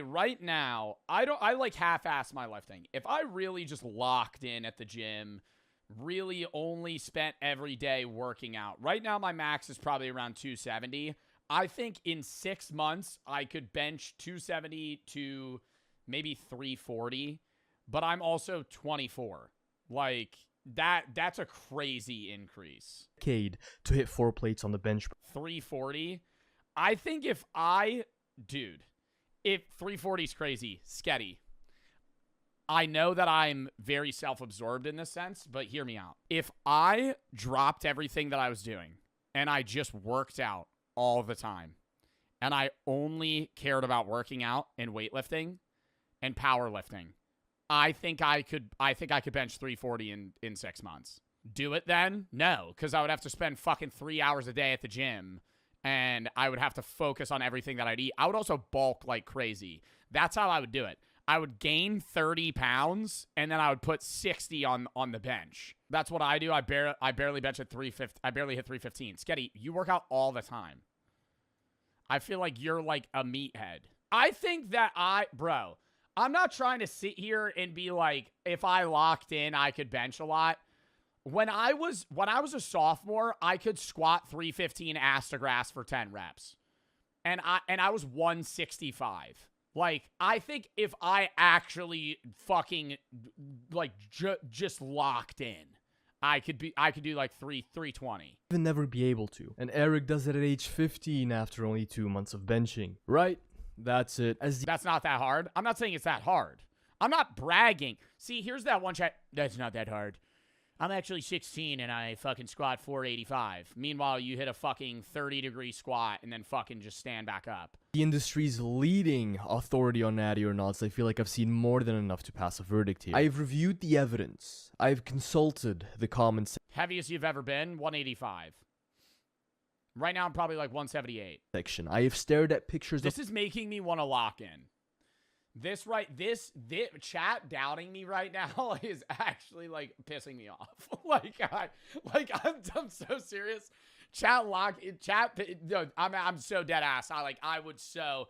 right now, I like half-ass my lifting. If I really just locked in at the gym, really only spent every day working out. Right now, my max is probably around 270. I think in 6 months, I could bench 270 to maybe 340, but I'm also 24. Like, that's a crazy increase. To hit 4 plates on the bench. 340. I think if 340 is crazy, sketty. I know that I'm very self-absorbed in this sense, but hear me out. If I dropped everything that I was doing and I just worked out all the time and I only cared about working out and weightlifting and powerlifting, I think I could bench 340 in 6 months. Do it then? No, because I would have to spend fucking 3 hours a day at the gym, and I would have to focus on everything that I'd eat. I would also bulk like crazy. That's how I would do it. I would gain 30 pounds, and then I would put 60 on the bench. That's what I do. I barely bench at 350. I barely hit 315. Sketty, you work out all the time. I feel like you're like a meathead. I think that bro, I'm not trying to sit here and be like, if I locked in, I could bench a lot. When I was a sophomore, I could squat 315 ass to grass for 10 reps. And I was 165. Like, I think if I actually fucking like just locked in, I could do like 320. Even never be able to. And Eric does it at age 15 after only 2 months of benching. Right? That's it. That's not that hard. I'm not saying it's that hard. I'm not bragging. See, here's that one chat. That's not that hard. I'm actually 16 and I fucking squat 485. Meanwhile, you hit a fucking 30-degree squat and then fucking just stand back up. The industry's leading authority on natty or nots. I feel like I've seen more than enough to pass a verdict here. I've reviewed the evidence. I've consulted the comments. Heaviest you've ever been, 185. Right now, I'm probably like 178. Section. I have stared at pictures. This is making me want to lock in. This chat doubting me right now is actually like pissing me off. I'm so serious. Chat lock. Chat. No, I'm so dead ass. I would so.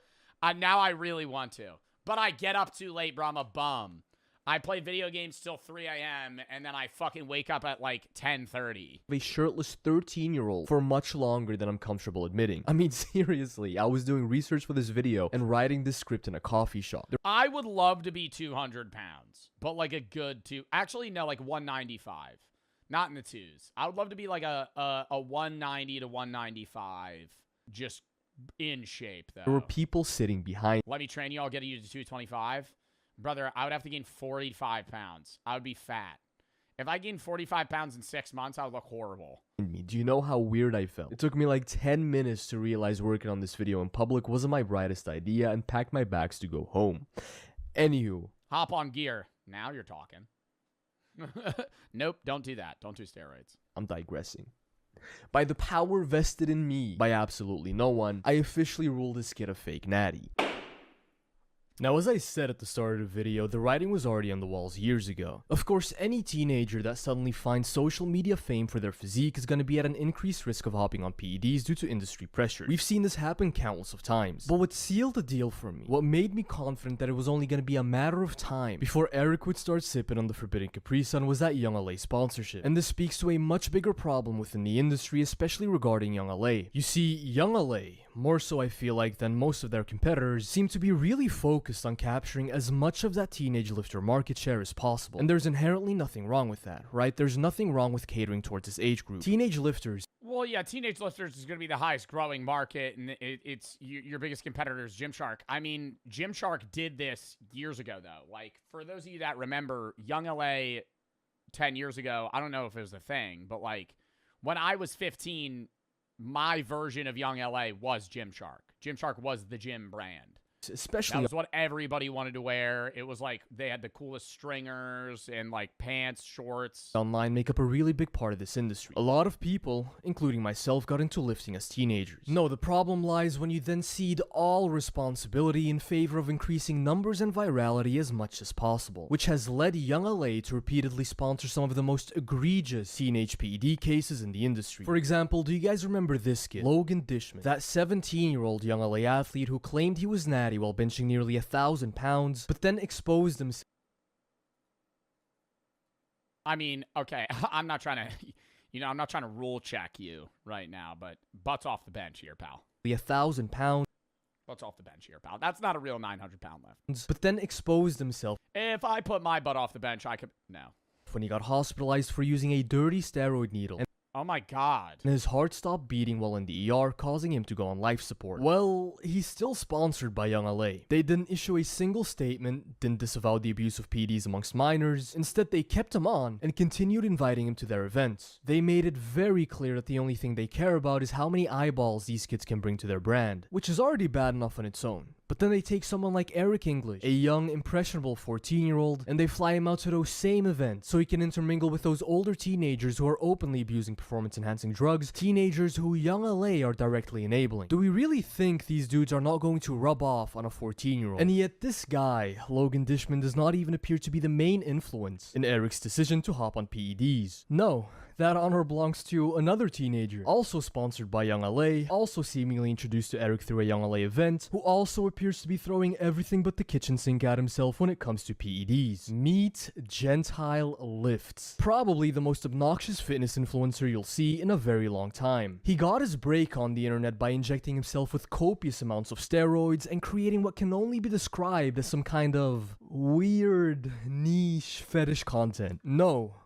Now I really want to, but I get up too late, bro. I'm a bum. I play video games till 3 a.m. and then I fucking wake up at like 10:30. A shirtless 13-year-old for much longer than I'm comfortable admitting. I mean, seriously, I was doing research for this video and writing this script in a coffee shop. I would love to be 200 pounds, but like a good actually, no, like 195. Not in the twos. I would love to be like a 190 to 195, just in shape, though. There were people sitting behind. Let me train you. I'll get you to 225. Brother, I would have to gain 45 pounds. I would be fat. If I gained 45 pounds in 6 months, I would look horrible. Me. Do you know how weird I felt? It took me like 10 minutes to realize working on this video in public wasn't my brightest idea and packed my bags to go home. Anywho. Hop on gear. Now you're talking. Nope, don't do that. Don't do steroids. I'm digressing. By the power vested in me by absolutely no one, I officially ruled this kid a fake natty. Now, as I said at the start of the video, the writing was already on the walls years ago. Of course, any teenager that suddenly finds social media fame for their physique is going to be at an increased risk of hopping on PEDs due to industry pressure. We've seen this happen countless of times. But what sealed the deal for me, what made me confident that it was only going to be a matter of time before Eric would start sipping on the forbidden Capri Sun, was that Young LA sponsorship. And this speaks to a much bigger problem within the industry, especially regarding Young LA. You see, Young LA, more so I feel like than most of their competitors, seem to be really focused on capturing as much of that teenage lifter market share as possible. And there's inherently nothing wrong with that, right? There's nothing wrong with catering towards this age group. Teenage lifters. Well, yeah, teenage lifters is going to be the highest growing market, and it's your biggest competitor is Gymshark. I mean, Gymshark did this years ago, though. Like, for those of you that remember, Young LA 10 years ago, I don't know if it was a thing, but like, when I was 15, my version of Young LA was Gymshark. Gymshark was the gym brand. Especially that was what everybody wanted to wear. It was like they had the coolest stringers and like pants, shorts. Online make up a really big part of this industry. A lot of people, including myself, got into lifting as teenagers. No, the problem lies when you then cede all responsibility in favor of increasing numbers and virality as much as possible, which has led Young LA to repeatedly sponsor some of the most egregious teenage PED cases in the industry. For example, do you guys remember this kid, Logan Dishman, that 17-year-old Young LA athlete who claimed he was natty while benching nearly 1,000 pounds, but then exposed himself? I mean, okay, I'm not trying to, I'm not trying to rule check you right now, but butts off the bench here, pal. 1,000 pounds. Butts off the bench here, pal. That's not a real 900-pound lift. But then exposed himself. If I put my butt off the bench, I could, no. When he got hospitalized for using a dirty steroid needle. Oh my god. And his heart stopped beating while in the ER, causing him to go on life support. Well, he's still sponsored by Young LA. They didn't issue a single statement, didn't disavow the abuse of PEDs amongst minors. Instead, they kept him on and continued inviting him to their events. They made it very clear that the only thing they care about is how many eyeballs these kids can bring to their brand, which is already bad enough on its own. But then they take someone like Eric English, a young, impressionable 14-year-old, and they fly him out to those same events so he can intermingle with those older teenagers who are openly abusing performance-enhancing drugs, teenagers who Young LA are directly enabling. Do we really think these dudes are not going to rub off on a 14-year-old? And yet this guy, Logan Dishman, does not even appear to be the main influence in Eric's decision to hop on PEDs. No. That honor belongs to another teenager, also sponsored by Young LA, also seemingly introduced to Eric through a Young LA event, who also appears to be throwing everything but the kitchen sink at himself when it comes to PEDs. Meet Gentile Lifts. Probably the most obnoxious fitness influencer you'll see in a very long time. He got his break on the internet by injecting himself with copious amounts of steroids and creating what can only be described as some kind of weird, niche fetish content. No.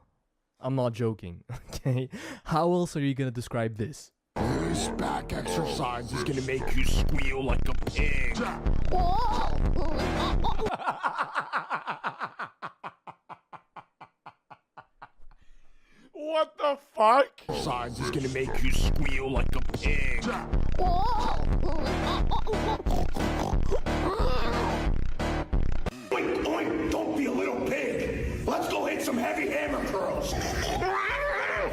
I'm not joking, okay? How else are you gonna describe this? This back exercise is gonna make you squeal like a pig. What the fuck? Exercise is gonna make you squeal like a pig. Oink, oink, don't be a little pig. Let's go hit some heavy hammer curls.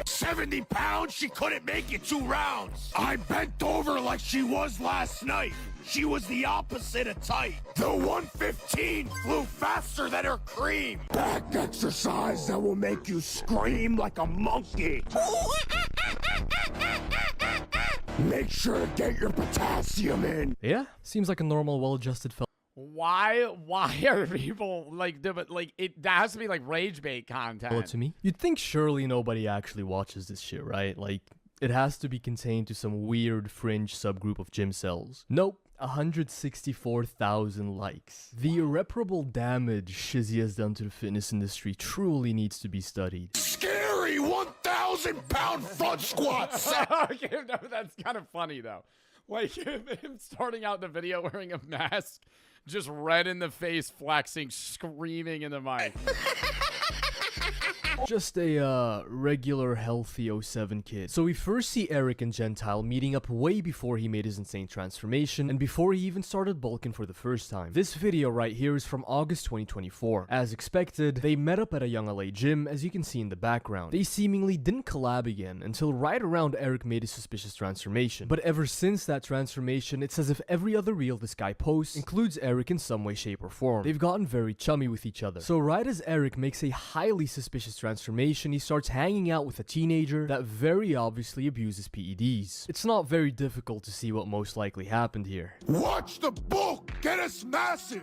70 pounds, she couldn't make it 2 rounds. I bent over like she was last night. She was the opposite of tight. The 115 flew faster than her cream. Back exercise that will make you scream like a monkey. Make sure to get your potassium in. Yeah, seems like a normal, well-adjusted fella. Why are people like, but like that has to be like rage bait content. To me, you'd think surely nobody actually watches this shit, right? Like, it has to be contained to some weird fringe subgroup of gym cells. Nope. 164,000 likes. The irreparable damage Shizzy has done to the fitness industry truly needs to be studied. Scary 1,000-pound front squats. Okay, no, that's kind of funny though. Like him starting out the video wearing a mask, just red in the face, flexing, screaming in the mic. Just a regular healthy 07 kid. So we first see Eric and Gentile meeting up way before he made his insane transformation and before he even started bulking for the first time. This video right here is from August 2024. As expected, they met up at a Young LA gym, as you can see in the background. They seemingly didn't collab again until right around Eric made his suspicious transformation. But ever since that transformation, it's as if every other reel this guy posts includes Eric in some way, shape, or form. They've gotten very chummy with each other. So right as Eric makes a highly suspicious transformation, he starts hanging out with a teenager that very obviously abuses PEDs. It's not very difficult to see what most likely happened here. Watch the bulk get us massive.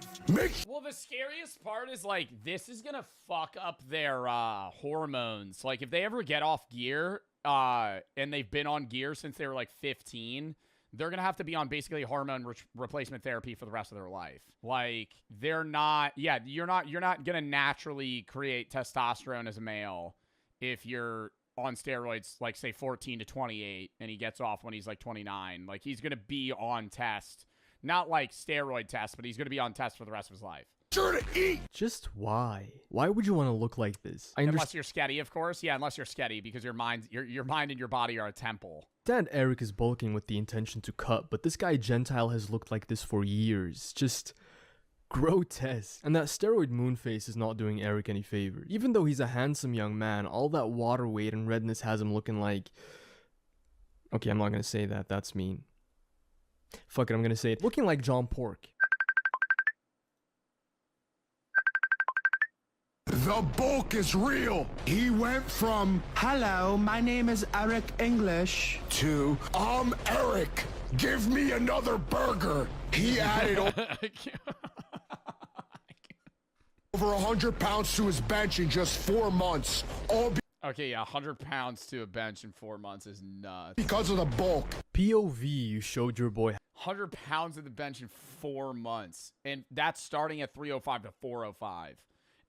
Well, the scariest part is like this is gonna fuck up their hormones. Like if they ever get off gear, and they've been on gear since they were like 15. They're going to have to be on basically hormone replacement therapy for the rest of their life. Like, they're not, yeah, you're not going to naturally create testosterone as a male if you're on steroids, like, say, 14 to 28, and he gets off when he's, like, 29. Like, he's going to be on test. Not like steroid test, but he's going to be on test for the rest of his life. Sure to eat. Just why? Why would you want to look like this? Unless you're sketty, of course. Yeah, unless you're sketty, because your mind and your body are a temple. Dad Eric is bulking with the intention to cut, but this guy Gentile has looked like this for years. Just grotesque. And that steroid moon face is not doing Eric any favors. Even though he's a handsome young man, all that water weight and redness has him looking like... Okay, I'm not gonna say that. That's mean. Fuck it, I'm gonna say it. Looking like John Pork. The bulk is real. He went from, hello, my name is Eric English, to, I'm Eric. Give me another burger. He added over 100 pounds to his bench in just 4 months. Okay, yeah, 100 pounds to a bench in 4 months is nuts. Because of the bulk. POV, you showed your boy 100 pounds at the bench in 4 months. And that's starting at 305 to 405.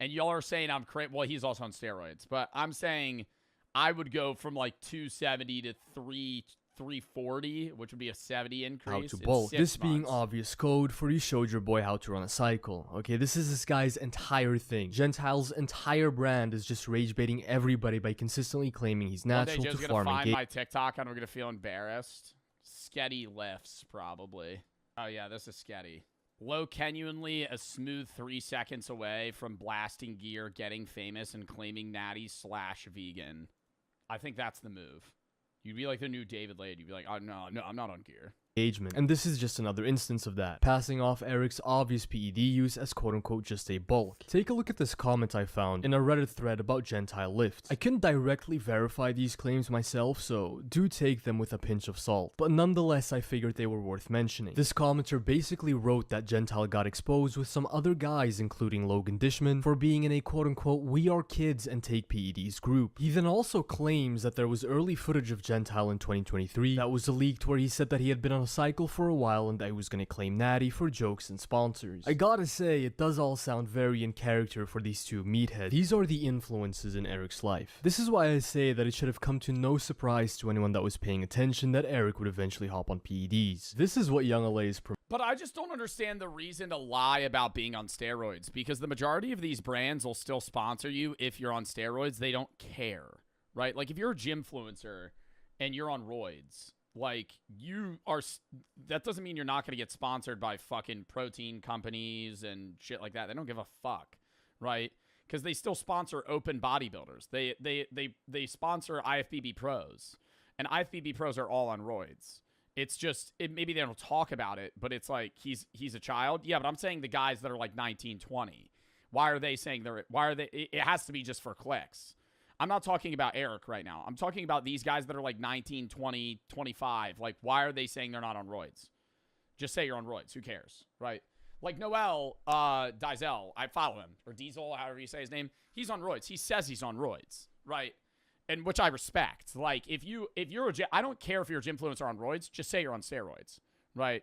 And y'all are saying I'm crazy. Well, he's also on steroids. But I'm saying I would go from like 270 to 340, which would be a 70 increase. how to bulk. This being obvious code for you showed your boy how to run a cycle. Okay, this is this guy's entire thing. Gentile's entire brand is just rage baiting everybody by consistently claiming he's natural to farm and find my TikTok and I'm gonna feel embarrassed. Sketty lifts, probably. Oh yeah, this is Sketty. Low genuinely a smooth 3 seconds away from blasting gear, getting famous, and claiming natty / vegan. I think that's the move. You'd be like the new David Lade. You'd be like, oh, no, I'm not on gear. Engagement. And this is just another instance of that, passing off Eric's obvious PED use as quote-unquote just a bulk. Take a look at this comment I found in a Reddit thread about Gentile lifts. I couldn't directly verify these claims myself, so do take them with a pinch of salt, but nonetheless I figured they were worth mentioning. This commenter basically wrote that Gentile got exposed with some other guys including Logan Dishman for being in a quote-unquote we are kids and take PEDs group. He then also claims that there was early footage of Gentile in 2023 that was leaked where he said that he had been on a cycle for a while and I was gonna claim natty for jokes and sponsors. I gotta say, it does all sound very in character for these two meatheads. These are the influences in Eric's life. This is why I say that it should have come to no surprise to anyone that was paying attention that Eric would eventually hop on PEDs. This is what Young LA is But I just don't understand the reason to lie about being on steroids, because the majority of these brands will still sponsor you if you're on steroids. They don't care, right? Like if you're a gymfluencer and you're on roids, like you are, that doesn't mean you're not going to get sponsored by fucking protein companies and shit like that. They don't give a fuck, right? Because they still sponsor open bodybuilders. They sponsor IFBB pros, and IFBB pros are all on roids. It's just, maybe they don't talk about it, but it's like he's a child. Yeah, but I'm saying the guys that are like 19, 20. Why are they saying it has to be just for clicks. I'm not talking about Eric right now. I'm talking about these guys that are like 19, 20, 25. Like, why are they saying they're not on roids? Just say you're on roids. Who cares, right? Like Noel Diesel, I follow him, or Diesel, however you say his name. He's on roids. He says he's on roids, right? And which I respect. Like, if you're I don't care if you're a gymfluencer on roids. Just say you're on steroids, right?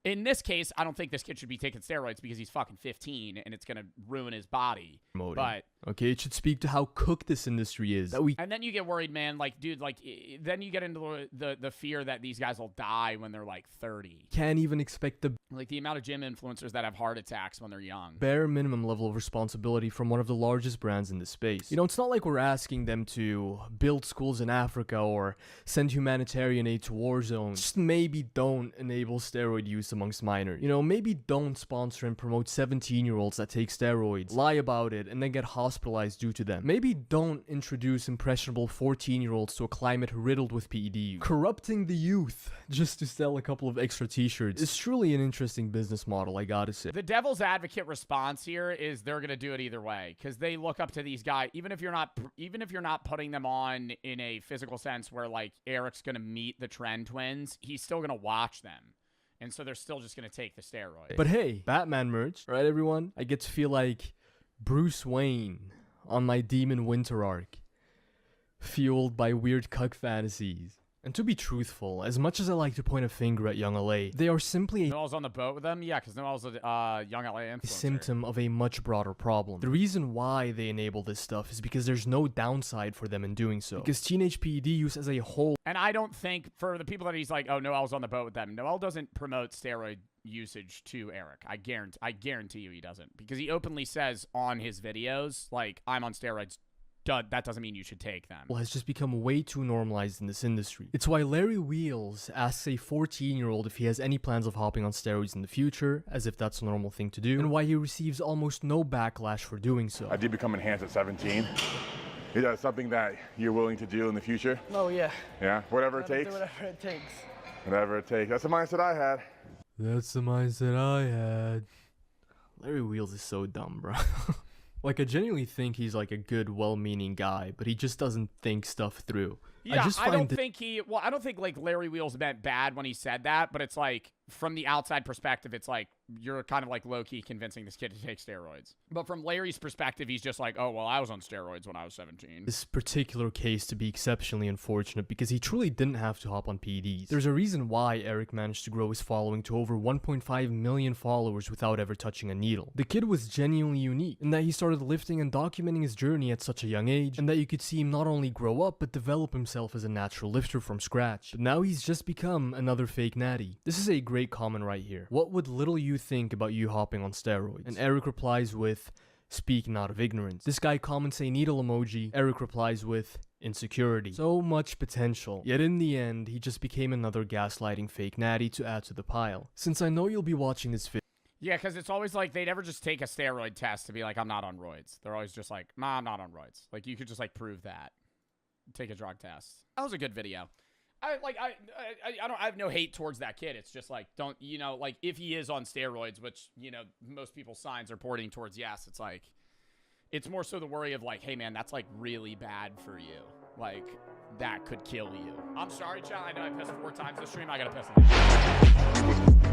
In this case, I don't think this kid should be taking steroids because he's fucking 15 and it's gonna ruin his body. But okay, it should speak to how cooked this industry is. And then you get worried, man. Like, dude, like then you get into the fear that these guys will die when they're like 30. Can't even expect the amount of gym influencers that have heart attacks when they're young. Bare minimum level of responsibility from one of the largest brands in the space. You know, it's not like we're asking them to build schools in Africa or send humanitarian aid to war zones. Just maybe don't enable steroid use amongst minors. You know, maybe don't sponsor and promote 17-year-olds that take steroids, lie about it, and then get hospitalized due to them. Maybe don't introduce impressionable 14-year-olds to a climate riddled with PED use. Corrupting the youth just to sell a couple of extra t-shirts is truly an interesting business model, I gotta say. The devil's advocate response here is they're gonna do it either way because they look up to these guys. Even if you're not putting them on in a physical sense where like Eric's gonna meet the Trend twins, he's still gonna watch them. And so they're still just going to take the steroids. But hey, Batman merch, right, everyone? I get to feel like Bruce Wayne on my Demon Winter arc, fueled by weird cuck fantasies. And to be truthful, as much as I like to point a finger at Young LA, they are simply Noel's on the boat with them? Yeah, because Noel's a Young LA influencer. a symptom of a much broader problem. The reason why they enable this stuff is because there's no downside for them in doing so. Because teenage PED use as a whole... And I don't think, for the people that he's like, oh, Noel's on the boat with them, Noel doesn't promote steroid usage to Eric. I guarantee you he doesn't. Because he openly says on his videos, like, I'm on steroids. That doesn't mean you should take them. Has just become way too normalized in this industry. It's why Larry Wheels asks a 14-year-old if he has any plans of hopping on steroids in the future, as if that's a normal thing to do, and why he receives almost no backlash for doing so. I did become enhanced at 17. Is that something that you're willing to do in the future? Oh, yeah. Yeah? Whatever it takes? Do whatever it takes. Whatever it takes. That's the mindset I had. That's the mindset I had. Larry Wheels is so dumb, bro. Like, I genuinely think he's like a good, well-meaning guy, but he just doesn't think stuff through. Yeah, I don't think like Larry Wheels meant bad when he said that, but it's like from the outside perspective, it's like you're kind of like low-key convincing this kid to take steroids. But from Larry's perspective, he's just like, oh, well, I was on steroids when I was 17. This particular case to be exceptionally unfortunate because he truly didn't have to hop on PEDs. There's a reason why Eric managed to grow his following to over 1.5 million followers without ever touching a needle. The kid was genuinely unique in that he started lifting and documenting his journey at such a young age, and that you could see him not only grow up but develop himself as a natural lifter from scratch. But now he's just become another fake natty. This is a great comment right here. What would little you think about you hopping on steroids? And Eric replies with, speaking out of ignorance. This guy comments a needle emoji. Eric replies with, insecurity. So much potential. Yet in the end, he just became another gaslighting fake natty to add to the pile. Since I know you'll be watching this video. Yeah, because it's always like they never just take a steroid test to be like, I'm not on roids. They're always just like, nah, I'm not on roids. Like, you could just like prove that. Take a drug test. That was a good video. I have no hate towards that kid. It's just like, don't, you know, like if he is on steroids, which, you know, most people's signs are pointing towards yes, it's like, it's more so the worry of like, hey man, that's like really bad for you. Like that could kill you. I'm sorry, child. I know I pissed 4 times this stream. I gotta piss again.